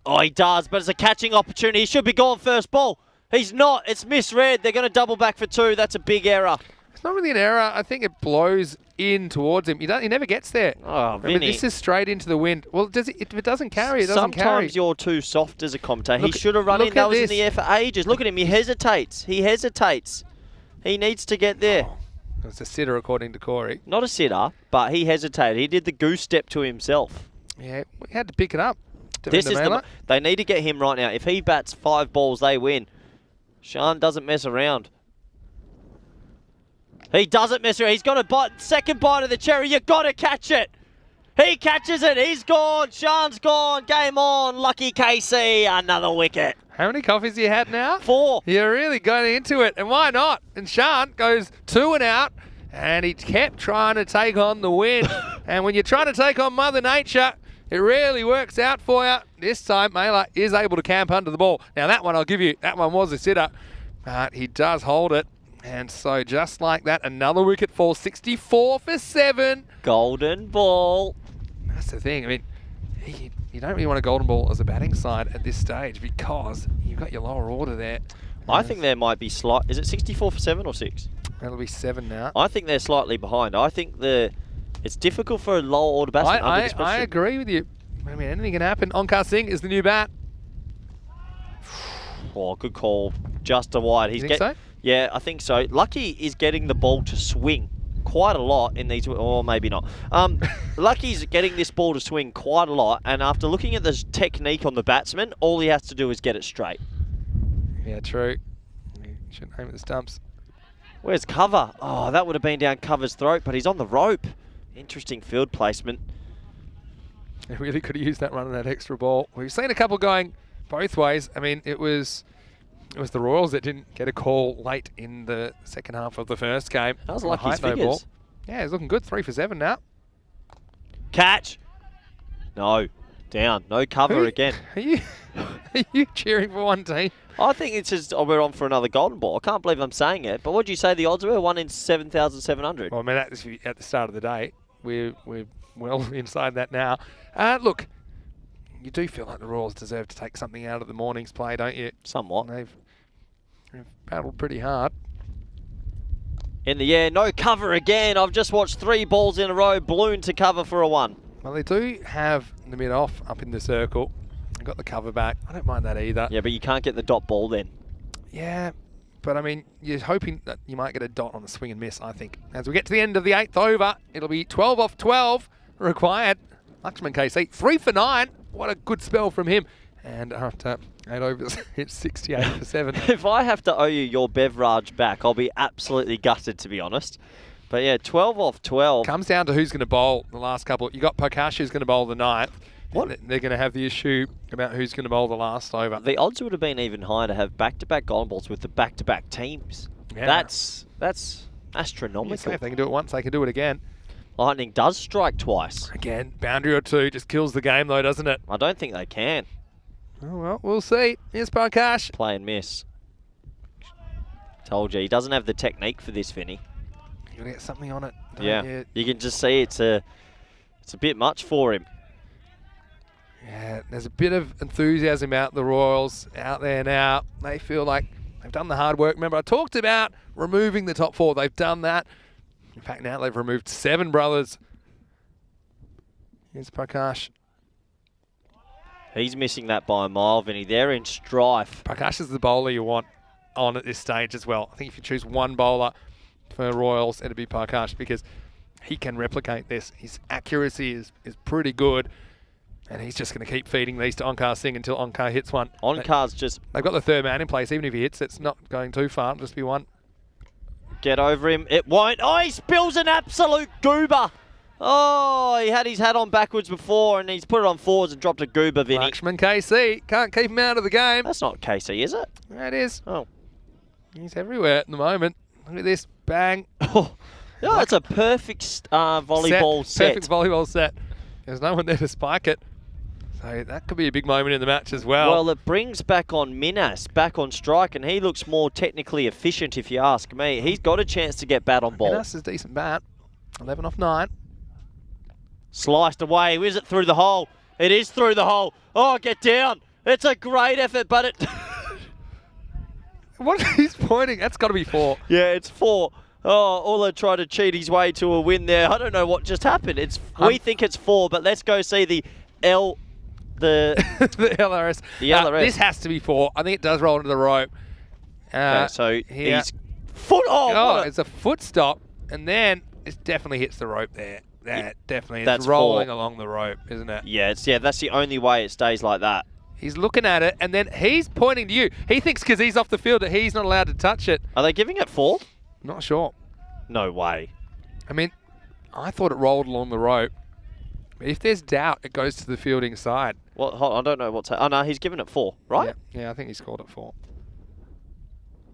Oh, he does, but it's a catching opportunity. He should be gone first ball. He's not. It's misread. They're going to double back for 2. That's a big error. It's not really an error. I think it blows in towards him. He never gets there. Oh, Vinny. This is straight into the wind. Well, if it doesn't carry, it doesn't carry. Sometimes you're too soft as a commentator. He should have run in. That was in the air for ages. Look at him. He hesitates. He needs to get there. Oh, it's a sitter, according to Corey. Not a sitter, but he hesitated. He did the goose step to himself. Yeah, we had to pick it up. They need to get him right now. If he bats 5 balls, they win. Shan doesn't mess around. He doesn't mess around. He's got a second bite of the cherry. You got to catch it. He catches it. He's gone. Shan's gone. Game on. Lucky KC. Another wicket. How many coffees you had now? 4. You're really going into it. And why not? And Shan goes 2 and out. And he kept trying to take on the wind. And when you're trying to take on Mother Nature, it really works out for you. This time, Mela is able to camp under the ball. Now, that one I'll give you. That one was a sitter. But he does hold it. And so just like that, another wicket falls, 64 for 7. Golden ball. That's the thing. I mean, you don't really want a golden ball as a batting side at this stage because you've got your lower order there. I think there might be slight... Is it 64 for 7 or 6? That'll be 7 now. I think they're slightly behind. I think it's difficult for a lower order batsman under this pressure. I agree with you. I mean, anything can happen. Onkar Singh is the new bat. Oh, good call. Just a wide. You think so? Yeah, I think so. Lucky is getting the ball to swing quite a lot in these, or maybe not. Lucky's getting this ball to swing quite a lot, and after looking at the technique on the batsman, all he has to do is get it straight. Yeah, true. You should aim at the stumps. Where's cover? Oh, that would have been down cover's throat, but he's on the rope. Interesting field placement. He really could have used that run on that extra ball. We've seen a couple going both ways. I mean, it was the Royals that didn't get a call late in the second half of the first game. That was Lucky's figures. Yeah, he's looking good. 3 for 7 now. Catch. No. Down. No cover again. Are you cheering for one team? I think it's just we're on for another golden ball. I can't believe I'm saying it. But what do you say the odds were? 1 in 7,700. Well, I mean, at the start of the day, we're well inside that now. Look, you do feel like the Royals deserve to take something out of the morning's play, don't you? Somewhat. They've battled pretty hard. In the air, no cover again. I've just watched 3 balls in a row balloon to cover for a 1. Well, they do have the mid-off up in the circle. They've got the cover back. I don't mind that either. Yeah, but you can't get the dot ball then. Yeah, but I mean, you're hoping that you might get a dot on the swing and miss, I think. As we get to the end of the 8th over, it'll be 12 off 12 required. Lakshman KC, 3 for 9. What a good spell from him. And after 8 overs, it's 68 for 7. If I have to owe you your beverage back, I'll be absolutely gutted, to be honest. But yeah, 12 off 12. Comes down to who's going to bowl the last couple. You got Prakash who's going to bowl the 9th. What? They're going to have the issue about who's going to bowl the last over. The odds would have been even higher to have back-to-back golden balls with the back-to-back teams. Yeah. That's astronomical. If they can do it once, they can do it again. Lightning does strike twice. Again, boundary or 2 just kills the game though, doesn't it? I don't think they can. Oh, well, we'll see. Here's Prakash. Play and miss. Told you, he doesn't have the technique for this, Vinny. You got to get something on it. Yeah, you can just see it's a bit much for him. Yeah, there's a bit of enthusiasm about the Royals out there now. They feel like they've done the hard work. Remember, I talked about removing the top 4. They've done that. In fact, now they've removed 7 brothers. Here's Prakash. He's missing that by a mile, Vinny. They're in strife. Prakash is the bowler you want on at this stage as well. I think if you choose one bowler for Royals, it'd be Prakash because he can replicate this. His accuracy is pretty good. And he's just going to keep feeding these to Onkar Singh until Onkar hits one. Onkar's just... They've got the third man in place. Even if he hits, it's not going too far. It'll just be one. Get over him. It won't. Oh, he spills an absolute goober. Oh, he had his hat on backwards before and he's put it on forwards and dropped a goober, Vinny. Lakshman KC. Can't keep him out of the game. That's not KC, is it? Yeah, it is. Oh. He's everywhere at the moment. Look at this. Bang. Oh, yeah, it's a perfect volleyball set. Perfect volleyball set. There's no one there to spike it. So that could be a big moment in the match as well. Well, it brings back on Minas, back on strike, and he looks more technically efficient, if you ask me. He's got a chance to get bat on ball. Minas is decent bat. 11 off 9. Sliced away. Is it through the hole? It is through the hole. Oh, get down. It's a great effort, but it... What he's pointing? That's got to be 4. Yeah, it's 4. Oh, Ulla tried to cheat his way to a win there. I don't know what just happened. We think it's 4, but let's go see the the LRS. The LRS. This has to be 4. I think it does roll into the rope. Okay, so here. he's foot. Oh, it's a foot stop, and then it definitely hits the rope there. That definitely. That's it's rolling 4. along the rope, isn't it? Yeah, that's the only way it stays like that. He's looking at it, and then he's pointing to you. He thinks because he's off the field that he's not allowed to touch it. Are they giving it 4? Not sure. No way. I mean, I thought it rolled along the rope. But if there's doubt, it goes to the fielding side. Well, hold on, I don't know what's... Oh, no, he's given it 4, right? Yeah, I think he's scored it 4.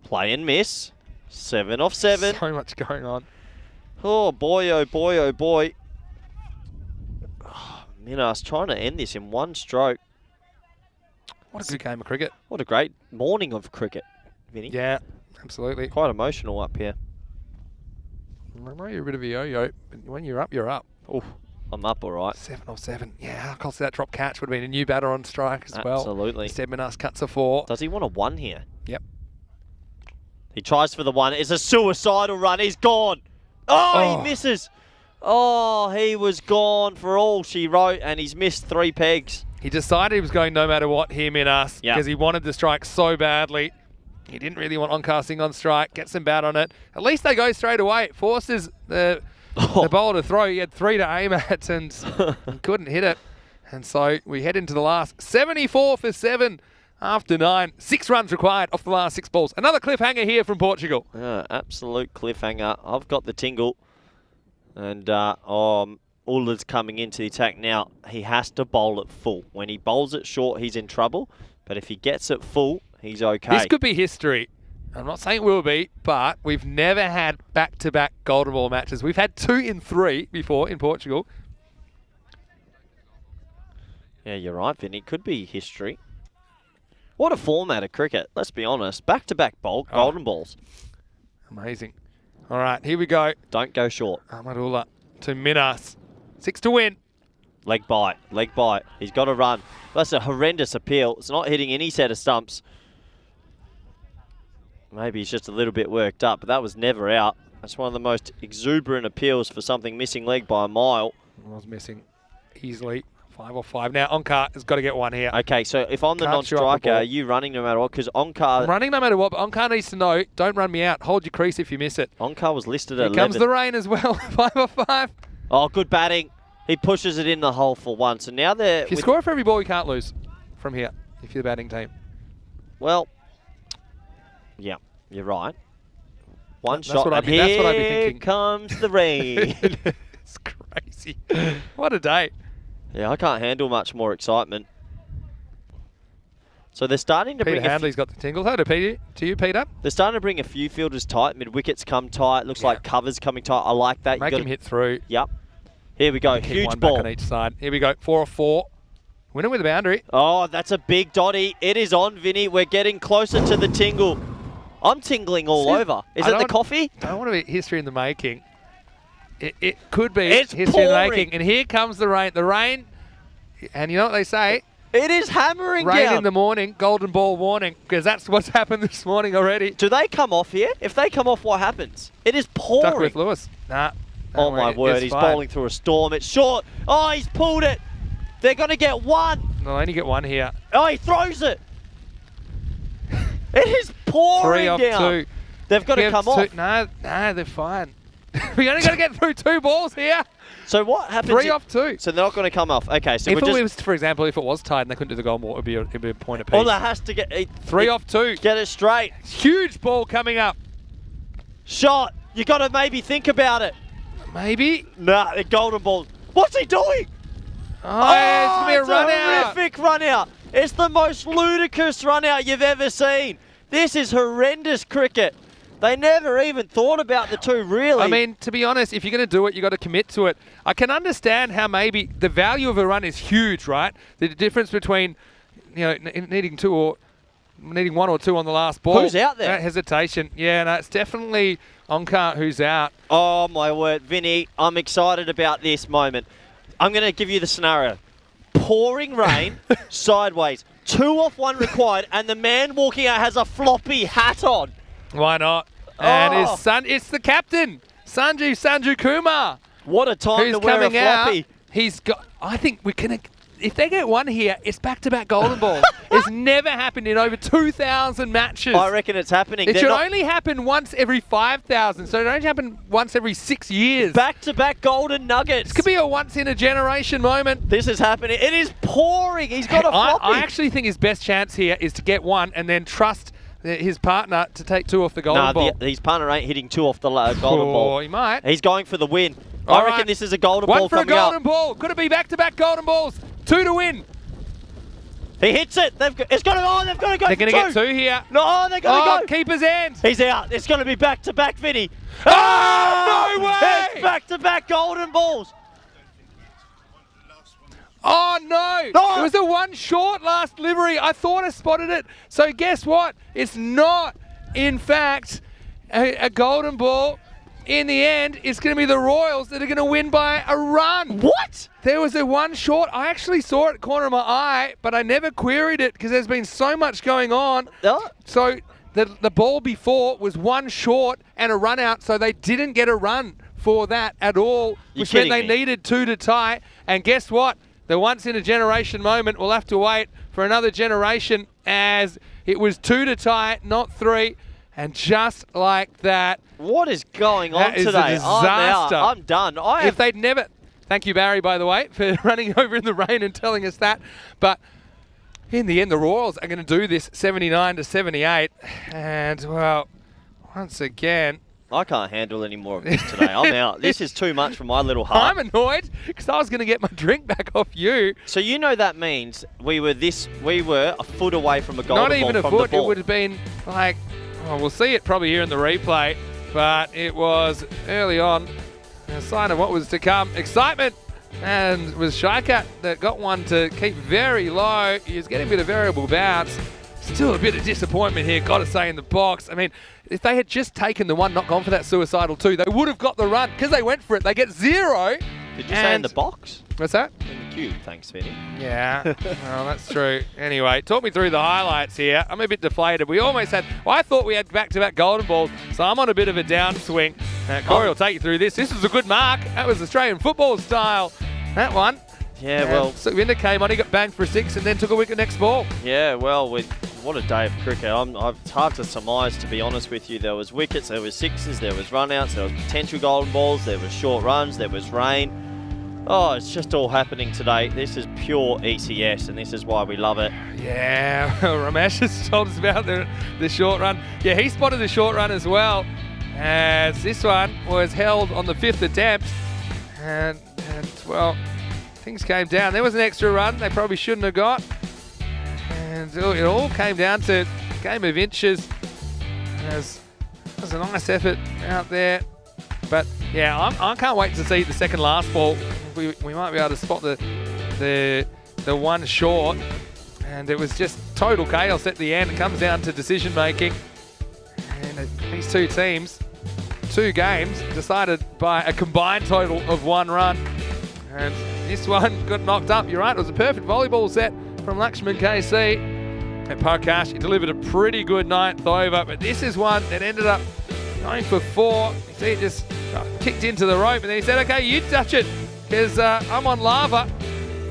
Play and miss. 7 off 7. So much going on. Oh, boy, oh, boy, oh, boy. Oh, Minas trying to end this in one stroke. What a good game of cricket. What a great morning of cricket, Vinny. Yeah, absolutely. Quite emotional up here. I know you're a bit of a yo-yo, but when you're up, you're up. Oh, I'm up all right. 7 off 7. Yeah, how close to that drop catch would have been a new batter on strike as well. Absolutely. Instead, Minas cuts a 4. Does he want a 1 here? Yep. He tries for the 1. It's a suicidal run. He's gone. Oh, he misses. Oh, he was gone for all she wrote, and he's missed 3 pegs. He decided he was going no matter what here, Minas, because he wanted the strike so badly. He didn't really want Onkar Singh on strike, gets some bat on it. At least they go straight away. It forces the bowler to throw. He had 3 to aim at and he couldn't hit it. And so we head into the last 74 for 7 after 9. 6 runs required off the last 6 balls. Another cliffhanger here from Portugal. Absolute cliffhanger. I've got the tingle. And Ulla's coming into the attack now. He has to bowl it full. When he bowls it short, he's in trouble. But if he gets it full, he's okay. This could be history. I'm not saying it will be, but we've never had back-to-back golden ball matches. We've had 2 in 3 before in Portugal. Yeah, you're right, Vinny. It could be history. What a format of cricket, let's be honest. Back-to-back golden balls. Amazing. All right, here we go. Don't go short. Ahmed Ullah to Minas. 6 to win. Leg bite, leg bite. He's got to run. That's a horrendous appeal. It's not hitting any set of stumps. Maybe he's just a little bit worked up, but that was never out. That's one of the most exuberant appeals for something missing leg by a mile. I was missing easily. 5 off 5. Now, Onkar has got to get 1 here. Okay, so if I'm the non-striker, are you running no matter what? Because Onkar... I'm running no matter what, but Onkar needs to know, don't run me out. Hold your crease if you miss it. Onkar was listed at 11. Here comes the rain as well. 5 off 5. Oh, good batting. He pushes it in the hole for 1. So now they're... If you score for every ball, you can't lose from here if you're the batting team. Well, yeah, you're right. One That's shot, what I'd be here thinking. comes the rain. It's crazy. What a day. Yeah, I can't handle much more excitement. So they're starting to Peter bring... Handley's got the tingles. Hello to you, Peter. They're starting to bring a few fielders tight. Mid-wickets come tight. Looks like covers coming tight. I like that. Make him hit through. Yep. Here we go. Huge one ball. back on each side. Here we go. 4 off 4. Winner with a boundary. Oh, that's a big dotty. It is on, Vinny. We're getting closer to the tingle. I'm tingling all over. Is it the coffee? I don't want to be history in the making. It could be It's history in the pouring. making. And here comes the rain. The rain, and you know what they say? It is hammering Rain down. in the morning, golden ball warning, because that's what's happened this morning already. Do they come off here? If they come off, what happens? It is pouring. Duckworth Lewis. Nah. Oh my word, he's bowling through a storm. It's short. Oh, he's pulled it. They're going to get 1. They'll only get 1 here. Oh, he throws it. It is pouring 3 off down. 2. They've got to come off. No, they're fine. We only got to get through 2 balls here. So what happens? 3 off 2. So they're not going to come off. Okay, so If we're it just... was, for example, if it was tied and they couldn't do the golden ball, it'd be a point apiece. Well, that has to get... 3 off 2. Get it straight. Huge ball coming up. Shot. You got to maybe think about it. Maybe. Nah, the golden ball. What's he doing? Oh, it's going to be a run out. Horrific run out. It's the most ludicrous run out you've ever seen. This is horrendous cricket. They never even thought about the 2, really. I mean, to be honest, if you're going to do it, you got to commit to it. I can understand how maybe the value of a run is huge, right? The difference between, needing 1 or 2 on the last ball. Who's out there? That hesitation. Yeah, no, it's definitely Onkar who's out. Oh, my word. Vinny, I'm excited about this moment. I'm going to give you the scenario. Pouring rain, sideways, 2 off 1 required, and the man walking out has a floppy hat on. Why not? And his son, it's the captain, Sanju Kumar. What a time who's to wear a coming floppy. Out. He's got. I think we can. If they get 1 here, it's back-to-back golden balls. It's never happened in over 2,000 matches. I reckon it's happening. It should only happen once every 5,000, so it only happen once every 6 years. Back-to-back golden nuggets. This could be a once-in-a-generation moment. This is happening. It is pouring. He's got a floppy. I actually think his best chance here is to get 1 and then trust his partner to take 2 off the golden ball. His partner ain't hitting 2 off the golden ball. He might. He's going for the win. I reckon this is a golden 1 ball for a coming up. golden ball. Could it be back-to-back golden balls? 2 to win. He hits it. They've got to go. They're going to get 2 here. No, they're going to go. Keeper's end. He's out. It's going to be back-to-back, Vinny. Oh, no way. It's back-to-back golden balls. Oh, no. It was the 1 short last delivery. I thought I spotted it. So guess what? It's not, in fact, a golden ball. In the end, it's going to be the Royals that are going to win by a run. What? There was a 1 short. I actually saw it corner of my eye, but I never queried it because there's been so much going on. So the ball before was 1 short and a run out, so they didn't get a run for that at all, which meant they needed 2 to tie. And guess what? The once-in-a-generation moment, we'll have to wait for another generation as it was 2 to tie, not 3. And just like that. What is going on today? Is a disaster. I'm done. If they'd never... Thank you, Barry, by the way, for running over in the rain and telling us that. But in the end, the Royals are going to do this 79 to 78. And, well, once again... I can't handle any more of this today. I'm out. This is too much for my little heart. I'm annoyed because I was going to get my drink back off you. So you know that means we were a foot away from a golden ball. Not even a from foot. The ball. It would have been like... Oh, we'll see it probably here in the replay, but it was early on a sign of what was to come. Excitement, and it was Shycat that got 1 to keep very low. He was getting a bit of variable bounce. Still a bit of disappointment here, got to say, in the box. I mean, if they had just taken the 1, not gone for that suicidal 2, they would have got the run because they went for it. They get 0. Did you say in the box? What's that? In the cube, thanks, Vinny. Yeah, well, that's true. Anyway, talk me through the highlights here. I'm a bit deflated. We almost had... Well, I thought we had back-to-back golden balls, so I'm on a bit of a downswing. Corey will take you through this. This was a good mark. That was Australian football style. That one. Yeah, well... So Winder came on, he got banged for a 6 and then took a wicket next ball. Yeah, well, what a day of cricket. It's hard to surmise, to be honest with you. There was wickets, there was 6s, there was run-outs, there was potential golden balls, there was short runs, there was rain. Oh, it's just all happening today. This is pure ECS, and this is why we love it. Yeah, Ramesh has told us about the short run. Yeah, he spotted the short run as well, as this one was held on the 5th attempt. And well, things came down. There was an extra run they probably shouldn't have got. And it all came down to a game of inches. It was a nice effort out there. But yeah, I can't wait to see the second last ball. We might be able to spot the 1 short. And it was just total chaos at the end. It comes down to decision making. And these 2 teams, 2 games, decided by a combined total of 1 run. And this one got knocked up. You're right, it was a perfect volleyball set from Lakshman KC. At Parkash, he delivered a pretty good 9th over. But this is one that ended up going for 4. You see it just kicked into the rope, and then he said, okay, you touch it, because I'm on lava.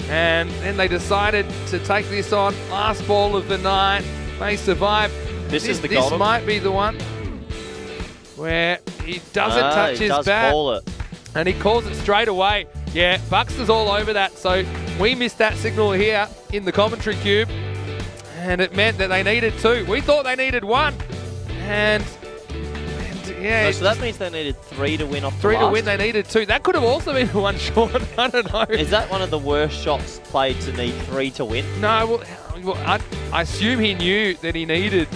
And then they decided to take this on. Last ball of the night. They survived. This is the golden. This might be the one. where he doesn't touch he his does bat. call it. And he calls it straight away. Yeah, Bucks is all over that. So we missed that signal here in the commentary cube. And it meant that they needed 2. We thought they needed 1. And yeah. No, so that means they needed 3 to win off the 3 to last. win, they needed 2. That could have also been 1 short. I don't know. Is that one of the worst shots played to need 3 to win? No, well I assume he knew that he needed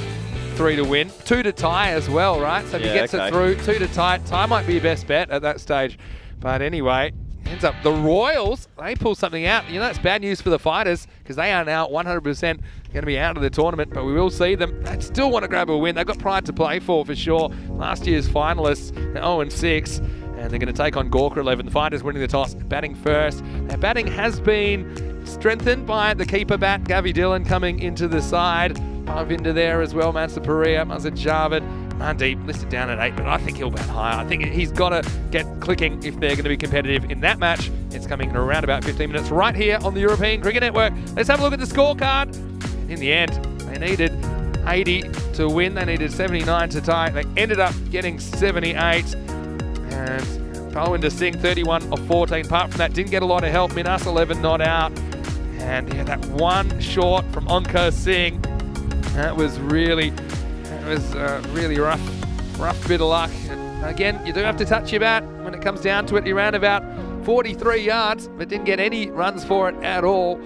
3 to win. 2 to tie as well, right? So if he gets it through, 2 to tie. Tie might be your best bet at that stage. But anyway, ends up the Royals, they pull something out. You know, that's bad news for the Fighters because they are now 100% going to be out of the tournament, but we will see them. They still want to grab a win. They've got pride to play for sure. Last year's finalists, 0-6, and they're going to take on Gorka 11. The Fighters winning the toss, batting first. Their batting has been strengthened by the keeper bat, Gavi Dillon, coming into the side. Parvinder there as well, Mansa Perea, Mazad Javed. Mandeep listed down at 8, but I think he'll bat higher. I think he's got to get clicking if they're going to be competitive in that match. It's coming in around about 15 minutes right here on the European Cricket Network. Let's have a look at the scorecard. In the end, they needed 80 to win. They needed 79 to tie. They ended up getting 78. And Parvinder Singh, 31 of 14. Apart from that, didn't get a lot of help. Minas 11 not out. And yeah, that 1 short from Onkar Singh. That was really rough bit of luck. And again, you do have to touch your bat when it comes down to it. He ran about 43 yards, but didn't get any runs for it at all.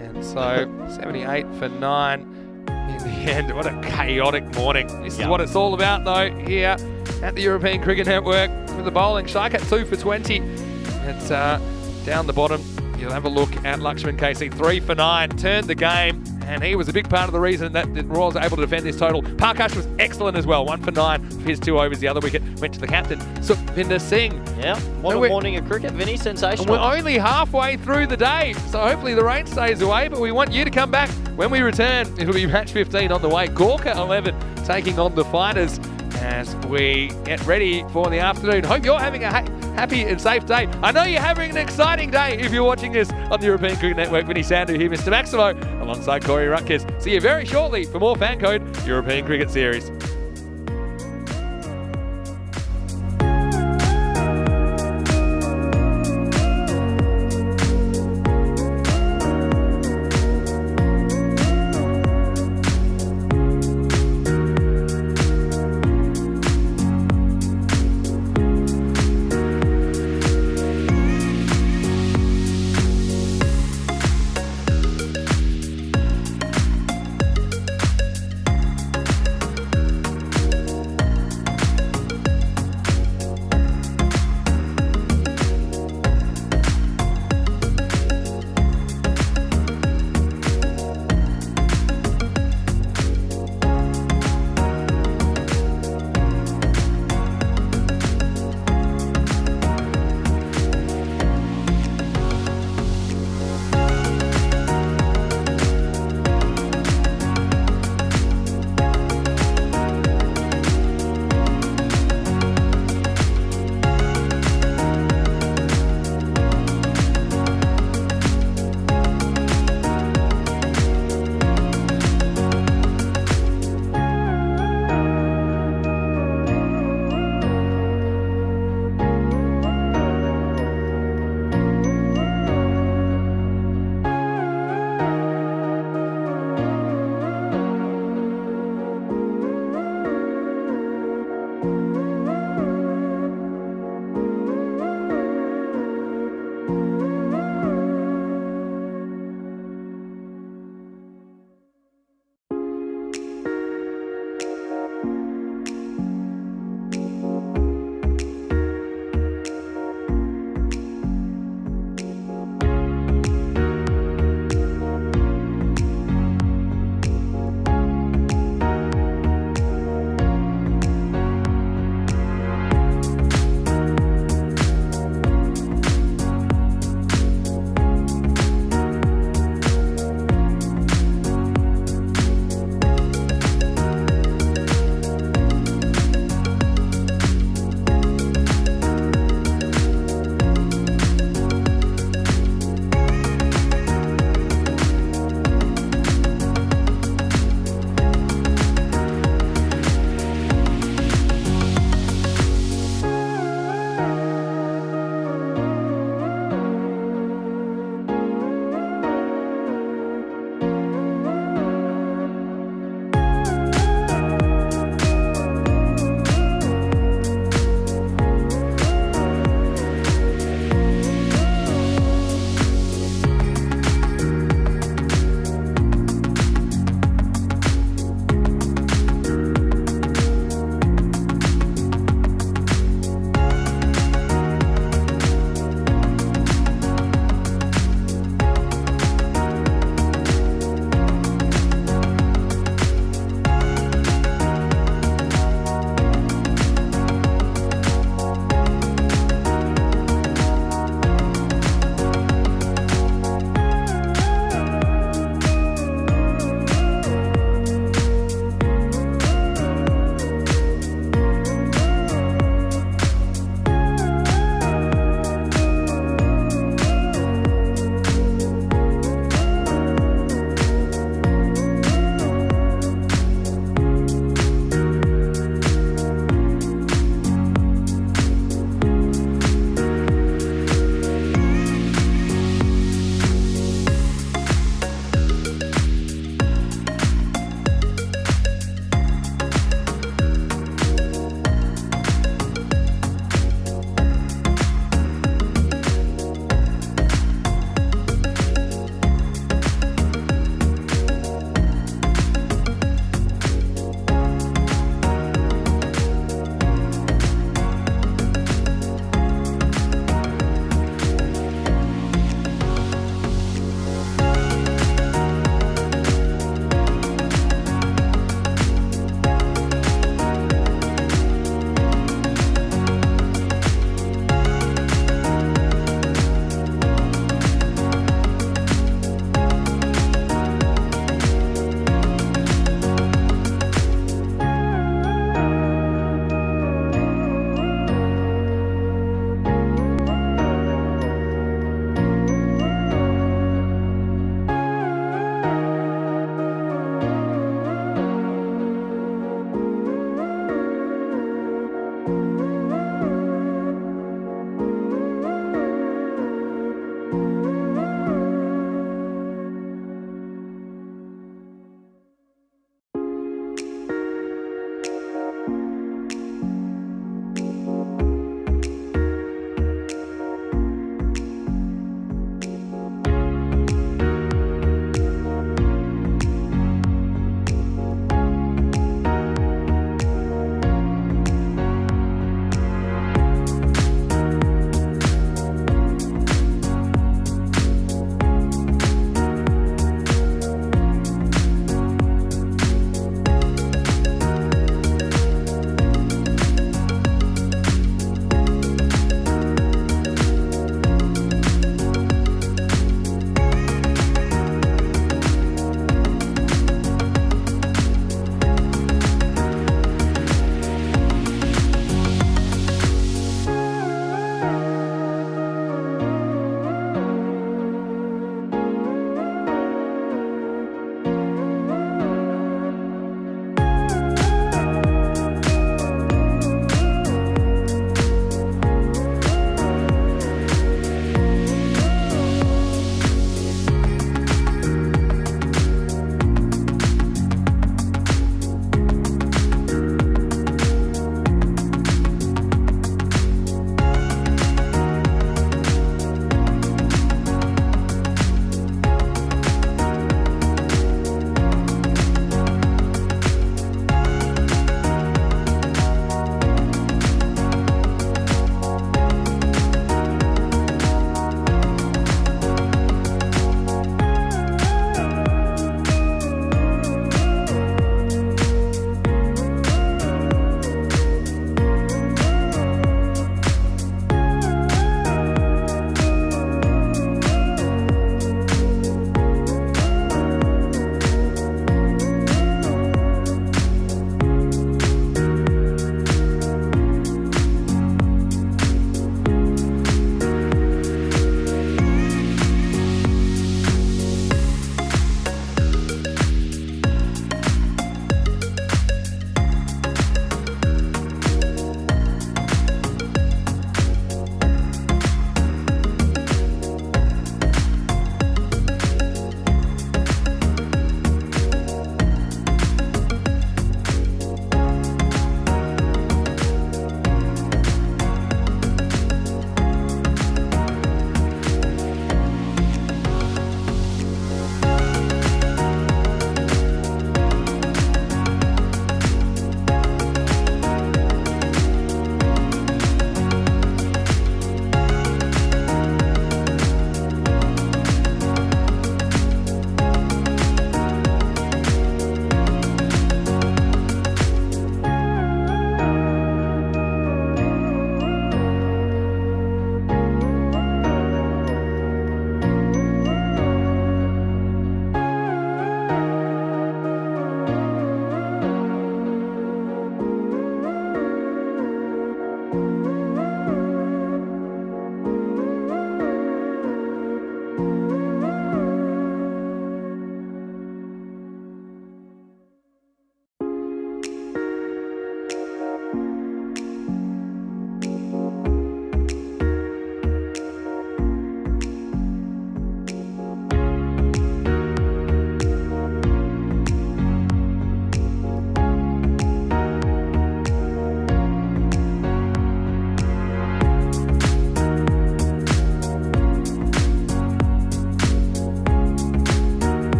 And so 78 for 9 in the end. What a chaotic morning. This is what it's all about though here at the European Cricket Network with the bowling. Shark at 2 for 20. It's down the bottom. You'll have a look at Lakshman KC, 3 for 9, turned the game, and he was a big part of the reason that the Royals were able to defend this total. Parkash was excellent as well, 1 for 9 for his 2 overs. The other wicket went to the captain, Sukhvinder Singh. Yeah, what a morning of cricket, Vinny, sensational. And we're only halfway through the day, so hopefully the rain stays away, but we want you to come back when we return. It'll be match 15 on the way. Gorka 11 taking on the Fighters as we get ready for the afternoon. Hope you're having a happy and safe day. I know you're having an exciting day if you're watching this on the European Cricket Network. Vinny Sandu here, Mr. Maximo, alongside Corey Rutgers. See you very shortly for more FanCode European Cricket Series.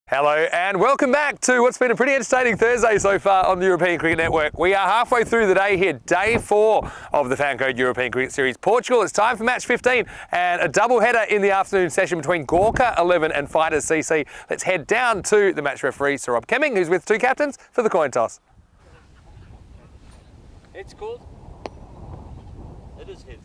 Hello and welcome back to what's been a pretty entertaining Thursday so far on the European Cricket Network. We are halfway through the day here, day 4 of the FanCode European Cricket Series Portugal. It's time for match 15 and a double header in the afternoon session between Gorka 11 and Fighters CC. Let's head down to the match referee, Sir Rob Kemming, who's with two captains for the coin toss. It's called. It is his.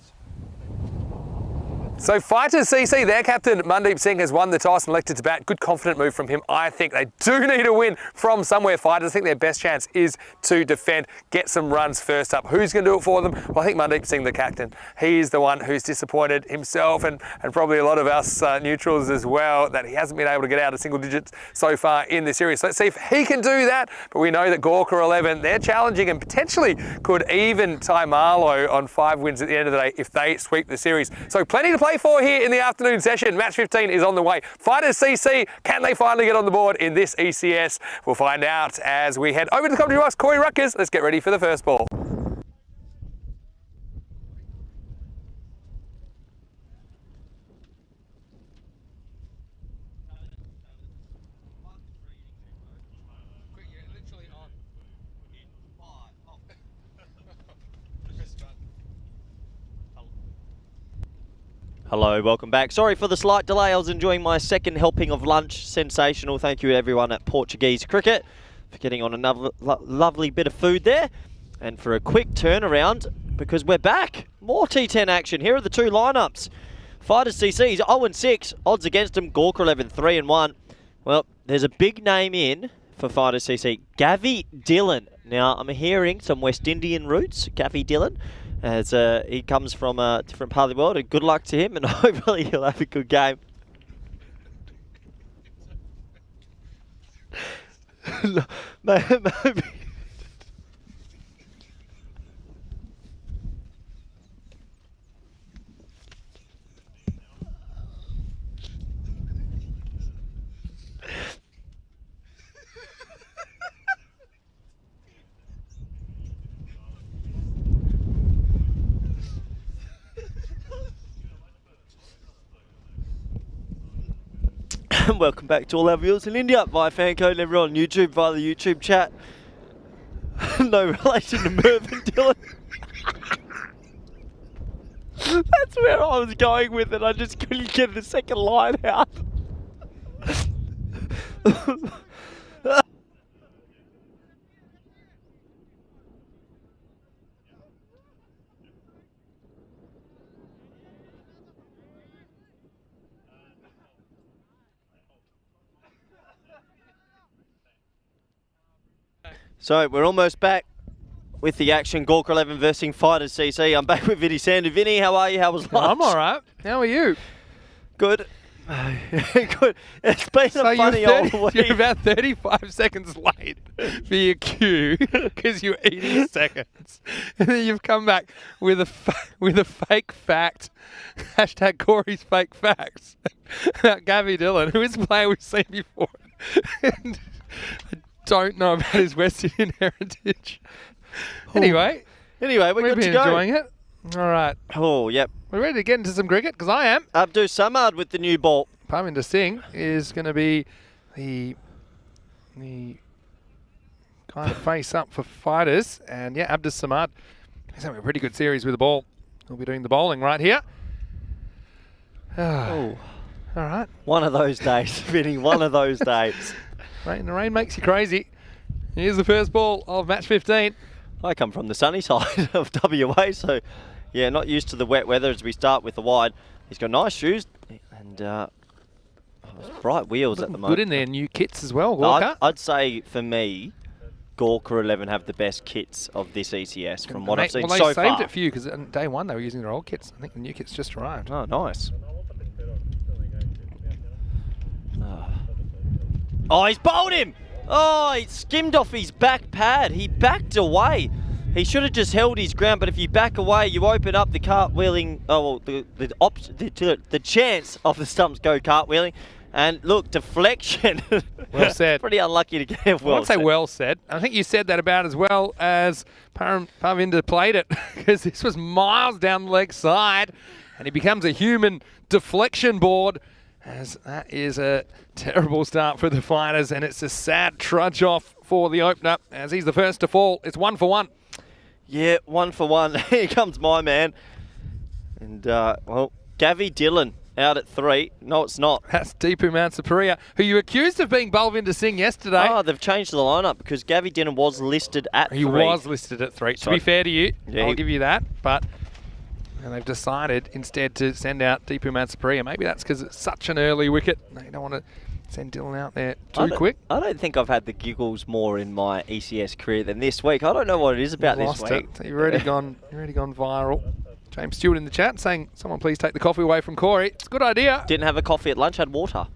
So Fighters CC, their captain Mandeep Singh has won the toss and elected to bat. Good confident move from him. I think they do need a win from somewhere. Fighters, I think their best chance is to defend, get some runs first up. Who's going to do it for them? Well, I think Mandeep Singh, the captain, he's the one who's disappointed himself and probably a lot of us neutrals as well, that he hasn't been able to get out of single digits so far in this series. So let's see if he can do that. But we know that Gorka 11, they're challenging and potentially could even tie Marlow on 5 wins at the end of the day if they sweep the series. So plenty to play for here in the afternoon session. Match 15 is on the way. Fighters CC, can they finally get on the board in this ECS? We'll find out as we head over to the commentary box. Corey Ruckers, let's get ready for the first ball. Hello, welcome back. Sorry for the slight delay. I was enjoying my second helping of lunch. Sensational. Thank you to everyone at Portuguese Cricket for getting on another lovely bit of food there. And for a quick turnaround, because we're back. More T10 action. Here are the two lineups. Fighters CC's 0-6. Odds against them. Gorka 11, 3-1. Well, there's a big name in for Fighters CC. Gavi Dillon. Now, I'm hearing some West Indian roots. Gavi Dillon. As he comes from a different part of the world, and good luck to him, and hopefully he'll have a good game. Maybe. Welcome back to all our viewers in India via FanCode and everyone on YouTube via the YouTube chat. No relation to Mervyn Dillon. That's where I was going with it. I just couldn't get the second line out. So we're almost back with the action. Gorka 11 versus Fighters CC. I'm back with Vinny Sandu. Vinny, how are you? How was lunch? I'm all right. How are you? Good. Good. It's been a funny old week. You're about 35 seconds late for your cue because you're eating seconds. And then you've come back with a fake fact. Hashtag Corey's fake facts about Gavi Dillon, who is a player we've seen before. And I don't know about his West Indian heritage. Anyway, we're we've good been to go. enjoying it. All right. Oh, yep. We're ready to get into some cricket because I am. Abdul Samad with the new ball. Parminder Singh is going to be the kind of face up for Fighters. And yeah, Abdul Samad is having a pretty good series with the ball. He'll be doing the bowling right here. Oh. All right. One of those days, Vinny. One of those days. Rain, the rain makes you crazy. Here's the first ball of match 15. I come from the sunny side of WA, so yeah, not used to the wet weather as we start with the wide. He's got nice shoes and bright wheels at the moment. Good in their new kits as well, Gorka. I'd say for me, Gorka 11 have the best kits of this ECS from what I've seen so far. Well, they saved it for you because on day one they were using their old kits. I think the new kits just arrived. Oh, nice. Oh, he's bowled him! Oh, he skimmed off his back pad. He backed away. He should have just held his ground, but if you back away, you open up the cartwheeling, the chance of the stumps go cartwheeling. And look, deflection. Well said. Pretty unlucky to get it well I won't say well said. I think you said that about as well as Parminder played it, because this was miles down the leg side, and he becomes a human deflection board. as that is a terrible start for the fighters, and it's a sad trudge off for the opener as he's the first to fall. It's 1 for 1. Yeah, 1 for 1. Here comes my man. And, well, Gavi Dillon out at 3. No, it's not. That's Deepu Mansapuria, who you accused of being Balvinder Singh yesterday. Oh, they've changed the lineup because Gavi Dillon was listed at 3. He was listed at 3. To be fair to you, Yeah, I'll give you that. But and they've decided instead to send out Deepu Mansapuria. Maybe that's because it's such an early wicket. They don't want to send Dillon out there too quick. I don't think I've had the giggles more in my ECS career than this week. I don't know what it is about this week. You've already gone viral. James Stewart in the chat saying, someone please take the coffee away from Corey. It's a good idea. Didn't have a coffee at lunch, had water.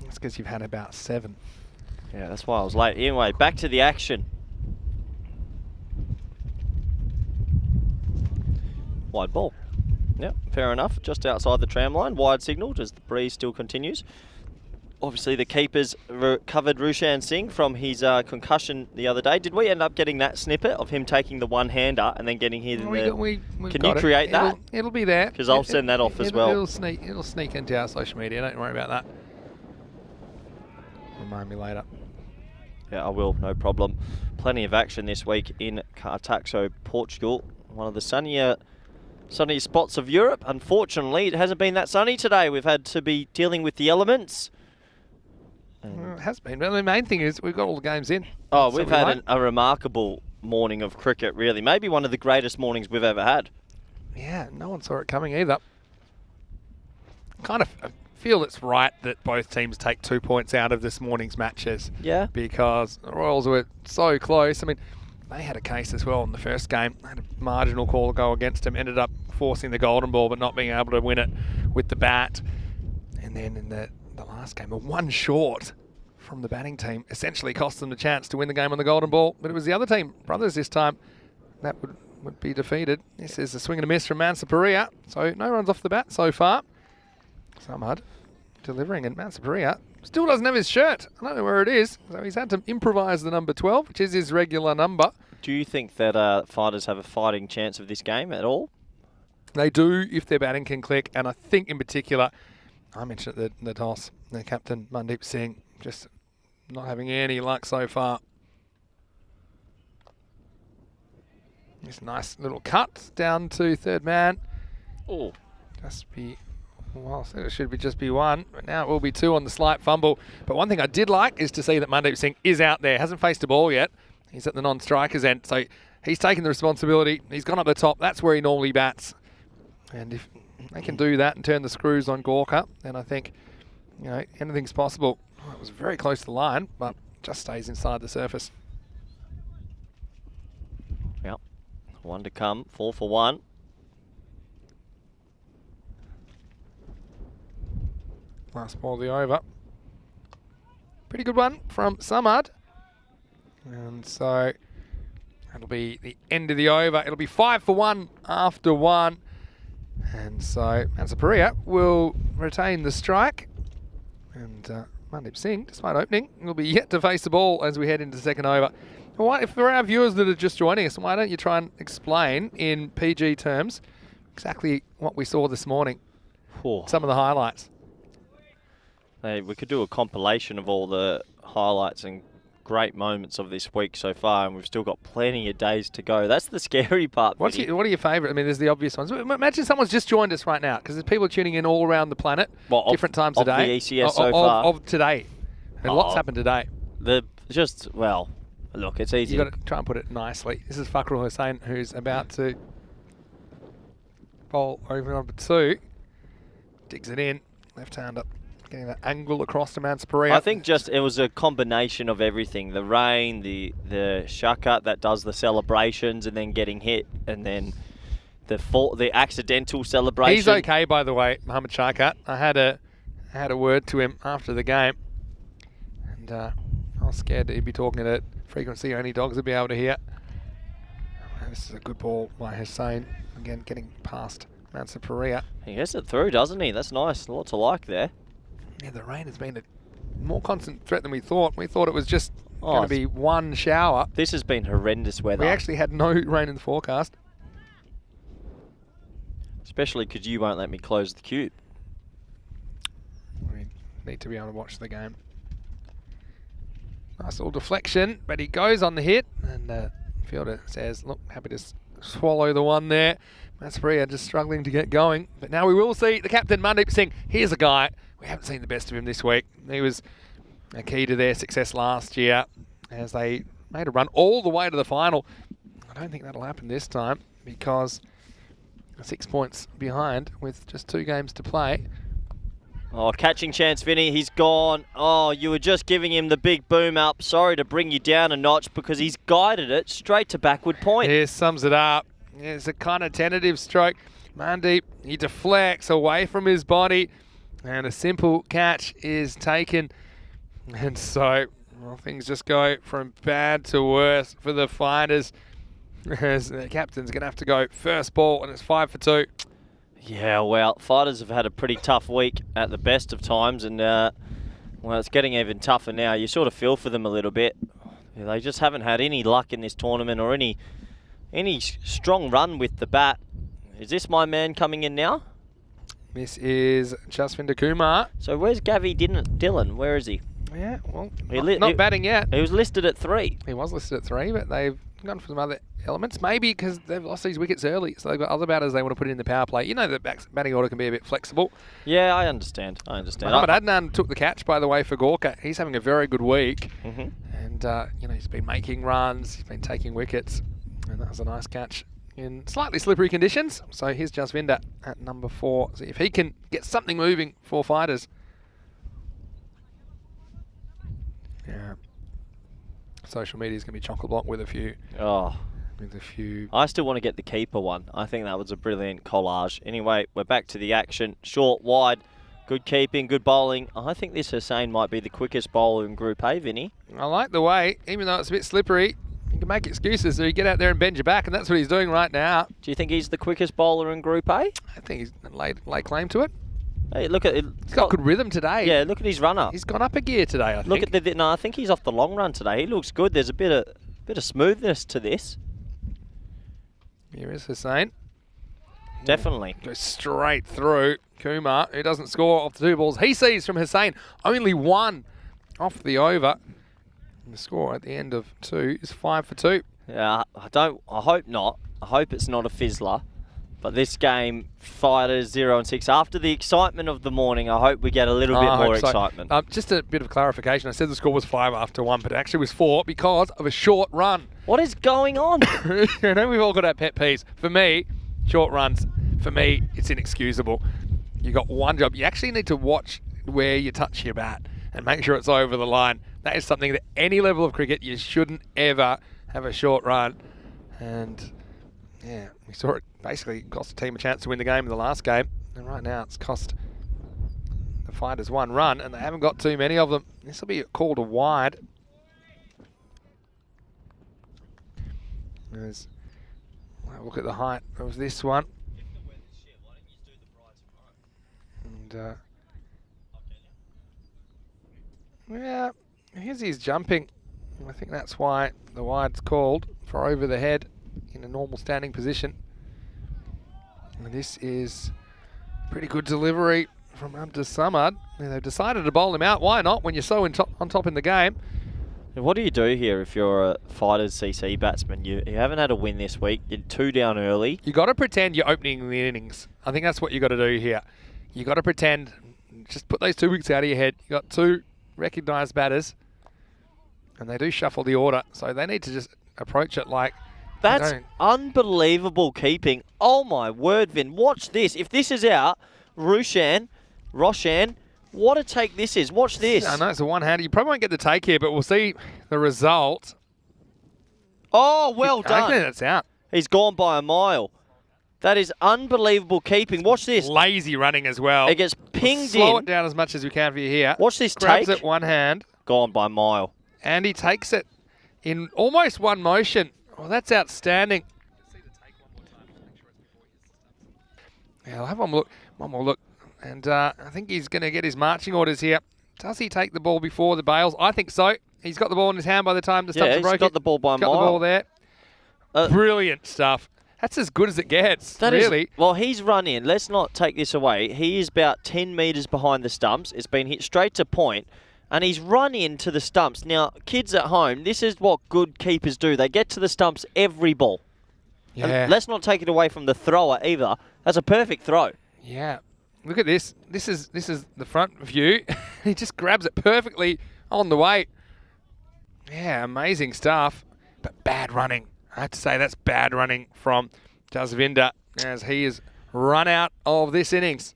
That's because you've had about 7. Yeah, that's why I was late. Anyway, back to the action. Wide ball. Yep, fair enough. Just outside the tram line. Wide signal as the breeze still continues. Obviously, the keepers recovered Rushan Singh from his concussion the other day. Did we end up getting that snippet of him taking the one-hander and then getting hit in the... Can you create that? It'll be there. Because I'll send that off as well. It'll sneak into our social media. Don't worry about that. Remind me later. Yeah, I will. No problem. Plenty of action this week in Cartaxo, Portugal. One of the sunnier spots of Europe. Unfortunately, it hasn't been that sunny today. We've had to be dealing with the elements. Well, it has been, but the main thing is we've got all the games in. Oh, we've had a remarkable morning of cricket, really. Maybe one of the greatest mornings we've ever had. Yeah, no one saw it coming either. Kind of feel it's right that both teams take 2 points out of this morning's matches. Yeah. Because the Royals were so close. I mean, they had a case as well in the first game. They had a marginal call go against them, ended up forcing the golden ball but not being able to win it with the bat. And then in the last game, a 1 short from the batting team essentially cost them the chance to win the game on the golden ball. But it was the other team, Brothers this time, that would be defeated. This is a swing and a miss from Mansapuria. So no runs off the bat so far. Samad delivering, and Mansapuria still doesn't have his shirt. I don't know where it is. So he's had to improvise the number 12, which is his regular number. Do you think that fighters have a fighting chance of this game at all? They do if their batting can click. And I think in particular, I mentioned the toss, the captain, Mandeep Singh, just not having any luck so far. This nice little cut down to third man. Oh. Well, I said it should just be 1, but now it will be 2 on the slight fumble. But one thing I did like is to see that Mandeep Singh is out there, hasn't faced a ball yet. He's at the non-striker's end, so he's taken the responsibility. He's gone up the top. That's where he normally bats. And if they can do that and turn the screws on Gorka, then I think, you know, anything's possible. Oh, it was very close to the line, but just stays inside the surface. Yep. 1 to come. 4 for 1. Last ball of the over. Pretty good one from Samad. And so that'll be the end of the over. It'll be 5 for 1 after 1. And so Mansapuria will retain the strike. And Mandeep Singh, despite opening, will be yet to face the ball as we head into the second over. If for our viewers that are just joining us, why don't you try and explain in PG terms exactly what we saw this morning? Some of the highlights. Hey, we could do a compilation of all the highlights and great moments of this week so far, and we've still got plenty of days to go. That's the scary part. What are your favourite? I mean, there's the obvious ones. Imagine someone's just joined us right now, because there's people tuning in all around the planet, different times a day. Of the ECS so far. Of today. And lots happened today. Look, it's easy. You've got to try and put it nicely. This is Fakrul Hussain, who's about to bowl over number 2. Digs it in, left-hander. Getting that angle across to Mansapuria. I think it was a combination of everything. The rain, the shaka that does the celebrations and then getting hit, and then the accidental celebration. He's okay, by the way, Mohammad Sharkat. I had a word to him after the game, and I was scared that he'd be talking at a frequency only dogs would be able to hear. This is a good ball by Hussain. Again, getting past Mansapuria. He gets it through, doesn't he? That's nice. A lot to like there. Yeah, the rain has been a more constant threat than we thought. We thought it was just going to be one shower. This has been horrendous weather. We actually had no rain in the forecast. Especially because you won't let me close the cube. We need to be able to watch the game. Nice little deflection, but he goes on the hit, and the fielder says, look, happy to swallow the one there. Masperia just struggling to get going. But now we will see the captain, Mandeep Singh. Here's a guy, we haven't seen the best of him this week. He was a key to their success last year as they made a run all the way to the final. I don't think that'll happen this time because 6 points behind with just 2 games to play. Oh, catching chance, Vinny. He's gone. Oh, you were just giving him the big boom up. Sorry to bring you down a notch because he's guided it straight to backward point. Here sums it up. It's a kind of tentative stroke. Mandeep, he deflects away from his body and a simple catch is taken. And so, well, things just go from bad to worse for the fighters as the captain's going to have to go first ball and it's 5 for 2. Yeah, well, fighters have had a pretty tough week at the best of times, and well, it's getting even tougher now. You sort of feel for them a little bit. They just haven't had any luck in this tournament or any strong run with the bat. Is this my man coming in now? This is Jasvinder Kumar. So where's Gavi Dillon? Where is he? Yeah, well, He not batting yet. He was listed at 3. He was listed at 3, but they've gone for some other elements. Maybe because they've lost these wickets early, so they've got other batters they want to put in the power play. You know the batting order can be a bit flexible. Yeah, I understand. Mohammad Adnan took the catch, by the way, for Gorka. He's having a very good week. Mm-hmm. And, you know, he's been making runs, he's been taking wickets. And that was a nice catch in slightly slippery conditions. So here's Jasvinder at number 4. See if he can get something moving for fighters. Yeah. Social media is going to be chock-a-block with a few. Oh. With a few. I still want to get the keeper one. I think that was a brilliant collage. Anyway, we're back to the action. Short, wide, good keeping, good bowling. I think this Hussain might be the quickest bowler in Group A, Vinny. I like the way, even though it's a bit slippery, you can make excuses, so you get out there and bend your back, and that's what he's doing right now. Do you think he's the quickest bowler in Group A? I think he's laid claim to it. Hey, look at it. He's got good rhythm today. Yeah, look at his runner. He's gone up a gear today, I think. Look at no, I think he's off the long run today. He looks good. There's a bit of smoothness to this. Here is Hussain. Definitely. Goes straight through. Kumar, who doesn't score off the 2 balls he sees from Hussain. Only 1 off the over. And the score at the end of 2 is 5 for 2. Yeah, I hope not. I hope it's not a fizzler. But this game, fighters 0 and 6. After the excitement of the morning, I hope we get a little bit more excitement. Just a bit of clarification. I said the score was 5 after 1, but it actually was 4 because of a short run. What is going on? I know we've all got our pet peeves. For me, short runs, for me, it's inexcusable. You got one job. You actually need to watch where you touch your bat and make sure it's over the line. That is something that any level of cricket, you shouldn't ever have a short run. And yeah, we saw it basically cost the team a chance to win the game in the last game. And right now it's cost the fighters 1 run, and they haven't got too many of them. This will be called a wide. Look at the height of this one. And yeah, here's his jumping. I think that's why the wide's called, for over the head in a normal standing position. And this is pretty good delivery from Abdus Samad. They've decided to bowl him out. Why not when you're so on top in the game? What do you do here if you're a fighters CC batsman? You haven't had a win this week. You're 2 down early. You got to pretend you're opening the innings. I think that's what you got to do here. You got to pretend. Just put those 2 wickets out of your head. You got 2 recognised batters, and they do shuffle the order, so they need to just approach it like. That's unbelievable keeping. Oh my word, Vin! Watch this. If this is out, Roshan, what a take this is. Watch this. I know it's a one-hander. You probably won't get the take here, but we'll see the result. Oh, well done. I think that's out. He's gone by a mile. That is unbelievable keeping. Watch this. Lazy running as well. It gets pinged in. Slow it down as much as we can for you here. Watch this take. Grabs it one hand. Gone by a mile. And he takes it in almost one motion. Oh, that's outstanding. Yeah, I'll have one more look. And I think he's going to get his marching orders here. Does he take the ball before the bails? I think so. He's got the ball in his hand by the time the stumps are broken. He's got the ball by a mile. Got the ball there. Brilliant stuff. That's as good as it gets, That is- really. well, he's run in. Let's not take this away. He is about 10 metres behind the stumps. It's been hit straight to point, and he's run into the stumps. Now, kids at home, this is what good keepers do. They get to the stumps every ball. Yeah. And let's not take it away from the thrower either. That's a perfect throw. Yeah. Look at this. This is the front view. He just grabs it perfectly on the weight. Yeah, amazing stuff. But bad running. I have to say that's bad running from Jasvinder as he is run out of this innings.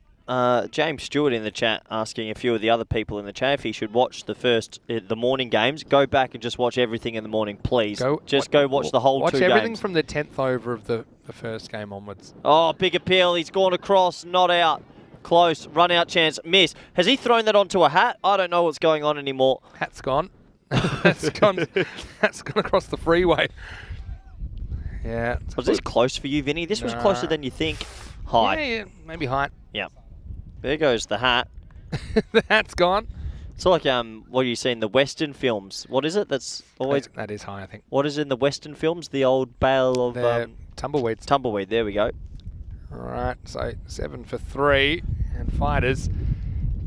James Stewart in the chat asking a few of the other people in the chat if he should watch the morning games. Go back and just watch everything in the morning, please. Go watch the whole 2 games. Watch everything from the 10th over of the first game onwards. Oh, big appeal. He's gone across, not out. Close, run out chance, miss. Has he thrown that onto a hat? I don't know what's going on anymore. Hat's gone. That's gone across the freeway. Yeah. Was this close for you, Vinny? This was closer than you think. High. Yeah, maybe height. Yeah. There goes the hat. The hat's gone. It's like what you see in the Western films. What is it? That's always. That is high, I think. What is in the Western films? The old bale of tumbleweeds. Tumbleweed. There we go. All right. So 7 for 3, and fighters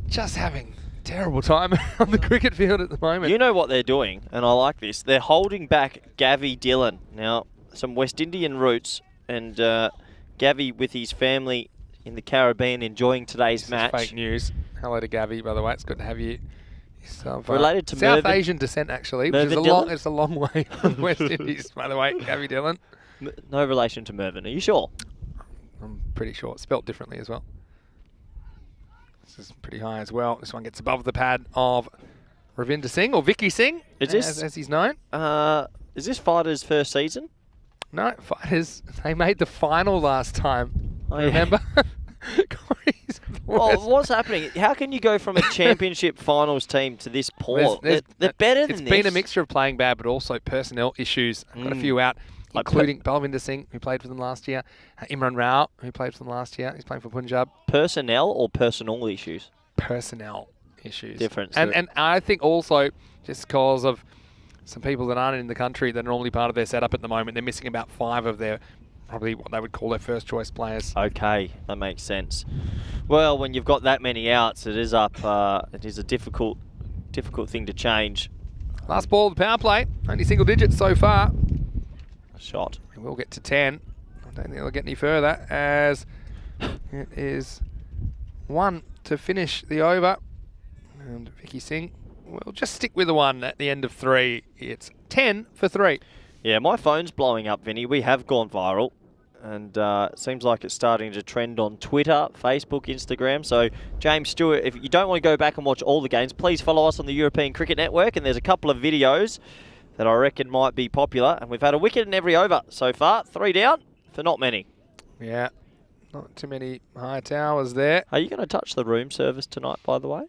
just having a terrible time on the cricket field at the moment. You know what they're doing, and I like this. They're holding back Gavi Dillon. Now, some West Indian roots, and Gavi with his family in the Caribbean enjoying today's match. Fake news. Hello to Gavi, by the way. It's good to have you. Related to South Mervyn, Asian descent, actually, which is it's a long way from West Indies, by the way. Gavi Dillon. No relation to Mervyn. Are you sure? I'm pretty sure. It's spelt differently as well. This is pretty high as well. This one gets above the pad of Ravinder Singh, or Vicky Singh, as he's known. Is this Fighters' first season? No, Fighters, they made the final last time. Oh, remember? Well, what's happening? How can you go from a championship finals team to this poor? They're better than this. It's been a mixture of playing bad, but also personnel issues. Got a few out, including Balvinder Singh, who played for them last year. Imran Rao, who played for them last year. He's playing for Punjab. Personnel or personal issues? Personnel issues. Difference. And I think also just because of some people that aren't in the country that are normally part of their setup at the moment, they're missing about 5 of their probably what they would call their first choice players. Okay, that makes sense. Well, when you've got that many outs, it is it is a difficult thing to change. Last ball of the power play, only single digits so far. Shot. We will get to 10. I don't think they'll get any further as it is 1 to finish the over. And Vicky Singh will just stick with the 1 at the end of 3. It's 10 for 3. Yeah, my phone's blowing up, Vinny. We have gone viral. And it seems like it's starting to trend on Twitter, Facebook, Instagram. So, James Stewart, if you don't want to go back and watch all the games, please follow us on the European Cricket Network. And there's a couple of videos that I reckon might be popular. And we've had a wicket in every over so far. 3 down for not many. Yeah, not too many high towers there. Are you going to touch the room service tonight, by the way?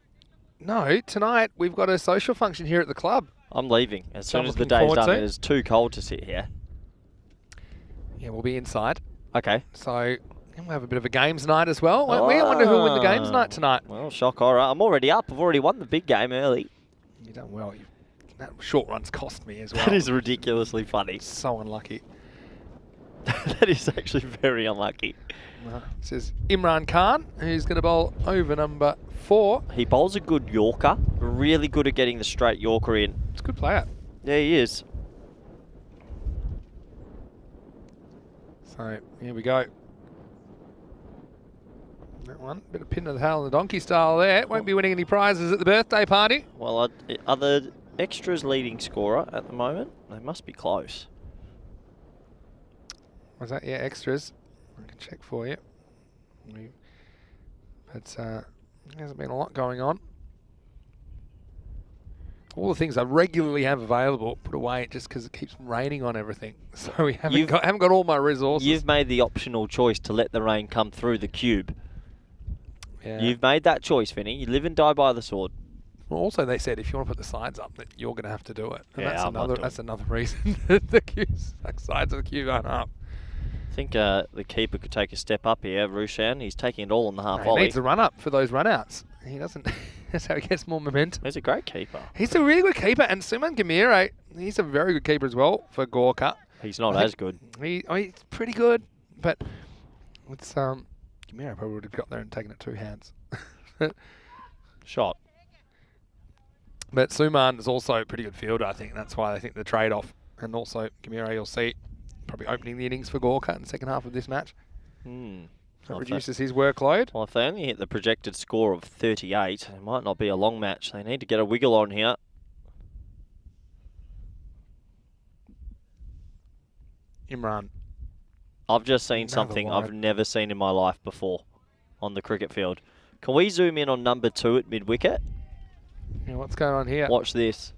No, tonight we've got a social function here at the club. I'm leaving. As soon as the day's done, it is too cold to sit here. Yeah, we'll be inside. Okay. So we'll have a bit of a games night as well, won't we? I wonder who'll win the games night tonight. Well, shock horror. I'm already up. I've already won the big game early. You've done well. That short run's cost me as well. That is ridiculously funny. So unlucky. That is actually very unlucky. This is Imran Khan, who's going to bowl over number 4. He bowls a good Yorker. Really good at getting the straight Yorker in. It's a good player. Yeah, he is. So, here we go. That one, bit of pin to the tail and the donkey style there. Won't be winning any prizes at the birthday party. Well, are the extras leading scorer at the moment? They must be close. Was that? Yeah, extras. I can check for you. But there hasn't been a lot going on. All the things I regularly have available put away just because it keeps raining on everything. So we haven't got all my resources. You've made the optional choice to let the rain come through the cube. Yeah. You've made that choice, Vinny. You live and die by the sword. Well, also they said if you want to put the sides up, that you're going to have to do it. And Yeah, that's another reason that the sides of the cube aren't up. I think the keeper could take a step up here, Rushan. He's taking it all on the half volley. He needs a run up for those run outs. He doesn't. That's how he gets more momentum. He's a great keeper. He's a really good keeper. And Suman Gamire, he's a very good keeper as well for Gorka. He's not as good. He's pretty good. but it's Gamiro probably would have got there and taken it 2 hands. Shot. But Suman is also a pretty good fielder, I think. That's why I think the trade-off. And also, Gamiro, you'll see, probably opening the innings for Gorka in the second half of this match. That reduces his workload. Well, if they only hit the projected score of 38, it might not be a long match. They need to get a wiggle on here. Imran. I've just seen something I've never seen in my life before on the cricket field. Can we zoom in on number 2 at mid-wicket? Yeah, what's going on here? Watch this.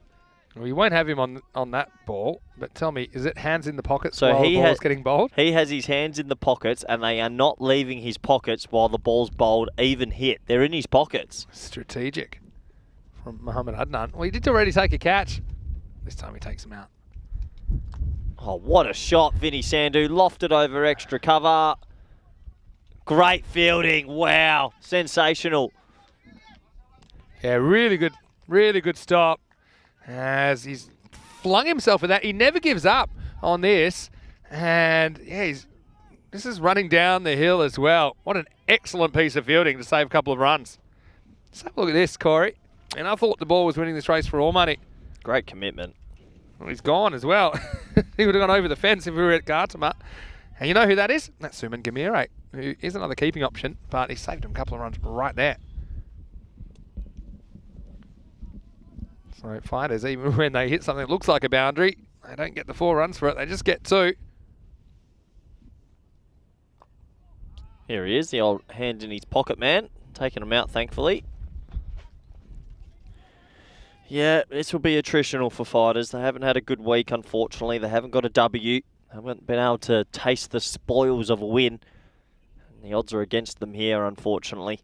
Well, you won't have him on that ball, but tell me, is it hands in the pockets So while the ball's getting bowled? He has his hands in the pockets, and they are not leaving his pockets while the ball's bowled, even hit. They're in his pockets. Strategic from Mohammad Adnan. Well, he did already take a catch. This time he takes him out. Oh, what a shot, Vinny Sandhu. Lofted over extra cover. Great fielding. Wow. Sensational. Yeah, really good stop. As he's flung himself with that. He never gives up on this. And yeah, this is running down the hill as well. What an excellent piece of fielding to save a couple of runs. Just have a look at this, Corey. And I thought the ball was winning this race for all money. Great commitment. Well, he's gone as well. He would have gone over the fence if we were at Gartama. And you know who that is? That's Suman Gamiro, who is another keeping option, but he saved him a couple of runs right there. So fighters, even when they hit something that looks like a boundary, they don't get the 4 runs for it. They just get 2. Here he is, the old hand in his pocket man. Taking him out, thankfully. Yeah, this will be attritional for fighters. They haven't had a good week, unfortunately. They haven't got a W. They haven't been able to taste the spoils of a win. And the odds are against them here, unfortunately.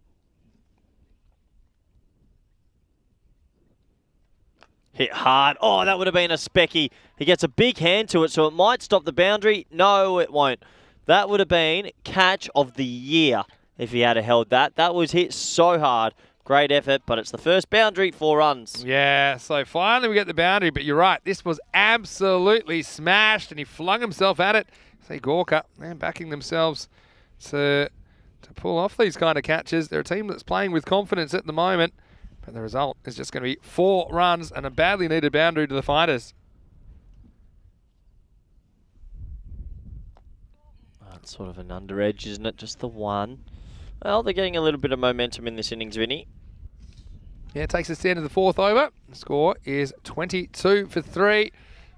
Hit hard. Oh, that would have been a specky. He gets a big hand to it, so it might stop the boundary. No, it won't. That would have been catch of the year if he had held that. That was hit so hard. Great effort, but it's the first boundary, 4 runs. Yeah, so finally we get the boundary, but you're right. This was absolutely smashed, and he flung himself at it. See Gorka, they're backing themselves to pull off these kind of catches. They're a team that's playing with confidence at the moment, but the result is just going to be 4 runs and a badly needed boundary to the fighters. That's sort of an under edge, isn't it? Just the 1. Well, they're getting a little bit of momentum in this innings, Vinny. Yeah, it takes us to the end of the 4th over. The score is 22 for 3.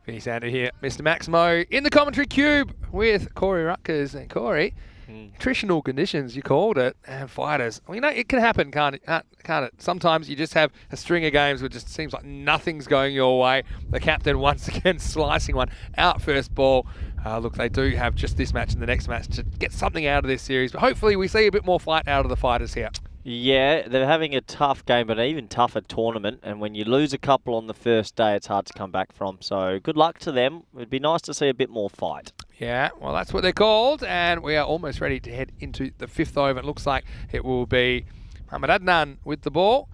Vinny Sandhu here, Mr. Maximo in the commentary cube with Corey Rutgers. And Corey, attritional conditions, you called it, and fighters. Well, you know, it can happen, can't it? Sometimes you just have a string of games where it just seems like nothing's going your way. The captain once again slicing one out first ball. Look, they do have just this match and the next match to get something out of this series, but hopefully we see a bit more fight out of the fighters here. Yeah, they're having a tough game, but an even tougher tournament. And when you lose a couple on the first day, it's hard to come back from. So good luck to them. It'd be nice to see a bit more fight. Yeah, well, that's what they're called. And we are almost ready to head into the 5th over. It looks like it will be Mohammad Adnan with the ball.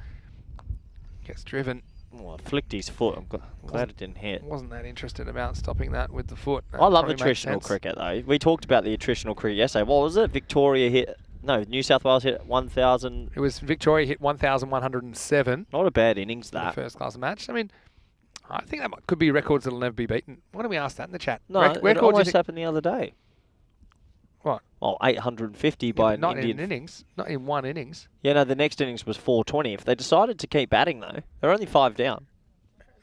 Gets driven. Oh, I flicked his foot. I'm glad it didn't hit. Wasn't that interested about stopping that with the foot. I love attritional cricket, though. We talked about the attritional cricket yesterday. What was it? Victoria hit... No, New South Wales hit 1,000. It was Victoria hit 1,107. Not a bad innings, that. The first class match. I mean, I think that could be records that will never be beaten. Why don't we ask that in the chat? No, it almost happened the other day. What? Well, 850 by an Indian. Not in innings. Not in one innings. Yeah, no, the next innings was 420. If they decided to keep batting, though, they're only 5 down.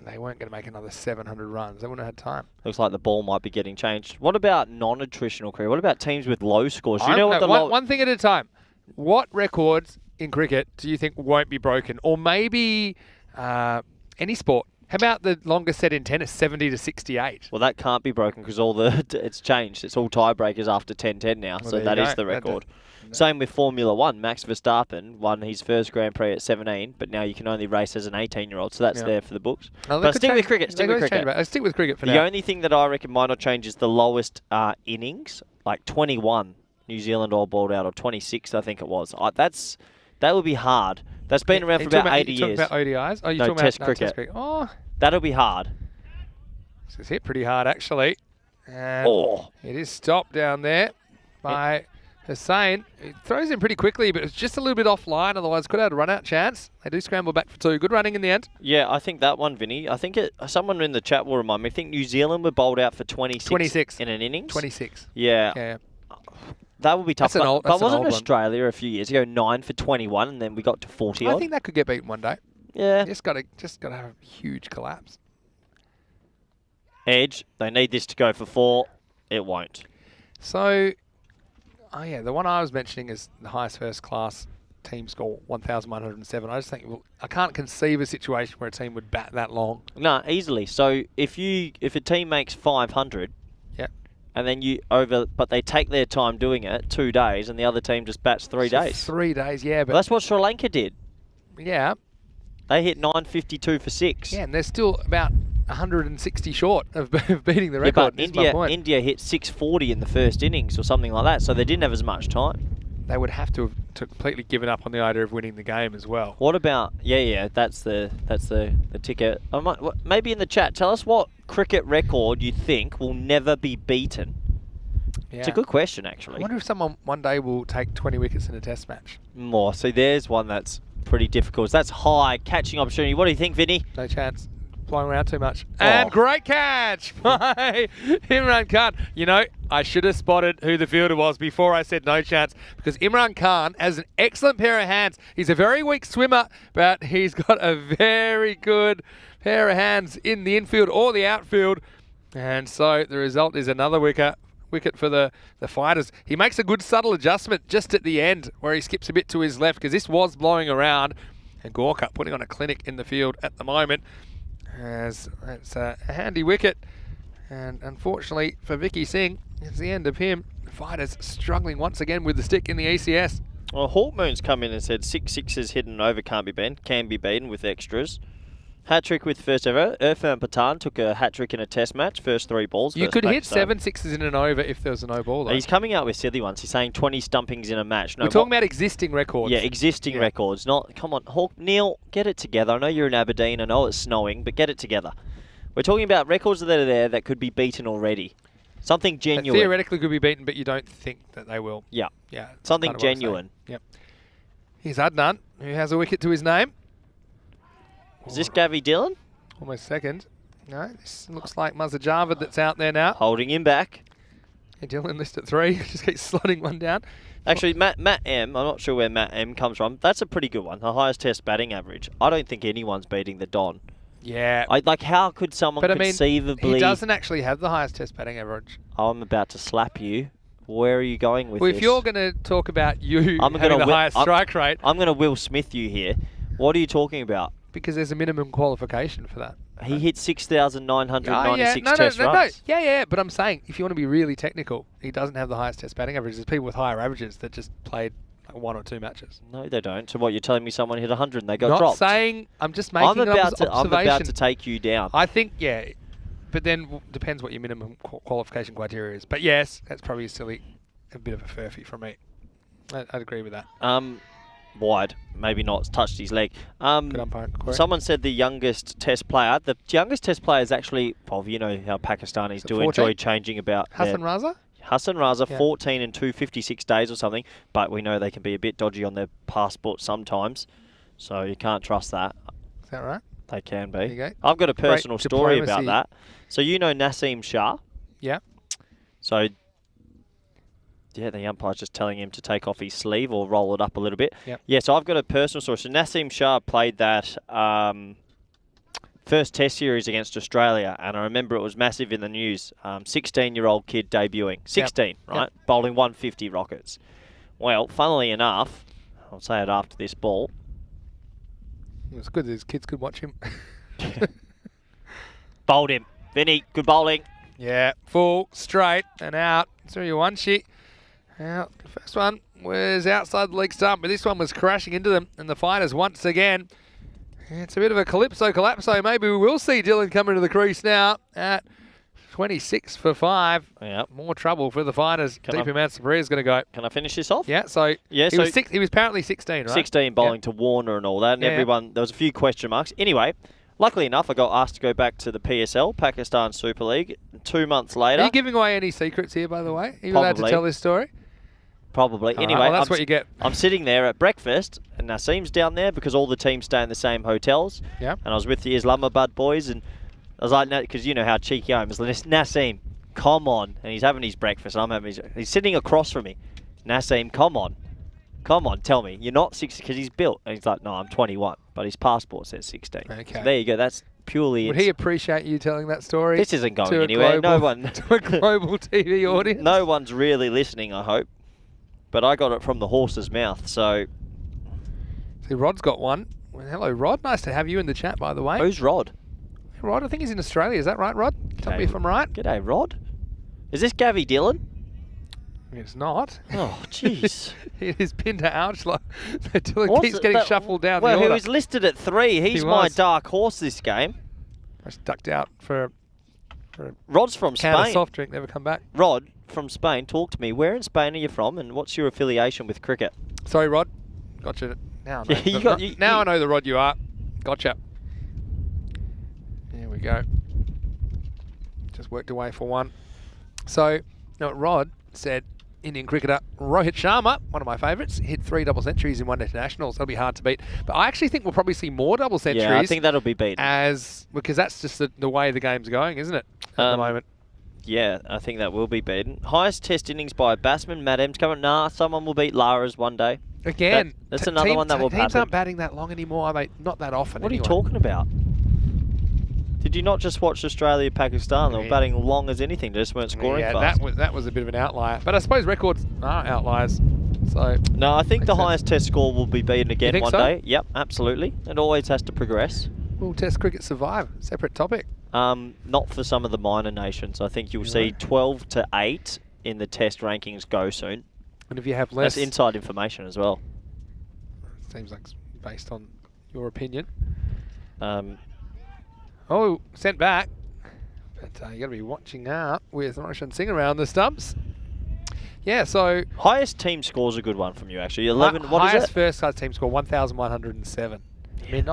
They weren't going to make another 700 runs. They wouldn't have had time. Looks like the ball might be getting changed. What about non-attritional cricket? What about teams with low scores? Do you know what the one thing at a time. What records in cricket do you think won't be broken? Or maybe any sport? How about the longest set in tennis, 70 to 68? Well, that can't be broken because it's changed. It's all tiebreakers after 10-10 now, well, so that is the record. Same with Formula 1. Max Verstappen won his first Grand Prix at 17, but now you can only race as an 18-year-old, so that's there for the books. But stick with cricket. Stick with cricket for now. The only thing that I reckon might not change is the lowest innings, like 21 New Zealand all bowled out, or 26, I think it was. That would be hard. That's been around for about 80 years. Are you talking about ODIs? Oh, you're talking Test about cricket. Test cricket. Oh, that'll be hard. This is hit pretty hard, actually. And it is stopped down there by Hussain. He throws in pretty quickly, but it was just a little bit offline. Otherwise, could have had a run-out chance. They do scramble back for 2. Good running in the end. Yeah, I think that one, Vinny. I think someone in the chat will remind me. I think New Zealand were bowled out for 26 in an innings. 26. Yeah. Yeah. That would be tough. That's But an wasn't old one. Australia a few years ago 9 for 21, and then we got to 40 I odd? think that could get beaten one day. Yeah. Just got to have a huge collapse. Edge. They need this to go for 4. It won't. So, oh yeah, the one I was mentioning is the highest first class team score, 1,107. I just think I can't conceive a situation where a team would bat that long. No, easily. So if a team makes 500, Yep. and then but they take their time doing it, 2 days, and the other team just bats 3 So days. 3 days, yeah, but Well, that's what Sri Lanka did. yeah, They hit 952 for 6. yeah, and they're still about 160 short of beating the Yeah, record. but That's my point. India hit 640 in the first innings or something like that, so they didn't have as much time. They would have to have completely given up on the idea of winning the game as well. What about that's the ticket. Maybe in the chat, tell us what cricket record you think will never be beaten. Yeah. It's a good question, I actually. wonder if someone one day will take 20 wickets in a test match. More. So there's one that's pretty difficult. That's high catching opportunity. What do you think, Vinny? No chance. Flying around too much. Oh. And great catch by Imran Khan. You know, I should have spotted who the fielder was before I said no chance, because Imran Khan has an excellent pair of hands. He's a very weak swimmer, but he's got a very good pair of hands in the infield or the outfield. And so the result is another wicket for the fighters. He makes a good subtle adjustment just at the end where he skips a bit to his left, because this was blowing around. And Gorka putting on a clinic in the field at the moment. As it's a handy wicket, and unfortunately for Vicky Singh, it's the end of him. The fighters struggling once again with the stick in the ECS. Well, Hawkmoon's come in and said 6 sixes hidden over can be beaten with extras. Hat-trick with first ever. Irfan Pathan took a hat-trick in a test match, first 3 balls. You versus could hit Pakistan. 7 sixes in an over if there was a no ball, though. He's coming out with silly ones. He's saying 20 stumpings in a match. No, We're talking about existing records. Yeah, existing records. Not, come on, Neil, get it together. I know you're in Aberdeen. I know it's snowing, but get it together. We're talking about records that are there that could be beaten already. Something That genuine. theoretically could be beaten, but you don't think that they will. Yeah. Yeah. that's Something kind of what I'm saying. genuine. Yep. Here's Adnan, who has a wicket to his name. Is this Gavi Dillon? Almost second. No, this looks like Muzza Javed that's out there now. Holding him back. Yeah, Dylan list at 3. Just keeps slotting one down. Actually, Matt M, I'm not sure where Matt M comes from. That's a pretty good one. The highest test batting average. I don't think anyone's beating the Don. Yeah. How could someone conceivably... he doesn't actually have the highest test batting average. I'm about to slap you. Where are you going with Well, this? if you're going to talk about you I'm having gonna the highest strike rate... I'm going to Will Smith you here. What are you talking about? Because there's a minimum qualification for that. He hit 6,996 No, test runs. Yeah, but I'm saying, if you want to be really technical, he doesn't have the highest test batting average. There's people with higher averages that just played like 1 or 2 matches. No, they don't. So what, you're telling me someone hit 100 and they got Not dropped? saying, I'm just making an observation. I'm about to take you down. I think, yeah, but then depends what your minimum qualification criteria is. But yes, that's probably a bit of a furphy from me. I'd agree with that. Wide, maybe not touched his leg. Good umpire, Corey. Someone said the youngest test player. The youngest test player is actually, well, you know how Pakistanis do 14? enjoy changing about Hassan Raza? Hassan Raza, Yeah. 14 and 256 days or something, but we know they can be a bit dodgy on their passport sometimes, so you can't trust that. Is that right? They can be. There you go. I've got a personal story diplomacy. about that. So you know Naseem Shah? Yeah. So, yeah, the umpire's just telling him to take off his sleeve or roll it up a little bit. Yep. Yeah, so I've got a personal story. So Naseem Shah played that first test series against Australia, and I remember it was massive in the news. 16-year-old kid debuting. 16, right? Yep. Bowling 150 rockets. Well, funnily enough, I'll say it after this ball. It was good that his kids could watch him. Bowled him. Vinny, good bowling. Yeah, full, straight, and out. 3-1 sheet. Now, the first one was outside the leg stump, but this one was crashing into them, and the fighters once again. It's a bit of a calypso. Maybe we will see Dylan come into the crease now at 26 for 5. Yep. More trouble for the fighters. Can Deep Amount Sabria is going to go. Can I finish this off? Yeah, so, Yeah, he, so was he was apparently 16, right? 16 bowling to Warner and all that, and Yeah. everyone, there was a few question marks. Anyway, luckily enough, I got asked to go back to the PSL, Pakistan Super League, 2 months later. Are you giving away any secrets here, by the way? Are you allowed to Probably. tell this story? Probably. All Anyway, right, well, that's what you get. I'm sitting there at breakfast, and Naseem's down there because all the teams stay in the same hotels. Yeah. And I was with the Islamabad boys, and I was like, because you know how cheeky I am. I was like, Naseem, come on. And he's having his breakfast, and I'm having his... He's sitting across from me. Naseem, come on. Come on, tell me. You're not 60, because he's built. And he's like, no, I'm 21. But his passport says 16. Okay. So there you go. That's purely... Would he appreciate you telling that story? This isn't going anywhere. No one... to a global TV audience? No one's really listening, I hope. But I got it from the horse's mouth, so... See, Rod's got one. Well, hello, Rod. Nice to have you in the chat, by the way. Who's Rod? Rod, I think he's in Australia. Is that right, Rod? Tell me if I'm right. G'day, Rod. Is this Gavi Dillon? It's not. Oh, jeez. It is Pinter Ouchler. Dylan keeps getting shuffled down the Well, order. he was listed at 3. He's my dark horse this game. I just ducked out for a Rod's from can of Spain. soft drink, never come back. Rod, from Spain, talk to me. Where in Spain are you from, and what's your affiliation with cricket? Sorry, Rod. Gotcha. Now I know. Yeah, I know the Rod you are. Gotcha. Here we go. Just worked away for one. So, you know what Rod said, Indian cricketer Rohit Sharma, one of my favourites, hit 3 double centuries in one internationals. That'll be hard to beat. But I actually think we'll probably see more double centuries. Yeah, I think that'll be beaten. Because that's just the way the game's going, isn't it? At the moment. Yeah, I think that will be beaten. Highest test innings by a batsman, Matt M's coming. Nah, someone will beat Lara's one day. Again, that's another one that will teams happen. aren't batting that long anymore, mate. Not that often. What are you talking about? Did you not just watch Australia-Pakistan? They were batting long as anything. They just weren't scoring fast. That was a bit of an outlier. But I suppose records are outliers. So no, I think the highest test score will be beaten again one so? day. Yep, absolutely. It always has to progress. Will Test cricket survive? Separate topic. Not for some of the minor nations. I think you'll see 12 to 8 in the test rankings go soon. And if you have less... That's inside information as well. Seems like it's based on your opinion. Oh, sent back. But you got to be watching out with Roshan Singh around the stumps. Yeah, so... Highest team score's a good one from you, actually. 11, what is it? Highest first-class team score, 1,107. I mean,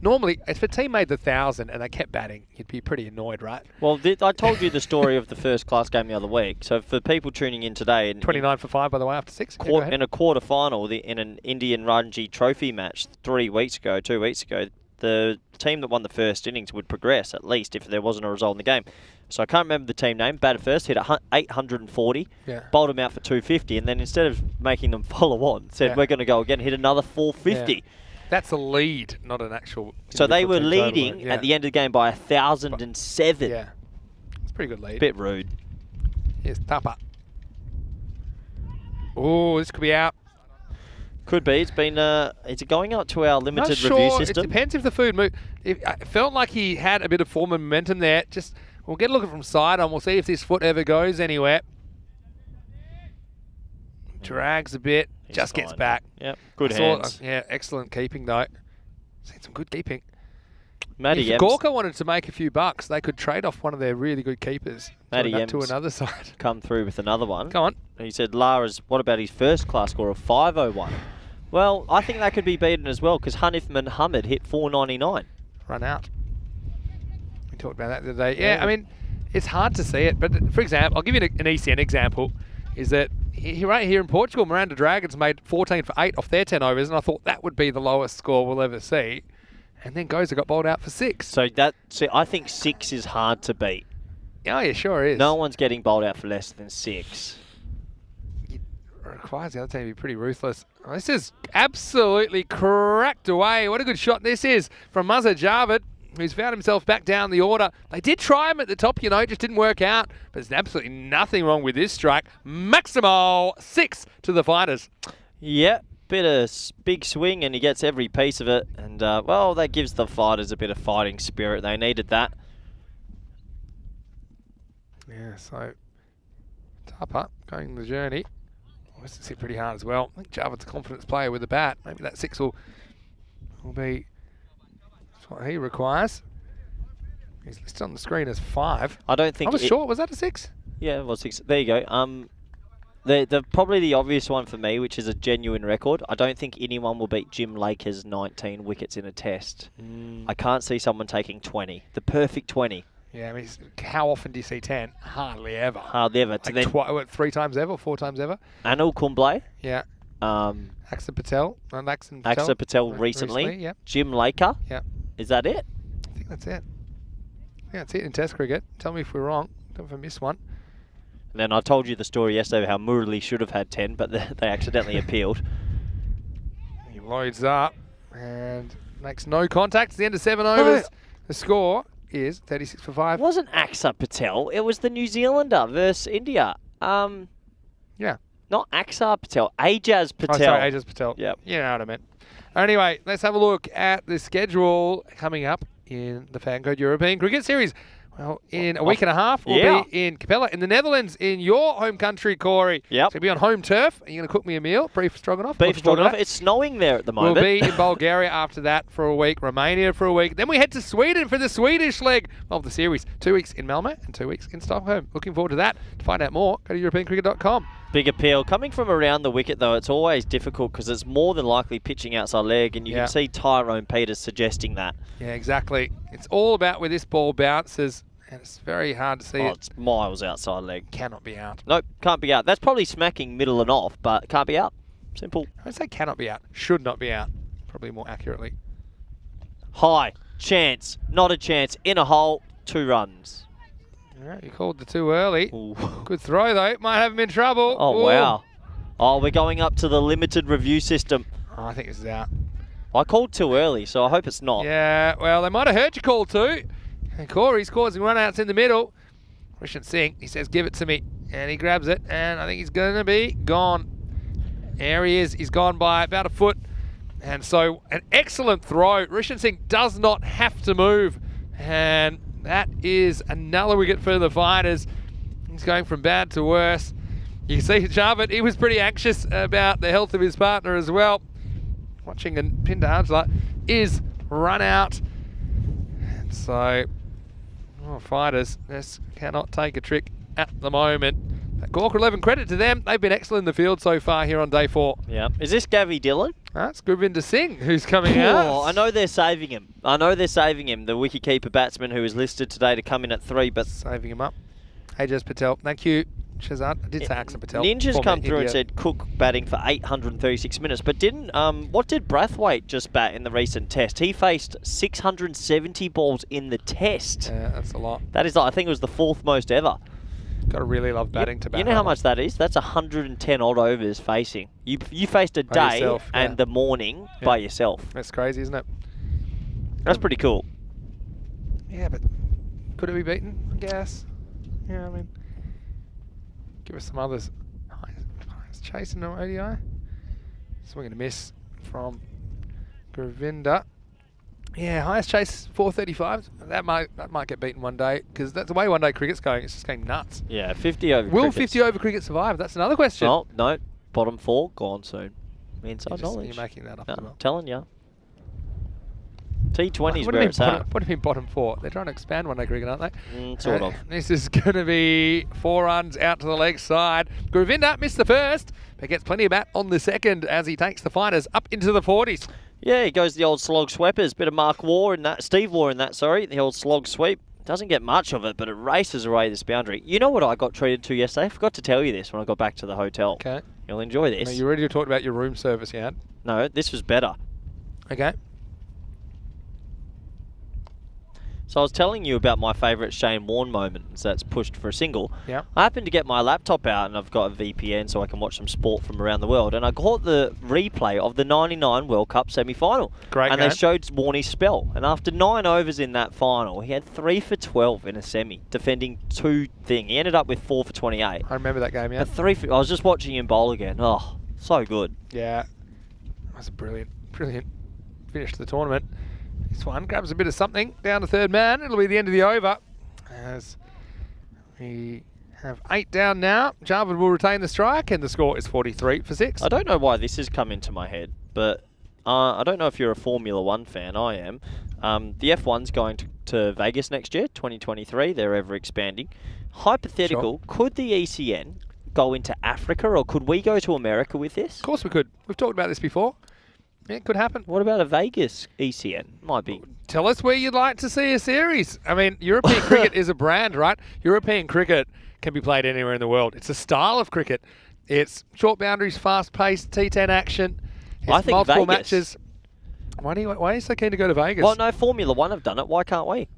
normally, if a team made the 1,000 and they kept batting, you'd be pretty annoyed, right? Well, I told you the story of the first-class game the other week. So for people tuning in today... 29 for 5, by the way, after 6. In a quarter-final, in an Indian Ranji Trophy match 2 weeks ago, the team that won the first innings would progress, at least, if there wasn't a result in the game. So I can't remember the team name. Batted first, hit 840, bowled them out for 250, and then instead of making them follow on, said, we're going to go again, hit another 450. Yeah. That's a lead, not an actual... So they were leading at the end of the game by 1,007. Yeah. It's a pretty good lead. Bit rude. Here's Tapa. Oh, this could be out. Could be. It's been. Is it going up to our limited Not review sure. system? It depends if the food moved. It felt like he had a bit of form and momentum there. Just we'll get a look at from side on. We'll see if this foot ever goes anywhere. Drags a bit. Just gets back. Yep. Good hands. Yeah, excellent keeping though. Seen some good keeping. Matty if Gorka wanted to make a few bucks, they could trade off one of their really good keepers to another side. Come through with another one. Go on. He said, Lara's, what about his first class score of 501? Well, I think that could be beaten as well because Hanif Muhammad hit 499. Run out. We talked about that the other day. Yeah, I mean, it's hard to see it. But for example, I'll give you an ECN example, is that right here in Portugal, Miranda Dragons made 14 for 8 off their 10 overs, and I thought that would be the lowest score we'll ever see. And then Goza got bowled out for 6. So I think 6 is hard to beat. Oh, yeah, sure is. No one's getting bowled out for less than 6. It requires the other team to be pretty ruthless. Oh, this is absolutely cracked away. What a good shot this is from Mazhar Javed, who's found himself back down the order. They did try him at the top, it just didn't work out. But there's absolutely nothing wrong with this strike. Maximo 6 to the fighters. Yeah, bit of big swing and he gets every piece of it. And, well, that gives the fighters a bit of fighting spirit. They needed that. Yeah, so Tapa going the journey. This is hit pretty hard as well. I think Javid's a confidence player with the bat. Maybe that 6 will be what he requires. He's listed on the screen as 5. I don't think... I was short. Was that a 6? Yeah, it was 6. There you go. Probably the obvious one for me, which is a genuine record. I don't think anyone will beat Jim Laker's 19 wickets in a test. I can't see someone taking 20. The perfect 20. Yeah, I mean, how often do you see 10? Hardly ever. Hardly ever. Like 3 times ever, 4 times ever? Anil Kumble. Yeah. Axar Patel. Axar Patel recently. Yep. Jim Laker. Yep. Is that it? I think that's it. Yeah, that's it in Test cricket. Tell me if we're wrong. Tell me if I missed one. And then I told you the story yesterday how Murali should have had 10, but they accidentally appealed. He loads up and makes no contact. It's the end of 7 overs. The score is 36 for 5. It wasn't Axar Patel. It was the New Zealander versus India. Yeah. Not Axar Patel. Ajaz Patel. Oh, sorry, Ajaz Patel. Yep. You know what I meant. Anyway, let's have a look at the schedule coming up in the FanCode European Cricket Series. Well, in a week and a half, we'll be in Capella in the Netherlands, in your home country, Corey. Yep. So we'll be on home turf. Are you going to cook me a meal? Beef stroganoff? Beef stroganoff. It's snowing there at the moment. We'll be in Bulgaria after that for a week, Romania for a week. Then we head to Sweden for the Swedish leg of the series. 2 weeks in Malmö and 2 weeks in Stockholm. Looking forward to that. To find out more, go to EuropeanCricket.com. Big appeal. Coming from around the wicket, though, it's always difficult because it's more than likely pitching outside leg, and you can see Tyrone Peters suggesting that. Yeah, exactly. It's all about where this ball bounces, and it's very hard to see it. It's miles outside leg. Cannot be out. Nope, can't be out. That's probably smacking middle and off, but can't be out. Simple. I would say cannot be out. Should not be out. Probably more accurately. High. Chance. Not a chance. In a hole. 2 runs. All right, you called the too early. Ooh. Good throw, though. Might have him in trouble. Oh, Ooh. wow. Oh, we're going up to the limited review system. Oh, I think this is out. I called too early, so I hope it's not. Yeah, well, they might have heard your call too. And Corey's causing run-outs in the middle. Rishan Singh, he says, give it to me. And he grabs it, and I think he's going to be gone. There he is. He's gone by about a foot. And so, an excellent throw. Rishan Singh does not have to move. And that is another wicket for the Fighters. He's going from bad to worse. You can see Javed, he was pretty anxious about the health of his partner as well. Watching and Pinder Arjla is run out. And so, Fighters just cannot take a trick at the moment. But Gawker 11, credit to them. They've been excellent in the field so far here on day 4. Yeah. Is this Gavi Dillon? That's Gurvinder Singh who's coming out. Oh, I know they're saving him. The wicketkeeper batsman who is listed today to come in at 3, but saving him up. Ajaz Patel. Thank you, Shazad. I did say Axar Patel. Ninja's come through and said Cook batting for 836 minutes, but didn't. What did Brathwaite just bat in the recent test? He faced 670 balls in the test. Yeah, that's a lot. That is, I think it was the 4th most ever. Got to really love batting to bat. You know how much that is? That's 110 odd overs facing. You faced a day yourself, and the morning by yourself. That's crazy, isn't it? That's pretty cool. Yeah, but could it be beaten? I guess. Yeah, I mean, give us some others. Highest chase in the ODI. Swing and a miss from Gurvinder. Yeah, highest chase 435. That might get beaten one day because that's the way one day cricket's going. It's just going nuts. Yeah, 50 over. Will 50 over cricket survive? That's another question. Oh, no. Bottom 4 gone soon. Inside knowledge. You're making that up. No, as well. I'm telling you. T20's where it's at. What do you mean bottom 4? They're trying to expand one day cricket, aren't they? Sort of. This is going to be 4 runs out to the leg side. Gurvinder missed the first, but gets plenty of bat on the second as he takes the Fighters up into the 40s. Yeah, he goes the old slog sweepers. Bit of Steve Waugh in that, the old slog sweep. Doesn't get much of it, but it races away this boundary. You know what I got treated to yesterday? I forgot to tell you this when I got back to the hotel. Okay. You'll enjoy this. Now, you already talked about your room service you had. No, this was better. Okay. So I was telling you about my favourite Shane Warne moment that's pushed for a single. Yeah. I happened to get my laptop out and I've got a VPN so I can watch some sport from around the world. And I caught the replay of the 99 World Cup semi-final. Great And game. they showed Warnie's spell. And after 9 overs in that final, he had 3 for 12 in a semi, defending 2 thing. He ended up with 4 for 28. I remember that game, yeah. But I was just watching him bowl again. Oh, so good. Yeah. That was a brilliant finish to the tournament. This one grabs a bit of something down to third man. It'll be the end of the over as we have 8 down now. Javed will retain the strike and the score is 43 for 6. I don't know why this has come into my head, but I don't know if you're a Formula 1 fan. I am. The F1's going to Vegas next year, 2023. They're ever expanding. Hypothetical, could the ECN go into Africa or could we go to America with this? Of course we could. We've talked about this before. It could happen. What about a Vegas ECN? Might be. Tell us where you'd like to see a series. I mean, European cricket is a brand, right? European cricket can be played anywhere in the world. It's a style of cricket. It's short boundaries, fast-paced, T10 action. It's I think multiple Vegas. matches. Why are you so keen to go to Vegas? Well, no, Formula One have done it. Why can't we?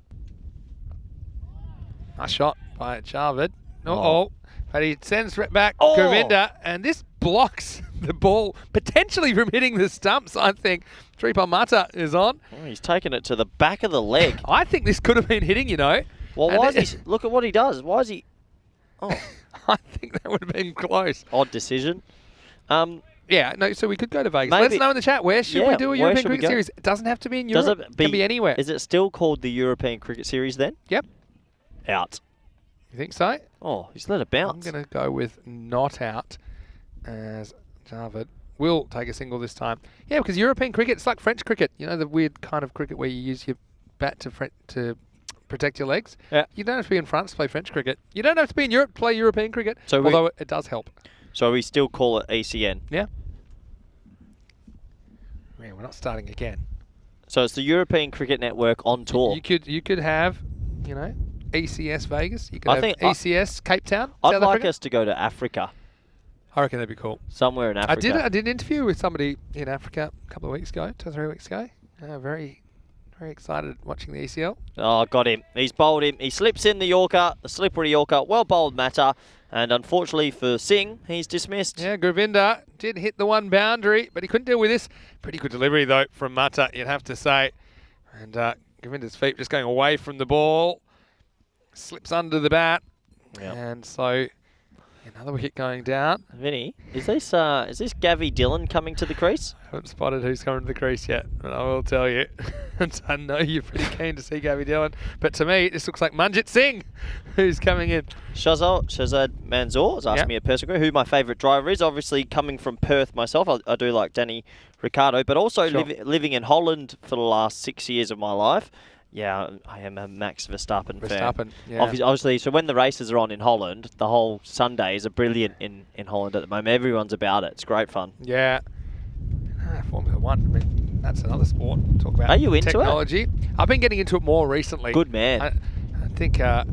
Nice shot by Jarvid. Oh. But he sends it back Oh. Govinda, and this blocks the ball, potentially from hitting the stumps, I think. Sripa Mata is on. Oh, he's taken it to the back of the leg. I think this could have been hitting, you know. Well, And why is he... Look at what he does. Why is he... Oh, I think that would have been close. odd decision. Yeah, no, so we could go to Vegas. Maybe- Let us know in the chat, where should we Yeah, do a where European should we cricket go? series? It doesn't have to be in Does Europe. it Can be anywhere. Is it still called the European Cricket Series then? Yep. Out. You think so? Oh, he's let it I'm bounce. going to go with not out, as Jarvid will take a single this time. Yeah, because European cricket, it's like French cricket. You know, the weird kind of cricket where you use your bat to protect your legs? Yeah. You don't have to be in France to play French cricket. You don't have to be in Europe to play European cricket, So although it does help. So we still call it ECN. Yeah. Yeah, we're not starting again. So it's the European Cricket Network on tour. You could have, you know, ECS Vegas. You could I have think ECS Cape Town. I'd South like Africa. us to go to Africa, I reckon that'd be cool. somewhere in Africa. I did an interview with somebody in Africa a couple of weeks ago, 2 or 3 weeks ago. Very excited watching the ECL. Oh, got him. He's bowled him. He slips in the Yorker, the slippery Yorker. Well bowled Mata. And unfortunately for Singh, he's dismissed. Yeah, Govinda did hit the one boundary, but he couldn't deal with this. Pretty good delivery, though, from Mata, you'd have to say. And Govinda's feet just going away from the ball. Slips under the bat. Yep. And so another wicket going down. Vinny, is this Gavi Dillon coming to the crease? I haven't spotted who's coming to the crease yet, but I will tell you. I know you're pretty keen to see Gavi Dillon, but to me, this looks like Manjit Singh who's coming in. Shazad Manzoor has asked me at Persico who my favourite driver is. Obviously, coming from Perth myself, I do like Danny Ricciardo, but also living in Holland for the last 6 years of my life. Yeah, I am a Max Verstappen fan. Yeah. Obviously, so when the races are on in Holland, the whole Sundays are brilliant in Holland at the moment. Everyone's about it. It's great fun. Yeah. Formula One, I mean, that's another sport. Talk about Are you into it? technology. I've been getting into it more recently. Good man. I think, yes,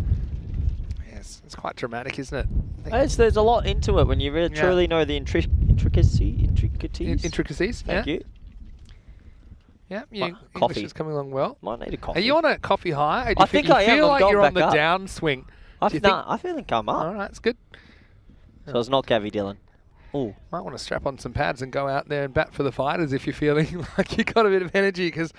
it's quite dramatic, isn't it? I think There's a lot into it when you really truly know the intricacies. intricacies. Thank you. Yeah, Coffee. English is coming along well. Might need a coffee. Are you on a coffee high? I think I am. feel I'm like going you're on back the up. downswing. I Do you think? think I'm up. All right, that's good. So it's not Gavi Dillon. Oh, Might want to strap on some pads and go out there and bat for the fighters if you're feeling like you've got a bit of energy, because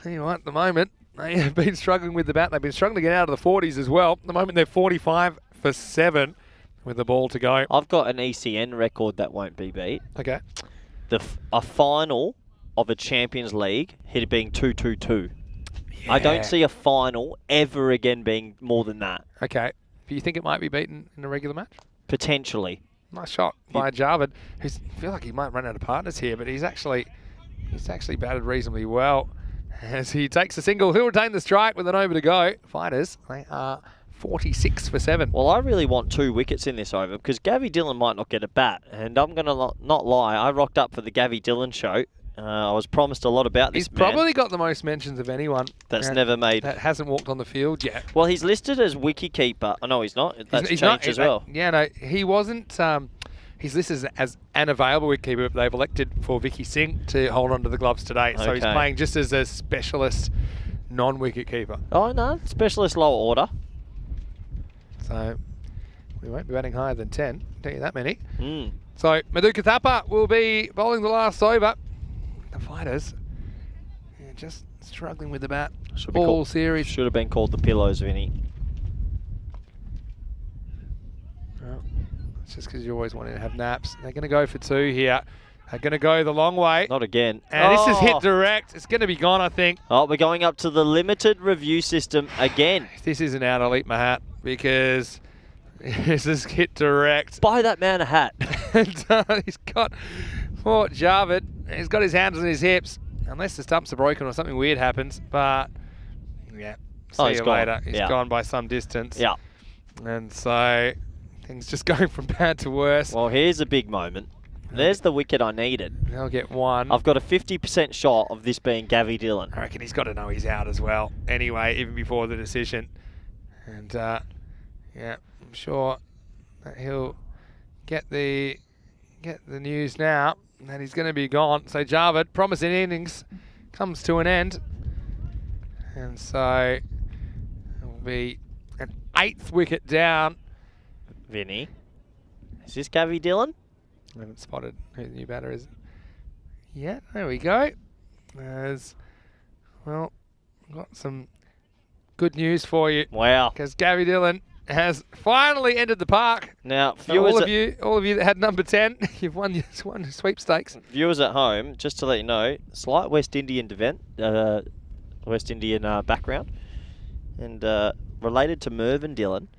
tell you what, at the moment, they have been struggling with the bat. They've been struggling to get out of the 40s as well. At the moment, they're 45 for 7 with the ball to go. I've got an ECN record that won't be beat. Okay. A final of a Champions League hit being 2-2-2. I don't see a final ever again being more than that. Okay. Do you think it might be beaten in a regular match? Potentially. Nice shot by Jarvid, who I feel like he might run out of partners here, but he's actually batted reasonably well. As he takes a single, he'll retain the strike with an over to go. Fighters, they are 46 for 7. Well, I really want 2 wickets in this over because Gavi Dillon might not get a bat. And I'm going to not lie, I rocked up for the Gavi Dillon show. I was promised a lot about this He's probably got the most mentions of anyone that's never made. That hasn't walked on the field yet. Well, he's listed as wicket-keeper. Oh, no, he's not. That's He's changed as well. Yeah, no, he wasn't. He's listed as an available wicketkeeper, but they've elected for Vicky Singh to hold on to the gloves today. So he's Okay. playing just as a specialist non-wicketkeeper. Oh, no, specialist lower order. So we won't be batting higher than 10. I'll tell you that many. Mm. So Madhuka Thapa will be bowling the last over. The fighters just struggling with the bat all series. Should have been called the Pillows, Vinny. Well, it's just because you always wanted to have naps. They're going to go for 2 here. They're going to go the long way. Not again. And this is hit direct. It's going to be gone, I think. Oh, we're going up to the limited review system again. If this isn't out, I'll eat my hat, because this is hit direct. Buy that man a hat. And he's got poor Jarvid. He's got his hands on his hips, unless the stumps are broken or something weird happens. But yeah, see he's you gone. later. He's Yeah. gone by some distance. Yeah. And so things just going from bad to worse. Well, here's a big moment. There's the wicket I needed. They'll get one. I've got a 50% shot of this being Gavi Dillon. I reckon he's got to know he's out as well. Anyway, even before the decision. And, yeah, I'm sure that he'll get the news now that he's going to be gone. So Jarvid, promising innings, comes to an end. And so it will be an 8th wicket down. Vinny, is this Gavi Dillon? I haven't spotted who the new batter is yet. There we go. As well, got some good news for you. Wow. Because Gavi Dillon has finally entered the park. Now, So viewers, all of you that had number 10, you've won your sweepstakes. viewers at home, just to let you know, slight West Indian background, and related to Mervyn Dillon.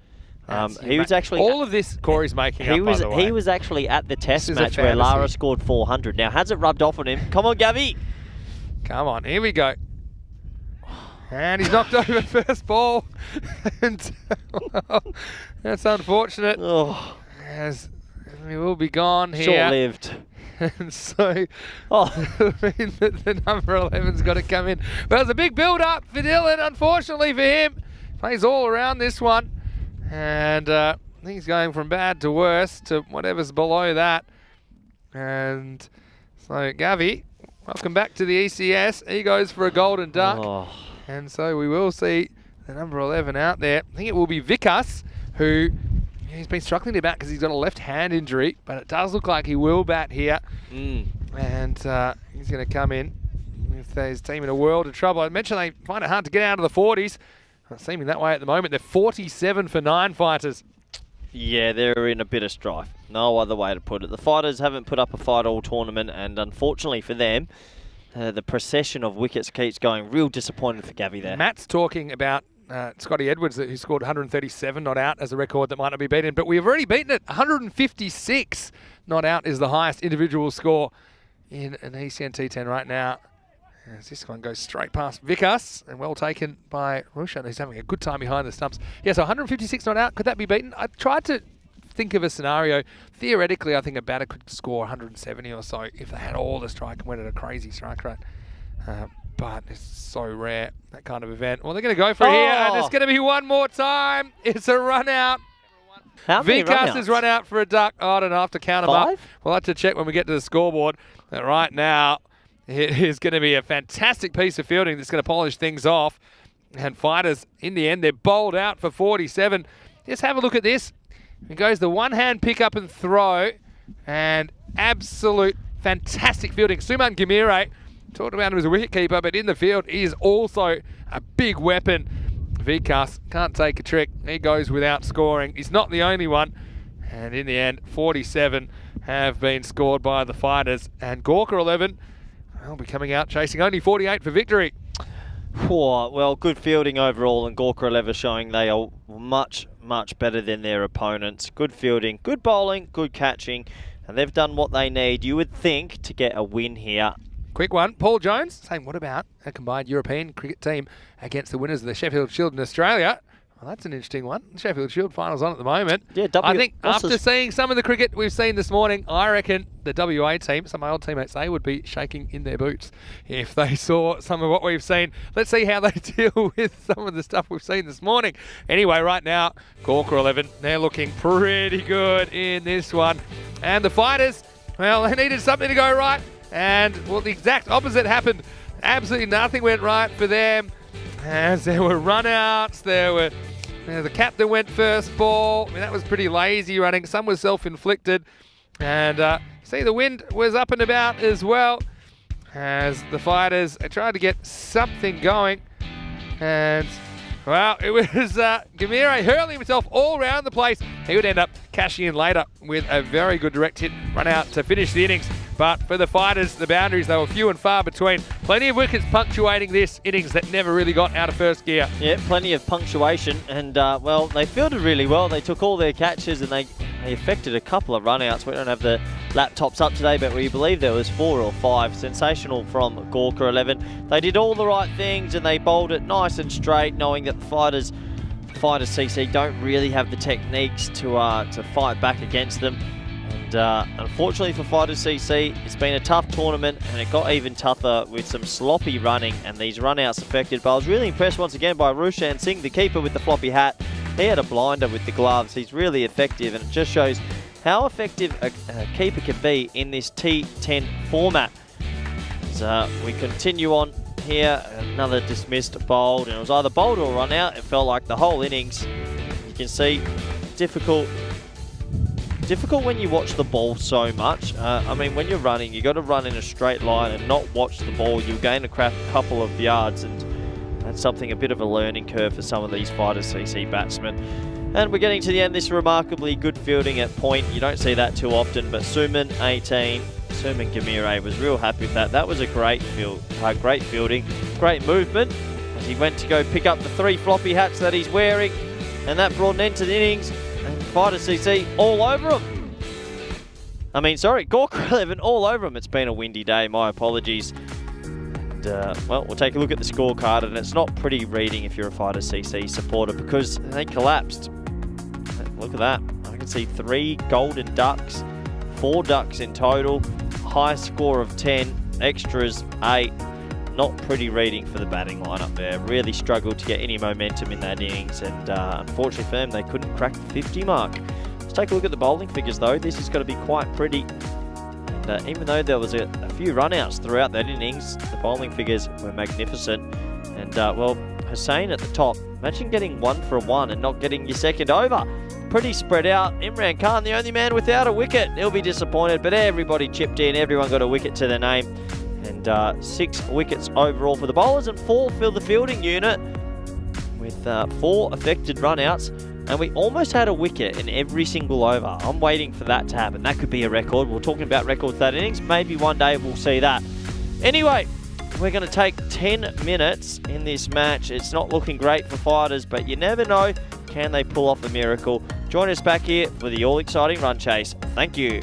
He was actually all of this Corey's making up, by the way. He was actually at the test This is a match where fantasy. Lara scored 400. Now, has it rubbed off on him? Come on, Gavi. Come on, here we go. And he's knocked over first ball. And well, that's unfortunate. Oh, As he will be gone here. short-lived. And so, Oh, I mean, the number 11's got to come in. But it's a big build-up for Dillon, unfortunately for him. Plays all around this one. And I think he's going from bad to worse to whatever's below that. And so, Gavi, welcome back to the ECS. He goes for a golden duck. oh. And so we will see the number 11 out there. I think it will be Vikas, who he's been struggling to bat because he's got a left hand injury, but it does look like he will bat here. And he's going to come in with his team in a world of trouble. I mentioned they find it hard to get out of the 40s. Not seeming that way at the moment. They're 47 for 9 fighters. Yeah, they're in a bit of strife. No other way to put it. The fighters haven't put up a fight all tournament, and unfortunately for them, the procession of wickets keeps going. Real disappointed for Gavi there. Matt's talking about Scotty Edwards, who scored 137 not out as a record that might not be beaten, but we've already beaten it. 156 not out is the highest individual score in an ECN T10 right now. As this one goes straight past Vikas and well taken by Rushan, who's having a good time behind the stumps. Yeah, so 156 not out. Could that be beaten? I tried to think of a scenario. Theoretically, I think a batter could score 170 or so if they had all the strike and went at a crazy strike rate. But it's so rare, that kind of event. Well, they're going to go for it here, and it's going to be one more time. It's a run out. How many Vikas run-outs? has run out for a duck. Oh, I don't know, I have to count them up. 5? We'll have to check when we get to the scoreboard. But right now, it is going to be a fantastic piece of fielding that's going to polish things off. And fighters, in the end, they're bowled out for 47. Just have a look at this. It goes the one-hand pick up and throw, and absolute fantastic fielding. Suman Gamire, talked about him as a wicketkeeper, but in the field, he is also a big weapon. Vikas can't take a trick. He goes without scoring. He's not the only one. And in the end, 47 have been scored by the fighters. And Gorka 11 will be coming out chasing only 48 for victory. Oh, well, good fielding overall, and Gorka 11 showing they are much, much better than their opponents. Good fielding, good bowling, good catching, and they've done what they need, you would think, to get a win here. Quick one, Paul Jones saying, what about a combined European cricket team against the winners of the Sheffield Shield in Australia? Well, that's an interesting one. The Sheffield Shield finals on at the moment. Yeah, I think what's after seeing some of the cricket we've seen this morning, I reckon the WA team, some of my old teammates, they would be shaking in their boots if they saw some of what we've seen. Let's see how they deal with some of the stuff we've seen this morning. Anyway, right now, Gorka 11, they're looking pretty good in this one. And the fighters, well, they needed something to go right. And, well, the exact opposite happened. Absolutely nothing went right for them. As there were run-outs, the captain went first ball. I mean, that was pretty lazy running. Some was self-inflicted. And see, the wind was up and about as well. As the fighters tried to get something going. And, well, it was Gamire hurling himself all around the place. He would end up cashing in later with a very good direct hit run out to finish the innings. But for the fighters, the boundaries, they were few and far between. Plenty of wickets punctuating this innings that never really got out of first gear. Yeah, plenty of punctuation, and well, they fielded really well. They took all their catches and they affected a couple of run-outs. We don't have the laptops up today, but we believe there was 4 or 5. Sensational from Gorka 11. They did all the right things and they bowled it nice and straight, knowing that the fighters CC don't really have the techniques to fight back against them. And And unfortunately for Fighters CC, it's been a tough tournament, and it got even tougher with some sloppy running, and these run-outs affected. But I was really impressed once again by Rushan Singh, the keeper with the floppy hat. He had a blinder with the gloves. He's really effective, and it just shows how effective a keeper can be in this T10 format. As we continue on here, another dismissed bowled, and it was either bowled or run out. It felt like the whole innings. You can see difficult when you watch the ball so much. I mean, when you're running, you got to run in a straight line and not watch the ball. You'll gain a couple of yards, and that's something, a bit of a learning curve for some of these Fighters CC batsmen. And we're getting to the end. This remarkably good fielding at point. You don't see that too often, but Suman 18, Suman Gamire was real happy with that. That was a great fielding, great movement as he went to go pick up the 3 floppy hats that he's wearing, and that brought an end to the innings. And Fighters CC all over them. I mean, sorry, Gawker 11 all over them. It's been a windy day, my apologies. And, well, we'll take a look at the scorecard, and it's not pretty reading if you're a Fighters CC supporter, because they collapsed. Look at that. I can see 3 golden ducks, 4 ducks in total, high score of 10, extras 8. Not pretty reading for the batting lineup there. Really struggled to get any momentum in that innings, and unfortunately for them, they couldn't crack the 50 mark. Let's take a look at the bowling figures though. This is going to be quite pretty. And even though there was a few run-outs throughout that innings, the bowling figures were magnificent. And well, Hussain at the top. Imagine getting 1 for a 1 and not getting your second over. Pretty spread out. Imran Khan, the only man without a wicket. He'll be disappointed, but everybody chipped in. Everyone got a wicket to their name. And 6 wickets overall for the bowlers and 4 for the fielding unit, with 4 affected run-outs. And we almost had a wicket in every single over. I'm waiting for that to happen. That could be a record. We're talking about records that innings. Maybe one day we'll see that. Anyway, we're going to take 10 minutes in this match. It's not looking great for Fighters, but you never know. Can they pull off a miracle? Join us back here for the all-exciting run chase. Thank you.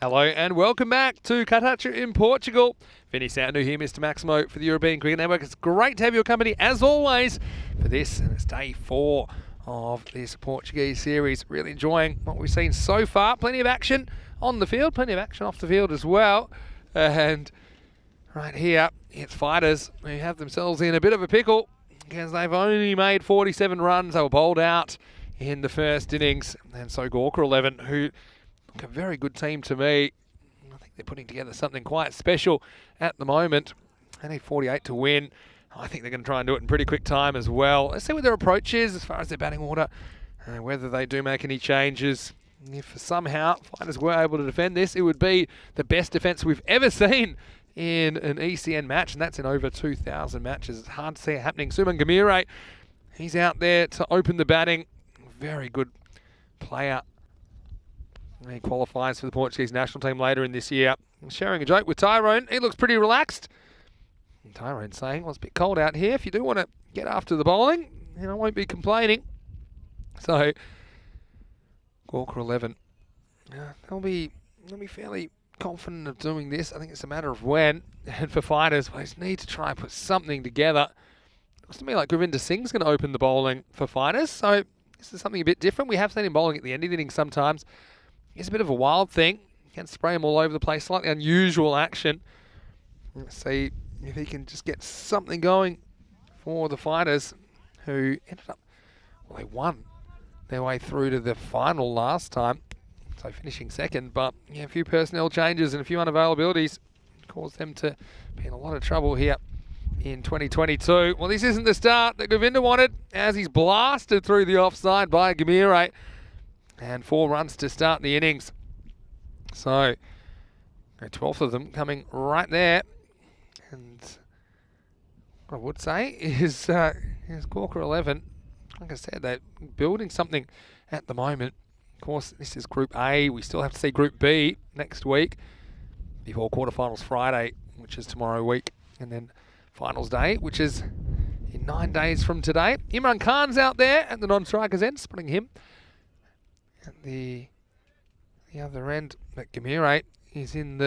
Hello and welcome back to Cartacho in Portugal. Vinny Sandu here, Mr. Maximo for the European Cricket Network. It's great to have your company as always for this, and it's day 4 of this Portuguese series. Really enjoying what we've seen so far. Plenty of action on the field, plenty of action off the field as well. And right here, it's Fighters who have themselves in a bit of a pickle because they've only made 47 runs. They were bowled out in the first innings. And so Gorka 11, who look a very good team to me. I think they're putting together something quite special at the moment. They need 48 to win. I think they're going to try and do it in pretty quick time as well. Let's see what their approach is as far as their batting order, whether they do make any changes. If somehow Fighters were able to defend this, it would be the best defence we've ever seen in an ECN match, and that's in over 2,000 matches. It's hard to see it happening. Suman Gamire, he's out there to open the batting. Very good player. He qualifies for the Portuguese national team later in this year. Sharing a joke with Tyrone. He looks pretty relaxed. And Tyrone saying, well, it's a bit cold out here. If you do want to get after the bowling, I won't be complaining. So, Gorka 11. They'll be fairly confident of doing this. I think it's a matter of when. And for Fighters, we just need to try and put something together. Looks to me like Govinda Singh's going to open the bowling for Fighters. So, this is something a bit different. We have seen him bowling at the end of the inning sometimes. It's a bit of a wild thing. You can spray him all over the place. Slightly unusual action. Let's see if he can just get something going for the Fighters, who ended up, well, they won their way through to the final last time, so finishing second. But yeah, a few personnel changes and a few unavailabilities caused them to be in a lot of trouble here in 2022. Well, this isn't the start that Govinda wanted, as he's blasted through the offside by Gamire. And 4 runs to start the innings. So, a 12th of them coming right there. And what I would say is Gorka 11. Like I said, they're building something at the moment. Of course, this is Group A. We still have to see Group B next week before quarterfinals Friday, which is tomorrow week. And then finals day, which is in 9 days from today. Imran Khan's out there at the non-strikers end, spotting him. At the other end, Gamire is in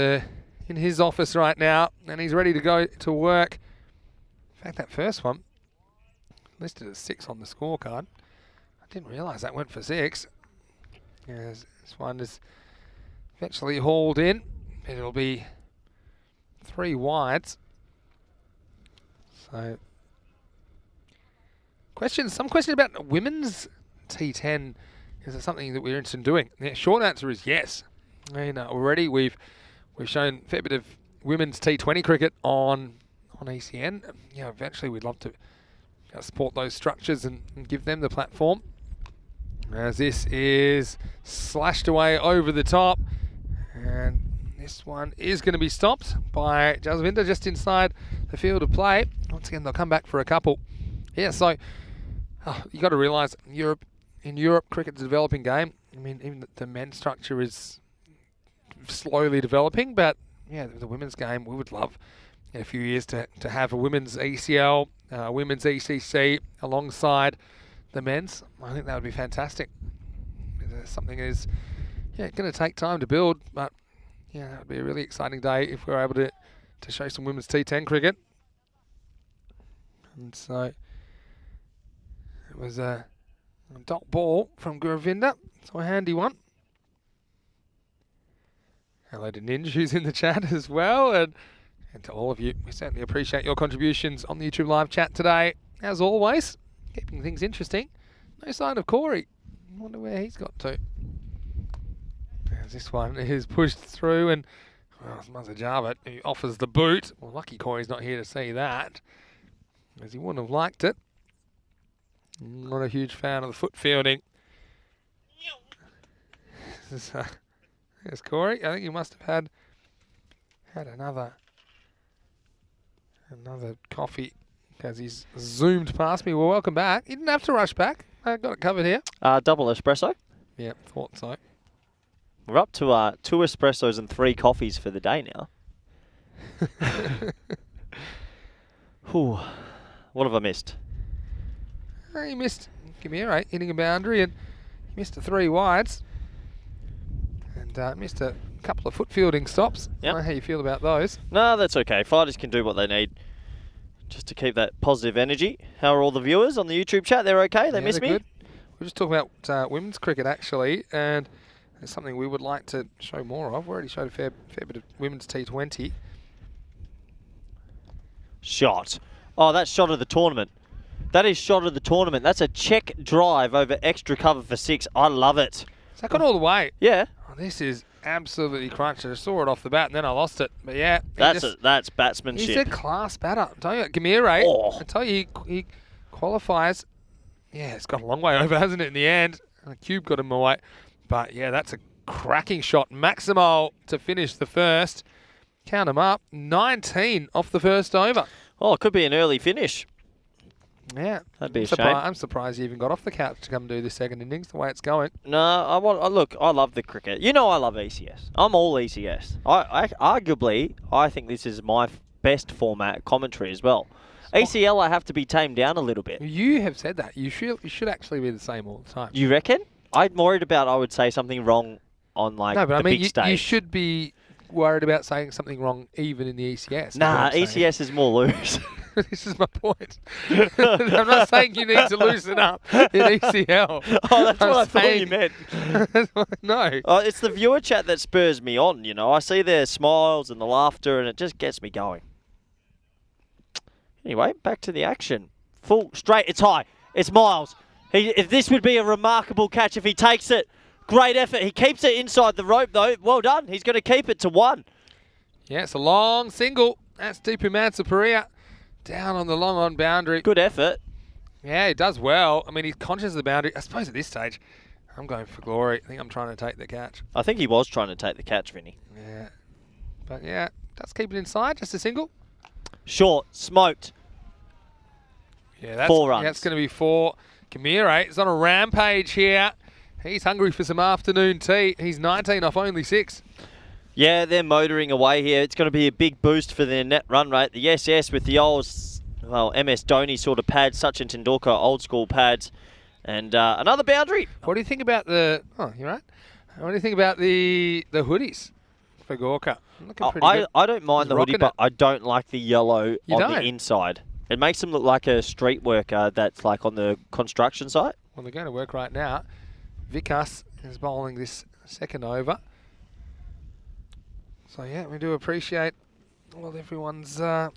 his office right now, and he's ready to go to work. In fact, that first one listed as 6 on the scorecard. I didn't realise that went for 6. As this one is eventually hauled in. It'll be 3 wides. So, some questions about women's T10. Is it something that we're interested in doing? The short answer is yes. And already we've shown a fair bit of women's T20 cricket on ECN. Eventually we'd love to support those structures and give them the platform. As this is slashed away over the top. And this one is going to be stopped by Jasvinda just inside the field of play. Once again, they'll come back for a couple. Yeah, so you got to realise in Europe, cricket's a developing game. I mean, even the men's structure is slowly developing, but yeah, the women's game, we would love in a few years to have a women's ECL, women's ECC alongside the men's. I think that would be fantastic. Something is going to take time to build, but yeah, that would be a really exciting day if we were able to show some women's T10 cricket. And so it was a dot ball from Govinda, so a handy one. Hello to Ninja, who's in the chat as well, and to all of you. We certainly appreciate your contributions on the YouTube live chat today. As always, keeping things interesting. No sign of Corey. I wonder where he's got to. As this one is pushed through, and Mazajava, who offers the boot. Well, lucky Corey's not here to see that, as he wouldn't have liked it. Not a huge fan of the foot fielding. There's Corey. I think he must have had another coffee because he's zoomed past me. Well, welcome back. You didn't have to rush back. I got it covered here. Double espresso. Yeah, thought so. We're up to 2 espressos and 3 coffees for the day now. Whew. What have I missed? He missed Gamire hitting a boundary, and he missed the 3 wides. And and missed a couple of foot fielding stops. I don't know how you feel about those. No, that's okay. Fighters can do what they need just to keep that positive energy. How are all the viewers on the YouTube chat? They're okay? They miss me? Good. We're just talking about women's cricket, actually, and it's something we would like to show more of. We already showed a fair bit of women's T20. Shot. Oh, that's shot of the tournament. That is shot of the tournament. That's a check drive over extra cover for 6. I love it. Has that gone all the way? Yeah. Oh, this is absolutely crunched. I saw it off the bat and then I lost it. But yeah. That's batsmanship. He's a class batter. I'm telling you, Gamire, I tell you, he qualifies. Yeah, it's got a long way over, hasn't it, in the end? The cube got him away. But yeah, that's a cracking shot. Maximo to finish the first. Count him up. 19 off the first over. Oh, it could be an early finish. Yeah. That'd be a shame. I'm surprised you even got off the couch to come do this second innings, the way it's going. No, look, I love the cricket. You know I love ECS. I'm all ECS. I think this is my best format commentary as well. ACL, I have to be tamed down a little bit. You have said that. You should actually be the same all the time. You reckon? I'm worried about I would say something wrong on big stage. You should be worried about saying something wrong even in the ECS. Nah, ECS is more loose. This is my point. I'm not saying you need to loosen up in ECL. Oh, that's what I thought you meant. No. It's the viewer chat that spurs me on, you know. I see their smiles and the laughter and it just gets me going. Anyway, back to the action. Full straight, it's high. It's Miles. If this would be a remarkable catch if he takes it. Great effort. He keeps it inside the rope though. Well done. He's going to keep it to 1. Yeah, it's a long single. That's Deepu Mansapuria. Down on the long on boundary. Good effort. Yeah, he does well. I mean, he's conscious of the boundary. I suppose at this stage, I'm going for glory. I think I'm trying to take the catch. I think he was trying to take the catch, Vinny. Yeah. But yeah, does keep it inside. Just a single. Short. Smoked. Yeah, that's 4 runs. That's going to be 4. Gamire is on a rampage here. He's hungry for some afternoon tea. He's 19 off only 6. Yeah, they're motoring away here. It's going to be a big boost for their net run rate. The SS with the old, MS Dhoni sort of pads, Sachin Tendulkar old school pads, and another boundary. What do you think about the? Oh, you're right. What do you think about the hoodies for Gorka? I don't mind the hoodie, but I don't like the yellow on the inside. It makes them look like a street worker that's like on the construction site. Well, they're going to work right now. Vikas is bowling this second over. So, yeah, we do appreciate everyone's... I'm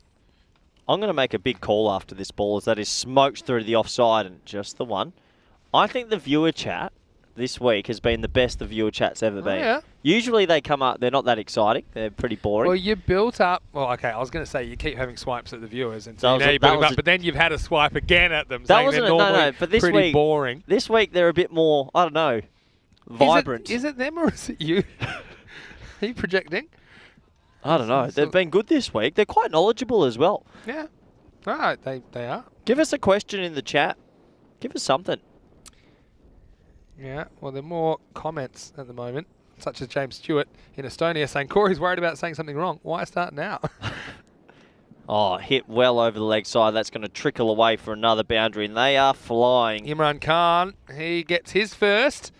going to make a big call after this ball, as that is smoked through the offside and just the 1. I think the viewer chat this week has been the best the viewer chat's ever been. Yeah. Usually they come up, they're not that exciting. They're pretty boring. Well, you built up... Well, okay, I was going to say you keep having swipes at the viewers, and so but then you've had a swipe again at them, that saying wasn't they're normally but this pretty week, boring. This week they're a bit more, I don't know, vibrant. Is it them or is it you? Are you projecting? I don't know. They've been good this week. They're quite knowledgeable as well. Yeah. All right, they are. Give us a question in the chat. Give us something. Yeah, well, there are more comments at the moment, such as James Stewart in Estonia saying, Corey's worried about saying something wrong. Why start now? Oh, hit well over the leg side. That's going to trickle away for another boundary, and they are flying. Imran Khan, he gets his first.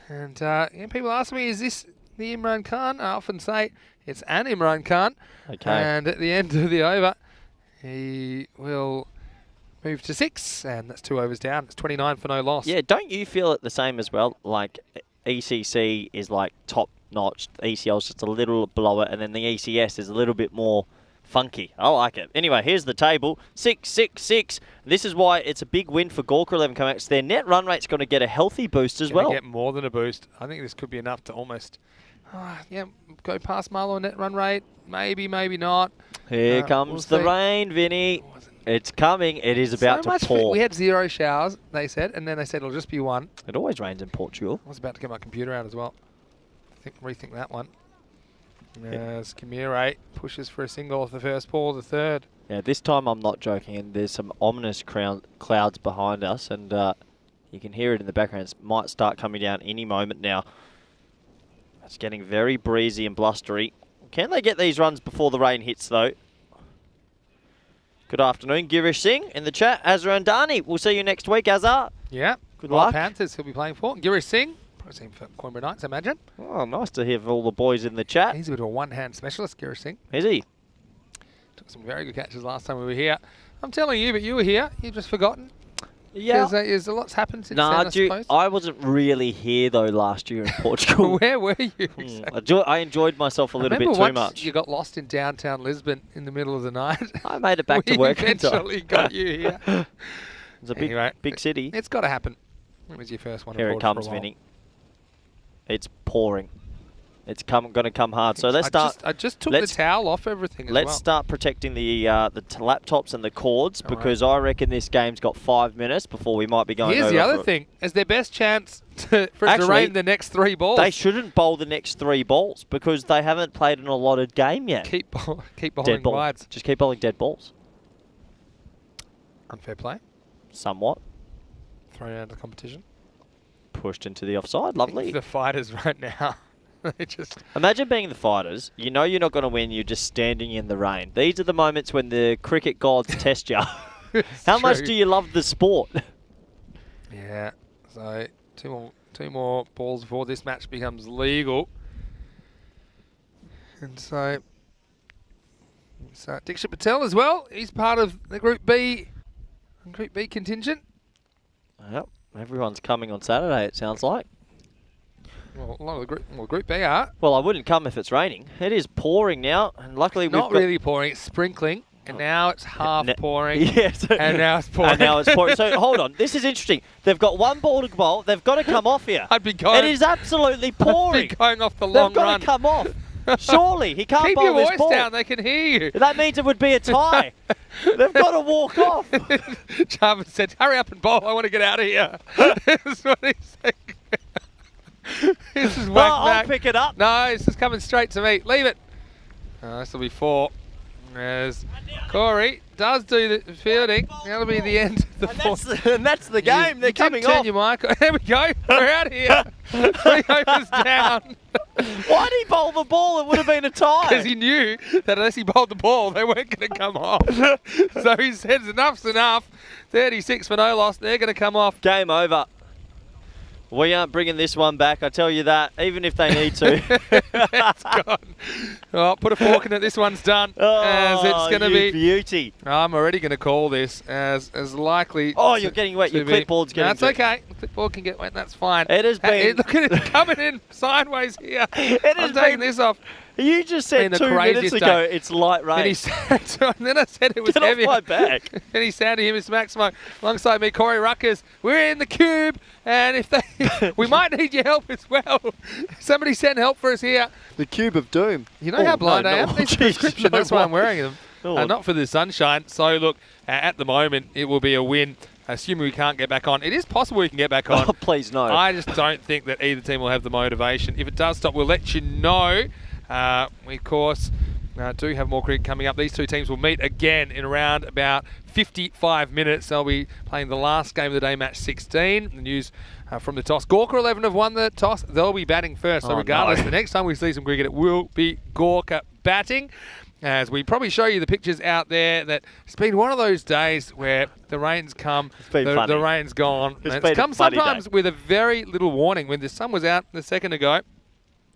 And people ask me, is this the Imran Khan? I often say it's an Imran Khan. Okay. And at the end of the over, he will move to 6, and that's 2 overs down. It's 29 for no loss. Yeah, don't you feel it the same as well? Like, ECC is like top-notch. ECL's just a little below it, and then the ECS is a little bit more funky. I like it. Anyway, here's the table. 6, 6, 6. This is why it's a big win for Gorka 11 Comex. Their net run rate's going to get a healthy boost as well. Get more than a boost. I think this could be enough to almost... go past Marlow net run rate. Maybe, maybe not. Here comes the rain, Vinny. It's coming. It is about to pour. We had 0 showers, they said, and then they said it'll just be 1. It always rains in Portugal. I was about to get my computer out as well. Rethink that one. As Gamire pushes for a single off the first ball, the third. Yeah, this time I'm not joking, and there's some ominous clouds behind us, and you can hear it in the background. It might start coming down any moment now. It's getting very breezy and blustery. Can they get these runs before the rain hits, though? Good afternoon, Girish Singh in the chat. Azhar Andani, we'll see you next week, Azhar. Yeah. Good luck. Panthers he'll be playing for. Girish Singh, Proceeding for Coimbra Knights, I imagine. Oh, nice to have all the boys in the chat. He's a bit of a one-hand specialist, Guru Singh. Is he? Took some very good catches last time we were here. I'm telling you, but you were here. You've just forgotten. Yeah. There's a lot's happened since Nah, then, I suppose. I wasn't really here though last year in Portugal. Where were you? Exactly. I enjoyed myself a little bit too once much. You got lost in downtown Lisbon in the middle of the night. I made it back to We work. eventually got you here. It's a big city. It's got to happen. It was your first one. Here it comes, Vinny. It's pouring. It's going to come hard. So let's start. I just took the towel off everything as well. Let's start protecting the laptops and the cords because I reckon this game's got 5 minutes before we might be going over. Here's the other thing. Is their best chance for it to rain the next 3 balls. They shouldn't bowl the next 3 balls because they haven't played an allotted game yet. Keep bowling wides. Just keep bowling dead balls. Unfair play. Somewhat. Thrown out of the competition. Pushed into the offside. Lovely. The fighters right now. They just imagine being the fighters. You know you're not going to win. You're just standing in the rain. These are the moments when the cricket gods test you. How much do you love the sport? Yeah. So two more balls before this match becomes legal. And so Diksha Patel as well. He's part of the Group B contingent. Yep. Everyone's coming on Saturday, it sounds like. Well, a lot of the Group B are. Well, I wouldn't come if it's raining. It is pouring now, and luckily it's not really pouring. It's sprinkling, and now it's half pouring. Yes. And now it's pouring. And now it's pouring. So hold on, this is interesting. They've got 1 ball to bowl. They've got to come off here. I'd be going. It is absolutely pouring. I'd be going off the long run. They've got to come off. Surely he can't Keep bowl your this voice ball. down. They can hear you. That means it would be a tie. They've got to walk off. Jarvis said, "Hurry up and bowl. I want to get out of here." That's what he said. This is whack I'll pick it up. No, this is coming straight to me. Leave it. This will be 4. As Corey does do the fielding. That'll be the end of the 4th. And that's the game. They're coming off. Turn your mic. There we go. We're out of here. 3 overs down. Why did he bowl the ball? It would have been a tie. Because he knew that unless he bowled the ball, they weren't going to come off. So he said, enough's enough. 36 for no loss. They're going to come off. Game over. We aren't bringing this one back, I tell you that, even if they need to. It's gone. Oh, put a fork in it. This one's done. Oh, as it's going to be beauty. I'm already going to call this as likely. Oh, you're getting wet. Your clipboard's getting That's okay. The clipboard can get wet. That's fine. It has been. Look at it coming in sideways here. I'm taking this off. You just said 2 minutes ago it's light rain. And then I said it was Get heavy. off my back. And he's sounding him, Mr. Maximo, alongside me, Corey Ruckers. We're in the cube, and if we might need your help as well. Somebody send help for us here. The cube of doom. You know how blind I am? These are prescription. That's why I'm wearing them. Not for the sunshine. So look, at the moment it will be a win. Assuming we can't get back on. It is possible we can get back on. Oh, please no. I just don't think that either team will have the motivation. If it does stop, we'll let you know. We, of course, do have more cricket coming up. These 2 teams will meet again in around about 55 minutes. They'll be playing the last game of the day, match 16. The news from the toss. Gorka 11 have won the toss. They'll be batting first. So regardless, the next time we see some cricket, it will be Gorka batting. As we probably show you the pictures out there, that it's been one of those days where the rain's come, the rain's gone. It's come sometimes with a very little warning. When the sun was out a second ago,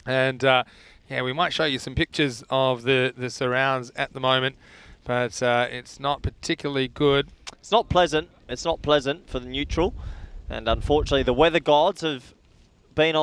and yeah, we might show you some pictures of the surrounds at the moment, but it's not particularly good. It's not pleasant. It's not pleasant for the neutral, and unfortunately the weather gods have been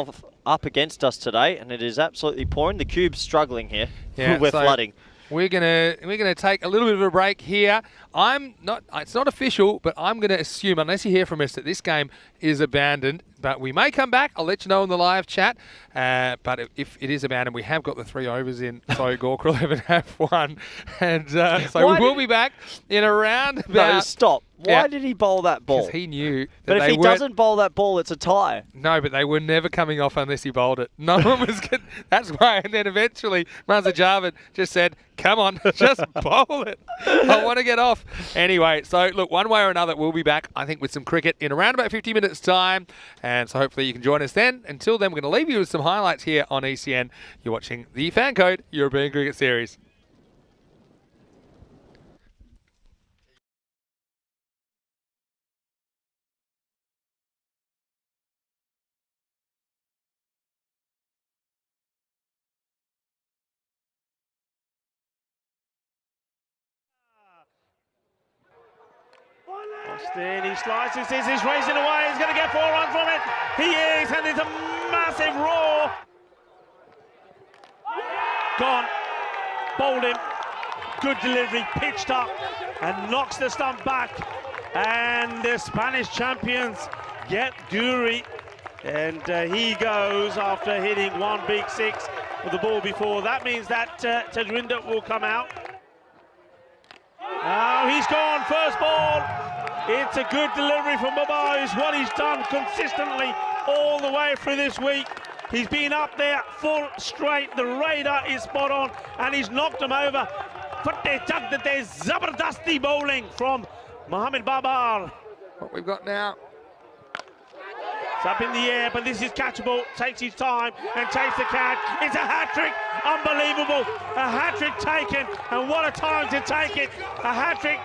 up against us today, and it is absolutely pouring. The cube's struggling here. Yeah, we're flooding. We're gonna take a little bit of a break here. It's not official, but I'm gonna assume, unless you hear from us, that this game is abandoned. But we may come back. I'll let you know in the live chat. But if it is abandoned, we have got the 3 overs in. So Gorka 11 have won, and so we will be back in around about. No, stop. Why did he bowl that ball? Because he knew that but if he doesn't bowl that ball, it's a tie. No, but they were never coming off unless he bowled it. No one was good. That's why. And then eventually, Mazza Javid just said, "Come on, just bowl it. I want to get off." Anyway, so look, one way or another, we'll be back, I think, with some cricket in around about 50 minutes' time. And so hopefully you can join us then. Until then, we're going to leave you with some highlights here on ECN. You're watching the FanCode European Cricket Series. Then he slices this, he's racing away, he's going to get 4 runs from it. He is, and it's a massive roar. Gone, bowled him, good delivery, pitched up, and knocks the stump back. And the Spanish champions get Guri. And he goes after hitting 1 big 6 with the ball before. That means that Tajwinder will come out. Oh, he's gone, first ball. It's a good delivery from Baba. It's what he's done consistently all the way through this week. He's been up there full straight. The radar is spot on, and he's knocked him over. There's Zabardasti bowling from Mohamed Babar. What we've got now. It's up in the air, but this is catchable. Takes his time and takes the catch. It's a hat-trick. Unbelievable. A hat-trick taken, and what a time to take it. A hat-trick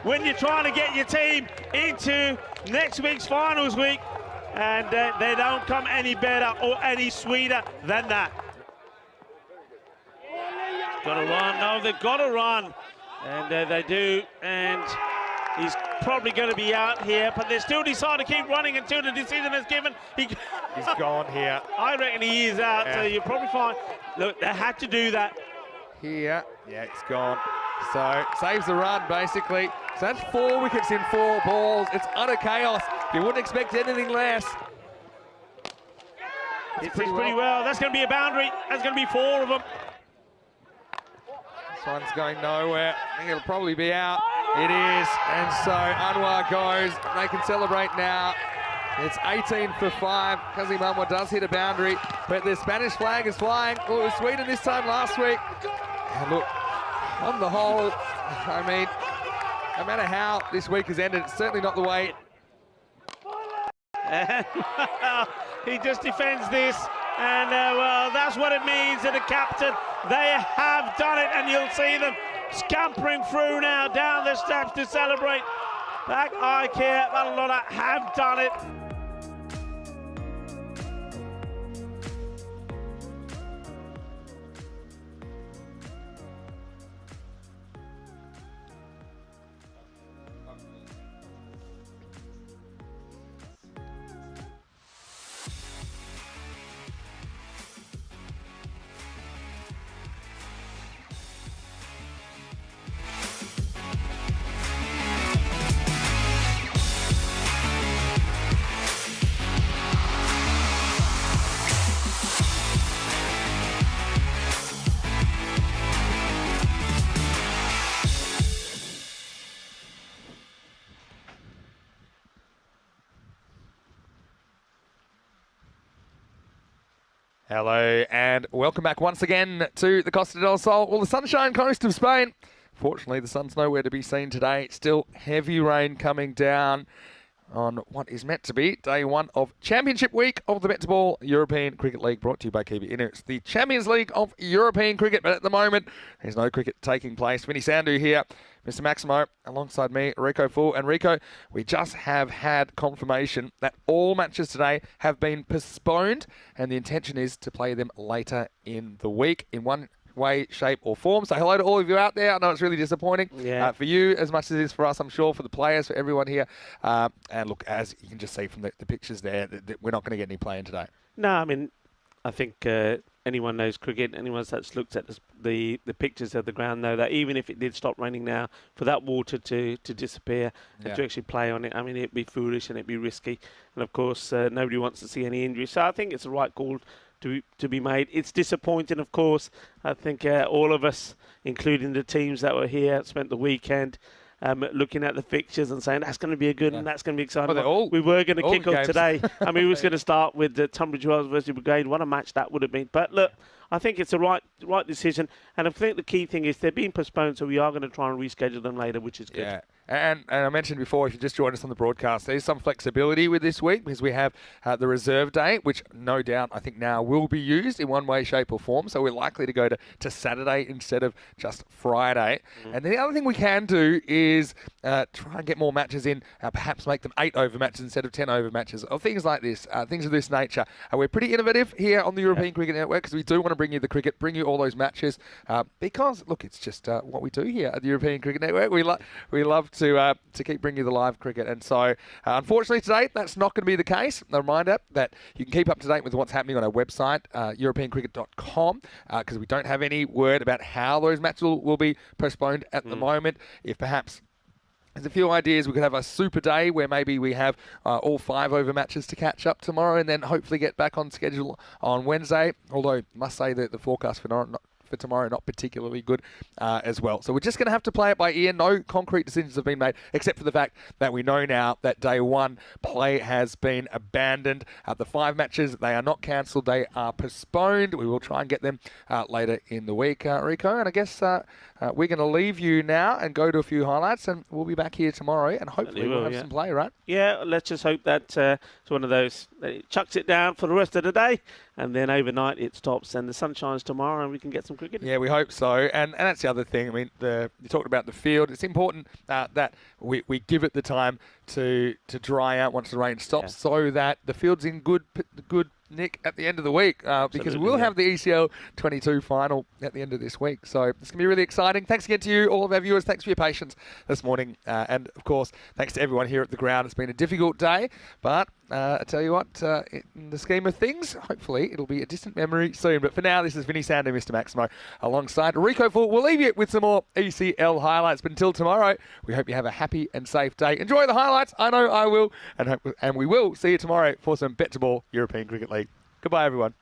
when you're trying to get your team into next week's finals week, and they don't come any better or any sweeter than that. Got to run. No, they've got to run, and they do, and he's probably going to be out here, but they still decide to keep running until the decision is given. He's gone here. I reckon he is out, Yeah. so you're probably fine. Look, they had to do that. Here, yeah, it's gone. So, saves the run, basically. So that's 4 wickets in 4 balls. It's utter chaos. You wouldn't expect anything less. It's pretty well. That's going to be a boundary. That's going to be 4 of them. This one's going nowhere. I think it'll probably be out. It is, and so Anwar goes. They can celebrate now. It's 18 for 5. Kazim Anwar does hit a boundary, but the Spanish flag is flying. Oh, it was Sweden this time last week. And look, on the whole, I mean, no matter how this week has ended, it's certainly not the way. He just defends this, and well, that's what it means to the captain. They have done it, and you'll see them scampering through now down the steps to celebrate. Back IKEA, Valalola have done it. Hello and welcome back once again to the Costa del Sol, well, the Sunshine Coast of Spain. Fortunately, the sun's nowhere to be seen today. Still heavy rain coming down on what is meant to be day 1 of Championship Week of the Betball European Cricket League, brought to you by Kiwi Inner. It's the Champions League of European Cricket, but at the moment, there's no cricket taking place. Vinny Sandhu here, Mr. Maximo, alongside me, Rico Full. And Rico, we just have had confirmation that all matches today have been postponed, and the intention is to play them later in the week in one way, shape or form. So hello to all of you out there. I know it's really disappointing for you as much as it is for us, I'm sure, for the players, for everyone here. And look, as you can just see from the pictures there, that we're not going to get any playing today. No, I mean, I think anyone knows cricket, anyone that's looked at the pictures of the ground know that even if it did stop raining now, for that water to disappear and to actually play on it, I mean, it'd be foolish and it'd be risky. And of course, nobody wants to see any injuries. So I think it's the right call to be made. It's disappointing, of course. I think all of us, including the teams that were here, spent the weekend looking at the fixtures and saying that's going to be a good and that's going to be exciting. We were going to kick off today. I mean, we was going to start with the Tunbridge Wells versus Brigade. What a match that would have been. But look, I think it's the right decision. And I think the key thing is they're being postponed, so we are going to try and reschedule them later, which is good. Yeah. And I mentioned before, if you just joined us on the broadcast, there's some flexibility with this week because we have the reserve day, which no doubt I think now will be used in one way, shape or form. So we're likely to go to Saturday instead of just Friday. And then the other thing we can do is try and get more matches in, perhaps make them 8 over matches instead of 10 over matches, or things like this, things of this nature. We're pretty innovative here on the European Cricket Network because we do want to bring you the cricket, bring you all those matches because, look, it's just what we do here at the European Cricket Network. We love to keep bringing you the live cricket. And so, unfortunately today, that's not going to be the case. A reminder that you can keep up to date with what's happening on our website, europeancricket.com, because we don't have any word about how those matches will be postponed at the moment. If perhaps there's a few ideas. We could have a super day where maybe we have all 5 over matches to catch up tomorrow and then hopefully get back on schedule on Wednesday. Although, I must say that the forecast for tomorrow not particularly good as well. So we're just going to have to play it by ear. No concrete decisions have been made, except for the fact that we know now that day 1 play has been abandoned. The 5 matches, they are not cancelled. They are postponed. We will try and get them later in the week, Rico. And I guess we're going to leave you now and go to a few highlights, and we'll be back here tomorrow, and hopefully we'll have some play, right? Yeah, let's just hope that it's one of those that chucks it down for the rest of the day, and then overnight it stops and the sun shines tomorrow and we can get some cricket. Yeah, we hope so. And that's the other thing. I mean, you talked about the field. It's important that we give it the time to dry out once the rain stops, so that the field's in good nick at the end of the week, because we'll have the ECL 22 final at the end of this week. So it's going to be really exciting. Thanks again to you, all of our viewers. Thanks for your patience this morning. And, of course, thanks to everyone here at the ground. It's been a difficult day, but I tell you what, in the scheme of things, hopefully it'll be a distant memory soon. But for now, this is Vinny Sandu, Mr. Maximo, alongside Rico Full. We'll leave you with some more ECL highlights. But until tomorrow, we hope you have a happy and safe day. Enjoy the highlights. I know I will. And we will see you tomorrow for some Bet to Ball European Cricket League. Goodbye, everyone.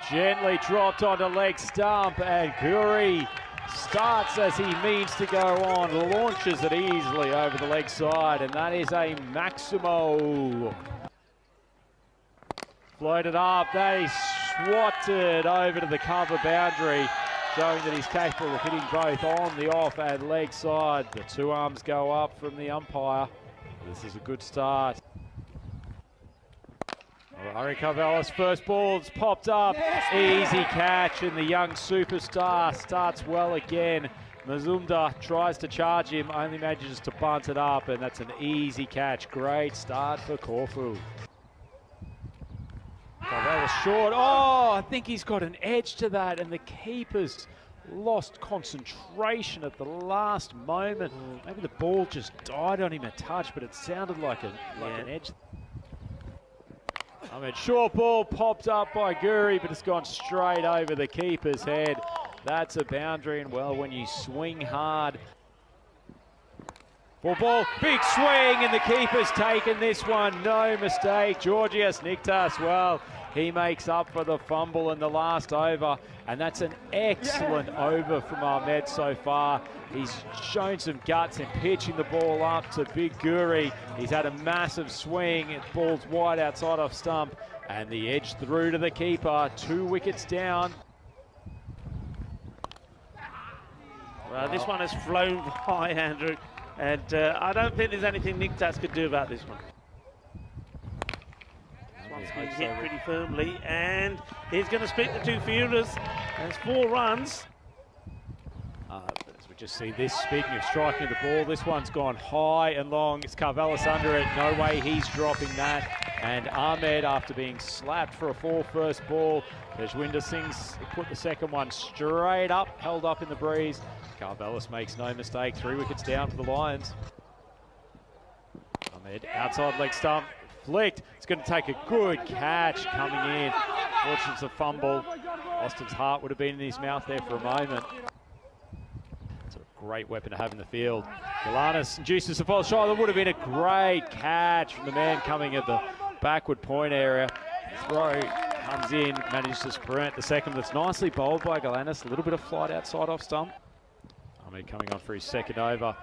Gently dropped onto leg stump, and Guri starts as he means to go on, launches it easily over the leg side, and that is a Maximo. Floated up, that is swatted over to the cover boundary, showing that he's capable of hitting both on the off and leg side. The 2 arms go up from the umpire. This is a good start. Ari Carvelis, first ball's popped up, easy catch, and the young superstar starts well again. Mazumdar tries to charge him, only manages to bunt it up, and that's an easy catch. Great start for Corfu. Carvelis short, I think he's got an edge to that, and the keeper's lost concentration at the last moment. Maybe the ball just died on him a touch, but it sounded like an edge. Short ball popped up by Guri, but it's gone straight over the keeper's head. That's a boundary, and well, when you swing hard. Full ball, big swing, and the keeper's taken this one, no mistake. Georgios Niktas, well, he makes up for the fumble in the last over, and that's an excellent over from Ahmed so far. He's shown some guts in pitching the ball up to Big Guri. He's had a massive swing. It ball's wide outside off stump, and the edge through to the keeper. 2 wickets down. Well, this one has flown high, Andrew, and I don't think there's anything Niktas could do about this one. This one's been hit pretty firmly, and he's going to split the 2 fielders. There's 4 runs. As we just see this, speaking of striking the ball, this one's gone high and long. It's Carvelis under it. No way he's dropping that. And Ahmed, after being slapped for a 4 first ball, Tejwinder Singh's put the second one straight up, held up in the breeze. Carvelis makes no mistake. 3 wickets down for the Lions. Ahmed outside leg stump, flicked. It's going to take a good catch coming in. Fortunately, it's a fumble. Austin's heart would have been in his mouth there for a moment. It's a great weapon to have in the field. Galanis induces a false shot. That would have been a great catch from the man coming at the backward point area. Throw comes in, manages to sprint. The second that's nicely bowled by Galanis. A little bit of flight outside off stump. Ahmed coming on for his second over.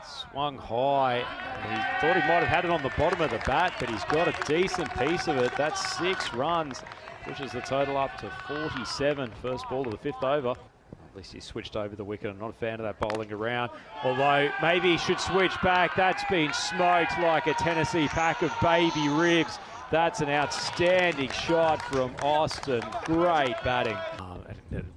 Swung high. He thought he might have had it on the bottom of the bat, but he's got a decent piece of it. That's 6 runs. Pushes the total up to 47. First ball of the 5th over. At least he switched over the wicket. I'm not a fan of that bowling around. Although maybe he should switch back. That's been smoked like a Tennessee pack of baby ribs. That's an outstanding shot from Austin. Great batting.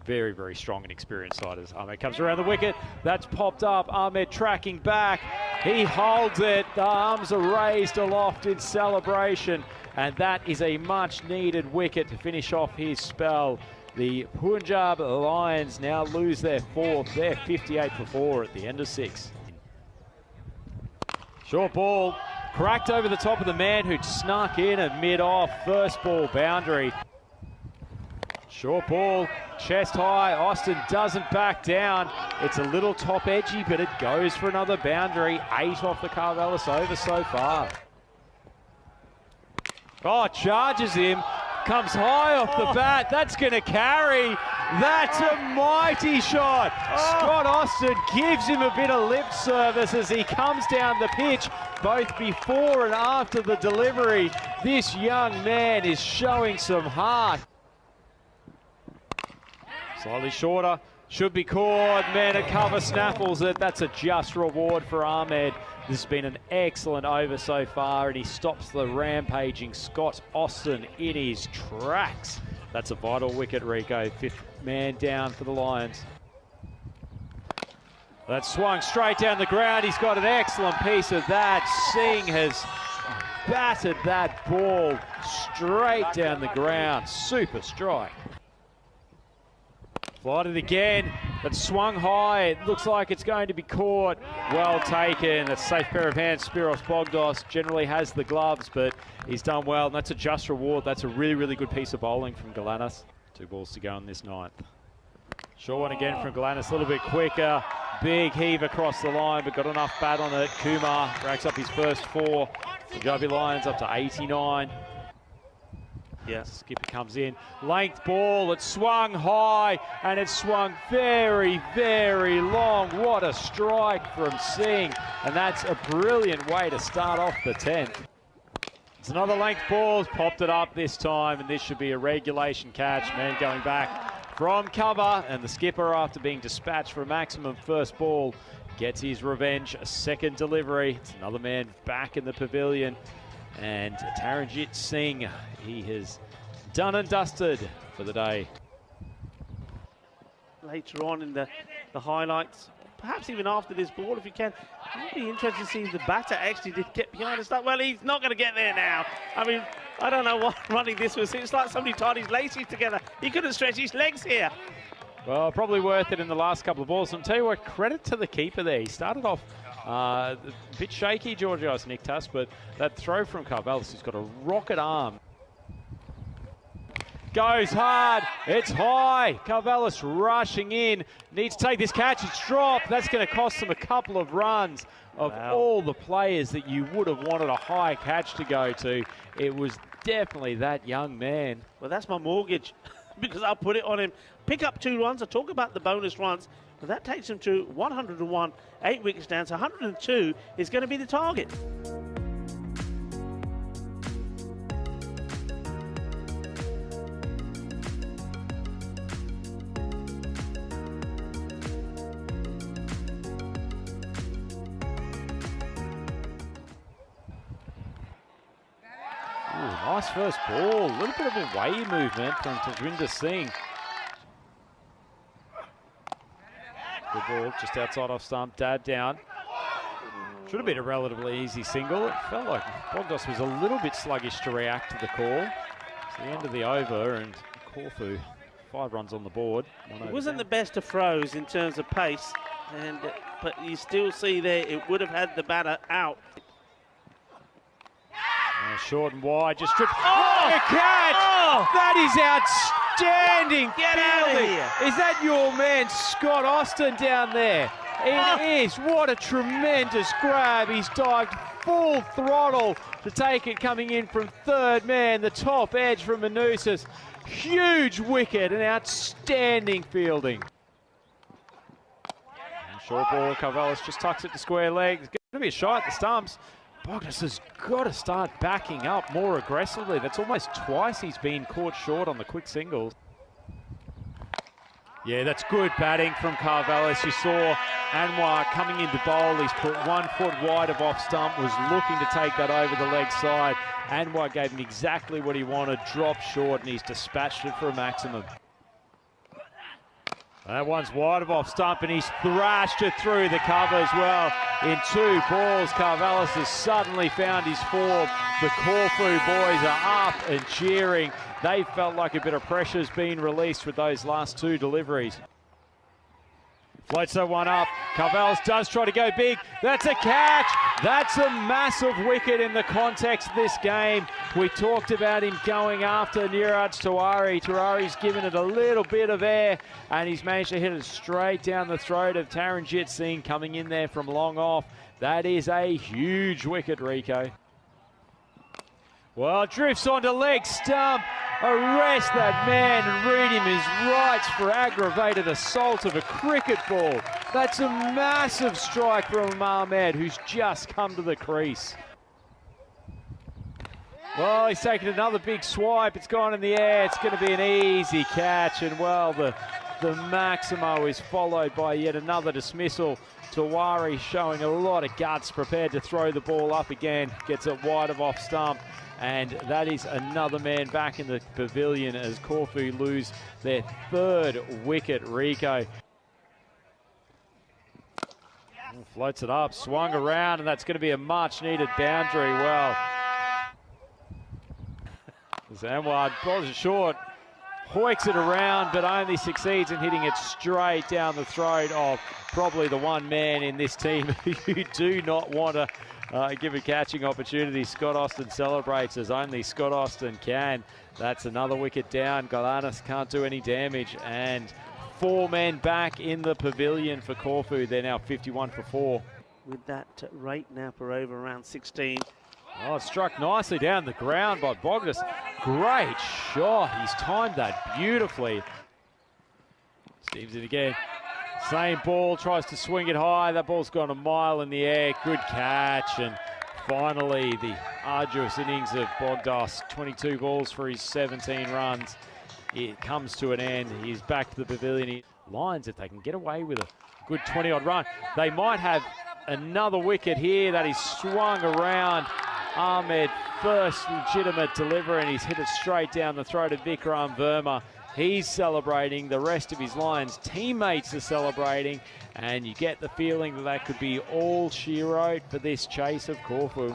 Very, very strong and experienced side as Ahmed comes around the wicket. That's popped up. Ahmed tracking back. He holds it. The arms are raised aloft in celebration. And that is a much-needed wicket to finish off his spell. The Punjab Lions now lose their 4th. They're 58 for 4 at the end of 6. Short ball. Cracked over the top of the man who'd snuck in at mid-off. First ball boundary. Short ball, chest high. Austin doesn't back down. It's a little top edgy, but it goes for another boundary. 8 off the Carvelis over so far. Oh, charges him. Comes high off the bat. That's going to carry. That's a mighty shot. Scott Austin gives him a bit of lip service as he comes down the pitch, both before and after the delivery. This young man is showing some heart. Slightly shorter, should be caught. Man, a cover snaffles it. That's a just reward for Ahmed. This has been an excellent over so far, and he stops the rampaging Scott Austin in his tracks. That's a vital wicket, Rico. 5th man down for the Lions. That swung straight down the ground. He's got an excellent piece of that. Singh has battered that ball straight down the ground. Super strike. Flight it again. That swung high. It looks like it's going to be caught. Well taken. A safe pair of hands. Spiros Bogdos generally has the gloves, but he's done well. And that's a just reward. That's a really, really good piece of bowling from Galanis. 2 balls to go in this 9th. Short one again from Galanis. A little bit quicker. Big heave across the line, but got enough bat on it. Kumar racks up his first 4. Punjabi Lions up to 89. Yeah, skipper comes in. Length ball, it swung high and it swung very, very long. What a strike from Singh. And that's a brilliant way to start off the 10th. It's another length ball, popped it up this time, and this should be a regulation catch. Man going back from cover, and the skipper, after being dispatched for a maximum first ball, gets his revenge. A second delivery. It's another man back in the pavilion. And Taranjit Singh, he has done and dusted for the day. Later on in the highlights, perhaps even after this ball, if you can, it would be interesting to see if the batter actually did get behind and start. Well, he's not going to get there now. I mean, I don't know what running this was. It's like somebody tied his laces together. He couldn't stretch his legs here. Well, probably worth it in the last couple of balls. And I'll tell you what, credit to the keeper there. He started off a bit shaky, Georgios Niktas, but that throw from Carvelis, he's got a rocket arm. Goes hard, it's high. Carvelis rushing in, needs to take this catch, it's dropped. That's going to cost them a couple of runs. Of all the players that you would have wanted a high catch to go to, it was definitely that young man. Well, that's my mortgage, because I'll put it on him. Pick up 2 runs, I'll talk about the bonus runs, but that takes him to 101, 8 wickets down, so 102 is going to be the target. Nice first ball, a little bit of away movement from Tavinder Singh. Good ball, just outside off stump, Dad down. Should have been a relatively easy single. It felt like Bogdos was a little bit sluggish to react to the call. It's the end of the over, and Corfu, 5 runs on the board. It wasn't the best of throws in terms of pace, but you still see there it would have had the batter out. Short and wide, just stripped. Oh, a catch! Oh, that is outstanding. Get out of here. Is that your man, Scott Austin, down there? It is. What a tremendous grab. He's dived full throttle to take it, coming in from 3rd man, the top edge from Manusas. Huge wicket and outstanding fielding. Short ball, Carvelis just tucks it to square leg. There's going to be a shot at the stumps. Bogdas has got to start backing up more aggressively. That's almost twice he's been caught short on the quick singles. Yeah, that's good batting from Carvelis. You saw Anwar coming into bowl. He's put 1 foot wide of off stump, was looking to take that over the leg side. Anwar gave him exactly what he wanted, dropped short, and he's dispatched it for a maximum. That one's wide of off stump, and he's thrashed it through the cover as well. In 2 balls, Carvelis has suddenly found his form. The Corfu boys are up and cheering. They felt like a bit of pressure's been released with those last 2 deliveries. Floats that one up. Carvelis does try to go big. That's a catch. That's a massive wicket in the context of this game. We talked about him going after Niraj Tiwari. Tiwari's given it a little bit of air, and he's managed to hit it straight down the throat of Taranjit Singh coming in there from long off. That is a huge wicket, Rico. Well, drifts onto leg stump. Arrest that man and read him his rights for aggravated assault of a cricket ball. That's a massive strike from Ahmed, who's just come to the crease. Well, he's taken another big swipe. It's gone in the air. It's going to be an easy catch. And, well, the Maximo is followed by yet another dismissal. Tiwari showing a lot of guts, prepared to throw the ball up again. Gets it wide of off stump. And that is another man back in the pavilion as Corfu lose their 3rd wicket, Rico. Floats it up, swung around, and that's going to be a much-needed boundary. Well, Anwar bowls it short, hoiks it around, but only succeeds in hitting it straight down the throat of probably the one man in this team you do not want to give a catching opportunity. Scott Austin celebrates as only Scott Austin can. That's another wicket down. Galanis can't do any damage, and 4 men back in the pavilion for Corfu. They're now 51 for 4. With that rate now per over around 16. Oh, it's struck nicely down the ground by Bogdas. Great shot. He's timed that beautifully. Steams it again. Same ball, tries to swing it high. That ball's gone a mile in the air. Good catch. And finally, the arduous innings of Bogdas. 22 balls for his 17 runs. It comes to an end. He's back to the pavilion. Lions, if they can get away with a good 20-odd run, they might have another wicket here. That is swung around. Ahmed, first legitimate delivery, and he's hit it straight down the throat of Vikram Verma. He's celebrating. The rest of his Lions teammates are celebrating, and you get the feeling that that could be all she wrote for this chase of Corfu.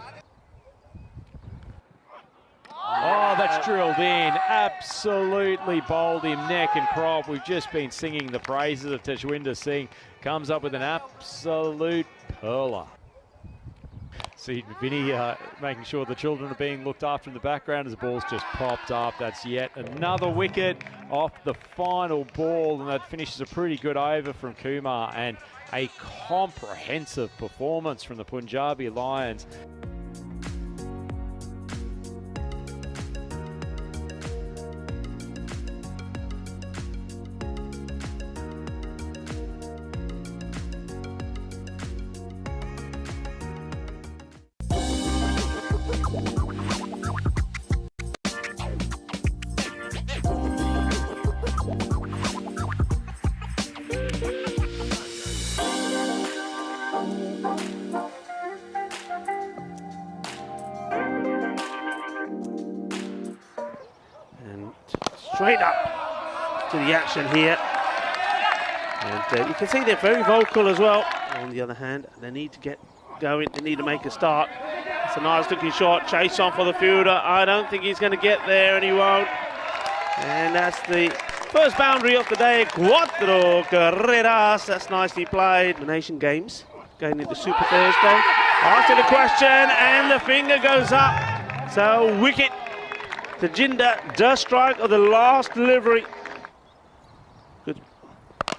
Oh, that's drilled in. Absolutely bowled him neck and crop. We've just been singing the praises of Tejwinder Singh. Comes up with an absolute perler. See Vinny making sure the children are being looked after in the background as the ball's just popped up. That's yet another wicket off the final ball, and that finishes a pretty good over from Kumar, and a comprehensive performance from the Punjabi Lions. Straight up to the action here. And you can see they're very vocal as well. On the other hand, they need to get going. They need to make a start. It's a nice looking shot. Chase on for the fielder. I don't think he's going to get there, and he won't. And that's the first boundary of the day. Cuatro carreras. That's nicely played. The Nation Games going into Super Thursday. After the question, and the finger goes up. So wicket. Tejinder does strike on the last delivery. Good.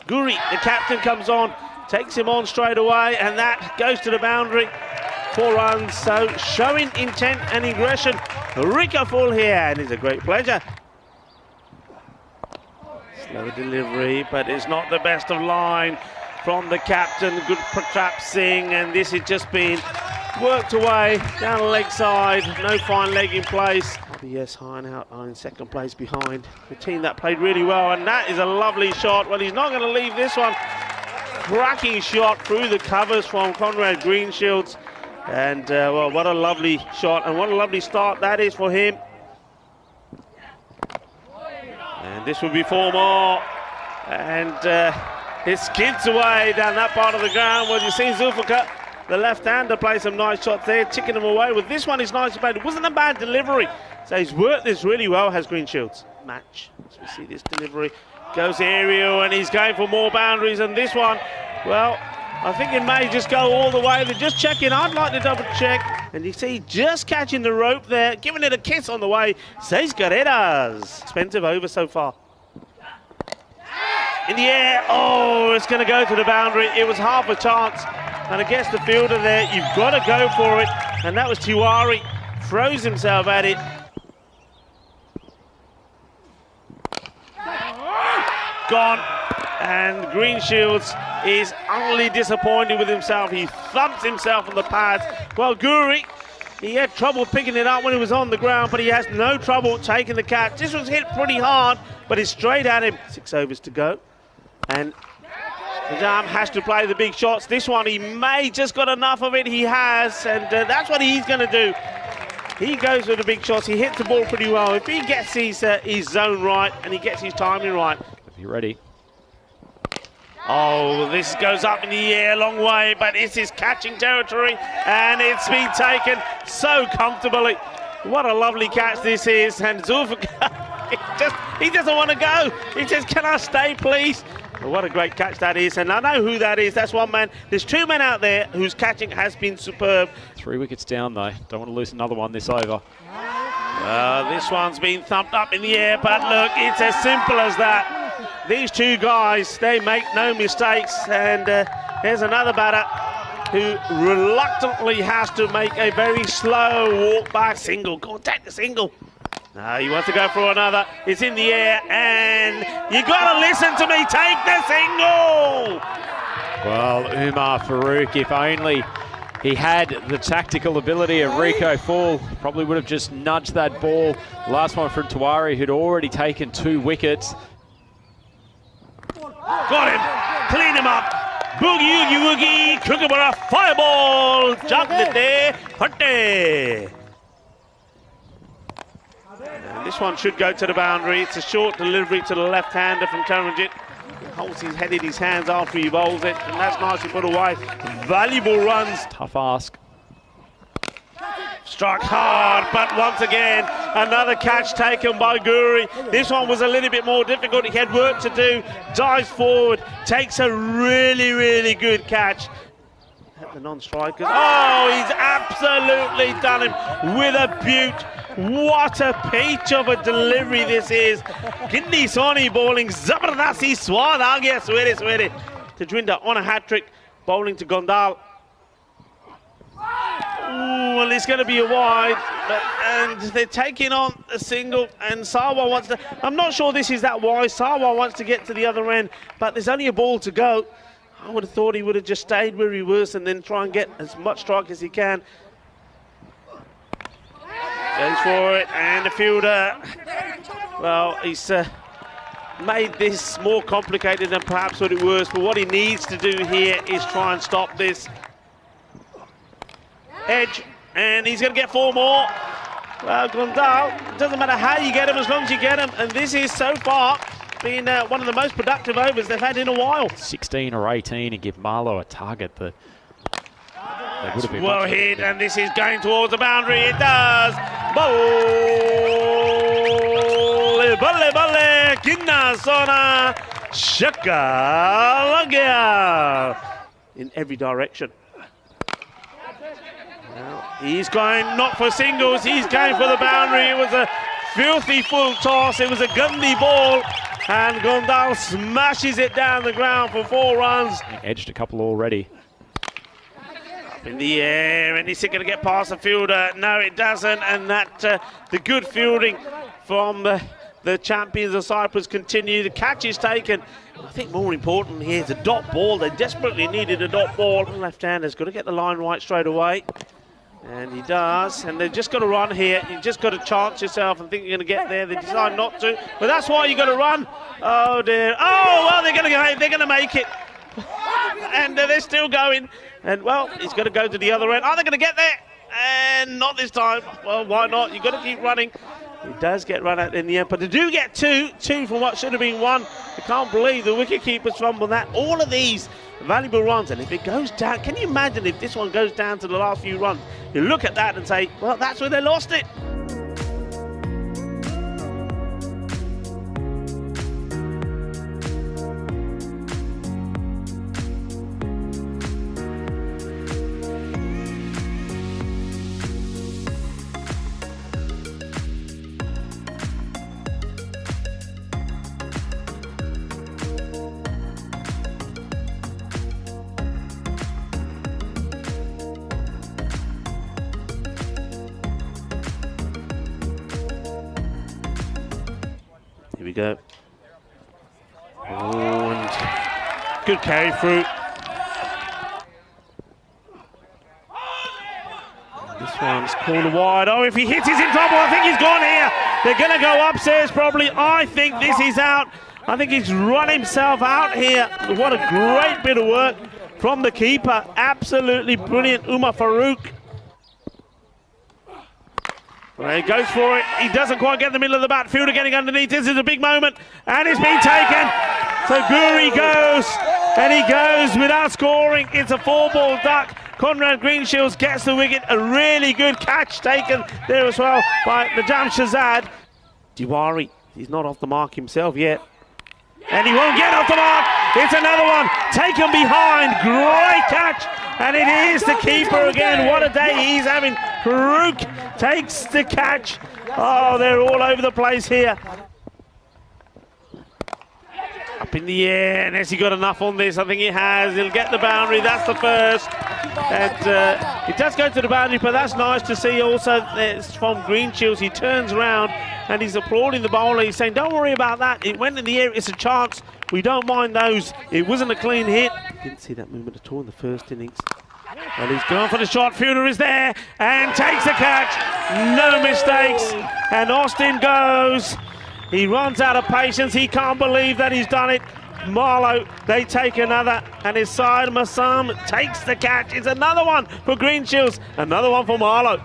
Guri, the captain, comes on, takes him on straight away, and that goes to the boundary. 4 runs, so showing intent and aggression. Rico full here, and it's a great pleasure. Slow delivery, but it's not the best of line. from the captain, good Pratap Singh, and this has just been worked away down the leg side, no fine leg in place. Yes, Hineout are in second place behind the team that played really well, and that is a lovely shot. Well, he's not going to leave this one. Cracking shot through the covers from Conrad Greenshields, and well, what a lovely shot and what a lovely start that is for him. And this will be 4 more, and it skids away down that part of the ground. Well, you see Zulfikar, the left-hander, play some nice shots there, ticking them away. Well, this one is nice, but it wasn't a bad delivery. So he's worked this really well, has Greenshields. Match, as we see this delivery. Goes aerial, and he's going for more boundaries. And this one, well, I think it may just go all the way. They're just checking. I'd like to double check. And you see, just catching the rope there, giving it a kiss on the way. 6 carreras. Expensive over so far. In the air, oh, it's going to go to the boundary. It was half a chance. And I guess the fielder there, you've got to go for it. And that was Tiwari. Throws himself at it. Gone. And Greenshields is utterly disappointed with himself. He thumps himself on the pads. Well, Guri, he had trouble picking it up when he was on the ground, but he has no trouble taking the catch. This was hit pretty hard, but it's straight at him. 6 overs to go. And Najam has to play the big shots. This one, he may just got enough of it. He has, and that's what he's going to do. He goes with the big shots. He hits the ball pretty well. If he gets his zone right and he gets his timing right. You ready? Oh, this goes up in the air a long way, but this is catching territory, and it's been taken so comfortably. What a lovely catch this is, and Zulfikar, he doesn't want to go. He says, can I stay, please? Well, what a great catch that is, and I know who that is. That's one man. There's 2 men out there whose catching has been superb. 3 wickets down, though. Don't want to lose another one this over. This one's been thumped up in the air, but look, it's as simple as that. These 2 guys, they make no mistakes, and here's another batter who reluctantly has to make a very slow walk back single. Go on, take the single. No, he wants to go for another. It's in the air, and you got to listen to me. Take the single. Well, Umar Farouk, if only he had the tactical ability of Rico Fall, probably would have just nudged that ball. Last one from Tiwari, who'd already taken 2 wickets. Got him. Clean him up. Boogie, oogie, woogie. Kookaburra, fireball. Chocolate there. Hunty. This one should go to the boundary. It's a short delivery to the left-hander from Taranjit. He holds his head in his hands after he bowls it, and that's nicely put away. Valuable runs. Tough ask. Struck hard, but once again, another catch taken by Guri. This one was a little bit more difficult. He had work to do. Dives forward, takes a really, really good catch. At the non-strikers. Oh, he's absolutely done him with a beaut. What a peach of a delivery this is. Gindi Soni bowling. Zabardasti swad aa gaya swere. Tajwinder on a hat-trick, bowling to Gondal. Ooh, well, it's going to be a wide, and they're taking on a single, and Sarwar wants to... I'm not sure this is that wide. Sarwar wants to get to the other end, but there's only a ball to go. I would have thought he would have just stayed where he was and then try and get as much strike as he can. Goes for it, and the fielder, well, he's made this more complicated than perhaps what it was, but what he needs to do here is try and stop this. Edge, and he's going to get 4 more. Well, Gondal, doesn't matter how you get him as long as you get him, and this is so far been one of the most productive overs they've had in a while. 16 or 18 and give Marlow a target that would have been well hit, and this is going towards the boundary. It does. Bowl, balle balle, kinna sona, shaka lagya. In every direction. Now, he's going not for singles, he's going for the boundary. It was a filthy full toss, it was a gundy ball, and Gondal smashes it down the ground for 4 runs. Edged a couple already. Up in the air, and is it going to get past the fielder? No, it doesn't, and that the good fielding from the champions of Cyprus continue. The catch is taken. I think more important here is a dot ball. They desperately needed a dot ball. The left-hander's got to get the line right straight away. And he does. And they've just got to run here. You've just got to chance yourself and think you're going to get there. They decide not to. But that's why you've got to run. Oh, dear. Oh, well, they're going to make it. And they're still going. And, well, he's got to go to the other end. Are they going to get there? And not this time. Well, why not? You've got to keep running. He does get run out in the end, but they do get two from what should have been one. I can't believe the wicketkeepers fumbled that. All of these valuable runs, and if it goes down, can you imagine if this one goes down to the last few runs? You look at that and say, well, that's where they lost it. Here we go. Oh, and good carry through. This one's corner wide. Oh, if he hits, he's in trouble. I think he's gone here. They're going to go upstairs probably. I think this is out. I think he's run himself out here. What a great bit of work from the keeper. Absolutely brilliant, Umar Farouk. Well, he goes for it. He doesn't quite get the middle of the bat. Fielder getting underneath. This is a big moment. And it's been taken. So Guri goes. And he goes without scoring. It's a 4-ball duck. Conrad Greenshields gets the wicket. A really good catch taken there as well by Najam Shazad. Diwari, he's not off the mark himself yet. And he won't get off the mark. It's another one. Taken behind. Great catch. And it is the keeper again. What a day he's having. Farouk takes the catch. Oh, they're all over the place here. Up in the air. And has he got enough on this? I think he has. He'll get the boundary. That's the first. And it does go to the boundary, but that's nice to see also. It's from Greenshields. He turns around and he's applauding the bowler. He's saying, don't worry about that. It went in the air. It's a chance. We don't mind those. It wasn't a clean hit. Didn't see that movement at all in the first innings. Well, he's gone for the shot. Fielder is there and takes the catch. No mistakes. And Austin goes. He runs out of patience. He can't believe that he's done it. Marlowe, they take another. And his side, Massam, takes the catch. It's another one for Greenshields. Another one for Marlowe.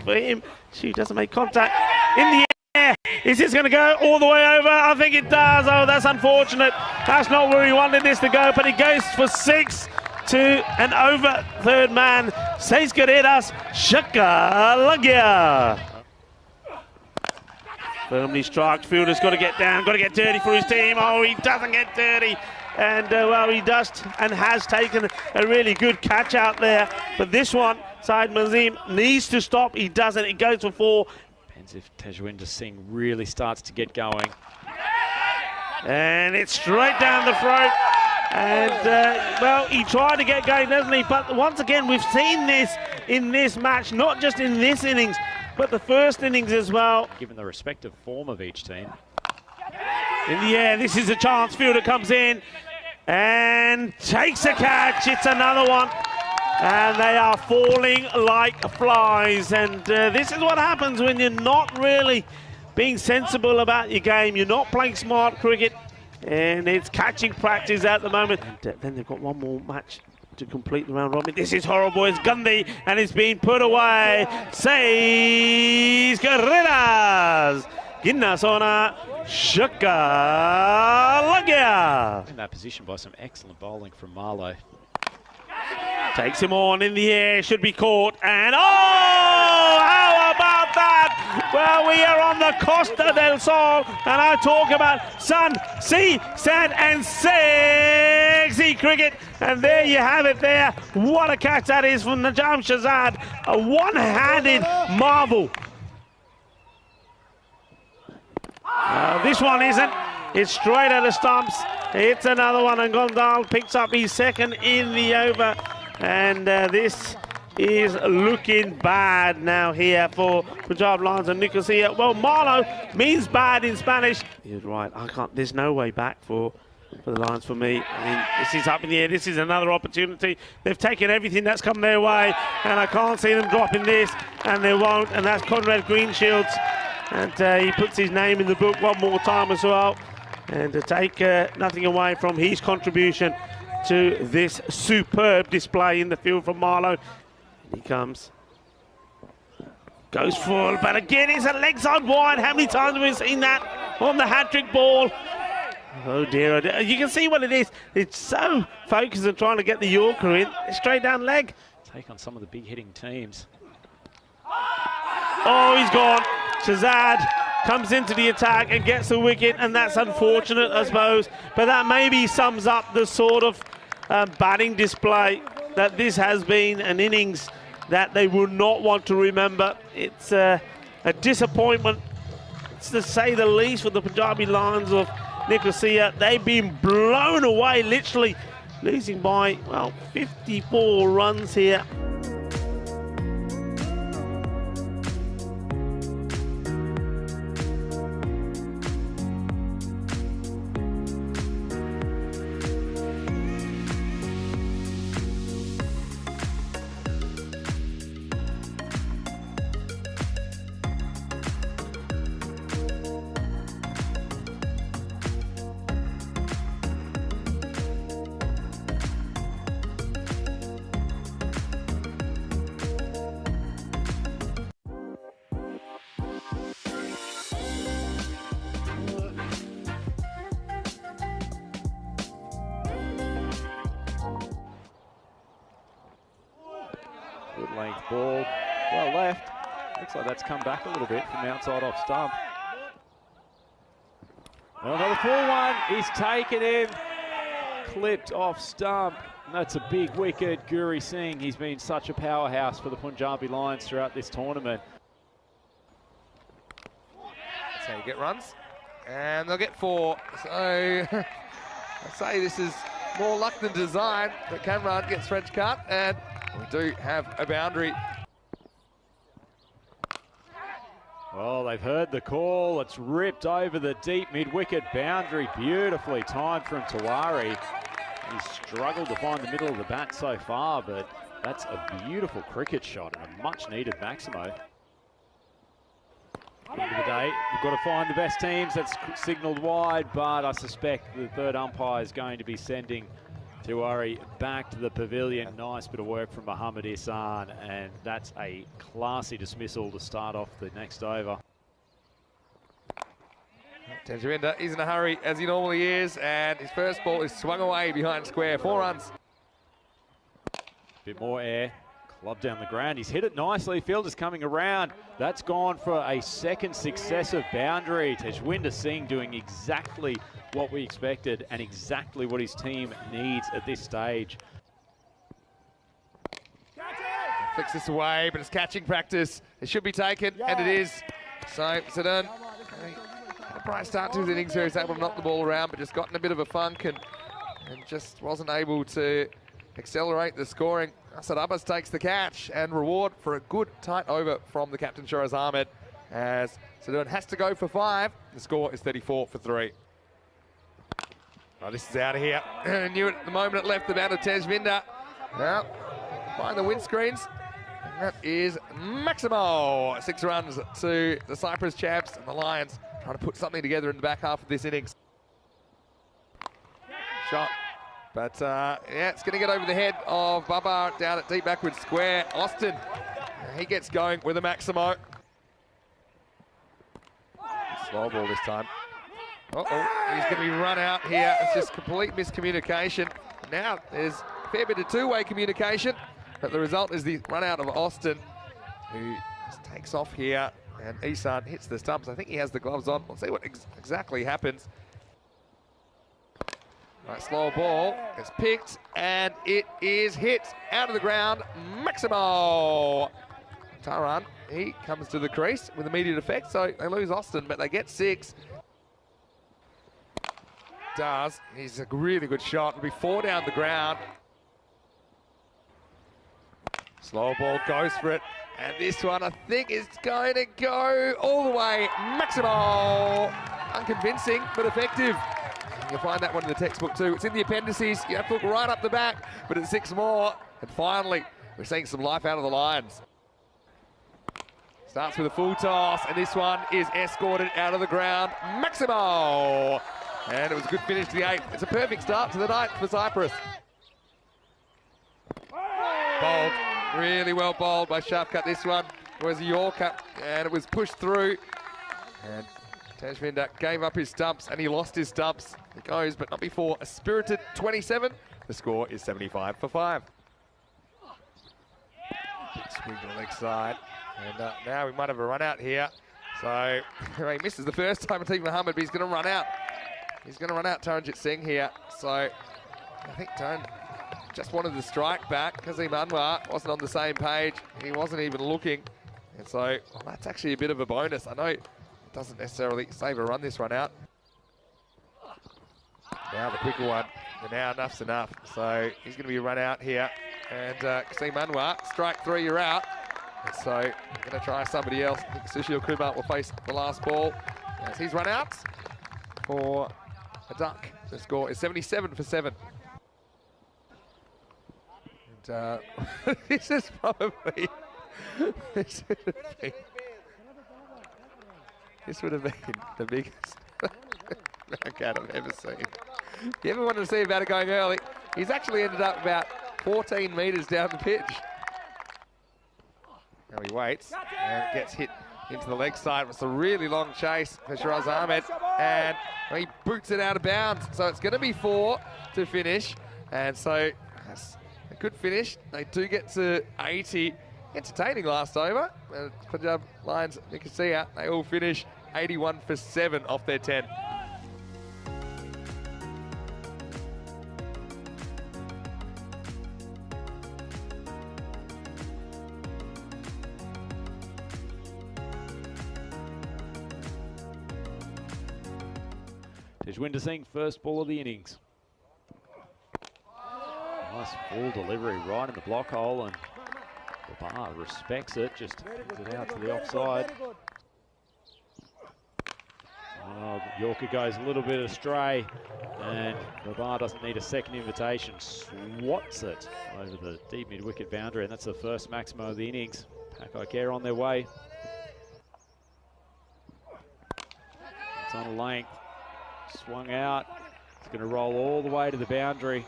For him, she doesn't make contact. In the air. Is this going to go all the way over? I think it does. Oh, that's unfortunate. That's not where he wanted this to go, but it goes for 6 to an over third man. Seis Carreras, Shakalagya. Firmly striked. Fielder's got to get down, got to get dirty for his team. Oh, he doesn't get dirty. And, well, he does and has taken a really good catch out there. But this one, Saeed Mazim needs to stop. He doesn't. It goes for 4. Depends if Tejwinder Singh really starts to get going. And it's straight down the throat. And, well, he tried to get going, doesn't he? But once again, we've seen this in this match, not just in this innings, but the first innings as well. Given the respective form of each team. In the air, this is a chance. Fielder comes in and takes a catch. It's another one. And they are falling like flies. And this is what happens when you're not really being sensible about your game. You're not playing smart cricket. And it's catching practice at the moment. And then they've got one more match to complete the round robin. This is horrible. It's Gandhi, and it's been put away. Seis Carreras. Ginnasona Shakalagya. In that position by some excellent bowling from Marlowe. Takes him on in the air, should be caught, and oh, how about that? Well, we are on the Costa del Sol, and I talk about sun, sea, sand, and sexy cricket. And there you have it there. What a catch that is from Najam Shazad. A one-handed marvel. This one isn't. It's straight at the stumps. It's another one, and Gondal picks up his second in the over. And this is looking bad now here for Punjab Lions and Nicosia. Well, Marlow means bad in Spanish. You're right. There's no way back for the Lions for me. I mean, this is up in the air. This is another opportunity. They've taken everything that's come their way, and I can't see them dropping this, and they won't. And that's Conrad Greenshields, and he puts his name in the book one more time as well. And to take nothing away from his contribution to this superb display in the field from Marlow. He comes. Goes full, but again it's a leg side wide. How many times have we seen that on the hat-trick ball? Oh dear, oh dear. You can see what it is. It's so focused on trying to get the Yorker in. Straight down leg. Take on some of the big hitting teams. Oh, he's gone. Shazad comes into the attack and gets the wicket, and that's unfortunate, I suppose. But that maybe sums up the sort of batting display that this has been, an innings that they will not want to remember. It's a disappointment, to say the least, for the Punjabi Lions of Nicosia. They've been blown away, literally losing by, well, 54 runs here. Good length ball, well left. Looks like that's come back a little bit from outside off stump. Well, another full one. He's taken him, clipped off stump. And that's a big wicket. Guri Singh, he's been such a powerhouse for the Punjabi Lions throughout this tournament. That's how you get runs. And they'll get 4. So I'd say this is more luck than design. But Cameron gets French cut, and we do have a boundary. Well, they've heard the call. It's ripped over the deep mid-wicket boundary. Beautifully timed from Tawari. He's struggled to find the middle of the bat so far, but that's a beautiful cricket shot and a much-needed Maximo. At the end of the day, we've got to find the best teams. That's signalled wide, but I suspect the third umpire is going to be sending Tiwari back to the pavilion. Nice bit of work from Mohammad Ihsan, and that's a classy dismissal to start off the next over. Tenjirinda is in a hurry, as he normally is, and his first ball is swung away behind square. 4 runs. Bit more air. Club down the ground. He's hit it nicely. Fielder's coming around. That's gone for a second successive boundary. Tejwinder Singh doing exactly what we expected and exactly what his team needs at this stage. Flicks this away, but it's catching practice. It should be taken, and it is. So Zidane, a bright start to his innings here. He's able to knock the ball around, but just got in a bit of a funk and just wasn't able to accelerate the scoring. Asad Abbas takes the catch and reward for a good tight over from the captain Shiraz Ahmed, as Zidane has to go for 5. The score is 34 for 3. Oh, this is out of here. Knew it at the moment it left the bat of Tejwinder. Now, behind the windscreens. And that is Maximo. 6 runs to the Cyprus chaps, and the Lions trying to put something together in the back half of this innings. Shot. But, yeah, it's going to get over the head of Baba down at deep backward square. Austin, he gets going with a Maximo. Slow ball this time. Uh-oh, he's going to be run out here. It's just complete miscommunication. Now there's a fair bit of two-way communication, but the result is the run out of Austin, who just takes off here, and Ihsan hits the stumps. I think he has the gloves on. We'll see what exactly happens. Right, slow ball. It's picked, and it is hit out of the ground. Maximo! Taran, he comes to the crease with immediate effect, so they lose Austin, but they get 6. Does. He's a really good shot. It'll be 4 down the ground. Slow ball goes for it. And this one, I think, is going to go all the way. Maximo. Unconvincing, but effective. You'll find that one in the textbook too. It's in the appendices. You have to look right up the back, but it's 6 more. And finally, we're seeing some life out of the Lions. Starts with a full toss, and this one is escorted out of the ground. Maximo! And it was a good finish to the 8th. It's a perfect start to the 9th for Cyprus. Bowled, really well bowled by Shafkat. This one was a Yorker, and it was pushed through. And Tajvinder gave up his stumps, and he lost his stumps. He goes, but not before a spirited 27. The score is 75 for 5. Big swing to the leg side. And now we might have a run out here. So he misses the first time Atif Mohammed, but he's going to run out. He's going to run out Taranjit Singh here. So I think Taran just wanted to strike back. Kazim Anwar wasn't on the same page. He wasn't even looking. And so well, that's actually a bit of a bonus. I know it doesn't necessarily save a run, this run out. Now the quicker one. And now enough's enough. So he's going to be run out here. And Kazim Anwar, strike 3, you're out. And so we're going to try somebody else. I think Sushil Kumar will face the last ball as he's run out for a duck. The score is 77 for 7. And this is probably this would have been the biggest knockout I've ever seen. If you ever wanted to see about it going early, he's actually ended up about 14 metres down the pitch. Now he waits and gets hit into the leg side. It's a really long chase for Shiraz Ahmed, and he boots it out of bounds. So it's going to be 4 to finish, and so that's a good finish. They do get to 80. Entertaining last over. Punjab Lions, you can see they all finish 81 for 7 off their 10. Tajwinder Singh, first ball of the innings. Nice full delivery right in the block hole, and Babar respects it, just turns it out to the offside. Oh, Yorker goes a little bit astray, and Babar doesn't need a second invitation. Swats it over the deep mid-wicket boundary, and that's the first maximum of the innings. Paco Care on their way. It's on a length. Swung out. It's going to roll all the way to the boundary.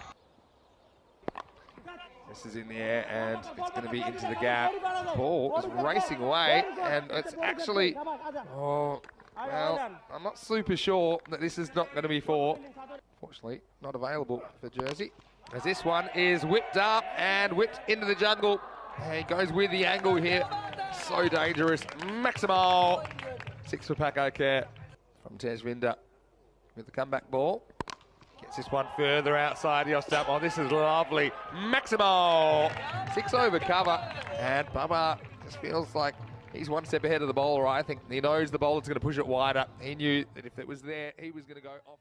This is in the air, and it's going to be into the gap. Ball is racing away, and it's actually, oh, well, I'm not super sure that this is not going to be 4. Fortunately, not available for Jersey. As this one is whipped up and whipped into the jungle. And he goes with the angle here. So dangerous. Maximo. 6 for Paco Care from Tajvinder with the comeback ball. Gets this one further outside the off-stump. Oh, this is lovely. Maximo! 6 over cover. And Bubba just feels like he's one step ahead of the bowler. I think he knows the bowler's going to push it wider. He knew that if it was there, he was going to go off.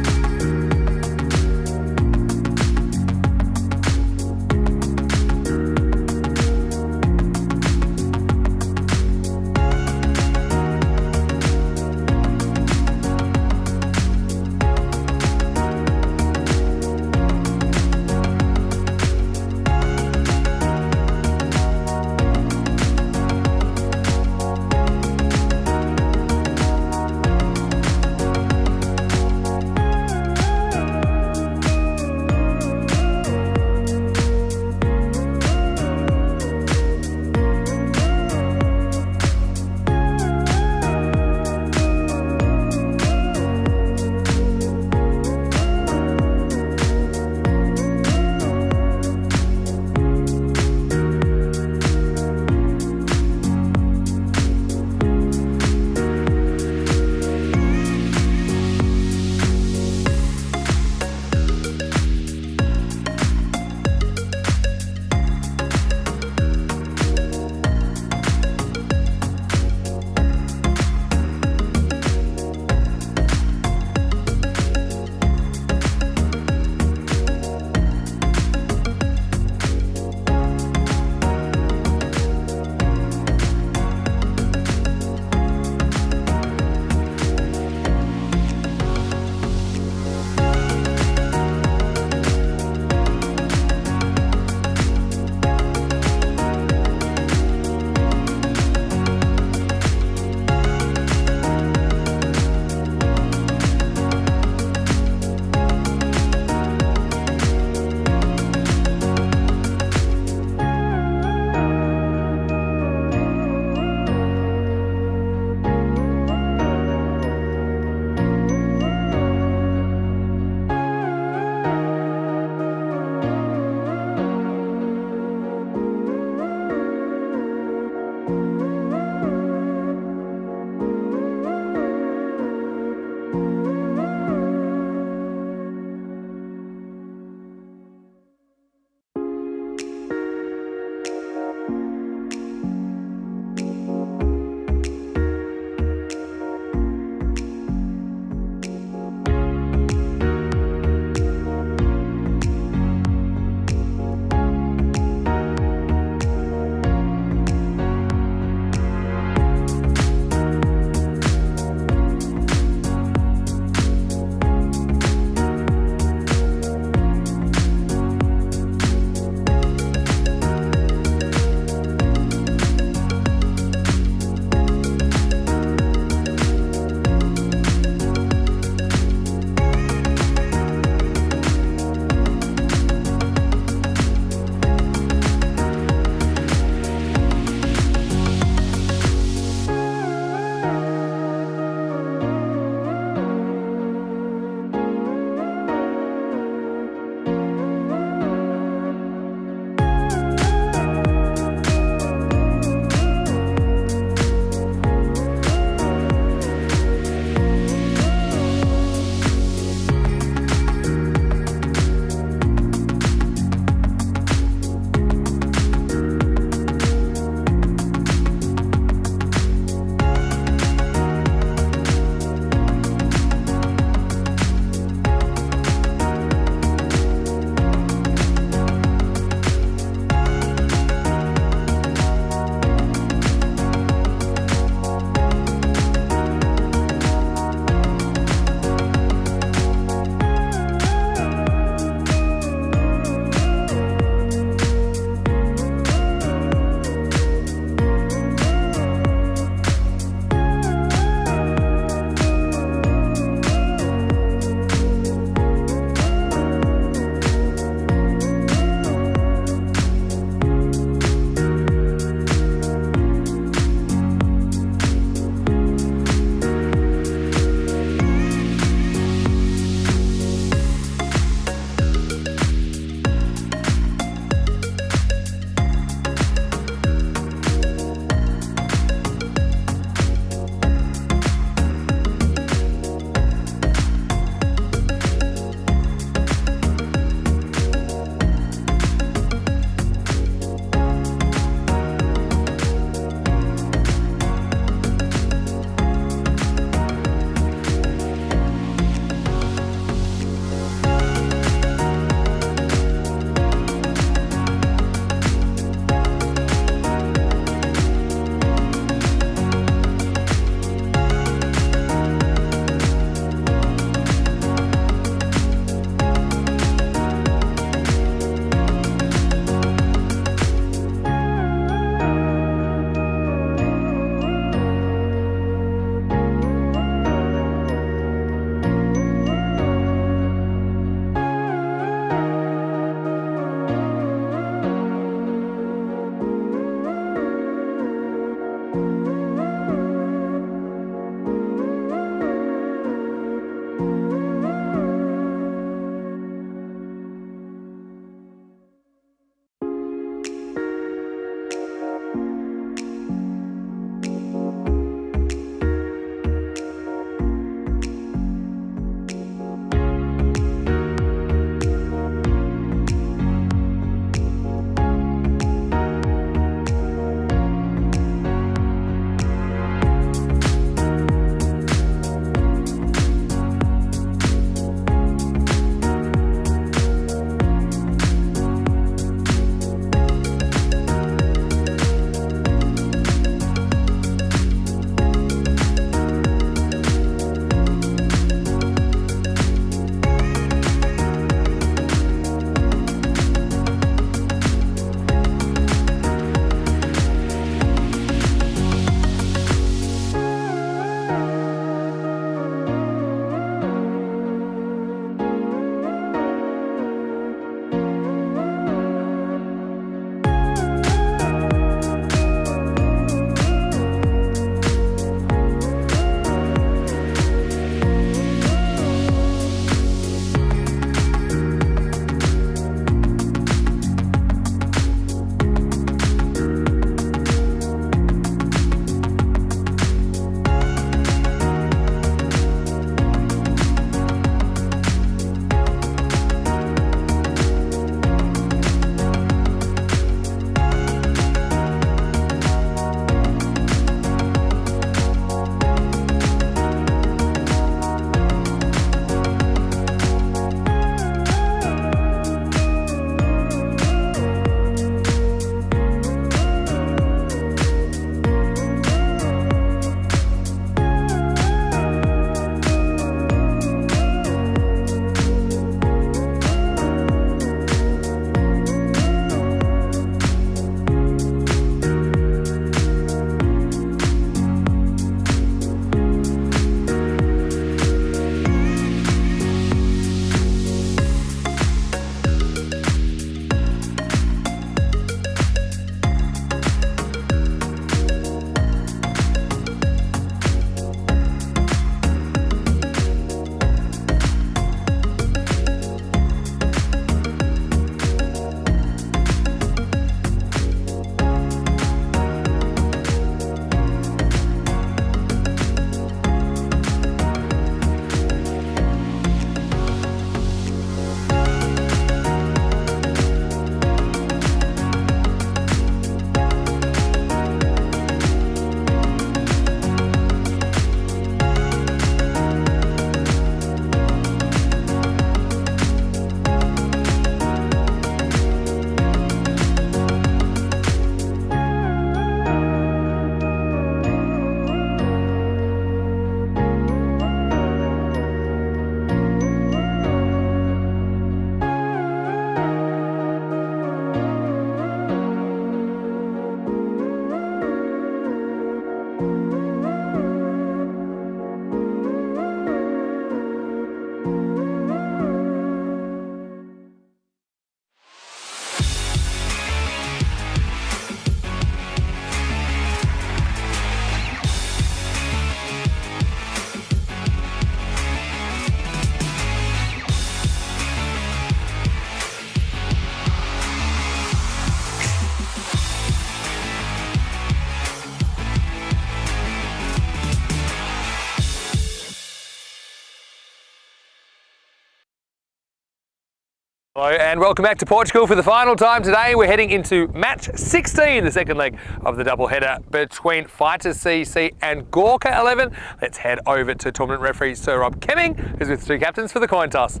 Hello and welcome back to Portugal for the final time today. We're heading into match 16, the second leg of the doubleheader between Fighters CC and Gorka 11. Let's head over to tournament referee Sir Rob Kemming, who's with two captains for the coin toss.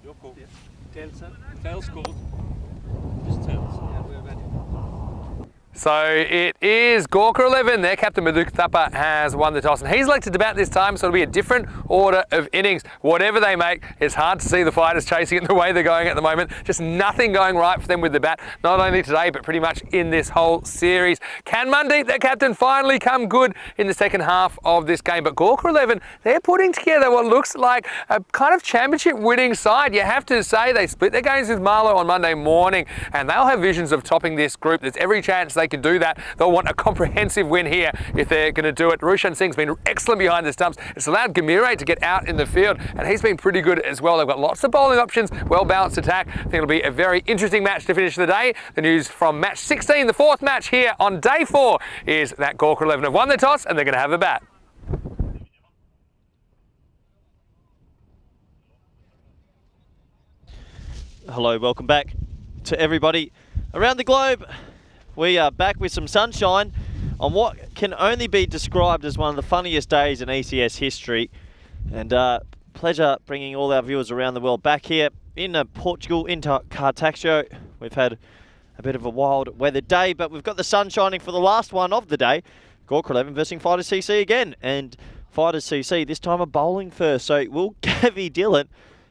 Your call. Tails, sir. Tails called. Just tails. Yeah, we're ready. So it is Gorka 11. Their captain Maduk Thapa has won the toss and he's elected to bat this time, so it'll be a different order of innings. Whatever they make, it's hard to see the Fighters chasing it the way they're going at the moment. Just nothing going right for them with the bat, not only today but pretty much in this whole series. Can Mandeep, their captain, finally come good in the second half of this game? But Gorka 11, they're putting together what looks like a kind of championship winning side. You have to say they split their games with Marlow on Monday morning and they'll have visions of topping this group. There's every chance they can do that. They'll want a comprehensive win here if they're going to do it. Rushan Singh's been excellent behind the stumps. It's allowed Gamire to get out in the field and he's been pretty good as well. They've got lots of bowling options, well-balanced attack. I think it'll be a very interesting match to finish the day. The news from match 16, the fourth match here on day 4, is that Gorka 11 have won the toss and they're going to have a bat. Hello, welcome back to everybody around the globe. We are back with some sunshine on what can only be described as one of the funniest days in ECS history. And pleasure bringing all our viewers around the world back here in Portugal, into Cartaccio. We've had a bit of a wild weather day, but we've got the sun shining for the last one of the day. Gorka 11 versus Fighters CC again. And Fighters CC this time are bowling first. So will Gavi Dillon,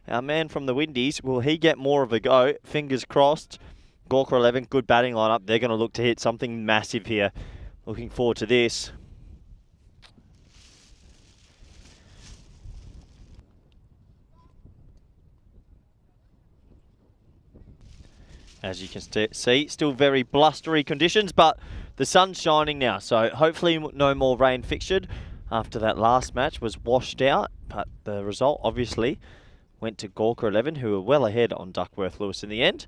our man from the Windies, will he get more of a go? Fingers crossed. Gorka 11, good batting lineup. They're going to look to hit something massive here. Looking forward to this. As you can see, still very blustery conditions, but the sun's shining now. So hopefully no more rain fixtured after that last match was washed out. But the result obviously went to Gorka 11, who were well ahead on Duckworth Lewis in the end.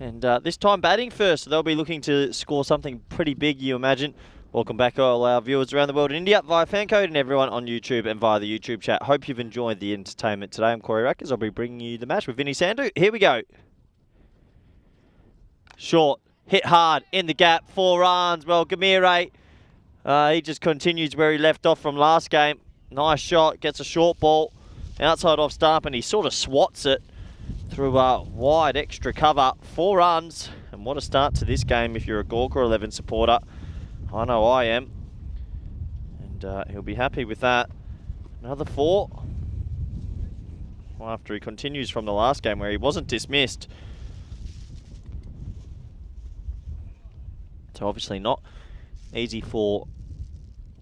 And this time batting first, so they'll be looking to score something pretty big, you imagine. Welcome back all our viewers around the world in India via FanCode and everyone on YouTube and via the YouTube chat. Hope you've enjoyed the entertainment today. I'm Corey Rackers. I'll be bringing you the match with Vinny Sandhu. Here we go. Short, hit hard, in the gap, 4 runs. Well, Gamire, he just continues where he left off from last game. Nice shot, gets a short ball, outside off stump, and he sort of swats it through wide extra cover. 4 runs, and what a start to this game if you're a Gorka 11 supporter. I know I am. And he'll be happy with that. Another 4. Well, after he continues from the last game where he wasn't dismissed. So obviously not easy for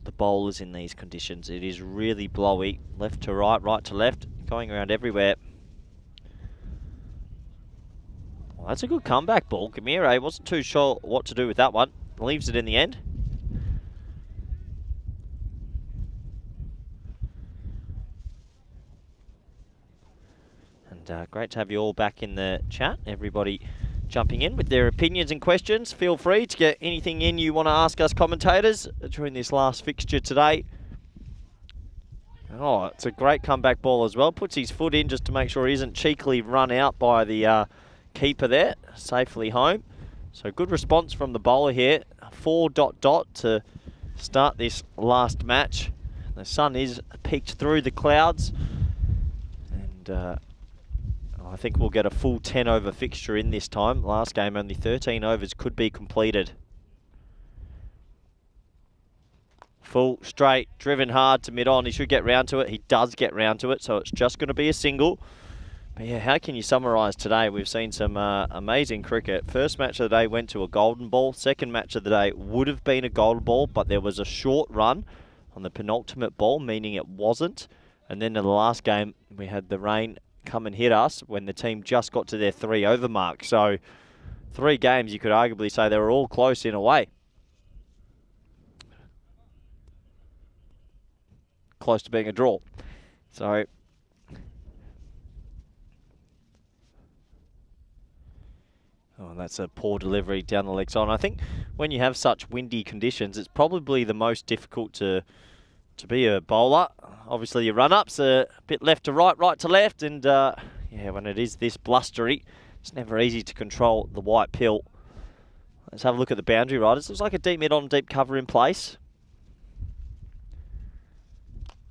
the bowlers in these conditions. It is really blowy, left to right, right to left, going around everywhere. Well, that's a good comeback ball. Gamire wasn't too sure what to do with that one. Leaves it in the end. And great to have you all back in the chat. Everybody jumping in with their opinions and questions. Feel free to get anything in you want to ask us commentators during this last fixture today. Oh, it's a great comeback ball as well. Puts his foot in just to make sure he isn't cheekily run out by the keeper there. Safely home. So good response from the bowler here. 4 ... to start this last match. The sun is peeked through the clouds. And I think we'll get a full 10 over fixture in this time. Last game only 13 overs could be completed. Full, straight, driven hard to mid-on. He should get round to it. He does get round to it, so it's just going to be a single. But yeah, how can you summarise today? We've seen some amazing cricket. First match of the day went to a golden ball. Second match of the day would have been a golden ball, but there was a short run on the penultimate ball, meaning it wasn't. And then in the last game, we had the rain come and hit us when the team just got to their 3 over mark. So 3 games, you could arguably say they were all close in a way. Close to being a draw. So that's a poor delivery down the leg side. I think when you have such windy conditions, it's probably the most difficult to be a bowler. Obviously your run-ups are a bit left to right, right to left, and yeah, yeah, when it is this blustery, it's never easy to control the white pill. Let's have a look at the boundary riders. Looks like a deep mid on, deep cover in place.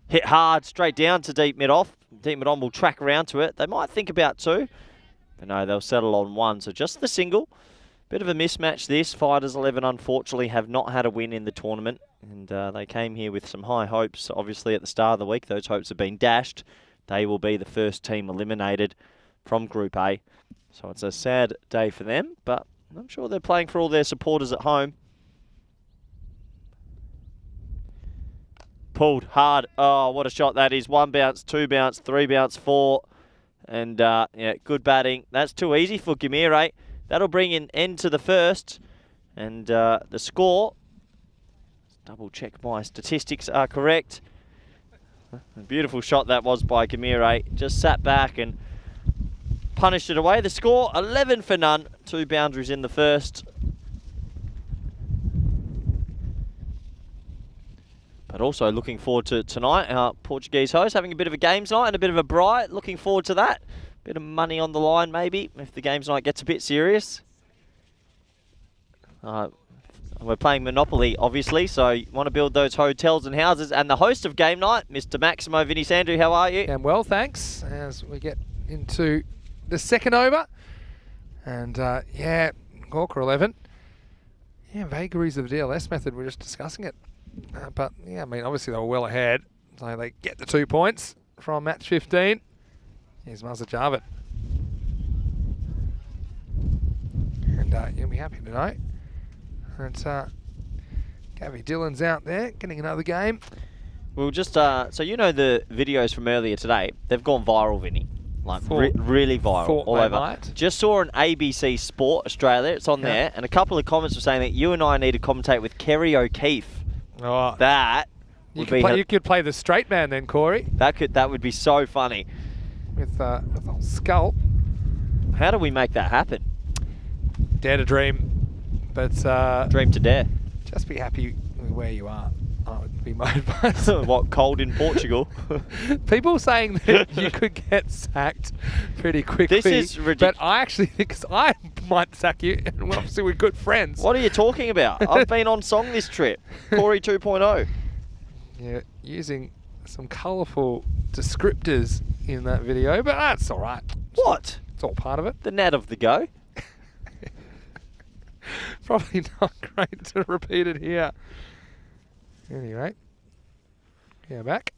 Hit hard, straight down to deep mid off. Deep mid on will track around to it. They might think about 2, but no, they'll settle on 1. So just the single. Bit of a mismatch this. Fighters 11 unfortunately have not had a win in the tournament. And they came here with some high hopes. Obviously at the start of the week, those hopes have been dashed. They will be the first team eliminated from Group A. So it's a sad day for them, but I'm sure they're playing for all their supporters at home. Pulled hard. Oh, what a shot that is. 1 bounce, 2 bounce, 3 bounce, 4. And yeah, good batting. That's too easy for Gamire. That'll bring an end to the first. And the score, double check my statistics are correct. A beautiful shot that was by Gamire. Just sat back and punished it away. The score, 11 for none. 2 boundaries in the first. But also looking forward to tonight. Our Portuguese host having a bit of a games night and a bit of a braai. Looking forward to that. Bit of money on the line maybe if the games night gets a bit serious. We're playing Monopoly, obviously, so you want to build those hotels and houses. And the host of game night, Mr. Maximo Vinny Sandu, how are you? And well, thanks, as we get into the second over. And yeah, Gawker 11. Yeah, vagaries of the DLS method, we're just discussing it. But yeah, I mean, obviously they were well ahead. So they get the 2 points from match 15. Here's Mazza Jarvit. And you'll be happy to know. And Gabby Dillon's out there getting another game. We'll just, so you know the videos from earlier today, they've gone viral, Vinny. Like really viral all over. Might. Just saw an ABC Sport Australia, it's on there, and a couple of comments were saying that you and I need to commentate with Kerry O'Keefe. Oh, That would be... you could play the straight man then, Corey. That would be so funny. With old Skull. How do we make that happen? Dare to dream. But Dream to dare. just be happy with where you are. That would be my advice. What, cold in Portugal? People saying that you could get sacked pretty quickly. This is ridiculous. But I actually think I might sack you, and obviously we're good friends. What are you talking about? I've been on song this trip. Corey 2.0. Yeah, using some colourful descriptors in that video, but that's all right. What? It's all part of it. The nat of the go. Probably not great to repeat it here. Anyway, yeah, back.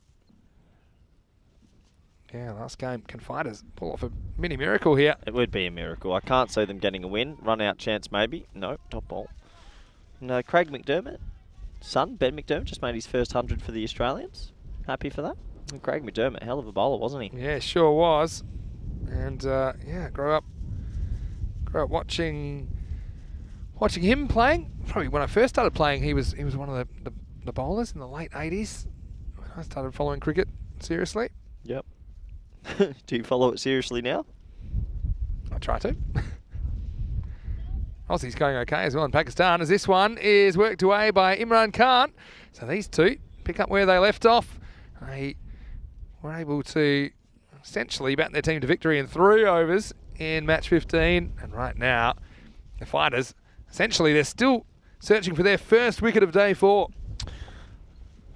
Yeah, last game. Can fighters pull off a mini miracle here? It would be a miracle. I can't see them getting a win. Run out chance maybe. No, top ball. No, Craig McDermott, son, Ben McDermott, just made his first 100 for the Australians. Happy for that. And Craig McDermott, hell of a bowler, wasn't he? Yeah, sure was. And yeah, grew up watching him playing. Probably when I first started playing, he was one of the bowlers in the late 80s when I started following cricket seriously. Yep. Do you follow it seriously now? I try to. Aussie's going okay as well in Pakistan, as this one is worked away by Imran Khan. So these two pick up where they left off. They were able to essentially bat their team to victory in 3 overs in match 15. And right now, the fighters, essentially, they're still searching for their first wicket of day 4.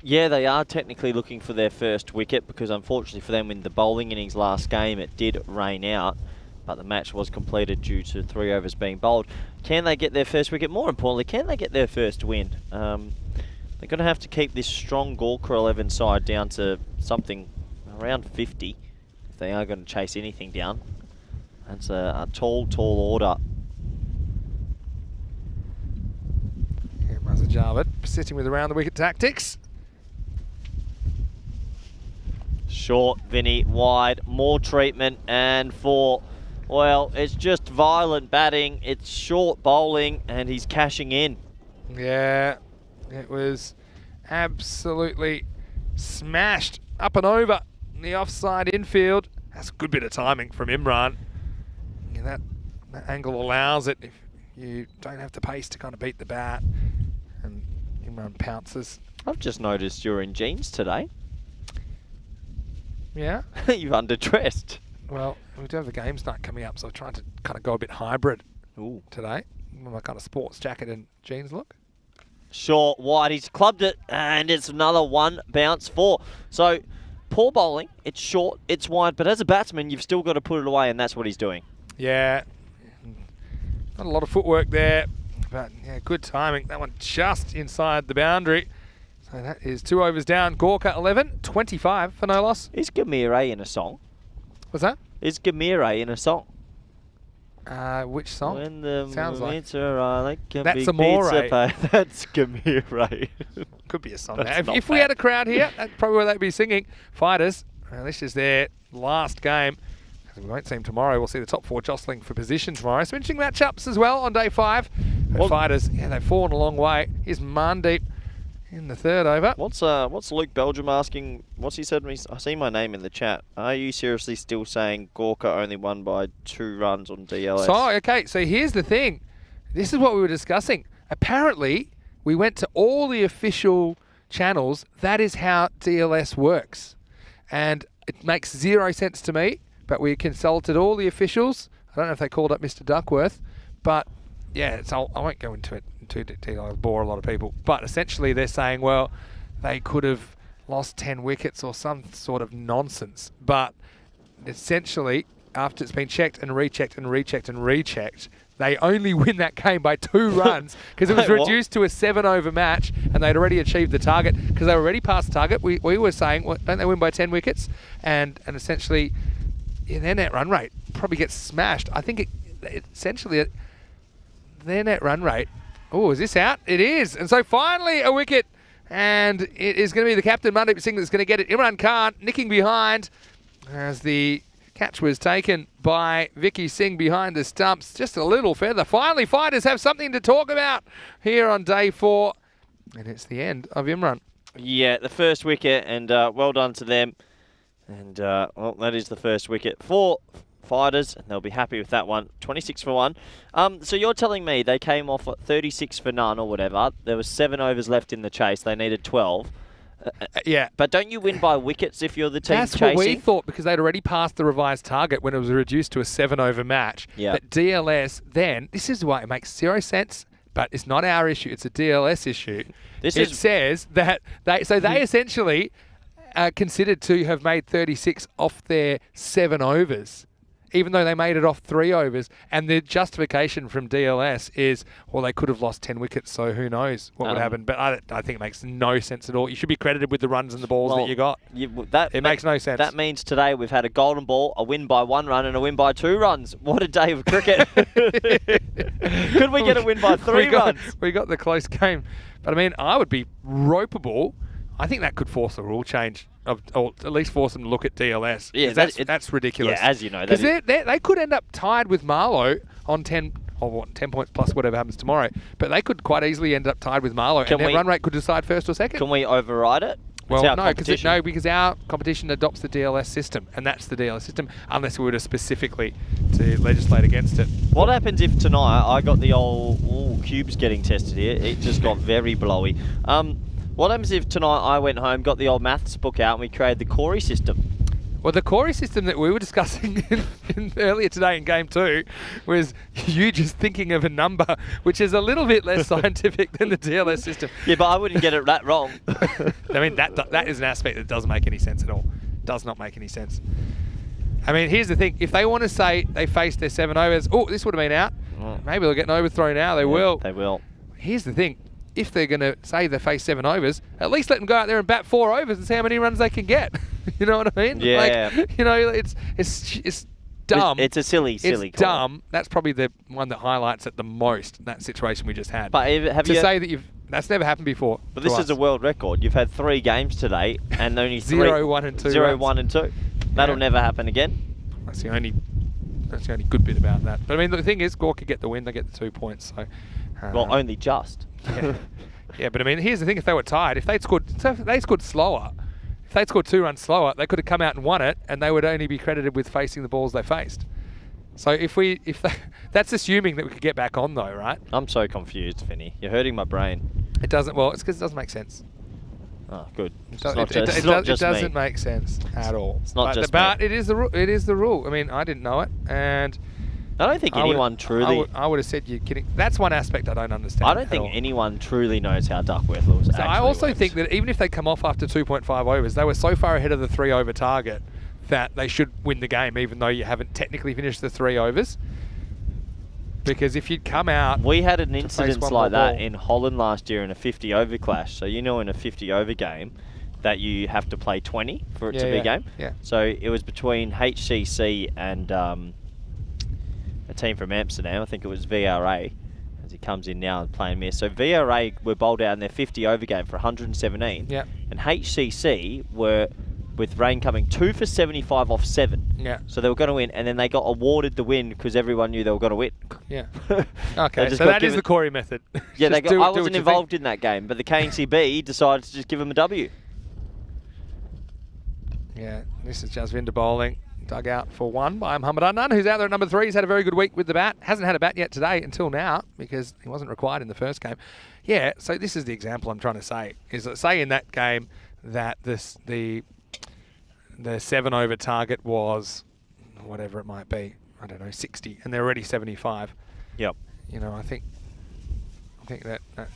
Yeah, they are technically looking for their first wicket because unfortunately for them in the bowling innings last game it did rain out, but the match was completed due to 3 overs being bowled. Can they get their first wicket? More importantly, can they get their first win? They're going to have to keep this strong Gawker 11 side down to something around 50 if they are going to chase anything down. That's a tall order. Yeah, Mazza Jarvit persisting with around the wicket tactics. Short, Vinny, wide, more treatment, and 4. Well, it's just violent batting, it's short bowling, and he's cashing in. Yeah, it was absolutely smashed up and over the offside infield. That's a good bit of timing from Imran. Yeah, that angle allows it if you don't have the pace to kind of beat the bat. And Imran pounces. I've just noticed you're in jeans today. Yeah. You've underdressed. Well, we do have the games night coming up, so I've tried to kind of go a bit hybrid today. My kind of sports jacket and jeans look. Short, wide, he's clubbed it, and it's another one bounce 4. So, poor bowling, it's short, it's wide, but as a batsman, you've still got to put it away, and that's what he's doing. Yeah, not a lot of footwork there, but yeah, good timing. That one just inside the boundary. So that is 2 overs down. Gorka 11, 25 for no loss. Is Gamire in a song? What's that? Is Gamire in a song? Which song? When the Sounds like. pizza like a That's big Amore. pizza pie. That's Gamire. Could be a song That's there. not If we bad. had a crowd here, that's probably where they'd be singing. Fighters, this is their last game. We won't see them tomorrow. We'll see the top 4 jostling for position tomorrow. Some interesting matchups as well on day 5. Well, Fighters, yeah, they've fallen a long way. Here's Mandeep in the 3rd over. What's Luke Belgium asking? What's he said to me? I see my name in the chat. Are you seriously still saying Gorka only won by 2 runs on DLS? So, okay, so here's the thing. This is what we were discussing. Apparently, we went to all the official channels. That is how DLS works. And it makes 0 sense to me, but we consulted all the officials. I don't know if they called up Mr. Duckworth, but yeah, so I won't go into it in too detail. I'll bore a lot of people. But essentially, they're saying, well, they could have lost 10 wickets or some sort of nonsense. But essentially, after it's been checked and rechecked and rechecked and rechecked, they only win that game by 2 runs because it was Wait, what? reduced to a 7-over match and they'd already achieved the target because they were already past the target. We were saying, well, don't they win by 10 wickets? And essentially, their net run rate probably gets smashed. I think essentially their net run rate. Oh, is this out? It is. And so finally a wicket. And it is going to be the captain, Mandeep Singh, that's going to get it. Imran Khan nicking behind as the catch was taken by Vicky Singh behind the stumps. Just a little feather. Finally, Fighters have something to talk about here on day 4. And it's the end of Imran. Yeah, the first wicket, and well done to them. And, well, that is the first wicket for Fighters, and they'll be happy with that one. 26 for 1. So you're telling me they came off at 36 for none or whatever. There was 7 overs left in the chase. They needed 12. Yeah. But don't you win by wickets if you're the team That's chasing? what we thought because they'd already passed the revised target when it was reduced to a 7-over match. Yeah. But DLS then, this is why it makes 0 sense, but it's not our issue. It's a DLS issue. It says that they essentially are considered to have made 36 off their 7 overs, even though they made it off 3 overs. And the justification from DLS is, well, they could have lost 10 wickets, so who knows what would happen. But I think it makes no sense at all. You should be credited with the runs and the balls that you got. It makes no sense. That means today we've had a golden ball, a win by 1 run, and a win by 2 runs. What a day of cricket. Could we get a win by 3 runs? We got the close game. But, I mean, I would be ropeable. I think that could force a rule change, or at least force them to look at DLS. Yeah, that's ridiculous. Yeah, as you know. Because they could end up tied with Marlow on 10 points plus whatever happens tomorrow. But they could quite easily end up tied with Marlow, and their run rate could decide first or second. Can we override it? Well, no, because our competition adopts the DLS system, and that's the DLS system, unless we were to specifically to legislate against it. What happens if tonight I got the old cubes getting tested here? It just got very blowy. What happens if tonight I went home, got the old maths book out, and we created the Corey system? Well, the Corey system that we were discussing earlier today in Game 2 was you just thinking of a number, which is a little bit less scientific than the DLS system. Yeah, but I wouldn't get it that wrong. I mean, that is an aspect that doesn't make any sense at all. Does not make any sense. I mean, here's the thing. If they want to say they faced their 7 overs, oh, this would have been out. Maybe they'll get an overthrow now. They will. They will. Here's the thing. If they're going to say they face 7 overs, at least let them go out there and bat 4 overs and see how many runs they can get. You know what I mean? Yeah. It's dumb. It's a silly It's dumb. That's probably the one that highlights it the most, that situation we just had. But say that that's never happened before. But this is a world record. You've had 3 games today and only 0, 1 and 2 0, 1 and 2. That'll never happen again. That's the only good bit about that. But I mean, the thing is, Gore could get the win. They get the 2 points. So, well, only just. Yeah, but I mean, here's the thing: if they were tied, if they scored slower, if they'd scored 2 runs slower, they could have come out and won it, and they would only be credited with facing the balls they faced. So that's assuming that we could get back on, though, right? I'm so confused, Vinny. You're hurting my brain. It doesn't. Well, it's because it doesn't make sense. Oh, good. It, It's not just- it's not just me. doesn't make sense at all. It's not just but me. it is the rule. I mean, I didn't know it, and I don't think anyone truly... I would have said you're kidding. That's one aspect I don't understand. I don't think anyone truly knows how Duckworth rules actually I also works. think that even if they come off after 2.5 overs, they were so far ahead of the 3 over target that they should win the game, even though you haven't technically finished the 3 overs. Because if you'd come out... We had an incident like that ball. in Holland last year in a 50 over clash. So you know in a 50 over game that you have to play 20 for it to be a game. Yeah. So it was between HCC and a team from Amsterdam. I think it was VRA as he comes in now and playing me. So VRA were bowled out in their 50 over game for 117. Yeah. And HCC were, with rain coming, 2 for 75 off 7. Yeah. So they were going to win, and then they got awarded the win because everyone knew they were going to win. Yeah. They Okay, just so got that is given- the Corey method. Yeah, Just I what wasn't you involved think. in that game, but the KNCB decided to just give them a W. Yeah, this is Jasvinder bowling. Dug out for 1 by Muhammad Adnan, who's out there at number 3. He's had a very good week with the bat. Hasn't had a bat yet today until now because he wasn't required in the first game. Yeah, so this is the example I'm trying to say. Is that say in that game that the 7 over target was whatever it might be. I don't know, 60, and they're already 75. Yep. You know, I think that you know,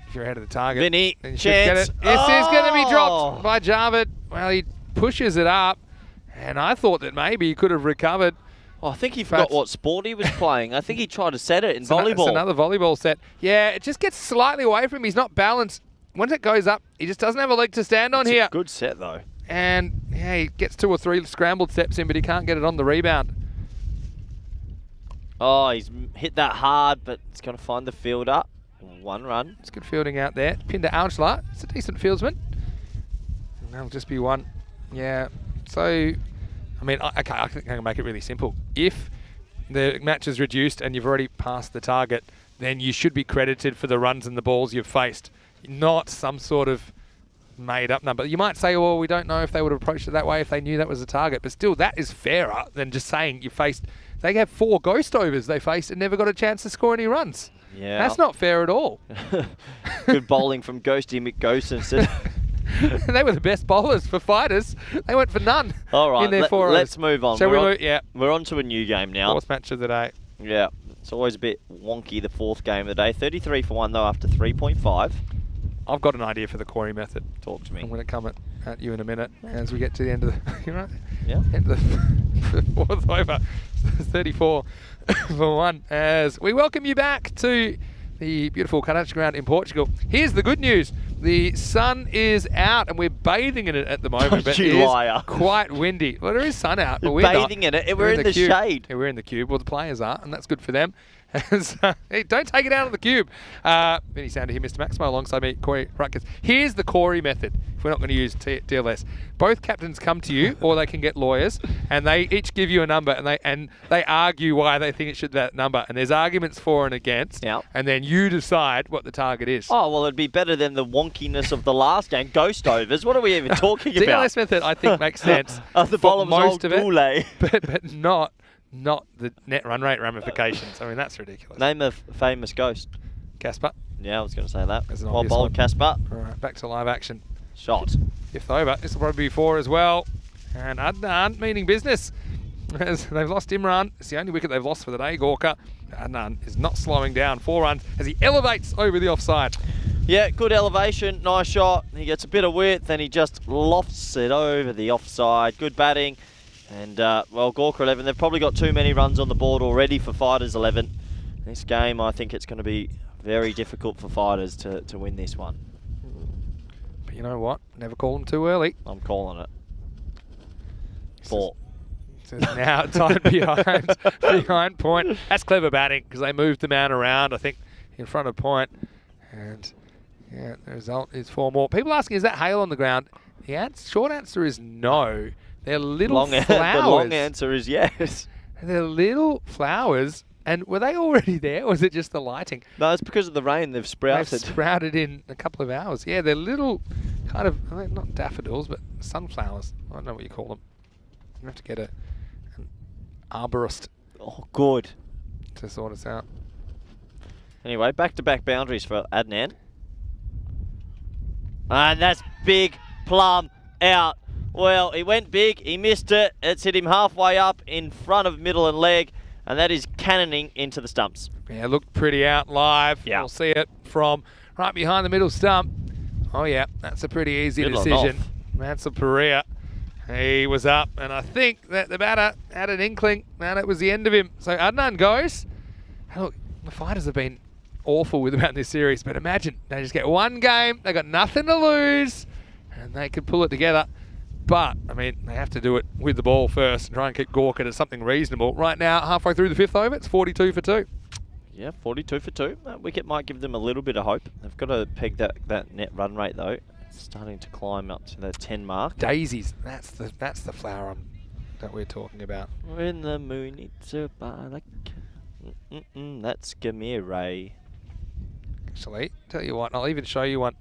if you're ahead of the target, Vinny, then you should get chance. it. This is going to be Oh! dropped by Javed. Well, he pushes it up, and I thought that maybe he could have recovered. Oh, I think he forgot what sport he was playing. I think he tried to set it in volleyball. It's another volleyball set. Yeah, it just gets slightly away from him. He's not balanced. Once it goes up, he just doesn't have a leg to stand on It's here. a good set, though. And yeah, he gets 2 or 3 scrambled steps in, but he can't get it on the rebound. Oh, he's hit that hard, but it's going to find the fielder. 1 run. It's good fielding out there. Pinder Auchler, it's a decent fieldsman. And that'll just be 1. Yeah, so, I mean, okay, I think I can make it really simple. If the match is reduced and you've already passed the target, then you should be credited for the runs and the balls you've faced, not some sort of made-up number. You might say, well, we don't know if they would have approached it that way if they knew that was a target, but still, that is fairer than just saying you faced... They have 4 ghost overs they faced and never got a chance to score any runs. Yeah. That's not fair at all. Good bowling from Ghosty McGhostinson. They were the best bowlers for fighters. They went for none. All right, in their 4 overs. let's move on. Shall we move? Yeah. We're on to a new game now. 4th match of the day. Yeah. It's always a bit wonky, the 4th game of the day. 33 for 1, though, after 3.5. I've got an idea for the Corey method. Talk to me. I'm going to come at you in a minute as we get to the end of the... You're right. Yeah. End of the 4th over. 34 for 1 as we welcome you back to the beautiful Cartach ground in Portugal. Here's the good news. The sun is out and we're bathing in it at the moment. Don't you liar. It's quite windy. Well, there is sun out, but You're we're bathing not. in it. We're in the cube. shade. Yeah, we're in the cube. Well, the players are, and that's good for them. Hey, don't take it out of the cube. Vinny Sander here, Mr. Maximo, alongside me, Corey Rutgers. Here's the Corey method, if we're not going to use DLS. Both captains come to you, or they can get lawyers, and they each give you a number, and they argue why they think it should be that number. And there's arguments for and against, Yep. and then you decide what the target is. Oh, well, it'd be better than the wonkiness of the last game. Ghost overs. What are we even talking about? DLS method, I think, makes sense. The for bowler was most old of it, Goulet. but not the net run rate ramifications. I mean, that's ridiculous. Name a famous ghost. Casper. Yeah, I was going to say that. There's an Well obvious bowled, one. Casper. All right, back to live action. Shot. 5th over. This will probably be 4 as well. And Adnan meaning business. As they've lost Imran. It's the only wicket they've lost for the day, Gorka. Adnan is not slowing down. 4 runs as he elevates over the offside. Yeah, good elevation. Nice shot. He gets a bit of width and he just lofts it over the offside. Good batting. And, well, Gorka 11, they've probably got too many runs on the board already for Fighters 11. This game, I think it's going to be very difficult for Fighters to win this one. But you know what? Never call them too early. I'm calling it. 4. This is now time behind point. That's clever batting because they moved the man around, I think, in front of point. And, yeah, the result is 4 more. People asking, is that hail on the ground? The short answer is no. They're little flowers. The long answer is yes. They're little flowers. And were they already there, or was it just the lighting? No, it's because of the rain they've sprouted. They've sprouted in a couple of hours. Yeah, they're little kind of, not daffodils, but sunflowers. I don't know what you call them. You have to get an arborist Oh, good. to sort us out. Anyway, back-to-back boundaries for Adnan. And that's big plumb out. Well, he went big, he missed it. It's hit him halfway up in front of middle and leg, and that is cannoning into the stumps. Yeah, looked pretty out live. Yeah. We'll see it from right behind the middle stump. Oh, yeah, that's a pretty easy decision. That's a Perea. He was up, and I think that the batter had an inkling, and it was the end of him. So Adnan goes. And look, the fighters have been awful with about this series, but imagine they just get one game, they got nothing to lose, and they could pull it together. But, I mean, they have to do it with the ball first and try and keep Gorka to something reasonable. Right now, halfway through the 5th over, it's 42 for 2. Yeah, 42 for 2. That wicket might give them a little bit of hope. They've got to peg that net run rate, though. It's starting to climb up to the 10 mark. Daisies, that's the flower that we're talking about. When the moon hits a barrack. That's Gamire. Actually, tell you what, I'll even show you one.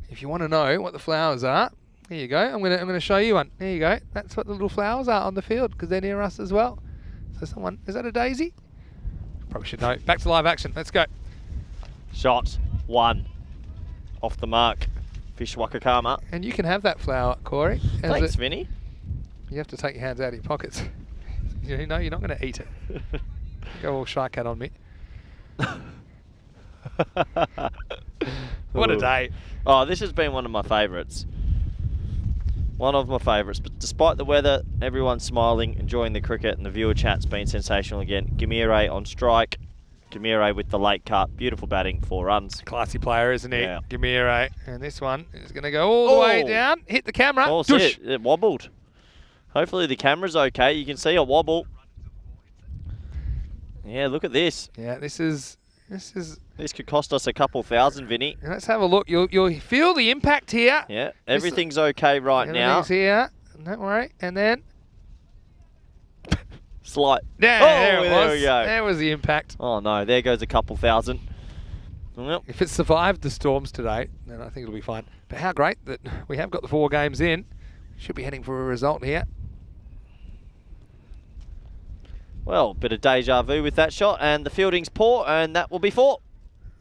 If you want to know what the flowers are, here you go. I'm gonna show you one. There you go. That's what the little flowers are on the field because they're near us as well. So someone, is that a daisy? Probably should know. Back to live action. Let's go. Shot 1 off the mark. Fish Wakakama. And you can have that flower, Corey. Thanks, Vinny. You have to take your hands out of your pockets. You know you're not going to eat it. Go all shy cat on me. What a day. Oh, this has been one of my favourites. One of my favourites. But despite the weather, everyone's smiling, enjoying the cricket, and the viewer chat's been sensational again. Gamire on strike. Gamire with the late cut. Beautiful batting, 4 runs. Classy player, isn't he? Yeah. Gamire. And this one is going to go all the way down. Hit the camera. Oh, it wobbled. Hopefully the camera's okay. You can see a wobble. Yeah, look at this. Yeah, this could cost us a couple thousand, Vinny. Let's have a look. You'll feel the impact here. Yeah, everything's okay right now. Everything's here. Don't worry. And then slight. There it was. We go. There was the impact. Oh no, there goes a couple thousand. Well, if it survived the storms today, then I think it'll be fine. But how great that we have got the 4 games in. Should be heading for a result here. Well, bit of deja vu with that shot, and the fielding's poor, and that will be 4.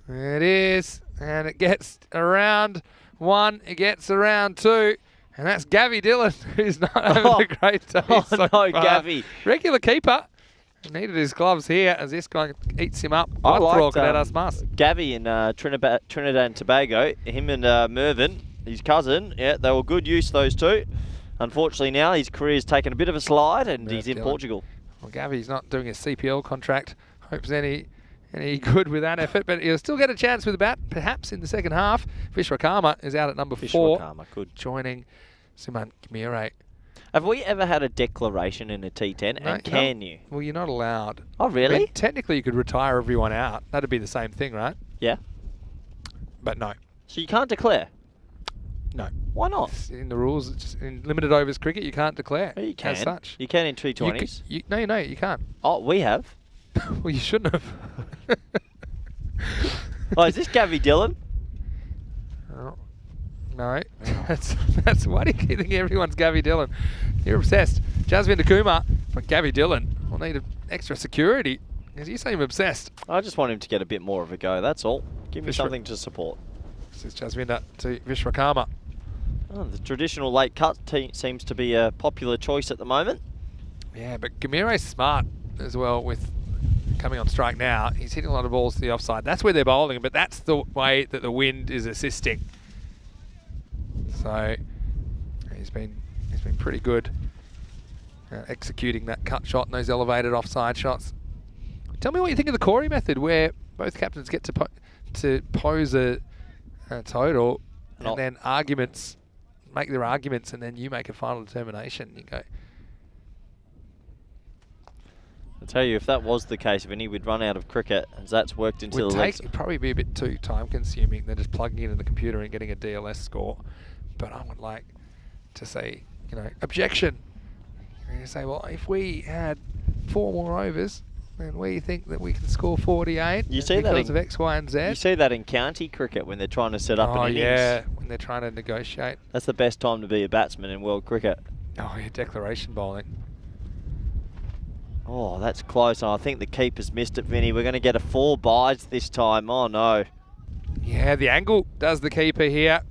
It is, and it gets around 1, it gets around 2, and that's Gavi Dillon, who's not having a great day so no, far. Gavi. Regular keeper. Needed his gloves here as this guy eats him up. I liked Gavi in Trinidad and Tobago, him and Mervyn, his cousin, yeah, they were good use, those two. Unfortunately now, his career's taken a bit of a slide, and he's in Portugal. Well, Gavi's not doing his CPL contract. Hopes any good with that effort, but he'll still get a chance with the bat, perhaps in the second half. Vishwakarma is out at number 4, joining Suman Gamire. Have we ever had a declaration in a T10, and can you? Well, you're not allowed. Oh, really? I mean, technically, you could retire everyone out. That'd be the same thing, right? Yeah. But no. So you can't declare? No. Why not? It's in the rules, it's just in limited overs cricket, you can't declare. Well, you can. As such. You can in T20s. No, you can't. Oh, we have. Well, you shouldn't have. Oh, is this Gavi Dillon? Oh, no. That's why do you keep thinking everyone's Gavi Dillon? You're obsessed. Jasvinder Kumar, but Gavi Dillon will need extra security because you seem obsessed. I just want him to get a bit more of a go, that's all. Give me something to support. This is Jasvinder to Vishwakarma. Oh, the traditional late cut seems to be a popular choice at the moment. Yeah, but Gamire's smart as well with coming on strike now. He's hitting a lot of balls to the offside. That's where they're bowling, but that's the way that the wind is assisting. So he's been pretty good executing that cut shot and those elevated offside shots. Tell me what you think of the Corey method, where both captains get to pose a total and then make their arguments, and then you make a final determination. You go. I'll tell you, if that was the case, Vinny, we'd run out of cricket, as that's worked into the legs. It'd probably be a bit too time-consuming than just plugging it in the computer and getting a DLS score. But I would like to say, objection. And you say, well, if we had 4 more overs, then we think that we can score 48 because of X, Y, and Z. You see that in county cricket when they're trying to set up an innings. Yeah, when they're trying to negotiate. That's the best time to be a batsman in world cricket. Oh, yeah, declaration bowling. Oh, that's close. I think the keeper's missed it, Vinny. We're going to get a 4 byes this time. Oh, no. Yeah, the angle does the keeper here.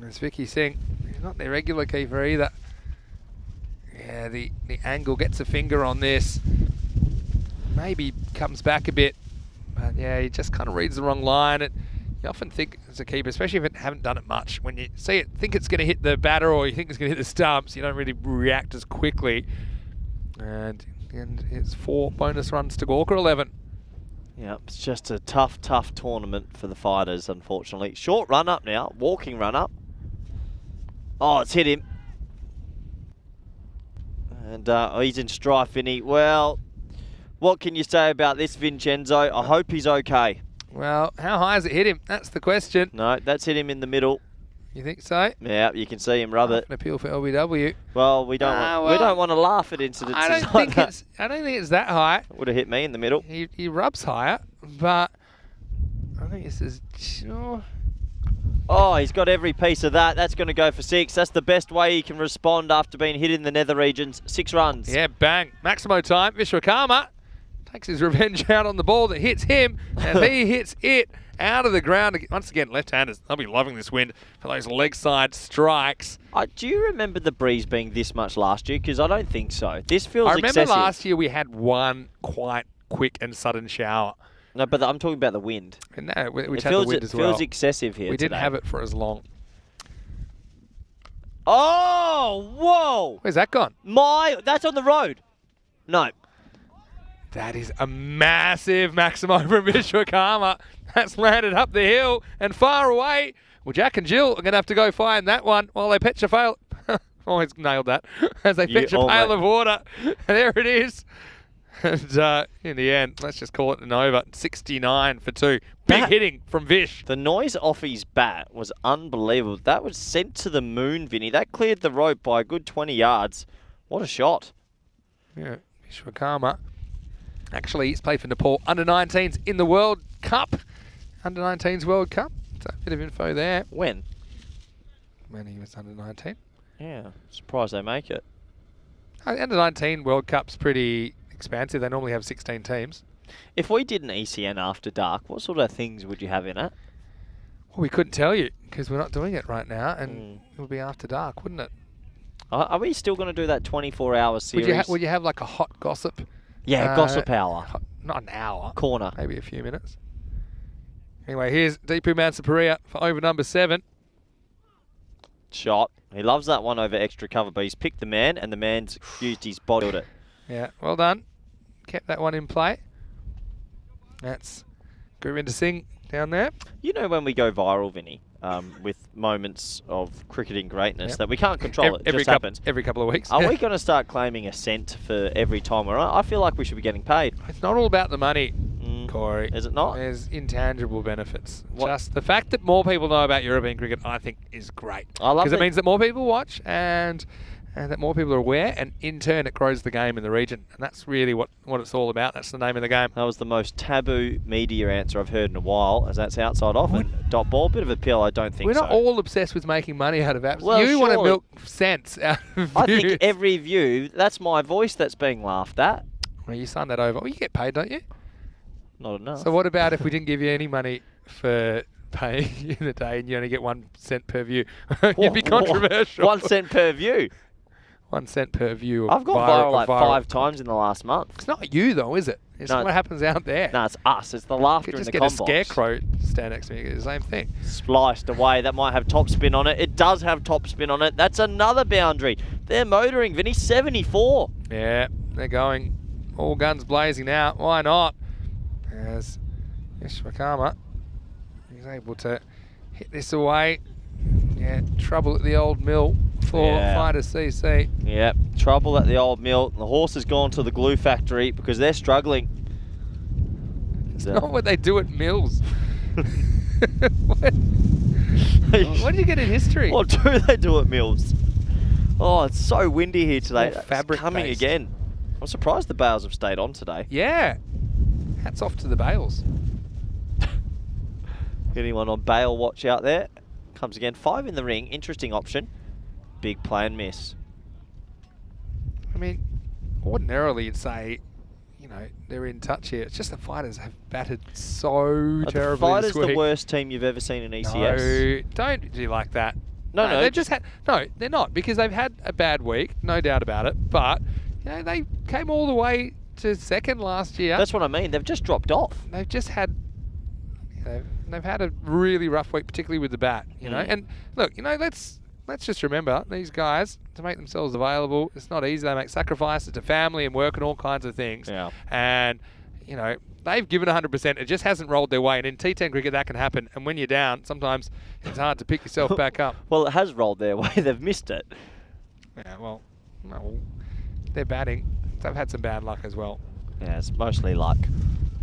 As Vicky Singh, he's not their regular keeper either. Yeah, the angle gets a finger on this. Maybe comes back a bit. But yeah, he just kind of reads the wrong line. You often think as a keeper, especially if you haven't done it much, when you see it, think it's going to hit the batter or you think it's going to hit the stumps, you don't really react as quickly. And it's 4 bonus runs to Gawker 11. Yeah, it's just a tough tournament for the fighters, unfortunately. Short run up now, walking run up. Oh, it's hit him. And he's in strife, Vinny. Well, what can you say about this, Vincenzo? I hope he's okay. Well, how high has it hit him? That's the question. No, that's hit him in the middle. You think so? Yeah, you can see him rub it. An appeal for LBW. Well, we don't want to laugh at incidences I don't like that. I don't think it's that high. Would have hit me in the middle. He rubs higher, but I think this is sure. Oh, he's got every piece of that. That's going to go for 6. That's the best way he can respond after being hit in the nether regions. 6 runs. Yeah, bang. Maximo time. Vishwakarma takes his revenge out on the ball that hits him, and he hits it out of the ground. Once again, left-handers, they'll be loving this wind for those leg side strikes. Do you remember the breeze being this much last year? Because I don't think so. This feels excessive. I remember last year we had one quite quick and sudden shower. No, but I'm talking about the wind. No, which had the wind as well. It feels excessive here We today. didn't have it for as long. Oh, whoa! Where's that gone? That's on the road. No. That is a massive Maximo from Vishwakarma. That's landed up the hill and far away. Well, Jack and Jill are going to have to go find that one while they fetch a pail. Always nailed that. As they fetch a pail of water. And there it is. And in the end, let's just call it an over. 69 for 2. Big hitting from Vish. The noise off his bat was unbelievable. That was sent to the moon, Vinny. That cleared the rope by a good 20 yards. What a shot. Yeah, Vishwakarma. Actually, he's played for Nepal under-19s in the World Cup. Under-19s World Cup. So a bit of info there. When he was under-19. Yeah, surprised they make it. Under-19 World Cup's pretty expansive. They normally have 16 teams. If we did an ECN after dark, what sort of things would you have in it? Well, we couldn't tell you because we're not doing it right now, and it would be after dark, wouldn't it? Are we still going to do that 24-hour series? Would you have like a hot gossip? Yeah, gossip hour. Not an hour. Corner. Maybe a few minutes. Anyway, here's Deepu Mansapuria for over number 7. Shot. He loves that one over extra cover, but he's picked the man, and the man's used his body to it. Yeah, well done. Kept that one in play. That's Gurinder Singh down there. You know when we go viral, Vinny, with moments of cricketing greatness that we can't control, it just happens. Every couple of weeks. Are we going to start claiming a cent for every time we're on? I feel like we should be getting paid. It's not all about the money, Corey. Is it not? There's intangible benefits. Just the fact that more people know about European cricket, I think, is great. I love it. Because it means that more people watch and that more people are aware, and in turn it grows the game in the region. And that's really what it's all about. That's the name of the game. That was the most taboo media answer I've heard in a while, as that's outside off and dot ball. Bit of a pill, I don't think We're so. not all obsessed with making money out of apps. Well, you want to milk cents out of I views. think every view, that's my voice that's being laughed at. Well, you sign that over. Well, you get paid, don't you? Not enough. So what about if we didn't give you any money for paying in a day and you only get 1 cent per view? You'd be controversial. 1 cent per view? 1 cent per view. I've gone viral like 5 times in the last month. It's not you though, is it? It's what happens out there. No, it's us. It's the laughter in the just combox. get a scarecrow stand next to me. It's the same thing. Spliced away. That might have top spin on it. It does have top spin on it. That's another boundary. They're motoring, Vinny. 74. Yeah, they're going all guns blazing now. Why not? As Vishwakarma, he's able to hit this away. Yeah, trouble at the old mill for Fighter CC. Yep, trouble at the old mill. The horse has gone to the glue factory because they're struggling. It's not what they do at mills. What do you get in history? What do they do at mills? Oh, it's so windy here today. Fabric coming again. I'm surprised the bales have stayed on today. Yeah. Hats off to the bales. Anyone on bail watch out there? Comes again. 5 in the ring. Interesting option. Big play and miss. I mean, ordinarily you'd say you know, they're in touch here. It's just the fighters have battered so terribly the fighters this week. the worst team you've ever seen in ECS? No, don't do like that. No. They've just had they're not, because they've had a bad week, no doubt about it. But you know, they came all the way to second last year. That's what I mean. They've just dropped off. They've just had, they've had a really rough week, particularly with the bat. You know, and look, you know, let's just remember these guys, to make themselves available, it's not easy. They make sacrifices to family and work and all kinds of things. Yeah. And you know, they've given 100%. It just hasn't rolled their way. And in T10 cricket, that can happen. And when you're down, sometimes it's hard to pick yourself back up. Well, it has rolled their way. They've missed it. Yeah, well, no, they're batting. They've had some bad luck as well. Yeah, it's mostly luck.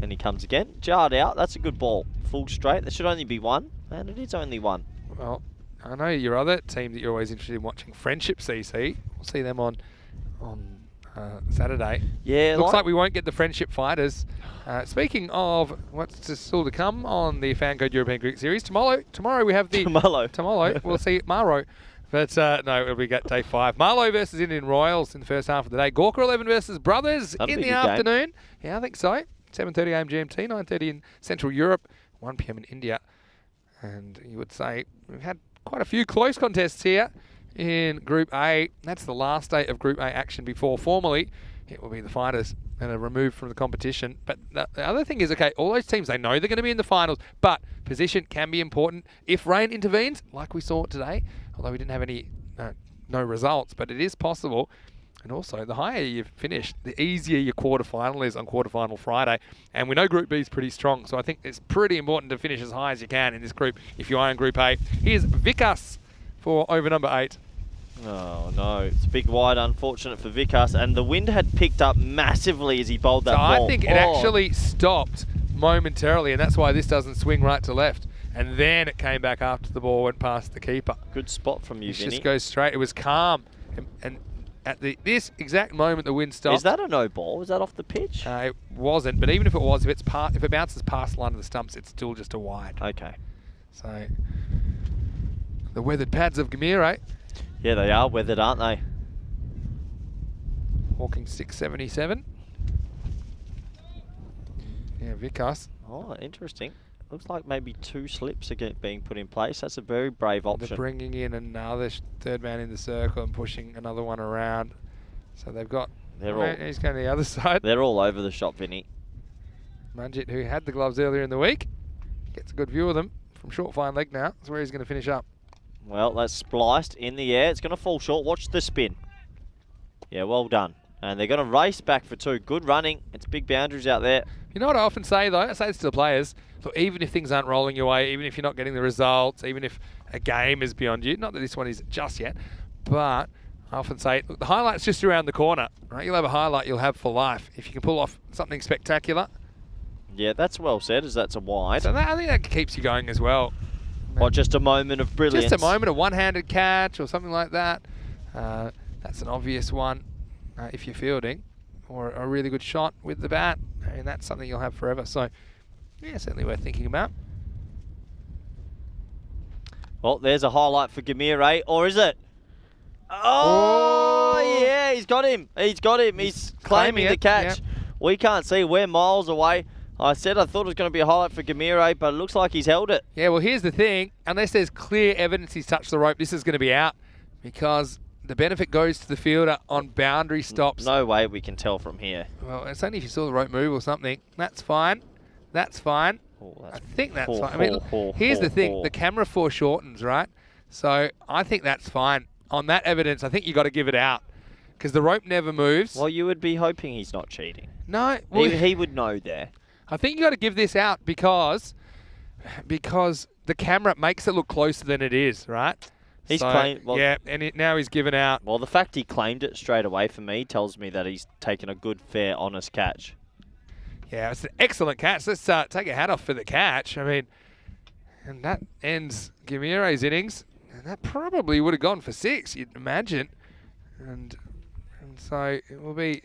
And he comes again. Jarred out. That's a good ball. Full straight. There should only be one. And it is only one. Well, I know your other team that you're always interested in watching, Friendship CC. We'll see them on Saturday. Yeah, Looks like we won't get the Friendship Fighters. Speaking of what's still to come on the FanCode European Cricket Series, tomorrow we have the... Tomorrow. We'll see Maro. But no, it'll be day 5. Marlow versus Indian Royals in the first half of the day. Gawker 11 versus Brothers in the afternoon. Yeah, I think so. 7:30 a.m. GMT, 9:30 in Central Europe, 1 p.m. in India. And you would say we've had quite a few close contests here in Group A. That's the last day of Group A action before formally it will be the fighters that are removed from the competition. But the other thing is, okay, all those teams, they know they're going to be in the finals, but position can be important if rain intervenes, like we saw today, although we didn't have any no results, but it is possible. And also, the higher you've finished, the easier your quarterfinal is on quarterfinal Friday. And we know Group B is pretty strong, so I think it's pretty important to finish as high as you can in this group if you are in Group A. Here's Vikas for over number 8. Oh, no. It's a big wide, unfortunate for Vikas. And the wind had picked up massively as he bowled that ball. I think it actually stopped momentarily, and that's why this doesn't swing right to left. And then it came back after the ball went past the keeper. Good spot from you, Vinny. It just goes straight. It was calm. And at this exact moment, the wind stopped. Is that a no ball? Is that off the pitch? It wasn't, but even if it was, if it bounces past the line of the stumps, it's still just a wide. Okay. So, the weathered pads of Gamire. Yeah, they are weathered, aren't they? Walking 677. Yeah, Vikas. Oh, interesting. Looks like maybe 2 slips are being put in place. That's a very brave option. They're bringing in another third man in the circle and pushing another one around. So they've got... He's going to the other side. They're all over the shop, Vinny. Manjit, who had the gloves earlier in the week, gets a good view of them from short fine leg now. That's where he's going to finish up. Well, that's spliced in the air. It's going to fall short. Watch the spin. Yeah, well done. And they're going to race back for 2. Good running. It's big boundaries out there. You know what I often say, though? I say this to the players. So even if things aren't rolling your way, even if you're not getting the results, even if a game is beyond you, not that this one is just yet, but I often say, look, the highlight's just around the corner, right? You'll have a highlight you'll have for life. If you can pull off something spectacular. Yeah, that's well said, as that's a wide. So I think that keeps you going as well. Or just a moment of brilliance. Just a moment, a one-handed catch or something like that. That's an obvious one if you're fielding, or a really good shot with the bat, and that's something you'll have forever. So, yeah, certainly worth thinking about. Well, there's a highlight for Gamire, or is it? Oh, yeah, he's got him. He's got him. He's claiming the catch. Yep. We can't see. We're miles away. I said I thought it was going to be a highlight for Gamire, but it looks like he's held it. Yeah, well, here's the thing. Unless there's clear evidence he's touched the rope, this is going to be out, because the benefit goes to the fielder on boundary stops. No way we can tell from here. Well, it's only if you saw the rope move or something. That's fine. That's fine. I think that's fine. I mean, here's the thing. The camera foreshortens, right? So I think that's fine. On that evidence, I think you got to give it out, because the rope never moves. Well, you would be hoping he's not cheating. No. Well, he would know there. I think you got to give this out because the camera makes it look closer than it is, right? He's claimed. Well, yeah, and now he's given out. Well, the fact he claimed it straight away for me tells me that he's taken a good, fair, honest catch. Yeah, it's an excellent catch. Let's take a hat off for the catch. I mean, and that ends Gamire's innings, and that probably would have gone for 6, you'd imagine. And so it will be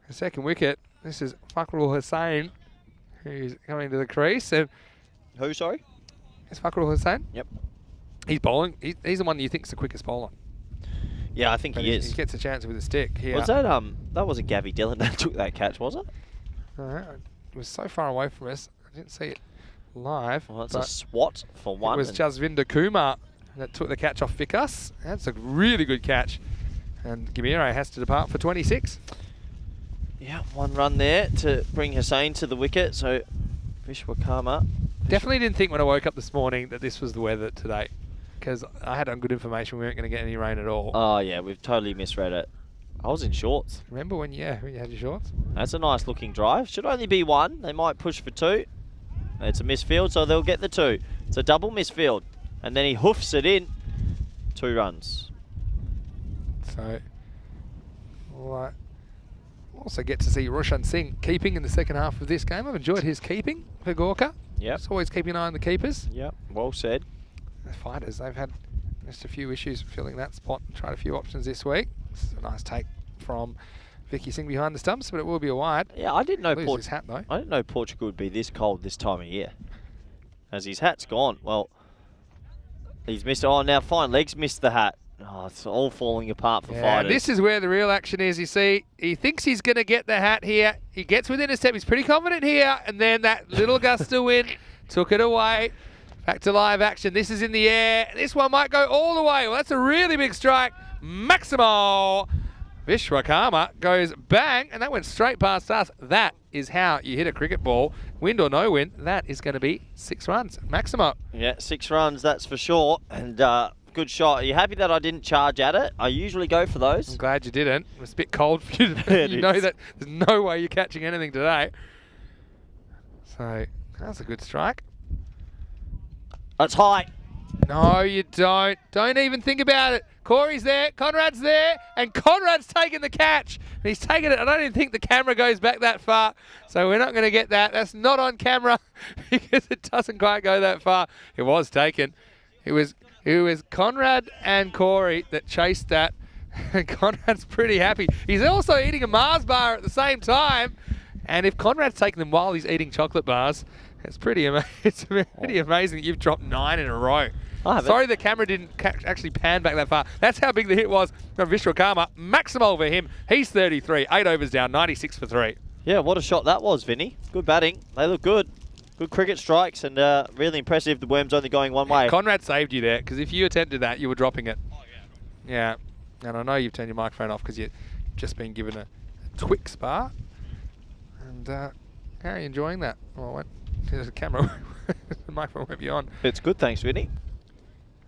a second wicket. This is Fakrul Hussain, who's coming to the crease. And who, sorry? It's Fakrul Hussain. Yep. He's bowling. He's the one you think's the quickest bowler. Yeah, I think he is. He gets a chance with a stick here. Was that that wasn't Gavi Dillon that took that catch, was it? It was so far away from us. I didn't see it live. Well, that's a swat for one. It was Jasvinder Kumar that took the catch off Vikas. That's a really good catch. And Gamiro has to depart for 26. Yeah, 1 run there to bring Hussain to the wicket. So Vishwakarma. Definitely didn't think when I woke up this morning that this was the weather today, because I had good information we weren't going to get any rain at all. Oh yeah, we've totally misread it. I was in shorts. Remember when you had your shorts? That's a nice looking drive. Should only be 1. They might push for 2. It's a misfield, so they'll get the 2. It's a double misfield. And then he hoofs it in. 2 runs. So, we'll also get to see Roshan Singh keeping in the second half of this game. I've enjoyed his keeping for Gorka. Yep. Just always keeping an eye on the keepers. Yep, well said. The fighters, they've had just a few issues filling that spot. Tried a few options this week. This is a nice take from Vicky Singh behind the stumps, but it will be a wide. Yeah, I didn't know his hat though. I didn't know Portugal would be this cold this time of year. As his hat's gone. Well, he's missed. Oh, now fine. Legs missed the hat. Oh, it's all falling apart for fighters. This is where the real action is. You see, he thinks he's going to get the hat here. He gets within a step. He's pretty confident here, and then that little gust of wind took it away. Back to live action. This is in the air. This one might go all the way. Well, that's a really big strike. Maximo Vishwakarma goes bang, and that went straight past us. That is how you hit a cricket ball. Wind or no wind, that is going to be 6 runs. Maximo. Yeah, 6 runs, that's for sure. And good shot. Are you happy that I didn't charge at it? I usually go for those. I'm glad you didn't. It was a bit cold for you. You know that there's no way you're catching anything today. So, that's a good strike. That's high. No, you don't. Don't even think about it. Corey's there, Conrad's there, and Conrad's taken the catch. And he's taken it. I don't even think the camera goes back that far, so we're not going to get that. That's not on camera because it doesn't quite go that far. It was taken. It was Conrad and Corey that chased that, and Conrad's pretty happy. He's also eating a Mars bar at the same time, and if Conrad's taking them while he's eating chocolate bars, it's pretty amazing that you've dropped 9 in a row. Sorry the camera didn't actually pan back that far. That's how big the hit was from Vishwakarma. Maximal for him. He's 33. 8 overs down. 96 for 3. Yeah, what a shot that was, Vinny. Good batting. They look good. Good cricket strikes and really impressive. The worm's only going one way. Conrad saved you there because if you attempted that, you were dropping it. Oh, yeah. Yeah. And I know you've turned your microphone off because you've just been given a Twix bar. And how are you enjoying that? Oh, there's a camera. The microphone won't be on. It's good, thanks, Vinny.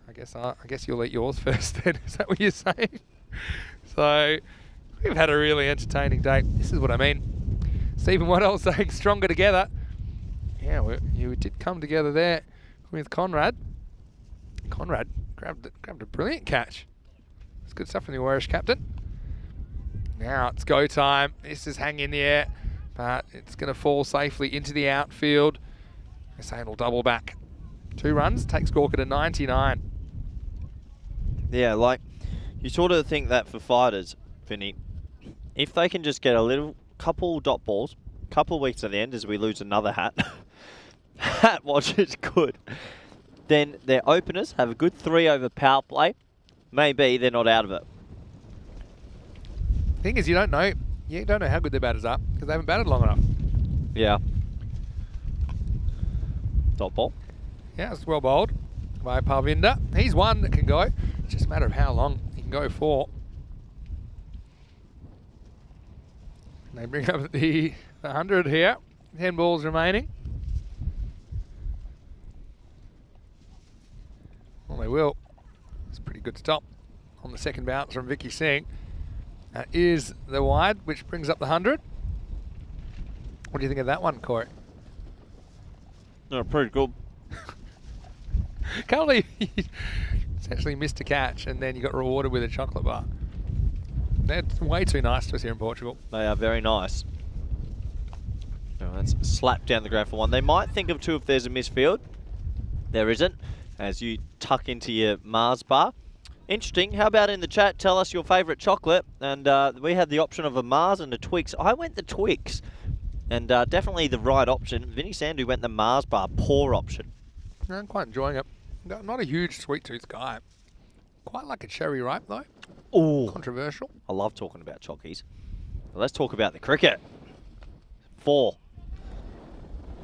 I guess you'll eat yours first then. Is that what you're saying? So, we've had a really entertaining day. This is what I mean. Stephen Waddell saying stronger together. Yeah, you did come together there with Conrad. Conrad grabbed a brilliant catch. It's good stuff from the Irish captain. Now it's go time. This is hanging in the air, but it's going to fall safely into the outfield. Hussain will double back. 2 runs, takes Gorka to 99. Yeah, like, you sort of think that for fighters, Vinny, if they can just get a couple dot balls, couple of weeks at the end as we lose another hat, hat watch is good, then their openers have a good 3 over power play, maybe they're not out of it. Thing is, you don't know how good their batters are because they haven't batted long enough. Yeah. Dot ball. Yeah, it's well bowled by Parvinder. He's one that can go. It's just a matter of how long he can go for. And they bring up the 100 here. 10 balls remaining. Well, they will. It's a pretty good stop on the second bounce from Vicky Singh. That is the wide, which brings up the 100. What do you think of that one, Corey? No, pretty good. Can't believe you essentially missed a catch and then you got rewarded with a chocolate bar. They're way too nice to us here in Portugal. They are very nice. Oh, that's slapped down the ground for 1. They might think of 2 if there's a misfield. There isn't, as you tuck into your Mars bar. Interesting. How about in the chat, tell us your favourite chocolate. And we had the option of a Mars and a Twix. I went the Twix. And definitely the right option. Vinny Sandhu went the Mars bar, poor option. I'm quite enjoying it. Not a huge sweet tooth guy. Quite like a cherry ripe though. Ooh. Controversial. I love talking about chockies. Well, let's talk about the cricket. 4.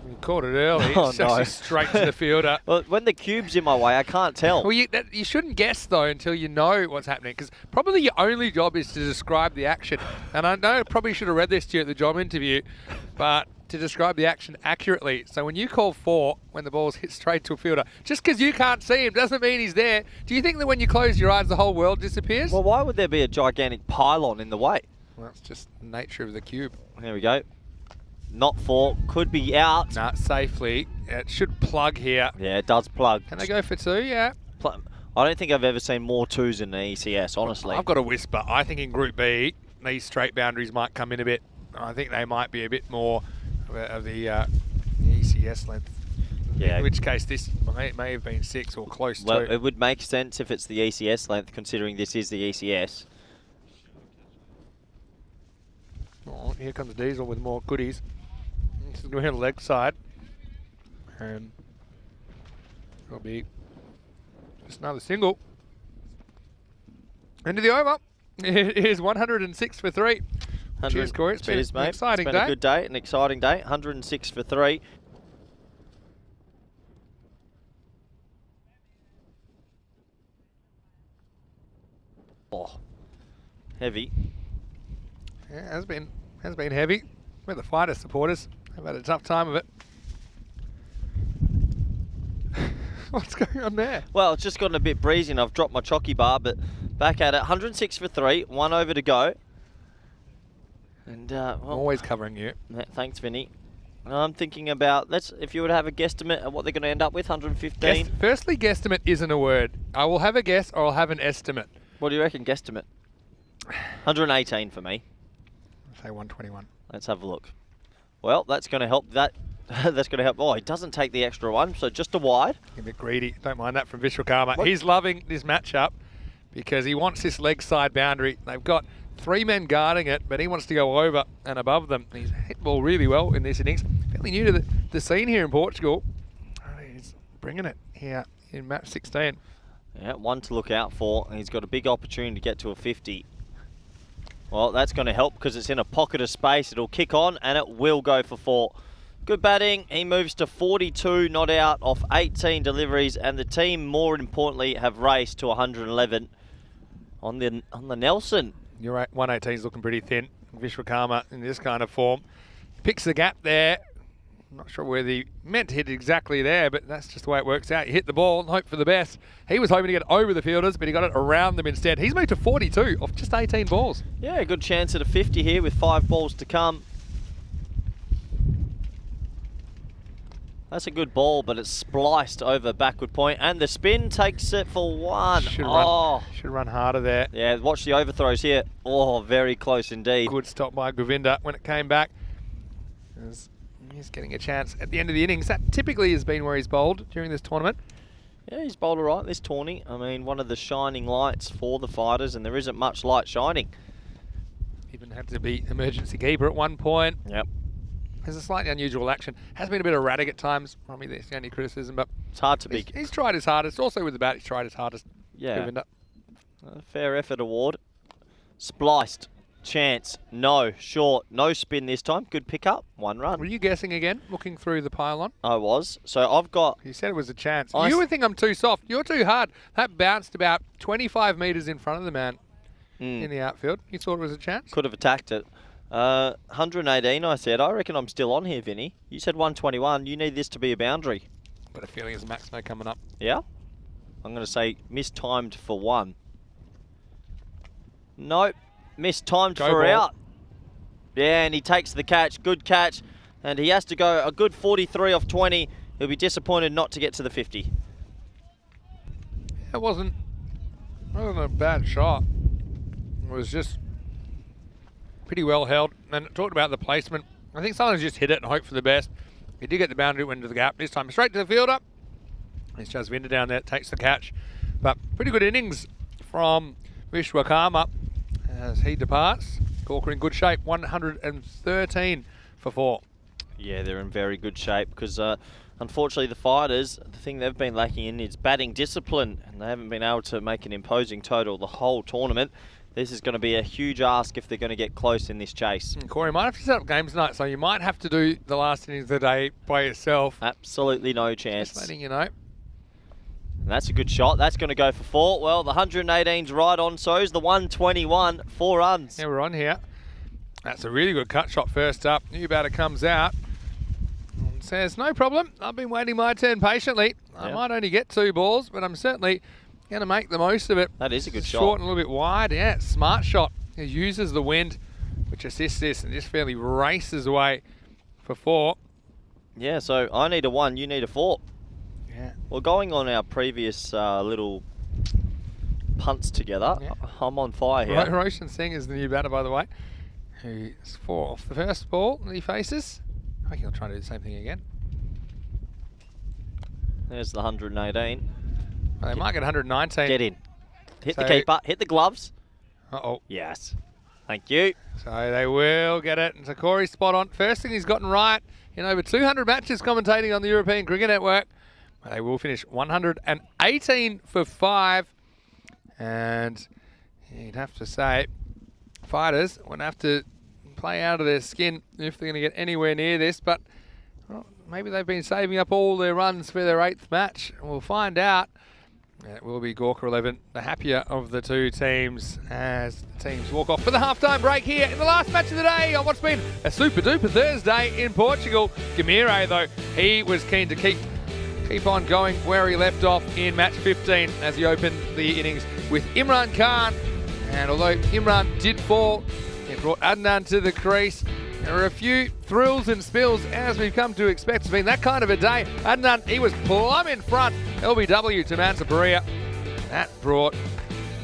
You caught it early. Oh, It's no. actually straight to the fielder. Well, when the cube's in my way, I can't tell. Well, you shouldn't guess, though, until you know what's happening, because probably your only job is to describe the action. And I know I probably should have read this to you at the job interview, but to describe the action accurately. So when you call 4, when the ball's hit straight to a fielder, just because you can't see him doesn't mean he's there. Do you think that when you close your eyes, the whole world disappears? Well, why would there be a gigantic pylon in the way? Well, that's just the nature of the cube. There we go. Not 4, could be out. Nah, safely. It should plug here. Yeah, it does plug. Can they go for 2? Yeah. I don't think I've ever seen more 2s in the ECS, honestly. I've got a whisper. I think in Group B, these straight boundaries might come in a bit. I think they might be a bit more of the ECS length. Yeah. In which case, this may have been 6 or close Well, to. it would make sense if it's the ECS length, considering this is the ECS. Oh, here comes Diesel with more goodies. This is going to the leg side. And it'll be just another single. End of the over. It is 106 for 3. Cheers, Corey. It's been an exciting It's been day. a good day, an exciting day. 106 for 3. Oh, heavy. Yeah, has been heavy. We're the fighter supporters. Have had a tough time of it. What's going on there? Well, it's just gotten a bit breezy and I've dropped my chocky bar, but back at it. 106 for 3, 1 over to go. And well, I'm always covering you. thanks, Vinny. I'm thinking about, if you were to have a guesstimate at what they're going to end up with, 115. Firstly, guesstimate isn't a word. I will have a guess or I'll have an estimate. What do you reckon, guesstimate? 118 for me. I'll say 121. Let's have a look. Well, that's going to help. That's going to help. Oh, he doesn't take the extra one, so just a wide. A bit greedy. Don't mind that from Vishwakarma. What? He's loving this matchup because he wants this leg side boundary. They've got 3 men guarding it, but he wants to go over and above them. He's hit the ball really well in this innings. Fairly new to the scene here in Portugal. He's bringing it here in match 16. Yeah, one to look out for. And he's got a big opportunity to get to a 50. Well, that's going to help because it's in a pocket of space. It'll kick on and it will go for 4. Good batting. He moves to 42 not out off 18 deliveries, and the team, more importantly, have raced to 111 on the Nelson. You're right. 118 is looking pretty thin. Vishwakarma in this kind of form picks the gap there. I'm not sure whether he meant to hit it exactly there, but that's just the way it works out. You hit the ball and hope for the best. He was hoping to get over the fielders, but he got it around them instead. He's moved to 42 off just 18 balls. Yeah, good chance at a 50 here with 5 balls to come. That's a good ball, but it's spliced over backward point, and the spin takes it for 1. Should run harder there. Yeah, watch the overthrows here. Oh, very close indeed. Good stop by Govinda when it came back. He's getting a chance at the end of the innings. That typically has been where he's bowled during this tournament. Yeah, he's bowled all right this tourney. I mean, one of the shining lights for the fighters, and there isn't much light shining. Even had to be emergency keeper at one point. Yep. There's a slightly unusual action. Has been a bit erratic at times. I mean, that's the only criticism, but It's hard to be. he's tried his hardest. Also with the bat, he's tried his hardest. Yeah. Govinda. A fair effort award. Spliced. Chance. No. Short. No spin this time. Good pickup. 1 run. Were you guessing again, looking through the pylon? I was. So I've got... You said it was a chance. I You would think I'm too soft. You're too hard. That bounced about 25 metres in front of the man in the outfield. You thought it was a chance? Could have attacked it. 118, I said. I reckon I'm still on here, Vinny. You said 121. You need this to be a boundary. Got a feeling there's a Maximo coming up. Yeah? I'm going to say mistimed for 1. Nope. Mistimed Go for ball. out. Yeah, and he takes the catch. Good catch. And he has to go a good 43 off 20. He'll be disappointed not to get to the 50. It wasn't a bad shot. It was just pretty well held. And it talked about the placement. I think someone's just hit it and hope for the best. He did get the boundary, went into the gap. This time straight to the fielder. It's just Vinda down there, takes the catch. But pretty good innings from Vishwakarma as he departs. Corker in good shape, 113 for 4. Yeah, they're in very good shape because unfortunately the fighters, the thing they've been lacking in is batting discipline, and they haven't been able to make an imposing total the whole tournament. This is going to be a huge ask if they're going to get close in this chase. And Corey, might have to set up games tonight, so you might have to do the last innings of the day by yourself. Absolutely no chance. Just letting you know. And that's a good shot. That's going to go for 4. Well, the 118's right on. So's the 121. 4 runs. Yeah, we're on here. That's a really good cut shot first up. New batter comes out and says, no problem. I've been waiting my turn patiently. I might only get 2 balls, but I'm certainly going to make the most of it. That is a good shot. Short and a little bit wide. Yeah, smart shot. He uses the wind, which assists this, and just fairly races away for 4. Yeah, so I need a 1, you need a 4. Yeah. Well, going on our previous little punts together, I'm on fire here. Roshan Singh is the new batter, by the way, who's 4 off the first ball that he faces. I think he'll try to do the same thing again. There's the 118. Well, they might get 119. Get in. Hit the keeper. Hit the gloves. Uh-oh. Yes. Thank you. So they will get it. And so Corey's spot on. First thing he's gotten right in over 200 matches commentating on the European Cricket Network. But they will finish 118 for 5. And you'd have to say, fighters would have to play out of their skin if they're going to get anywhere near this. But well, maybe they've been saving up all their runs for their 8th match. We'll find out. It will be Gawker 11, the happier of the 2 teams, as the teams walk off for the halftime break here in the last match of the day on what's been a super-duper Thursday in Portugal. Gamire, though, he was keen to keep on going where he left off in match 15 as he opened the innings with Imran Khan. And although Imran did fall, it brought Adnan to the crease. There were a few thrills and spills, as we've come to expect. It's been that kind of a day. Adnan, he was plumb in front. LBW to Mansaparia. That brought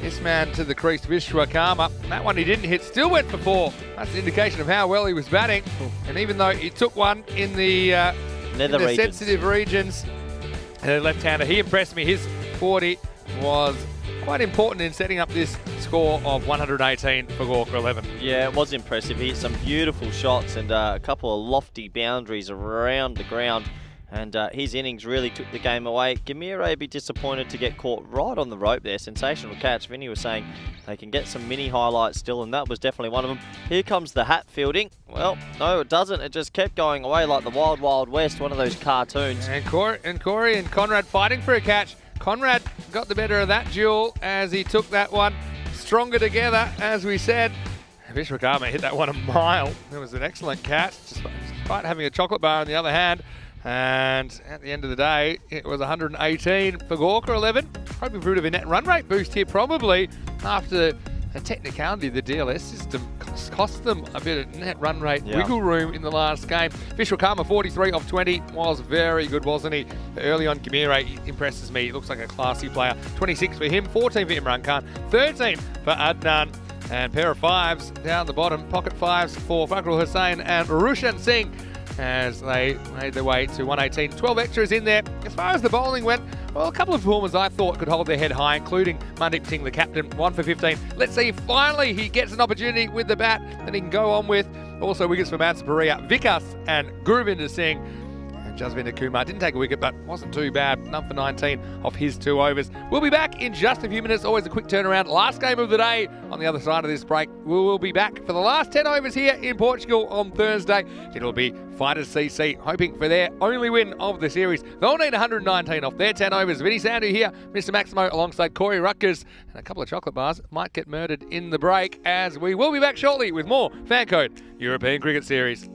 this man to the crease, Vishwakarma. That one he didn't hit, still went for 4. That's an indication of how well he was batting. And even though he took one in the sensitive regions, left-hander, he impressed me. His 40 was quite important in setting up this score of 118 for Gawker 11. Yeah, it was impressive. He hit some beautiful shots and a couple of lofty boundaries around the ground. And his innings really took the game away. Gamire be disappointed to get caught right on the rope there. Sensational catch. Vinny was saying they can get some mini highlights still, and that was definitely one of them. Here comes the hat fielding. Well, no, it doesn't. It just kept going away like the Wild Wild West, one of those cartoons. And Corey and Conrad fighting for a catch. Conrad got the better of that duel as he took that one stronger together, as we said. Vishwakarma hit that one a mile. It was an excellent catch, despite having a chocolate bar in the other hand. And at the end of the day, it was 118 for Gawker 11. Hoping for a bit of a net run rate boost here, probably after a technicality of the DLS system cost them a bit of net run rate wiggle room in the last game. Vishwakarma 43 off 20 was very good, wasn't he? Early on, Gamire impresses me. He looks like a classy player. 26 for him, 14 for Imran Khan, 13 for Adnan. And pair of 5s down the bottom, pocket 5s for Fakhrul Hussain and Roshan Singh as they made their way to 118. 12 extras in there. As far as the bowling went, well, a couple of performers I thought could hold their head high, including Mandeep Singh, the captain, 1 for 15. Let's see if finally he gets an opportunity with the bat that he can go on with. Also wickets for Mansaparia, Vikas and Guruvinder Singh. And Jasvinder Kumar didn't take a wicket, but wasn't too bad. None for 19 off his 2 overs. We'll be back in just a few minutes. Always a quick turnaround. Last game of the day on the other side of this break. We will be back for the last 10 overs here in Portugal on Thursday. It'll be Fighters CC hoping for their only win of the series. They'll need 119 off their 10 overs. Vinny Sandhu here, Mr. Maximo alongside Corey Rutgers, and a couple of chocolate bars might get murdered in the break, as we will be back shortly with more FanCode European Cricket Series.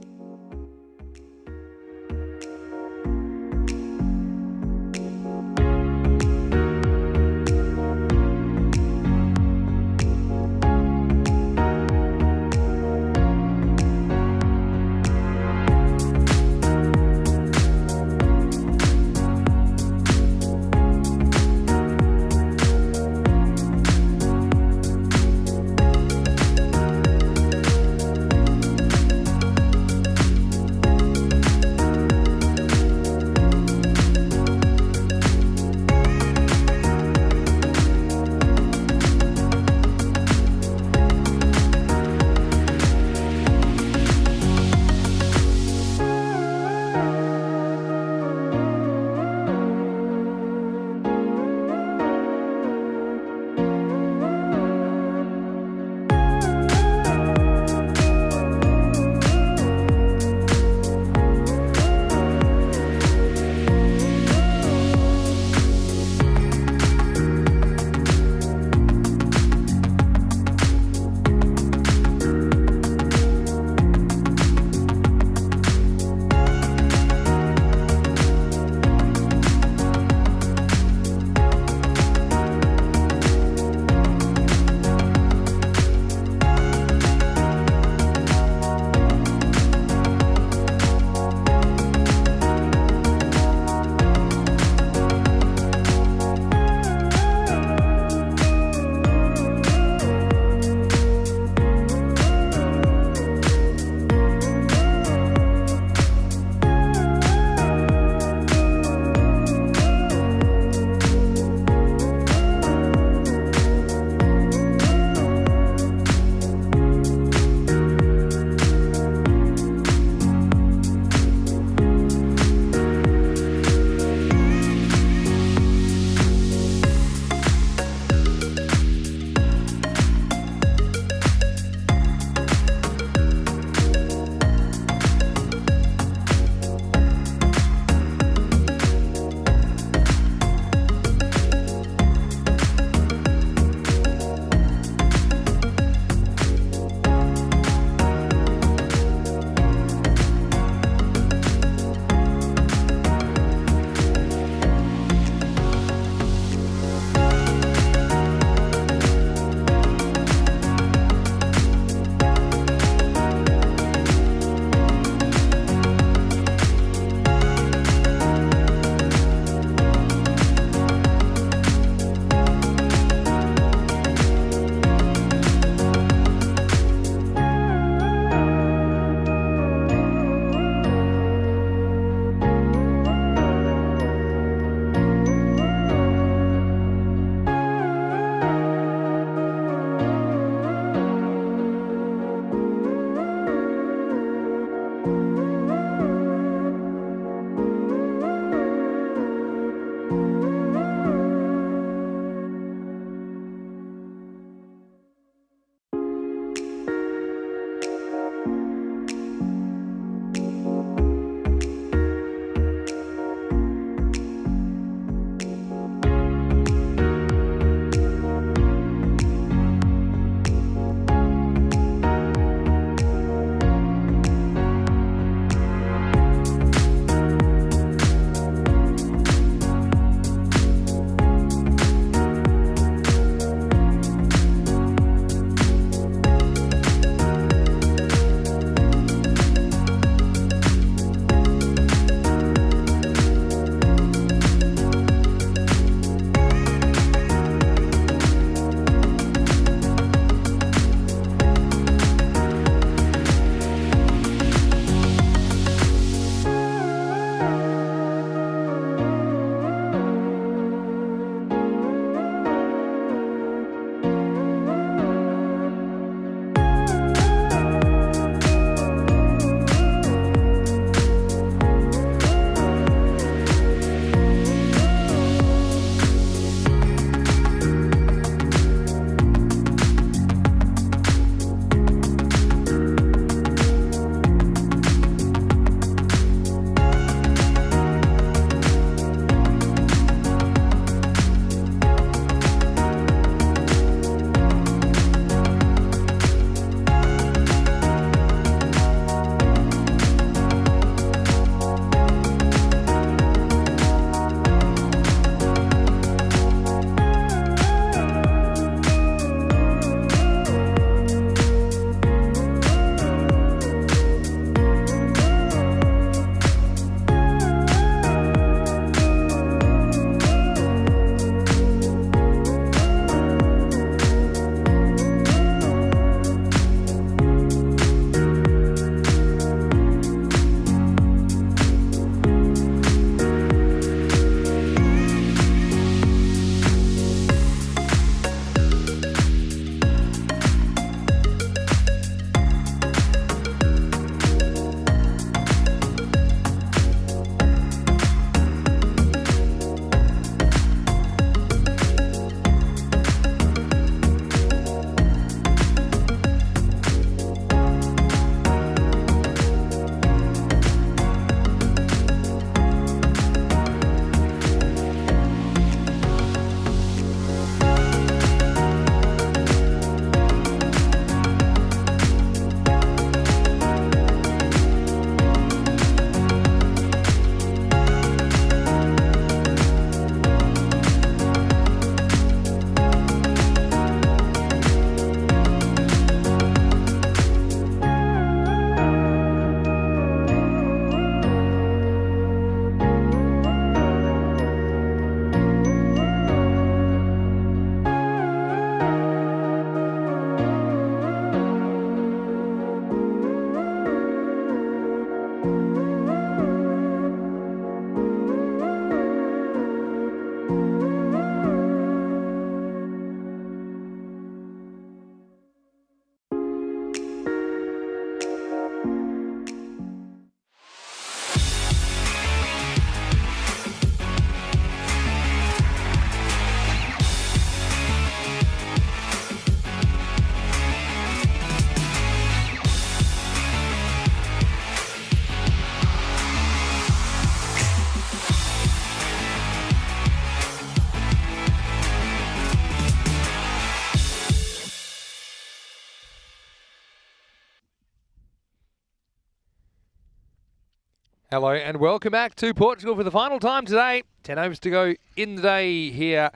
Hello and welcome back to Portugal for the final time today. 10 overs to go in the day here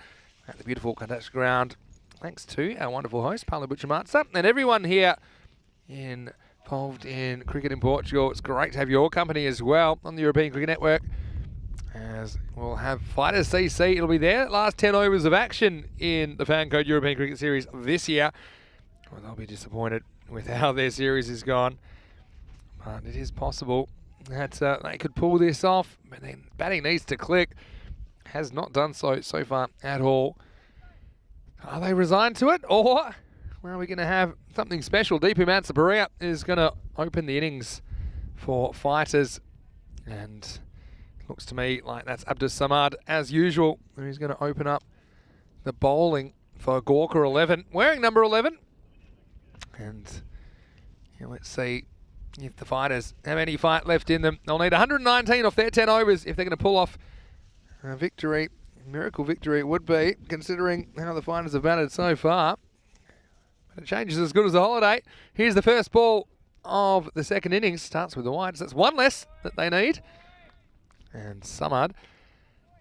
at the beautiful Cartaceo ground. Thanks to our wonderful host, Paulo Butchamatsa, and everyone here involved in cricket in Portugal. It's great to have your company as well on the European Cricket Network, as we'll have Fighters CC. It'll be their last 10 overs of action in the FanCode European Cricket Series this year. Well, they'll be disappointed with how their series has gone, but it is possible that they could pull this off. But then batting needs to click. Has not done so far at all. Are they resigned to it, or are we going to have something special? Deepu Mansaparia is going to open the innings for Fighters, and looks to me like that's Abdus Samad as usual, who's going to open up the bowling for Gorka 11, wearing number 11. And yeah, let's see if the Fighters have any fight left in them. They'll need 119 off their 10 overs if they're going to pull off a victory. Miracle victory it would be, considering how the Fighters have batted so far. But a change is as good as a holiday. Here's the first ball of the second innings. Starts with the wides. That's one less that they need. And Samad,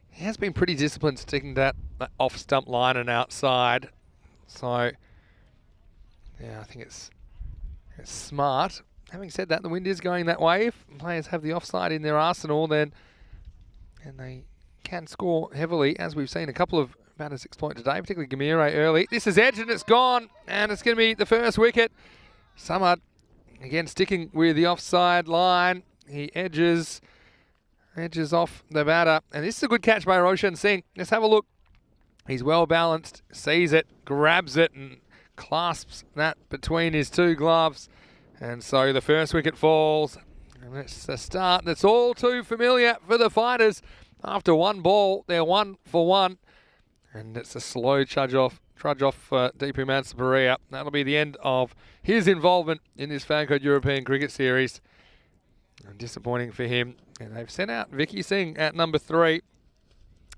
he has been pretty disciplined sticking that off-stump line and outside. So, yeah, I think it's smart. Having said that, the wind is going that way. If players have the offside in their arsenal, then and they can score heavily, as we've seen a couple of batters exploit today, particularly Gamire early. This is edged and it's gone, and it's going to be the first wicket. Samad, again, sticking with the offside line. He edges off the batter, and this is a good catch by Roshan Singh. Let's have a look. He's well balanced, sees it, grabs it, and clasps that between his two gloves. And so the first wicket falls. And it's a start that's all too familiar for the Fighters. After one ball, they're 1 for 1. And it's a slow trudge off for Deepu Mansaparia. That'll be the end of his involvement in this FanCode European Cricket Series. And disappointing for him. And they've sent out Vicky Singh at number 3.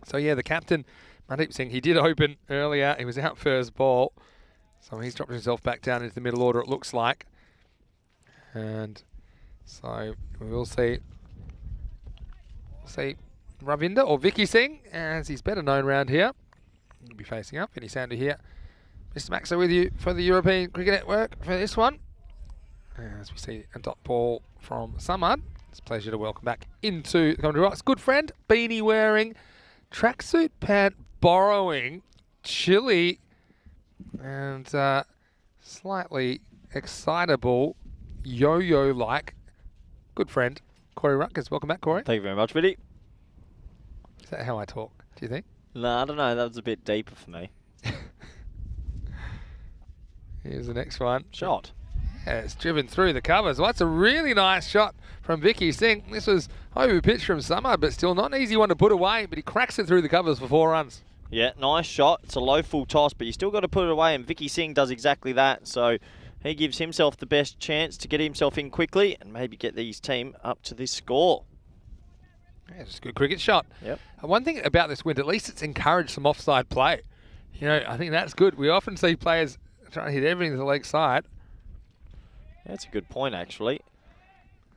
So yeah, the captain, Mandeep Singh, he did open earlier. He was out first ball. So he's dropped himself back down into the middle order, it looks like. And so we will see Ravinder or Vicky Singh, as he's better known around here. He'll be facing up. Vinny Sander here. Mr. Maxa with you for the European Cricket Network for this one. As we see a dot ball from Samad. It's a pleasure to welcome back into the commentary box. Good friend, beanie wearing, tracksuit pant borrowing, chilly, and slightly excitable, yo-yo-like good friend, Corey Rutgers. Welcome back, Corey. Thank you very much, Vinny. Is that how I talk, do you think? No, I don't know. That was a bit deeper for me. Here's the next one. Shot. Yeah, it's driven through the covers. Well, that's a really nice shot from Vicky Singh. This was over pitch from Samad, but still not an easy one to put away, but he cracks it through the covers for 4 runs. Yeah, nice shot. It's a low full toss, but you still got to put it away, and Vicky Singh does exactly that. So he gives himself the best chance to get himself in quickly and maybe get his team up to this score. Yeah, just a good cricket shot. Yep. One thing about this wind, at least it's encouraged some offside play. You know, I think that's good. We often see players trying to hit everything to the leg side. That's a good point, actually.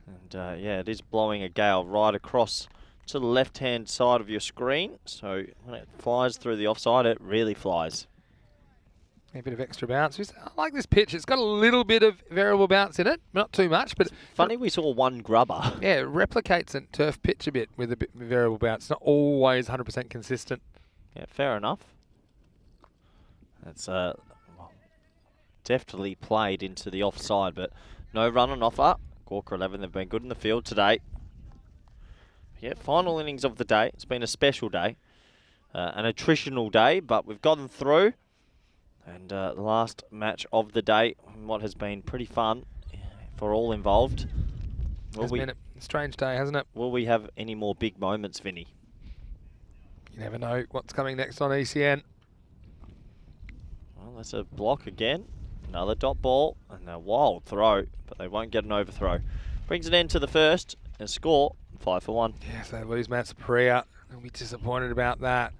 And yeah, it is blowing a gale right across to the left-hand side of your screen. So when it flies through the offside, it really flies. A bit of extra bounce. I like this pitch. It's got a little bit of variable bounce in it. Not too much, but... Funny we saw one grubber. Yeah, it replicates a turf pitch a bit with a bit of variable bounce. It's not always 100% consistent. Yeah, fair enough. That's definitely played into the offside, but no run on offer. Gorka 11, they've been good in the field today. Yeah, final innings of the day. It's been a special day, an attritional day, but we've gotten through. And the last match of the day, what has been pretty fun for all involved. It's been a strange day, hasn't it? Will we have any more big moments, Vinny? You never know what's coming next on ECN. Well, that's a block again. Another dot ball and a wild throw, but they won't get an overthrow. Brings an end to the first and score 5 for 1. Yes, they lose Mansaparia. They'll be disappointed about that.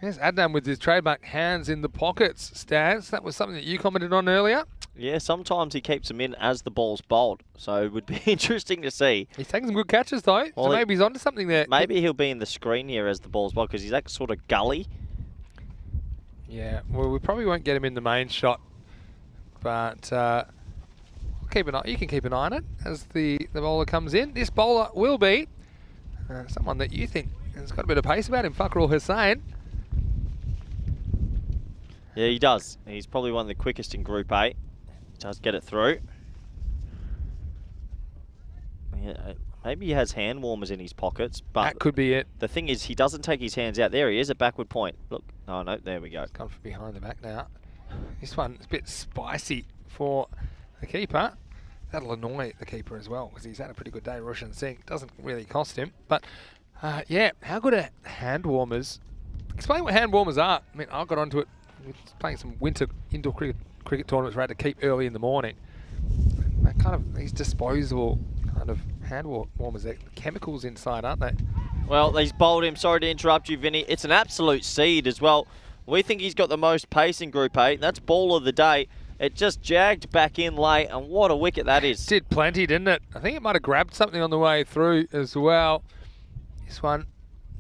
Here's Adnan with his trademark hands in the pockets stance. That was something that you commented on earlier. Yeah, sometimes he keeps them in as the ball's bowled, so it would be interesting to see. He's taking some good catches, though, Well, so maybe he's onto something there. Maybe he'll be in the screen here as the ball's bowled because he's that sort of gully. Yeah, well, we probably won't get him in the main shot, but keep an eye. You can keep an eye on it as the bowler comes in. This bowler will be someone that you think has got a bit of pace about him, Fakrul Hussain. Yeah, he does. He's probably one of the quickest in Group A. Does get it through. Yeah, maybe he has hand warmers in his pockets, but That could be it. the thing is, he doesn't take his hands out. There he is, a backward point. Look, oh no, there we go. It's gone from behind the back now. This one's a bit spicy for the keeper. That'll annoy the keeper as well because he's had a pretty good day. Roshan Singh doesn't really cost him, but yeah, how good are hand warmers? Explain what hand warmers are. I mean, I got onto it playing some winter indoor cricket tournaments where I had to keep early in the morning. That kind of these disposable kind of hand warmers, they're chemicals inside, aren't they? Well, he's bowled him. Sorry to interrupt you, Vinny. It's an absolute seed as well. We think he's got the most pace in Group A. That's ball of the day. It just jagged back in late, and what a wicket that is. Did plenty, didn't it? I think it might have grabbed something on the way through as well. This one,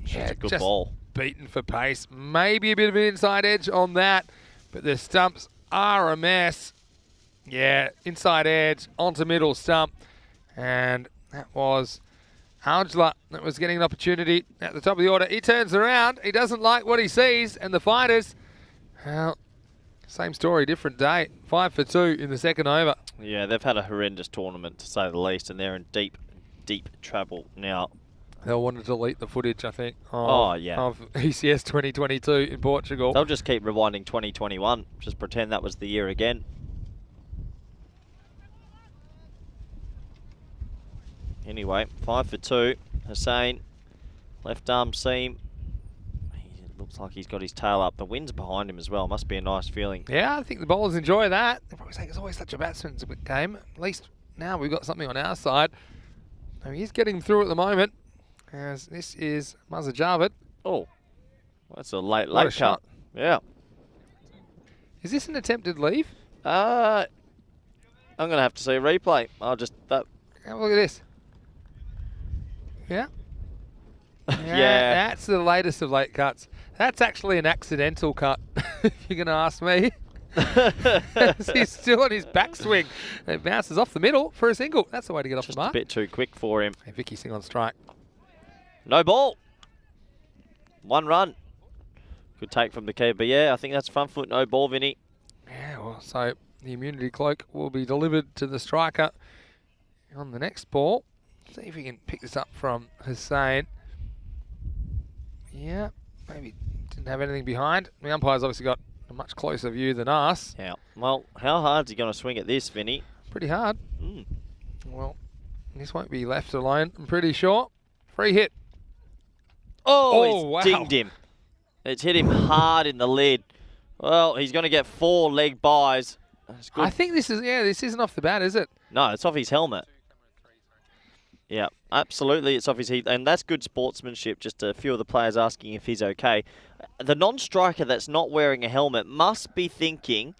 It's a good just ball. beaten for pace. Maybe a bit of an inside edge on that, but the stumps are a mess. Yeah, inside edge onto middle stump, and that was Aujla that was getting an opportunity at the top of the order. He turns around. He doesn't like what he sees, and the fighters, well, same story, different day. 5 for 2 in the second over. Yeah, they've had a horrendous tournament, to say the least, and they're in deep, deep trouble now. They'll want to delete the footage, I think, of ECS 2022 in Portugal. They'll just keep rewinding 2021. Just pretend that was the year again. Anyway, 5 for 2. Hussain, left arm seam. It looks like he's got his tail up. The wind's behind him as well. Must be a nice feeling. Yeah, I think the bowlers enjoy that. They probably say it's always such a batsman's game. At least now we've got something on our side. So he's getting through at the moment. As this is Mazhar Javed. Oh, that's a late What a cut. shot. Yeah. Is this an attempted leave? I'm going to have to see a replay. I'll just... Have a look at this. Yeah. Yeah. That's the latest of late cuts. That's actually an accidental cut, if you're going to ask me. He's still on his backswing. It bounces off the middle for a single. That's the way to get off the Just mark. a bit too quick for him. Hey, Vicky Singh on strike. No ball. 1 run. Good take from the keeper. Yeah, I think that's front foot, no ball, Vinny. Yeah, well, so the immunity cloak will be delivered to the striker on the next ball. See if we can pick this up from Hussain. Yeah, maybe didn't have anything behind. The umpire's obviously got a much closer view than us. Yeah. Well, how hard's he going to swing at this, Vinny? Pretty hard. Mm. Well, this won't be left alone, I'm pretty sure. Free hit. Oh, Oh, it's wow. dinged him. It's hit him hard in the lid. Well, he's going to get 4 leg buys. That's good. I think this isn't off the bat, is it? No, it's off his helmet. Yeah, absolutely, it's off his heat, and that's good sportsmanship. Just a few of the players asking if he's okay. The non-striker that's not wearing a helmet must be thinking,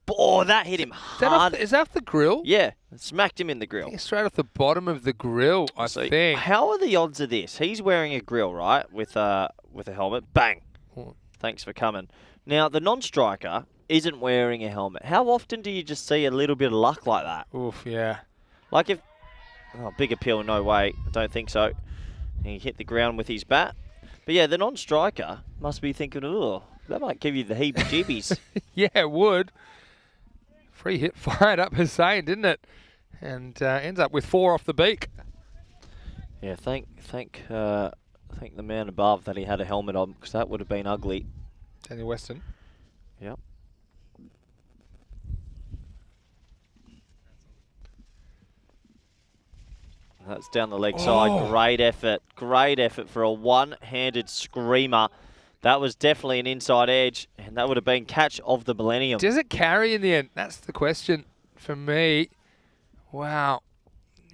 oh, that hit him hard. Is that off the grill? Yeah, it smacked him in the I grill. think it's straight off the bottom of the grill, I See, think. how are the odds of this? He's wearing a grill, right, with a helmet. Bang. Oh. Thanks for coming. Now, the non-striker isn't wearing a helmet. How often do you just see a little bit of luck like that? Oof, yeah. Like if... Oh, big appeal, no way. I don't think so. He hit the ground with his bat. But yeah, the non-striker must be thinking, oh, that might give you the heebie-jeebies. Yeah, it would. Free hit fired up Hussain, didn't it? And ends up with 4 off the beak. Yeah, thank the man above that he had a helmet on, because that would have been ugly. Daniel Weston. Yep. That's down the leg side. Great effort. Great effort for a one-handed screamer. That was definitely an inside edge, and that would have been catch of the millennium. Does it carry in the end? That's the question for me. Wow.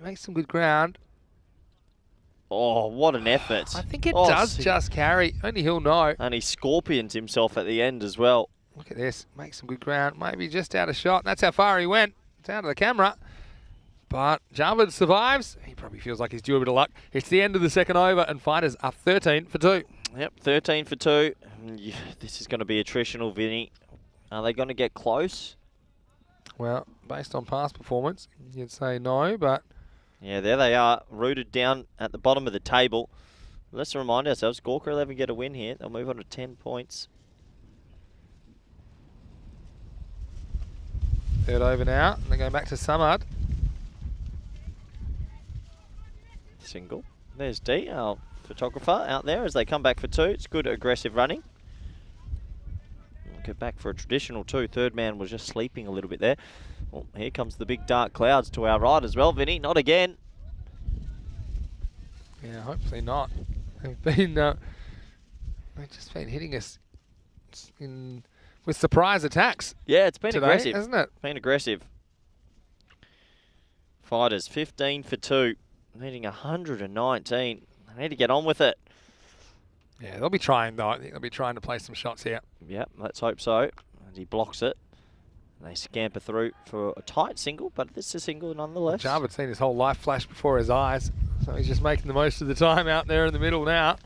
Makes some good ground. Oh, what an effort. I think it does just carry. Only he'll know. And he scorpions himself at the end as well. Look at this. Makes some good ground. Maybe just out of shot. That's how far he went. It's out of the camera. But Javid survives. He probably feels like he's due a bit of luck. It's the end of the second over, and fighters are 13 for 2. Yep, 13 for 2. This is going to be attritional, Vinny. Are they going to get close? Well, based on past performance, you'd say no, but... Yeah, there they are, rooted down at the bottom of the table. Let's remind ourselves, Gawker 11 get a win here. They'll move on to 10 points. Third over now, and they're going back to Samad. Single. There's D, our photographer, out there as they come back for 2. It's good aggressive running. We'll get back for a traditional 2. Third man was just sleeping a little bit there. Well, here comes the big dark clouds to our right as well, Vinny. Not again. Yeah, hopefully not. They've just been hitting us with surprise attacks. Yeah, it's been today, aggressive, hasn't it? Been aggressive. Fighters 15 for 2, needing 119. They need to get on with it. Yeah, they'll be trying though. I think they'll be trying to play some shots here. Yep, let's hope so. And he blocks it. They scamper through for a tight single, but it's a single nonetheless. Javid's seen his whole life flash before his eyes, so he's just making the most of the time out there in the middle now.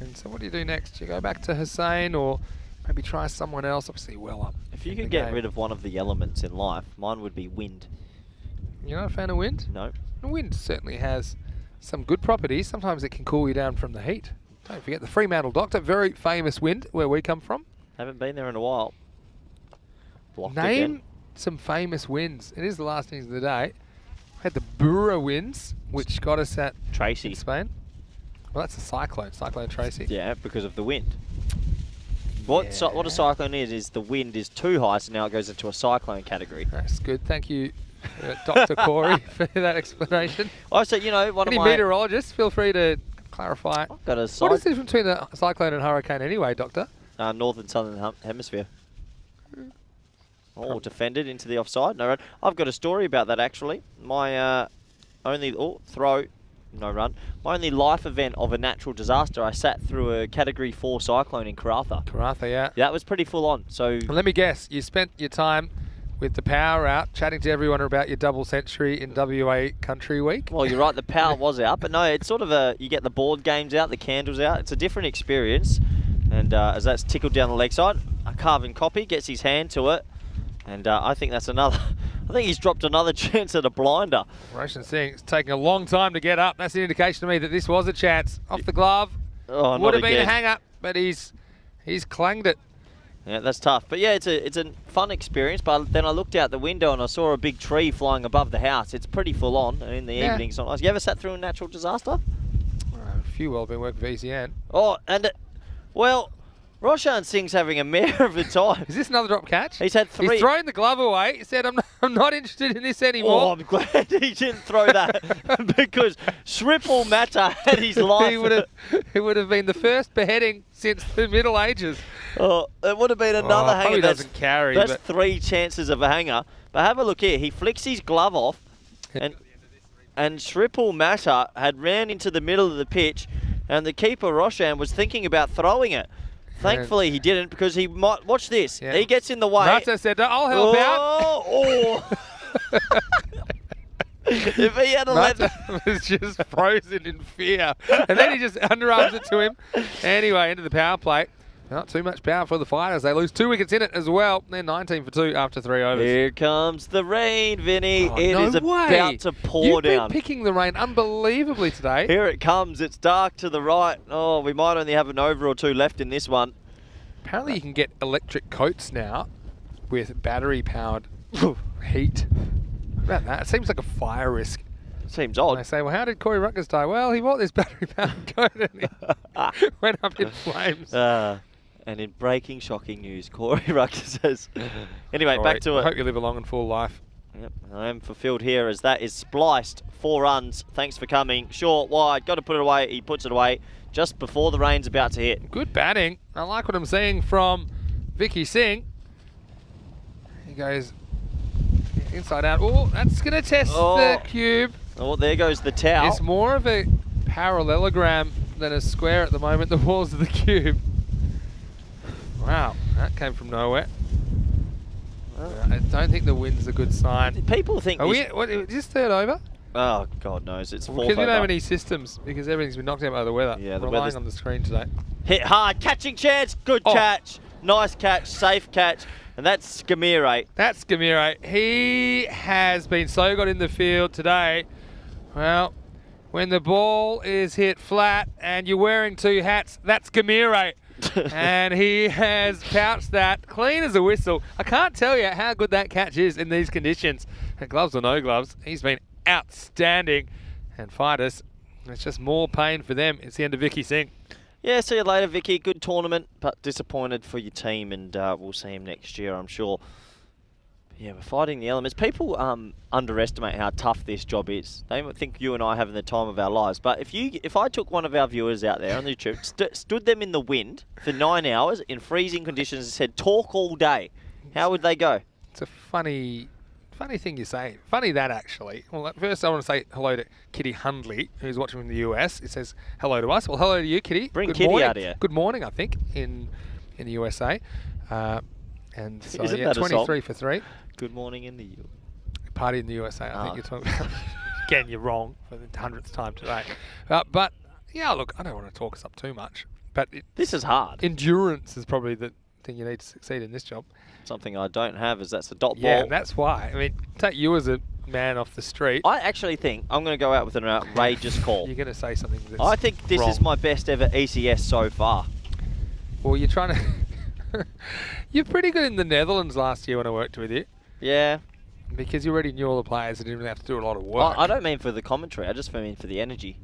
And so what do you do next? You go back to Hussein or maybe try someone else? Obviously well up. If you could get rid of one of the elements in life, mine would be wind. You're not a fan of wind? No. Wind certainly has some good properties. Sometimes it can cool you down from the heat. Don't forget the Fremantle Doctor, very famous wind where we come from. Haven't been there in a while. Blocked Name again. some famous winds. It is the last news of the day. We had the Bura winds, which got us at Tracy. in Spain. Well, that's a cyclone, Cyclone Tracy. Yeah, because of the wind. What a cyclone is the wind is too high, so now it goes into a cyclone category. That's good. Thank you, Dr. Corey, for that explanation. Oh, so, you know, one Any of my... meteorologists, feel free to clarify. I've got a What is the difference between a cyclone and hurricane anyway, Doctor? North and southern hemisphere. Oh, defended into the offside. No run. I've got a story about that, actually. My only no run. My only life event of a natural disaster, I sat through a Category 4 cyclone in Karratha. Karratha, yeah. That was pretty full on. So And let me guess, you spent your time with the power out, chatting to everyone about your double century in WA Country Week. Well, you're right, the power was out, but no, it's sort of you get the board games out, the candles out. It's a different experience. And as that's tickled down the leg side, a carving copy gets his hand to it. And I think that's another... I think he's dropped another chance at a blinder. Roshan Singh, it's taking a long time to get up. That's an indication to me that this was a chance. Off the glove. Oh, would have been a hang-up, but he's clanged it. Yeah, that's tough. But yeah, it's a fun experience. But then I looked out the window and I saw a big tree flying above the house. It's pretty full on, and in the evening it's not nice. You ever sat through a natural disaster? A few well been working for ECN. Oh, and well, Roshan Singh's having a mare of a time. Is this another drop catch? He's had 3. He's thrown the glove away. He said, I'm not interested in this anymore. Oh, I'm glad he didn't throw that because Shripple Matter had his life. It would have been the first beheading since the Middle Ages. Oh, it would have been another hanger. Probably doesn't carry. That's 3 chances of a hanger. But have a look here. He flicks his glove off, and Shripple Matter had ran into the middle of the pitch, and the keeper Roshan was thinking about throwing it. Thankfully, he didn't, because he might... Watch this. Yeah. He gets in the way. Matter said, I'll help out. Oh! If he had let... was just frozen in fear. And then he just underarms it to him. Anyway, into the power play. Not too much power for the Fighters. They lose 2 wickets in it as well. They're 19 for 2 after 3 overs. Here comes the rain, Vinny. It is about to pour down. You've been picking the rain unbelievably today. Here it comes. It's dark to the right. Oh, we might only have an over or 2 left in this one. Apparently you can get electric coats now with battery-powered heat. What about that? It seems like a fire risk. Seems odd. And they say, well, how did Corey Ruckers die? Well, he bought this battery-powered coat and he went up in flames. And in breaking, shocking news, Corey Ruckers says... Anyway, Corey, back to it. I hope you live a long and full life. Yep, I am fulfilled here as that is spliced. 4 runs. Thanks for coming. Short, wide, got to put it away. He puts it away just before the rain's about to hit. Good batting. I like what I'm seeing from Vicky Singh. He goes inside out. Oh, that's going to test the cube. Oh, there goes the towel. It's more of a parallelogram than a square at the moment, the walls of the cube. Wow. That came from nowhere. I don't think the wind's a good sign. People think Are this... is this third over? Oh, God knows. It's fourth Because we over. don't have any systems, because everything's been knocked out by the weather. Yeah, the Relying weather's... on the screen today. Hit hard. Catching chance. Good catch. Nice catch. Safe catch. And that's Skamire. That's Skamire. He has been so good in the field today. Well, when the ball is hit flat and you're wearing two hats, that's Skamire. And he has pouched that clean as a whistle. I can't tell you how good that catch is in these conditions. Gloves or no gloves, he's been outstanding. And fighters, it's just more pain for them. It's the end of Vicky Singh. Yeah, see you later, Vicky. Good tournament, but disappointed for your team, and we'll see him next year, I'm sure. Yeah, we're fighting the elements. People underestimate how tough this job is. They think you and I are having the time of our lives. But if I took one of our viewers out there on the YouTube, stood them in the wind for 9 hours in freezing conditions and said, talk all day, how would they go? It's a funny thing you say. Funny that, actually. Well, at first I want to say hello to Kitty Hundley, who's watching from the US. It says hello to us. Well, hello to you, Kitty. Bring Good Kitty morning. out here. Good morning, I think, in the USA. And so, Isn't yeah, that a song? 23 for 3. Good morning in the U. Party in the USA, I think you're talking about. Again, you're wrong for the 100th time today. But, yeah, look, I don't want to talk us up too much. But This is hard. endurance is probably the thing you need to succeed in this job. Something I don't have is that's a dot Yeah, ball. that's why. I mean, take you as a man off the street. I actually think I'm going to go out with an outrageous call. You're going to say something that's I think this wrong. is my best ever ECS so far. Well, you're trying to... You're pretty good in the Netherlands last year when I worked with you. Yeah. Because you already knew all the players and didn't really have to do a lot of work. I don't mean for the commentary. I just mean for the energy.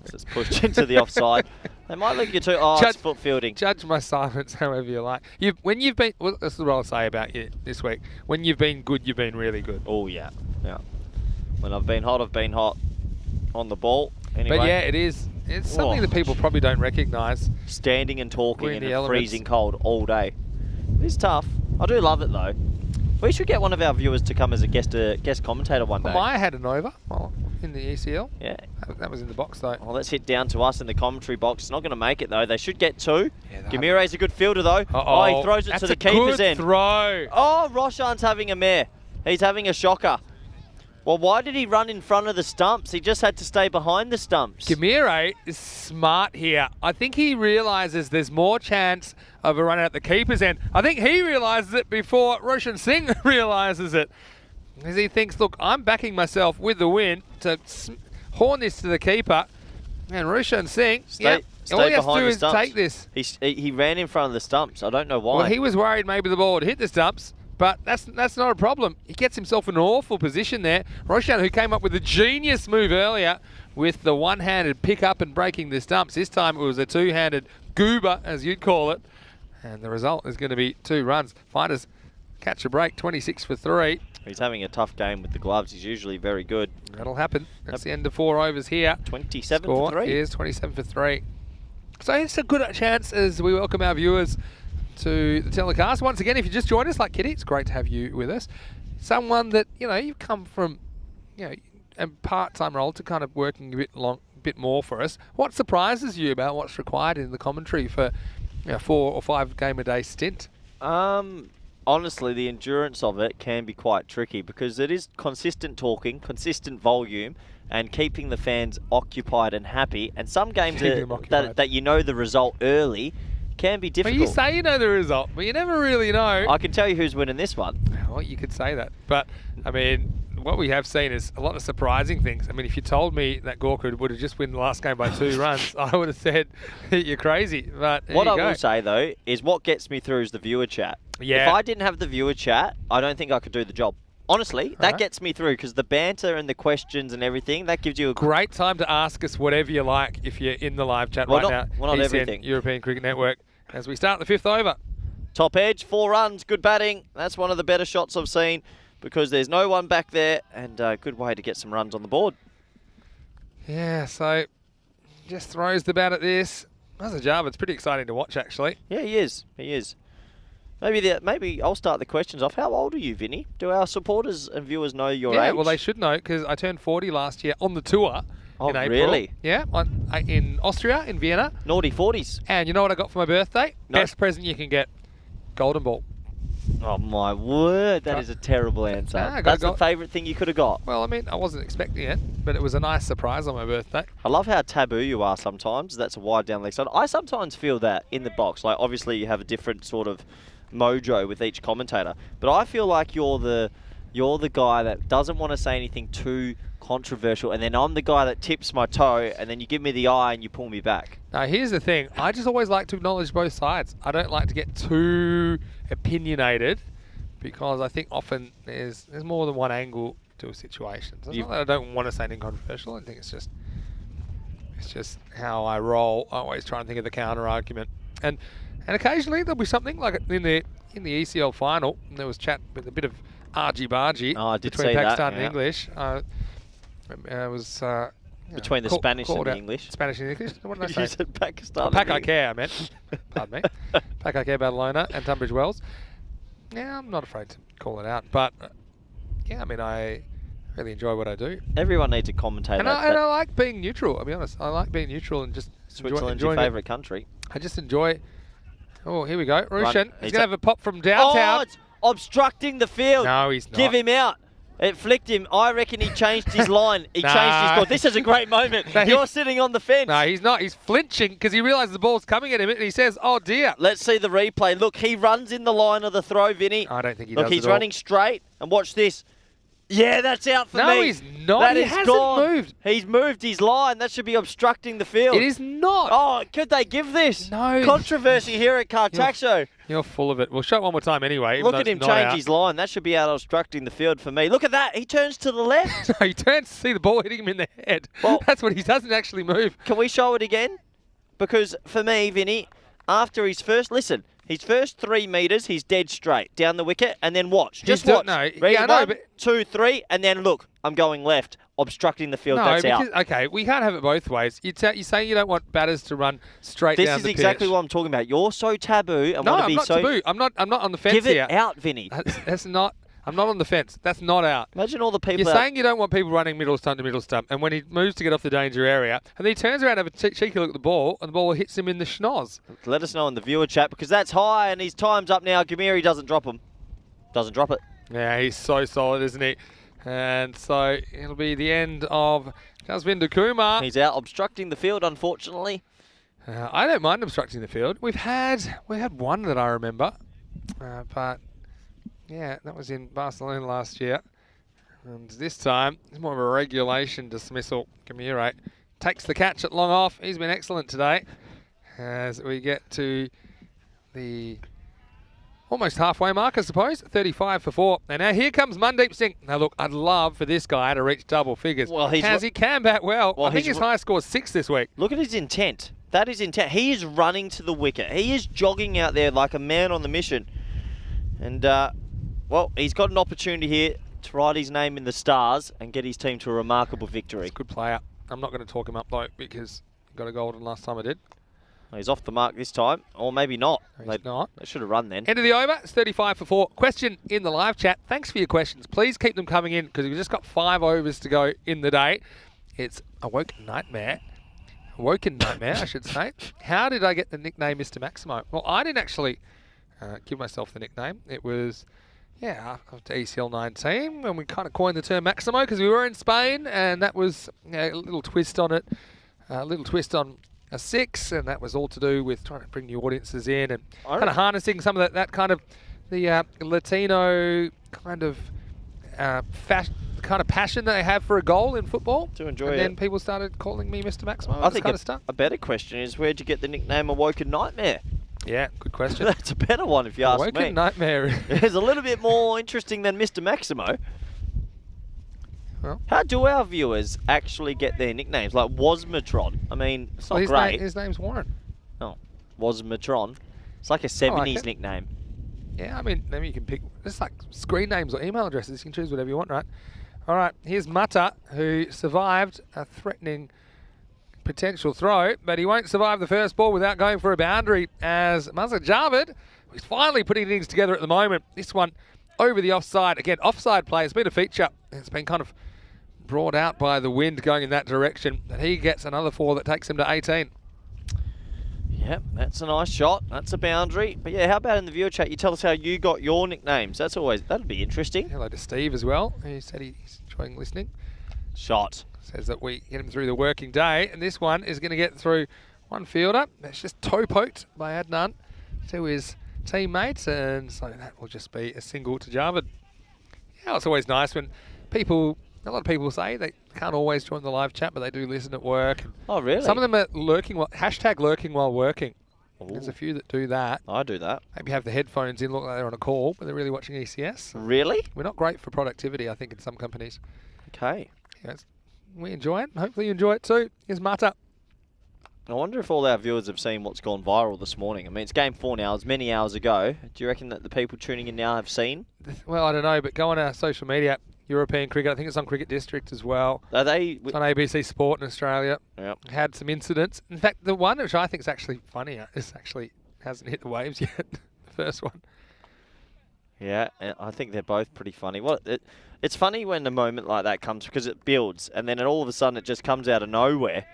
It's pushed into the offside. They might look you too. Oh, it's foot fielding. Judge my silence however you like. When you've been... Well, this is what I'll say about you this week. When you've been good, you've been really good. Oh, yeah. Yeah. When I've been hot on the ball. Anyway. But yeah, it is. It's something that people probably don't recognise. Standing and talking We're in in the a elements. freezing cold all day. It's tough. I do love it though. We should get one of our viewers to come as a guest commentator one day. Maya had an over in the ECL. Yeah. That was in the box though. Well, let's hit down to us in the commentary box. It's not going to make it though. They should get 2. Yeah, Gamire's a good fielder though. Oh, he throws it to the keeper's end. Throw. Oh, Roshan's having a mare. He's having a shocker. Well, why did he run in front of the stumps? He just had to stay behind the stumps. Gamire is smart here. I think he realises there's more chance of a run at the keeper's end. I think he realises it before Roshan Singh realises it. As he thinks, look, I'm backing myself with the win to horn this to the keeper. And Roshan Singh, all he has to do is take this. He ran in front of the stumps. I don't know why. Well, he was worried maybe the ball would hit the stumps. But that's not a problem. He gets himself in an awful position there. Roshan, who came up with a genius move earlier with the one-handed pick up and breaking the stumps. This time it was a two-handed goober, as you'd call it. And the result is going to be 2 runs. Fighters catch a break, 26 for 3. He's having a tough game with the gloves. He's usually very good. That'll happen. That's the end of 4 overs here. 27 Score for 3. is 27 for 3. So it's a good chance as we welcome our viewers to the telecast. Once again, if you just joined us, like Kitty, it's great to have you with us. Someone that, you've come from, a part-time role to kind of working a bit more for us. What surprises you about what's required in the commentary for 4 or 5 game a day stint? Honestly, the endurance of it can be quite tricky because it is consistent talking, consistent volume, and keeping the fans occupied and happy. And some games that you know the result early can be difficult. Well, you say you know the result, but you never really know. I can tell you who's winning this one. Well, you could say that. But, I mean, what we have seen is a lot of surprising things. I mean, if you told me that Gorka would have just won the last game by 2 runs, I would have said, you're crazy. But what I will say, though, is what gets me through is the viewer chat. Yeah. If I didn't have the viewer chat, I don't think I could do the job. Honestly, that gets me through because the banter and the questions and everything, that gives you a great time to ask us whatever you like if you're in the live chat now. Well, not everything. European Cricket Network. As we start the 5th over. Top edge, 4 runs, good batting. That's one of the better shots I've seen because there's no one back there and a good way to get some runs on the board. Yeah, so just throws the bat at this. That's a job. It's pretty exciting to watch, actually. Yeah, he is. He is. Maybe I'll start the questions off. How old are you, Vinny? Do our supporters and viewers know your age? Yeah, well, they should know because I turned 40 last year on the tour. Oh, in April. really? Yeah, in Austria, in Vienna. Naughty 40s. And you know what I got for my birthday? No. Best present you can get. Golden ball. Oh, my word. That is a terrible answer. I got That's a the favourite thing you could have got. Well, I mean, I wasn't expecting it, but it was a nice surprise on my birthday. I love how taboo you are sometimes. That's a wide down leg side. I sometimes feel that in the box. Like, obviously, you have a different sort of mojo with each commentator. But I feel like you're the guy that doesn't want to say anything too controversial, and then I'm the guy that tips my toe, and then you give me the eye and you pull me back. Now, here's the thing. I just always like to acknowledge both sides. I don't like to get too opinionated because I think often there's more than one angle to a situation. So it's not that I don't want to say anything controversial. I think it's just how I roll. I always try and think of the counter argument. And occasionally there'll be something like in the ECL final, and there was chat with a bit of argy-bargy between Pakistan and English. It was between the Spanish and the English. Spanish and English. What did I say? You said Pakistan. Pack I Care, I meant. Pardon me. Pack I Care, Badalona and Tunbridge Wells. Yeah, I'm not afraid to call it out. But, yeah, I mean, I really enjoy what I do. Everyone needs a commentator. And I like being neutral, I'll be honest. I like being neutral and just Switzerland's your favourite country. I just enjoy... Oh, here we go. Rushan. He's going to have a pop from downtown. Oh, it's obstructing the field. No, he's not. Give him out. It flicked him. I reckon he changed his line. He changed his goal. This is a great moment. You're sitting on the fence. No, he's not. He's flinching because he realises the ball's coming at him and he says, oh, dear. Let's see the replay. Look, he runs in the line of the throw, Vinny. I don't think he does. Look, he's running straight. And watch this. Yeah, that's out for me. No, he's not. That he is hasn't gone. moved. He's moved his line. That should be obstructing the field. It is not. Oh, could they give this? No. Controversy here at Cartaxo. You're full of it. We'll show it one more time anyway. Look at him change his line. That should be out obstructing the field for me. Look at that. He turns to the left. No, he turns to see the ball hitting him in the head. Well, that's what he doesn't actually move. Can we show it again? Because for me, Vinny, after his first 3 metres, he's dead straight down the wicket, and then watch. Just watch. No, Ready? yeah, no, 1, 2, 3, and then look, I'm going left, obstructing the field. No, that's because, out. Okay, we can't have it both ways. You say you don't want batters to run straight down the pitch. This is exactly what I'm talking about. You're so taboo. And no, want to I'm be not so taboo. I'm not on the fence Give here. it out, Vinny. That's not. I'm not on the fence. That's not out. Imagine all the people. You're saying you don't want people running middle stump to middle stump, and when he moves to get off the danger area, and then he turns around and have a cheeky look at the ball, and the ball hits him in the schnoz. Let us know in the viewer chat, because that's high, and his time's up now. Gamiri doesn't drop him. Doesn't drop it. Yeah, he's so solid, isn't he? And so it'll be the end of Jasvinder Kumar. He's out obstructing the field, unfortunately. I don't mind obstructing the field. We had one that I remember, but yeah, that was in Barcelona last year. And this time, it's more of a regulation dismissal. Gamire takes the catch at long off. He's been excellent today as we get to the almost halfway mark, I suppose. 35 for 4. And now here comes Mandeep Singh. Now look, I'd love for this guy to reach double figures. Well, he can bat well. I think his highest score is 6 this week. Look at his intent. That is intent. He is running to the wicket. He is jogging out there like a man on the mission. And, well, he's got an opportunity here to write his name in the stars and get his team to a remarkable victory. He's a good player. I'm not going to talk him up, though, because he got a golden last time I did. He's off the mark this time, or maybe not. He's not. They should have run then. End of the over. It's 35 for 4. Question in the live chat. Thanks for your questions. Please keep them coming in because we've just got 5 overs to go in the day. It's Awoken Nightmare, I should say. How did I get the nickname Mr. Maximo? Well, I didn't actually give myself the nickname. It was, after ECL 19 when we kind of coined the term Maximo because we were in Spain and that was a little twist on it, a little twist on a 6, and that was all to do with trying to bring new audiences in and kind of harnessing some of that kind of the Latino kind of passion that they have for a goal in football. To enjoy and it. then people started calling me Mr. Maximo. I think a better question is, where'd you get the nickname Awoken Nightmare? Yeah, good question. That's a better one if you ask me. Awoken Nightmare. It's a little bit more interesting than Mr. Maximo. Well, how do our viewers actually get their nicknames? Like Wasmatron. I mean, it's not great. His name's Warren. Oh, Wasmatron. It's like a 70s nickname. Yeah, I mean, maybe you can pick. It's like screen names or email addresses. You can choose whatever you want, right? All right, here's Mata, who survived a threatening potential throw, but he won't survive the first ball without going for a boundary as Mazhar Javed, who's finally putting things together at the moment. This one over the offside. Again, offside play has been a feature. It's been kind of brought out by the wind going in that direction. And he gets another 4 that takes him to 18. Yep, that's a nice shot. That's a boundary. But yeah, how about in the viewer chat, you tell us how you got your nicknames. That'd be interesting. Hello to Steve as well. He said he's enjoying listening. Shot. Says that we get him through the working day. And this one is going to get through one fielder. That's just toe poked by Adnan to his teammates. And so that will just be a single to Jarvid. Yeah, it's always nice when a lot of people say they can't always join the live chat, but they do listen at work. Oh, really? Some of them are lurking, hashtag lurking while working. Ooh. There's a few that do that. I do that. Maybe have the headphones in, look like they're on a call, but they're really watching ECS. Really? We're not great for productivity, I think, in some companies. Okay. Yeah, we enjoy it. Hopefully you enjoy it too. Here's Mata. I wonder if all our viewers have seen what's gone viral this morning. I mean, it's game 4 now. It's many hours ago. Do you reckon that the people tuning in now have seen? Well, I don't know, but go on our social media. European cricket. I think it's on Cricket District as well. Are they? It's on ABC Sport in Australia. Yep. Had some incidents. In fact, the one which I think is actually funnier hasn't hit the waves yet. The first one. Yeah, I think they're both pretty funny. It's funny when a moment like that comes because it builds and then all of a sudden it just comes out of nowhere.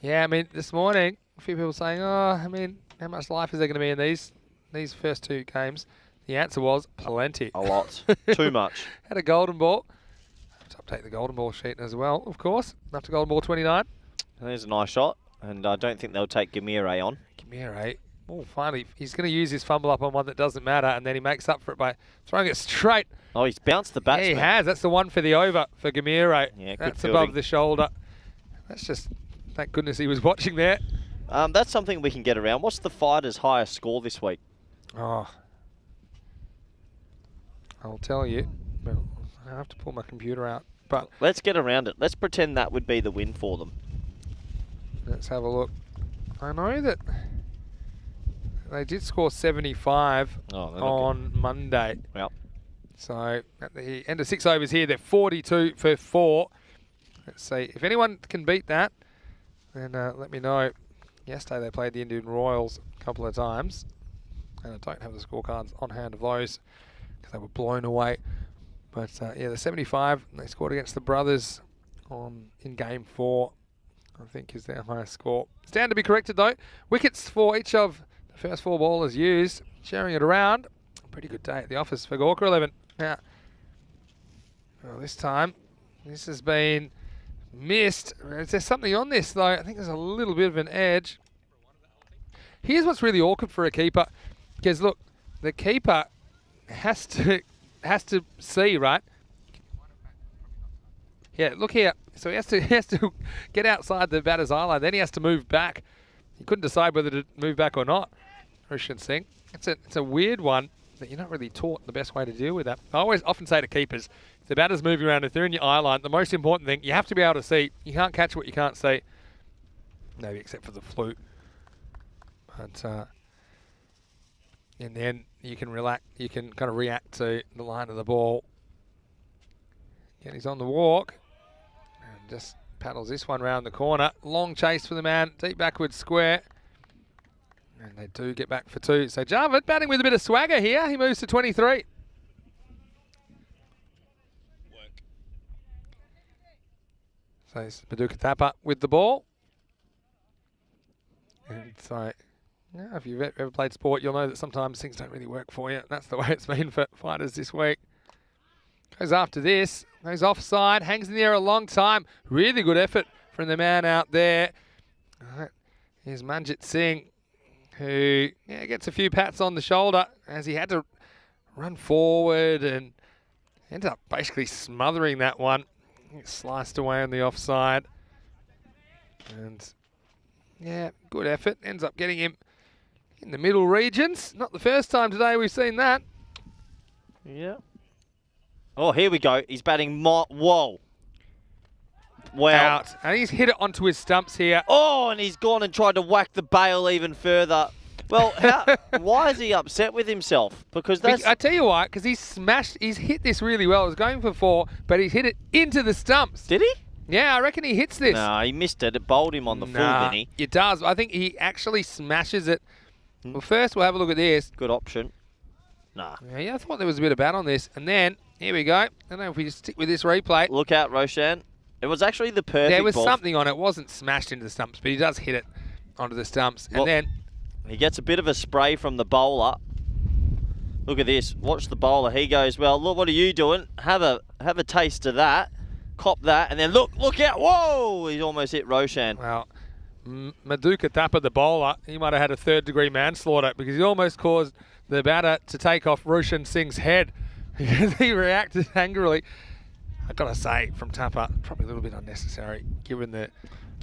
Yeah, I mean, this morning, a few people saying, how much life is there going to be in these first 2 games? The answer was plenty. A lot. Too much. Had a golden ball. Have to update the golden ball sheet as well, of course. After golden ball 29. There's a nice shot, and I don't think they'll take Gamire on. Gamire. Oh, finally, he's going to use his fumble up on one that doesn't matter, and then he makes up for it by throwing it straight. Oh, he's bounced the batsman. Yeah, he has. That's the one for the over for Gamire. Yeah, good That's fielding. above the shoulder. That's just, thank goodness he was watching there. That's something we can get around. What's the fighter's highest score this week? Oh, I'll tell you. Well, I have to pull my computer out. But let's get around it. Let's pretend that would be the win for them. Let's have a look. I know that they did score 75 on Monday. Yep. So at the end of 6 overs here, they're 42 for 4. Let's see. If anyone can beat that, then let me know. Yesterday they played the Indian Royals a couple of times. And I don't have the scorecards on hand of those because they were blown away. But yeah, the 75 they scored against the Brothers in game 4, I think is their highest score. Stand to be corrected though. Wickets for each of the first 4 bowlers used. Sharing it around. Pretty good day at the office for Gorka 11. Now, well, this time, this has been missed. Is there something on this though? I think there's a little bit of an edge. Here's what's really awkward for a keeper. Because look, the keeper has to see, right? Yeah, look here. So he has to get outside the batter's eye line. Then he has to move back. He couldn't decide whether to move back or not. Roshan Singh. It's a weird one that you're not really taught the best way to deal with that. I often say to keepers, if the batter's moving around, if they're in your eye line, the most important thing, you have to be able to see. You can't catch what you can't see. Maybe except for the flute. But and then you can relax. You can kind of react to the line of the ball. And he's on the walk. And just paddles this one round the corner. Long chase for the man. Deep backwards square. And they do get back for 2. So Jarvid batting with a bit of swagger here. He moves to 23. So it's Paduka Thapa with the ball. And so, yeah, if you've ever played sport, you'll know that sometimes things don't really work for you. That's the way it's been for fighters this week. Goes after this. Goes offside. Hangs in the air a long time. Really good effort from the man out there. All right. Here's Manjit Singh, who gets a few pats on the shoulder as he had to run forward and ended up basically smothering that one. Sliced away on the offside. And yeah, good effort. Ends up getting him in the middle regions. Not the first time today we've seen that. Yeah. Oh, here we go. He's batting whoa. Wow. Out. And he's hit it onto his stumps here. Oh, and he's gone and tried to whack the bail even further. Well, why is he upset with himself? Because that's... I tell you why, because he's hit this really well. It was going for 4, but he's hit it into the stumps. Did he? Yeah, I reckon he hits this. No, he missed it. It bowled him on the full, didn't he? It does. I think he actually smashes it. Well, first we'll have a look at this. Good option. Nah. Yeah, I thought there was a bit of bat on this. And then Here we go. I don't know if we just stick with this replay. Look out, Roshan. It was actually the perfect There was ball. something on it. It wasn't smashed into the stumps, but he does hit it onto the stumps. Well, and then he gets a bit of a spray from the bowler. Look at this. Watch the bowler. He goes, well, look, what are you doing? Have a taste of that. Cop that. And then look out. Whoa! He's almost hit Roshan. well, Maduka Thapa, the bowler, he might have had a third-degree manslaughter because he almost caused the batter to take off Roshan Singh's head because he reacted angrily. I've got to say, from Thapa, probably a little bit unnecessary given the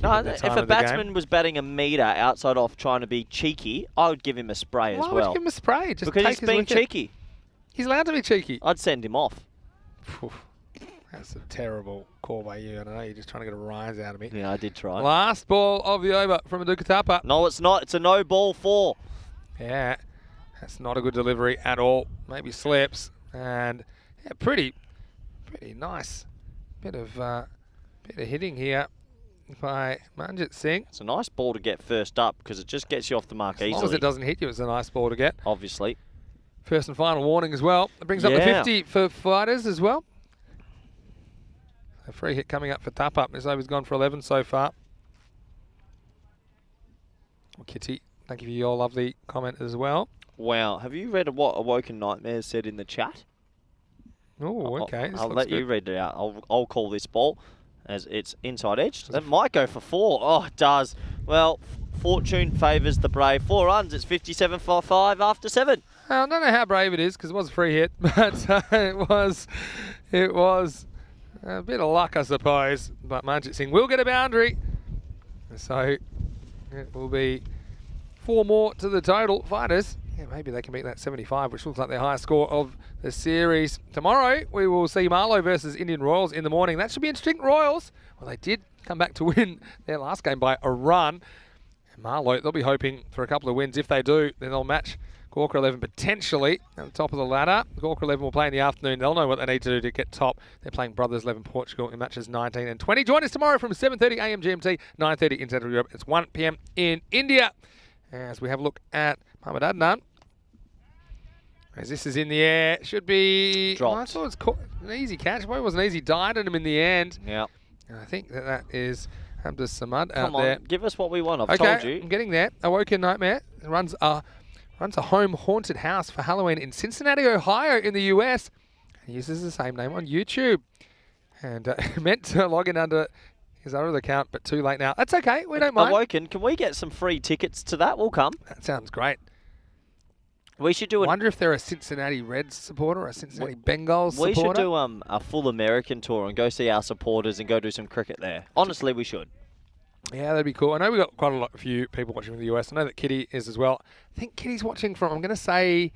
No, the if time a of the batsman game. was batting a metre outside off trying to be cheeky, I would give him a spray Why as would well. you give him a spray? Just Because take he's his being wicket. cheeky. He's allowed to be cheeky. I'd send him off. Phew. That's a terrible call by you. I know you're just trying to get a rise out of me. Yeah, I did try. Last ball of the over from Maduka Thapa. No, it's not. It's a no ball 4. Yeah, that's not a good delivery at all. Maybe slips and yeah, pretty nice bit of hitting here by Manjit Singh. It's a nice ball to get first up because it just gets you off the mark As long as easily. it doesn't hit you, it's a nice ball to get. Obviously. First and final warning as well. It brings up the Yeah. 50 for fighters as well. A free hit coming up for Thapa. This over's gone for 11 so far. Well, Kitty, thank you for your lovely comment as well. Wow. Have you read what Awoken Nightmares said in the chat? Oh, okay. This I'll looks let you good. read it out. I'll call this ball as it's inside edge. That might go for 4. Oh, it does. Well, fortune favours the brave. 4 runs. It's 57 for 5 after 7. I don't know how brave it is because it was a free hit, but it was a bit of luck, I suppose. But Manjit Singh will get a boundary, so it will be 4 more to the total. Fighters, yeah, maybe they can beat that 75, which looks like their highest score of the series. Tomorrow we will see Marlow versus Indian Royals in the morning. That should be interesting. Royals, well, they did come back to win their last game by a run. And Marlow, they'll be hoping for a couple of wins. If they do, then they'll match Gawker 11 potentially at the top of the ladder. Gawker 11 will play in the afternoon. They'll know what they need to do to get top. They're playing Brothers 11 Portugal in matches 19 and 20. Join us tomorrow from 7:30 a.m. GMT, 9:30 in Central Europe. It's 1 p.m. in India. As we have a look at Mohammad Adnan. As this is in the air, should be... Dropped. I thought it was an easy catch. Well, it wasn't easy. Died on him in the end. Yeah. And I think that is Abdus Samad out Come on. there. Give us what we want. I've Okay, told you. I'm getting there. Awoken Nightmare runs a home haunted house for Halloween in Cincinnati, Ohio in the US. He uses the same name on YouTube. And meant to log in under his other account, but too late now. That's okay. We don't mind. Awoken, can we get some free tickets to that? We'll come. That sounds great. We should do I wonder if they're a Cincinnati Reds supporter or a Cincinnati Bengals We should supporter. do a full American tour and go see our supporters and go do some cricket there. Honestly, we should. Yeah, that'd be cool. I know we've got quite a few people watching from the US. I know that Kitty is as well. I think Kitty's watching from, I'm going to say,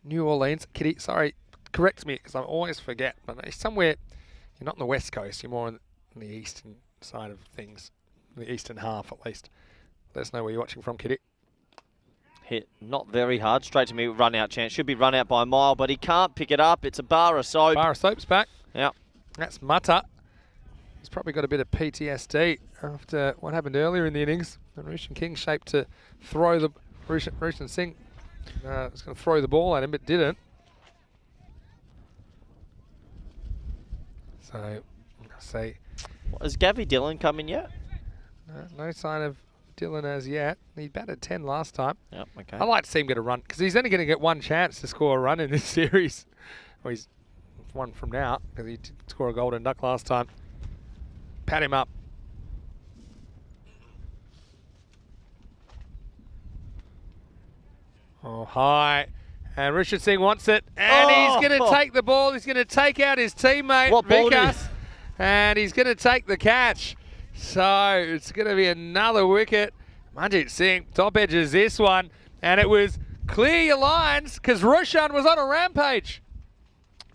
New Orleans. Kitty, sorry, correct me because I always forget. But it's somewhere, you're not on the West Coast. You're more on the eastern side of things, the eastern half at least. Let us know where you're watching from, Kitty. Hit not very hard. Straight to me, run out chance. Should be run out by a mile, but he can't pick it up. It's a bar of soap. Bar of soap's back. Yeah. That's Mutta. He's probably got a bit of PTSD after what happened earlier in the innings. And Roshan King shaped to throw the... Roshan Singh was going to throw the ball at him, but didn't. So, I'm going to say Has Gavi Dillon come in yet? no sign of Dylan as yet. He batted 10 last time. Yep, okay. I'd like to see him get a run because he's only going to get one chance to score a run in this series. Well, he's one from now because he did score a golden duck last time. Pat him up. Oh, high. And Richard Singh wants it. And he's going to take the ball. He's going to take out his teammate, What ball Vikas. And he's going to take the catch. So it's going to be another wicket. Manjit Singh top edges this one. And it was clear your lines because Roshan was on a rampage.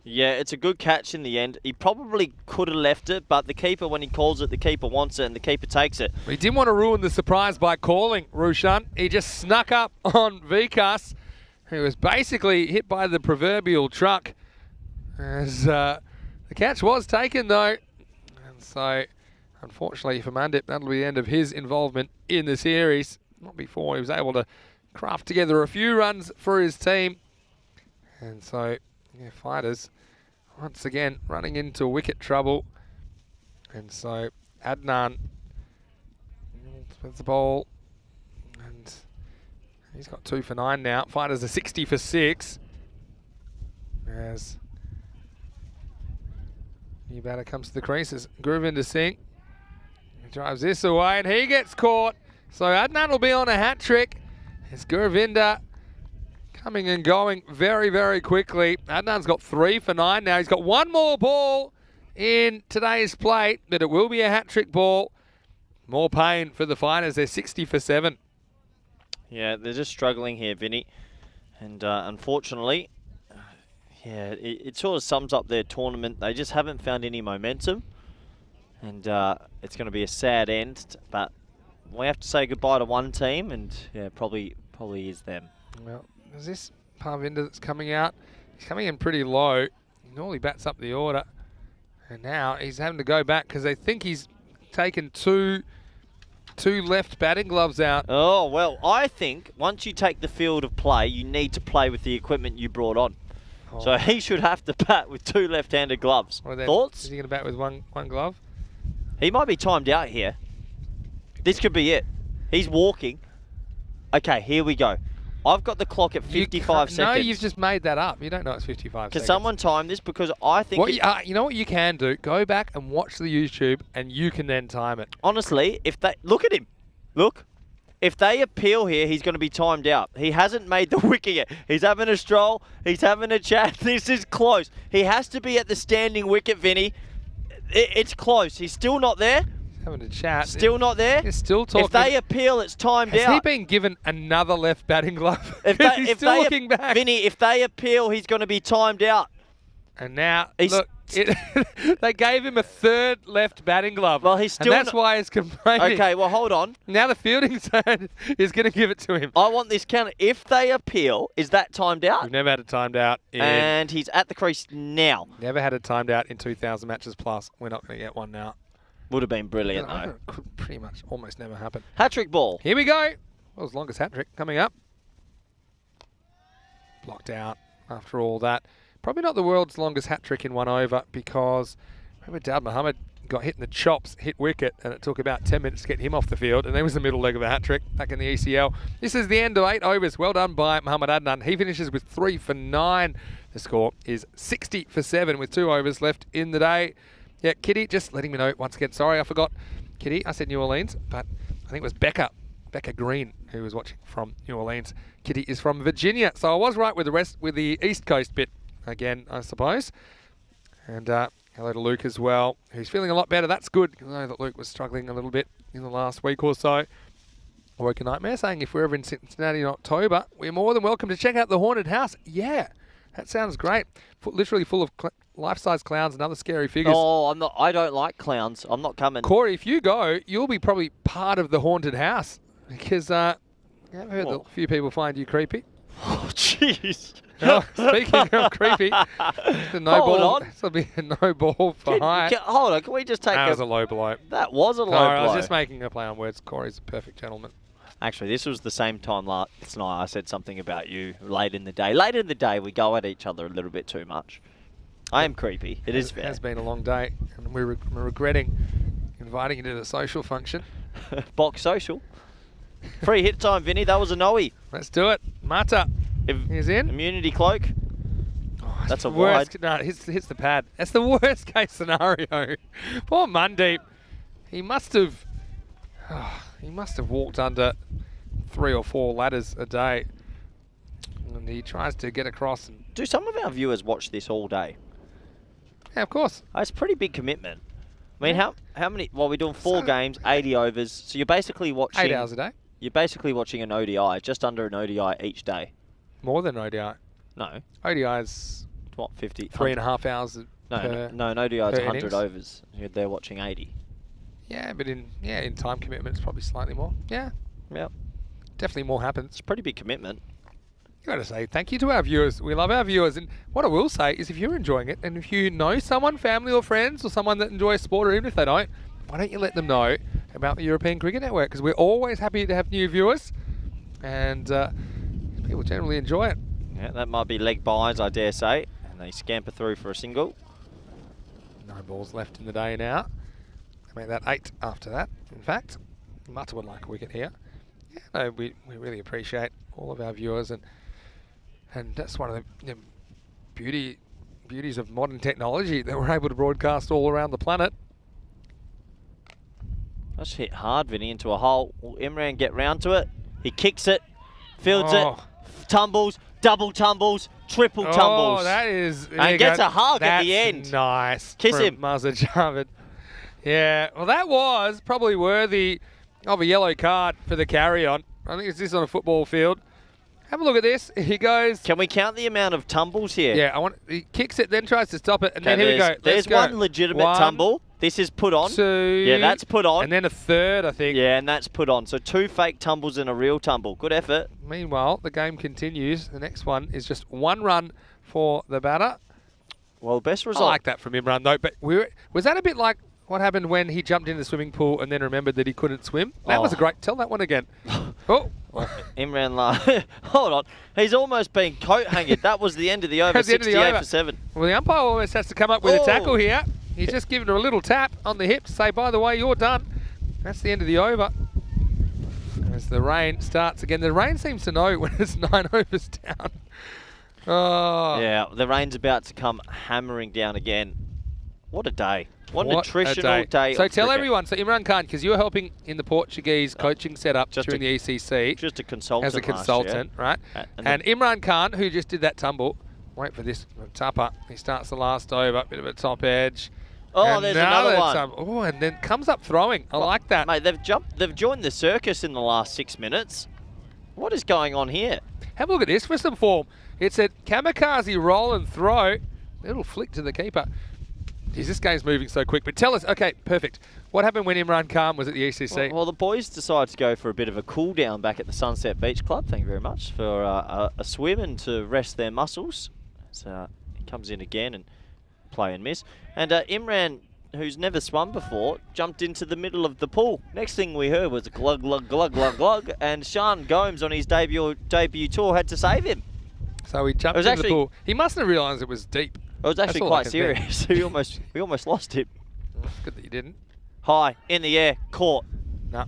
Yeah, it's a good catch in the end. He probably could have left it, but the keeper, when he calls it, the keeper wants it, and the keeper takes it. He didn't want to ruin the surprise by calling Roshan. He just snuck up on Vikas, who was basically hit by the proverbial truck. As the catch was taken, though. And so, unfortunately for Mandip, that'll be the end of his involvement in the series. Not before he was able to craft together a few runs for his team. And so, yeah, fighters once again running into wicket trouble. And so Adnan with the ball. And he's got 2 for 9 now. Fighters are 60 for 6. As new batter comes to the creases. Gurvinder Singh drives this away and he gets caught. So Adnan will be on a hat trick. It's Gurvinder coming and going very, very quickly. Adnan's got 3 for 9 now. He's got 1 more ball in today's plate, but it will be a hat trick ball. More pain for the fighters. They're 60 for 7. Yeah, they're just struggling here, Vinny. And unfortunately, yeah, it sort of sums up their tournament. They just haven't found any momentum. And it's going to be a sad end, but we have to say goodbye to one team, and yeah, probably is them. Well, there's this Parvinder that's coming out. He's coming in pretty low. He normally bats up the order. And now he's having to go back because they think he's taken two left batting gloves out. Oh, well, I think once you take the field of play, you need to play with the equipment you brought on. Oh. So he should have to bat with 2 left-handed gloves. Well, then, Thoughts? is he going to bat with one glove? He might be timed out here. This could be it. He's walking. Okay, here we go. I've got the clock at 55 seconds. No, you've just made that up. You don't know it's 55 seconds. Can someone time this? Because I think... You know what you can do? Go back and watch the YouTube and you can then time it. Honestly, if they... Look at him. Look. If they appeal here, he's going to be timed out. He hasn't made the wicket yet. He's having a stroll. He's having a chat. This is close. He has to be at the standing wicket, Vinny. It's close. He's still not there. He's having a chat. Still not there. He's still talking. If they appeal, it's timed out. Has he been given another left batting glove? He's if still they looking back. Vinny, if they appeal, he's going to be timed out. And now, look, they gave him a 3rd left batting glove. Well, he's still... And that's why he's complaining. Okay, well, hold on. Now the fielding side is going to give it to him. I want this counter. If they appeal, is that timed out? We've never had it timed out. And he's at the crease now. Never had it timed out in 2,000 matches plus. We're not going to get one now. Would have been brilliant, though. It could pretty much almost never happen. Hat-trick ball. Here we go. World's longest hat-trick coming up. Blocked out after all that. Probably not the world's longest hat-trick in 1 over because remember Dad Muhammad got hit in the chops, hit wicket, and it took about 10 minutes to get him off the field, and there was the middle leg of a hat-trick back in the ECL. This is the end of 8 overs. Well done by Muhammad Adnan. He finishes with 3 for 9. The score is 60 for 7 with 2 overs left in the day. Yeah, Kitty, just letting me know once again. Sorry, I forgot. Kitty, I said New Orleans, but I think it was Becca Green, who was watching from New Orleans. Kitty is from Virginia, so I was right with the East Coast bit again, I suppose. And hello to Luke as well, who's feeling a lot better. That's good. I know that Luke was struggling a little bit in the last week or so. I woke a nightmare saying if we're ever in Cincinnati in October, we're more than welcome to check out the haunted house. Yeah, that sounds great. Literally full of life-size clowns and other scary figures. Oh, I don't like clowns. I'm not coming. Corey, if you go, you'll be probably part of the haunted house because I've heard that a few people find you creepy. Oh, jeez. Oh, speaking of creepy, Hold on. This will be a no ball for height. Hold on, can we just take That was a low blow. That was a low No, blow. I was just making a play on words. Corey's a perfect gentleman. Actually, this was the same time last night I said something about you late in the day. Late in the day, we go at each other a little bit too much. I am creepy. It is fair. It has been a long day, and we're regretting inviting you to the social function. Box social. Free hit time, Vinny. That was a no-y. Let's do it. Mata. He's in. Immunity cloak. Oh, that's a worst, wide. No, hits the pad. That's the worst case scenario. Poor Mundeep. He must have walked under 3 or 4 ladders a day. And he tries to get across. And Do some of our viewers watch this all day? yeah, of course. It's a pretty big commitment. I mean, how many? Well, we're doing 4 games, 80 overs. So you're basically watching 8 hours a day. You're basically watching an ODI, just under an ODI each day. More than ODI. No. ODI is What, 50? 3.5 hours. No, an ODI is 100 innings. overs. They're watching 80. Yeah, but in time commitment, it's probably slightly more. Yeah, Yep. definitely more happens. It's a pretty big commitment. You got to say thank you to our viewers. We love our viewers, and what I will say is, if you're enjoying it, and if you know someone, family or friends, or someone that enjoys sport, or even if they don't, why don't you let them know about the European Cricket Network? Because we're always happy to have new viewers, and people generally enjoy it. Yeah, that might be leg buys, I dare say. And they scamper through for a single. No balls left in the day now. They make that 8 after that, in fact. Mata would like a wicket here. Yeah, no, we really appreciate all of our viewers, and that's one of the beauties of modern technology, that we're able to broadcast all around the planet. That's hit hard, Vinny, into a hole. Will Imran get round to it? He kicks it, fields it, tumbles, double tumbles, triple tumbles. Oh, that is... And gets a hug at the end. Nice. Kiss him. Mazhar Javed. Yeah, well, that was probably worthy of a yellow card for the carry-on. I think it's this on a football field. Have a look at this. He goes... Can we count the amount of tumbles here? Yeah, he kicks it, then tries to stop it, and then here we go. There's one legitimate tumble. This is put on. 2. Yeah, that's put on. And then a third, I think. Yeah, and that's put on. So 2 fake tumbles and a real tumble. Good effort. Meanwhile, the game continues. The next one is just 1 run for the batter. Well, best result. I like that from Imran, though. But was that a bit like what happened when he jumped in the swimming pool and then remembered that he couldn't swim? That was a great... Tell that one again. Oh. Well, Imran hold on. He's almost been coat-hanged. That was the end of the over, 68 for 7. Well, the umpire almost has to come up with a tackle here. He's just given her a little tap on the hip to say, by the way, you're done. That's the end of the over. As the rain starts again. The rain seems to know when it's 9 overs down. Oh. Yeah, the rain's about to come hammering down again. What a day. What an attritional day. So tell everyone, so Imran Khan, because you were helping in the Portuguese coaching setup during the ECC. Just a consultant. As a consultant, right? And Imran Khan, who just did that tumble, wait for this, Tupper. He starts the last over, bit of a top edge. Oh, there's another one. Oh, and then comes up throwing. I like that. Mate, they've joined the circus in the last 6 minutes. What is going on here? Have a look at this for some form. It's a kamikaze roll and throw. Little flick to the keeper. Geez, this game's moving so quick. But tell us, okay, perfect. What happened when Imran Khan was at the ECC? Well, the boys decided to go for a bit of a cool down back at the Sunset Beach Club. Thank you very much for a swim and to rest their muscles. So he comes in again and play and miss. And Imran, who's never swum before, jumped into the middle of the pool. Next thing we heard was a glug, glug, glug, glug, glug. And Sean Gomes on his debut tour had to save him. So he jumped into the pool. He mustn't have realised it was deep. It was actually quite serious. we almost lost him. It's good that you didn't. High, in the air, caught. No.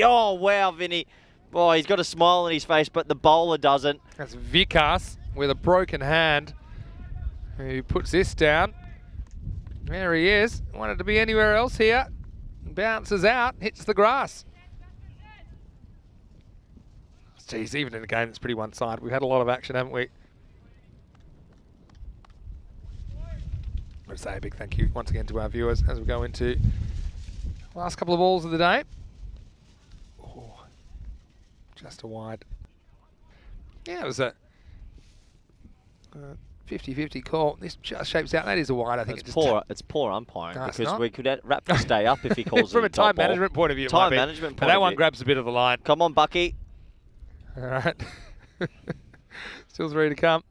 Oh, wow, Vinny. Oh, he's got a smile on his face, but the bowler doesn't. That's Vikas with a broken hand, who puts this down. There he is. Wanted to be anywhere else here. Bounces out, hits the grass. Geez, even in a game that's pretty one-sided, we've had a lot of action, haven't we? I want to say a big thank you once again to our viewers as we go into the last couple of balls of the day. Oh, just a wide. Yeah, it was a 50-50 call. This just shapes out. That is a wide. I think it's poor umpiring, because we could wrap this day up if he calls from it a time management point of view. Time management point but that one grabs a bit of the line. Come on, Bucky. All right. Still 3 to come.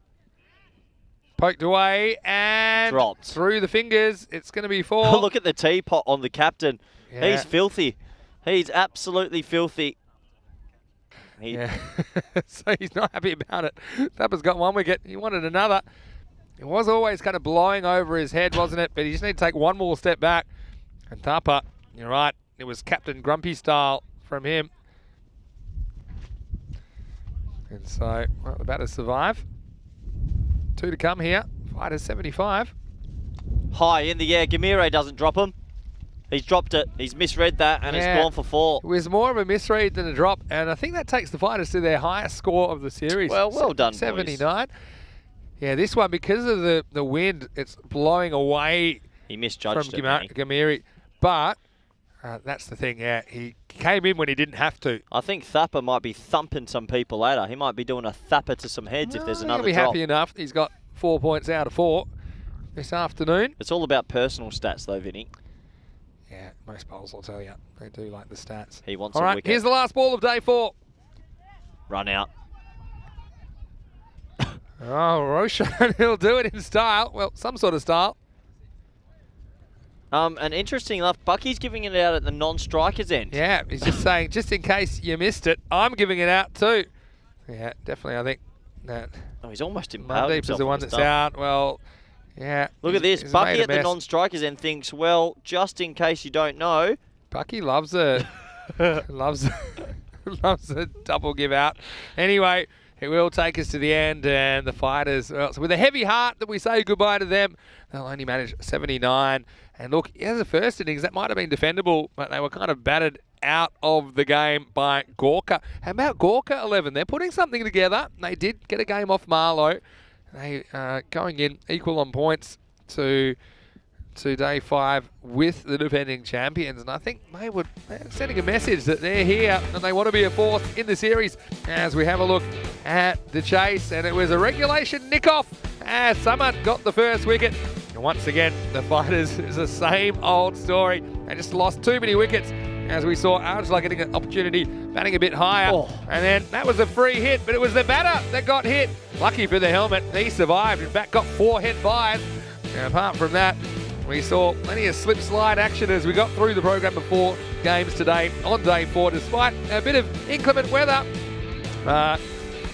Poked away and dropped through the fingers. It's going to be 4. Oh, look at the teapot on the captain. Yeah. He's filthy. He's absolutely filthy. Yeah. So he's not happy about it. Thapper's got 1 wicket. He wanted another. It was always kind of blowing over his head, wasn't it? But he just need to take 1 more step back. And Thapper, you're right. It was Captain Grumpy style from him. And so, well, the batters survive. 2 to come here. Fighter 75. High in the air. Gamire doesn't drop him. He's dropped it. He's misread that, and it's gone for 4. It was more of a misread than a drop, and I think that takes the Fighters to their highest score of the series. Well done, 79. Boys. Yeah, this one, because of the wind, it's blowing away. He misjudged from Gamire. But that's the thing, yeah. He came in when he didn't have to. I think Thapper might be thumping some people later. He might be doing a thapper to some heads if there's another drop. He'll be happy enough. He's got 4 points out of 4 this afternoon. It's all about personal stats, though, Vinny. Yeah, most bowls, I'll tell you. They do like the stats. He wants a wicket. Here's the last ball of day 4. Run out. Oh, Roshan, he'll do it in style. Well, some sort of style. And interesting enough, Bucky's giving it out at the non-striker's end. Yeah, he's just saying, just in case you missed it, I'm giving it out too. Yeah, definitely, I think that Oh, he's almost empowered Mandeep himself is the one on the that's stump. out. Well, yeah. Look at this. he's Bucky made a at the mess. non-strikers end thinks, well, just in case you don't know, Bucky loves it. loves a double give out. Anyway, it will take us to the end, and the fighters, well, so with a heavy heart that we say goodbye to them, they'll only manage 79. And look, as the first innings, that might have been defendable, but they were kind of battered out of the game by Gorka. How about Gorka 11? They're putting something together. They did get a game off Marlow. They going in equal on points to day 5 with the defending champions, and I think they're sending a message that they're here and they want to be a fourth in the series as we have a look at the chase. And it was a regulation nick-off as Samad got the first wicket. And once again, the fighters is the same old story. They just lost too many wickets as we saw Arjula getting an opportunity, batting a bit higher. And then that was a free hit, but it was the batter that got hit. Lucky for the helmet, he survived. In fact, got 4 head buys. And apart from that, we saw plenty of slip-slide action as we got through the program before games today on day 4, despite a bit of inclement weather.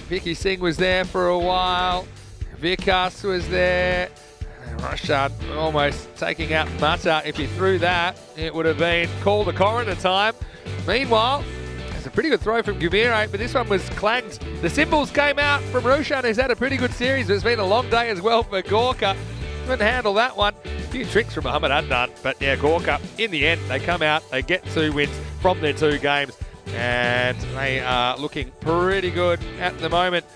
Vicky Singh was there for a while. Vikas was there. And Rashad almost taking out Mata. If he threw that, it would have been called a coroner time. Meanwhile, there's a pretty good throw from Gumire, but this one was clanged. The symbols came out from Roshan, who's had a pretty good series, but it's been a long day as well for Gorka. Couldn't handle that one. A few tricks from Muhammad Adnan, but yeah, Gorka, in the end, they come out, they get 2 wins from their 2 games, and they are looking pretty good at the moment.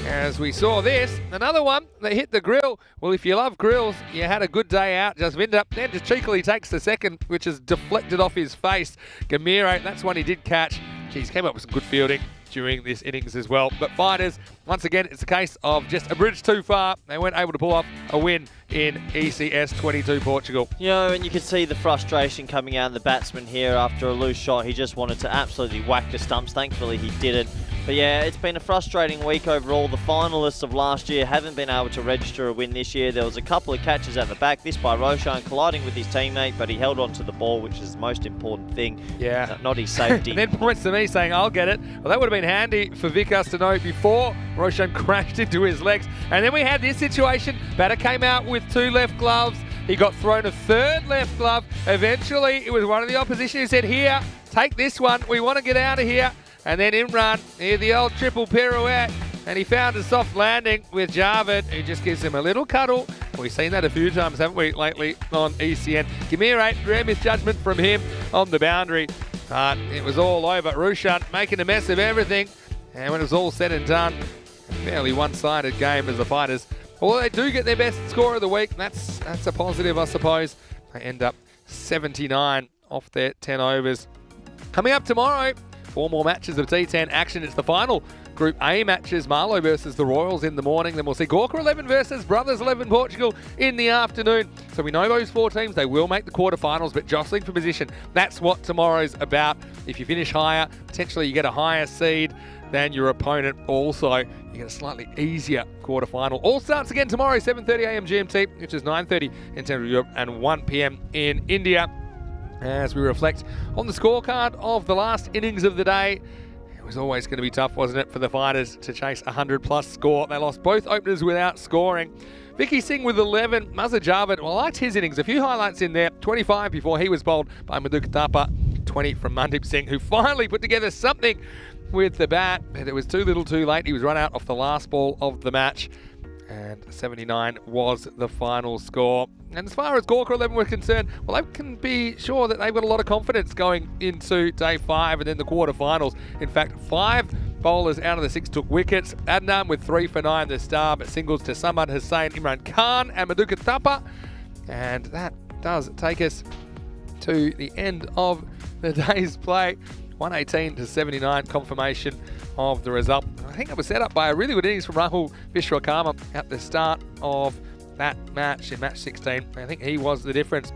As we saw this, another one that hit the grill. Well, if you love grills, you had a good day out. Jasvinder then just cheekily takes the second, which is deflected off his face. Gamiro, that's one he did catch. Geez, came up with some good fielding during this innings as well. But fighters, once again, it's a case of just a bridge too far. They weren't able to pull off a win in ECS 22 Portugal. You know, and you could see the frustration coming out of the batsman here after a loose shot. He just wanted to absolutely whack the stumps. Thankfully, he didn't. But yeah, it's been a frustrating week overall. The finalists of last year haven't been able to register a win this year. There was a couple of catches at the back, this by Roshan colliding with his teammate, but he held on to the ball, which is the most important thing. Yeah. Not his safety. And then points to me saying, I'll get it. Well, that would have been handy for Vikas to know before Roshan crashed into his legs. And then we had this situation. Batter came out with 2 left gloves. He got thrown a 3rd left glove. Eventually, it was one of the opposition who said, here, take this one. We want to get out of here. And then Imran, here the old triple pirouette, and he found a soft landing with Javed, who just gives him a little cuddle. And we've seen that a few times, haven't we, lately on ECN. Gamire, rare misjudgment from him on the boundary. But it was all over. Rushan making a mess of everything. And when it was all said and done, a fairly one-sided game as the fighters. Well, they do get their best score of the week. That's a positive, I suppose. They end up 79 off their 10 overs. Coming up tomorrow, 4 more matches of T10 action. It's the final Group A matches. Marlow versus the Royals in the morning. Then we'll see Gorka 11 versus Brothers 11 Portugal in the afternoon. So we know those 4 teams, they will make the quarterfinals, but jostling for position, that's what tomorrow's about. If you finish higher, potentially you get a higher seed than your opponent. Also, you get a slightly easier quarterfinal. All starts again tomorrow, 7:30 a.m. GMT, which is 9:30 in Central Europe and 1 p.m. in India. As we reflect on the scorecard of the last innings of the day, it was always going to be tough, wasn't it, for the fighters to chase a 100-plus score. They lost both openers without scoring. Vicky Singh with 11, Mazhar Javed, well, I liked his innings. A few highlights in there. 25 before he was bowled by Madhukar Thapa. 20 from Mandeep Singh, who finally put together something with the bat, but it was too little too late. He was run out off the last ball of the match. And 79 was the final score. And as far as Gorka 11 were concerned, well, they can be sure that they've got a lot of confidence going into day 5 and then the quarterfinals. In fact, 5 bowlers out of the 6 took wickets. Adnan with 3 for 9, the star, but singles to Samad Hussain, Imran Khan and Madhukar Thapa. And that does take us to the end of the day's play. 118 to 79, confirmation of the result. I think it was set up by a really good innings from Rahul Vishwakarma at the start of that match in match 16. I think he was the difference.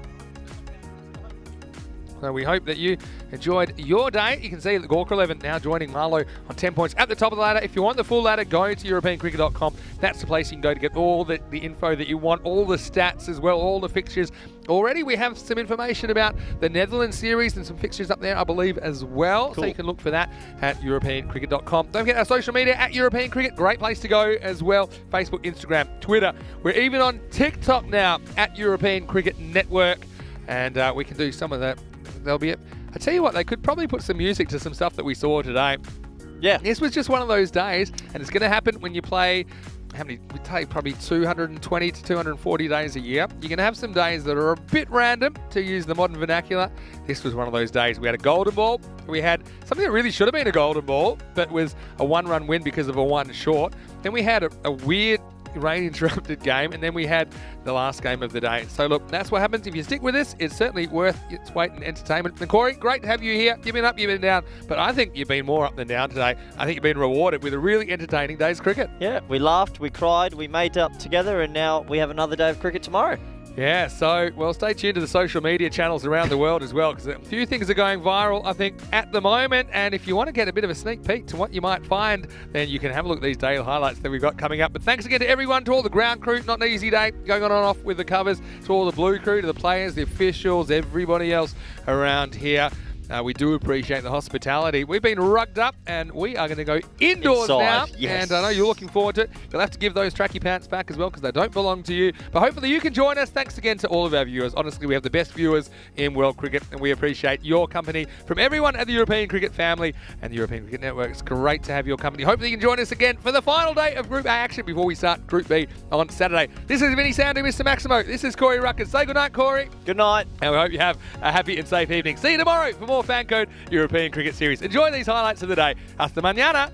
So we hope that you enjoyed your day. You can see that Gorka 11 now joining Marlow on 10 points at the top of the ladder. If you want the full ladder, go to EuropeanCricket.com. That's the place you can go to get all the info that you want, all the stats as well, all the fixtures. Already we have some information about the Netherlands series and some fixtures up there, I believe, as well. Cool. So you can look for that at EuropeanCricket.com. Don't forget our social media at European Cricket. Great place to go as well. Facebook, Instagram, Twitter. We're even on TikTok now at European Cricket Network. And we can do some of that. There'll be I tell you what, they could probably put some music to some stuff that we saw today. Yeah. This was just one of those days, and it's going to happen when you play, we play probably 220 to 240 days a year. You're going to have some days that are a bit random, to use the modern vernacular. This was one of those days. We had a golden ball. We had something that really should have been a golden ball, but was a one-run win because of a one short. Then we had a weird rain-interrupted game, and then we had the last game of the day. So look, that's what happens if you stick with this. It's certainly worth its weight in entertainment. And Corey, great to have you here. You've been up, you've been down, but I think you've been more up than down today. I think you've been rewarded with a really entertaining day's cricket. Yeah, we laughed, we cried, we made up together, and now we have another day of cricket tomorrow. Yeah, so, well, stay tuned to the social media channels around the world as well, because a few things are going viral, I think, at the moment. And if you want to get a bit of a sneak peek to what you might find, then you can have a look at these daily highlights that we've got coming up. But thanks again to everyone, to all the ground crew. Not an easy day going on and off with the covers. To all the blue crew, to the players, the officials, everybody else around here. We do appreciate the hospitality. We've been rugged up, and we are going to go indoors now. Yes. And I know you're looking forward to it. You'll have to give those tracky pants back as well, because they don't belong to you. But hopefully you can join us. Thanks again to all of our viewers. Honestly, we have the best viewers in world cricket, and we appreciate your company from everyone at the European Cricket family and the European Cricket Network. It's great to have your company. Hopefully you can join us again for the final day of Group A action before we start Group B on Saturday. This is Vinny Sandu, Mr. Maximo. This is Corey Ruckers. Say good night, Corey. Good night. And we hope you have a happy and safe evening. See you tomorrow for more FanCode European Cricket Series. Enjoy these highlights of the day. Hasta mañana.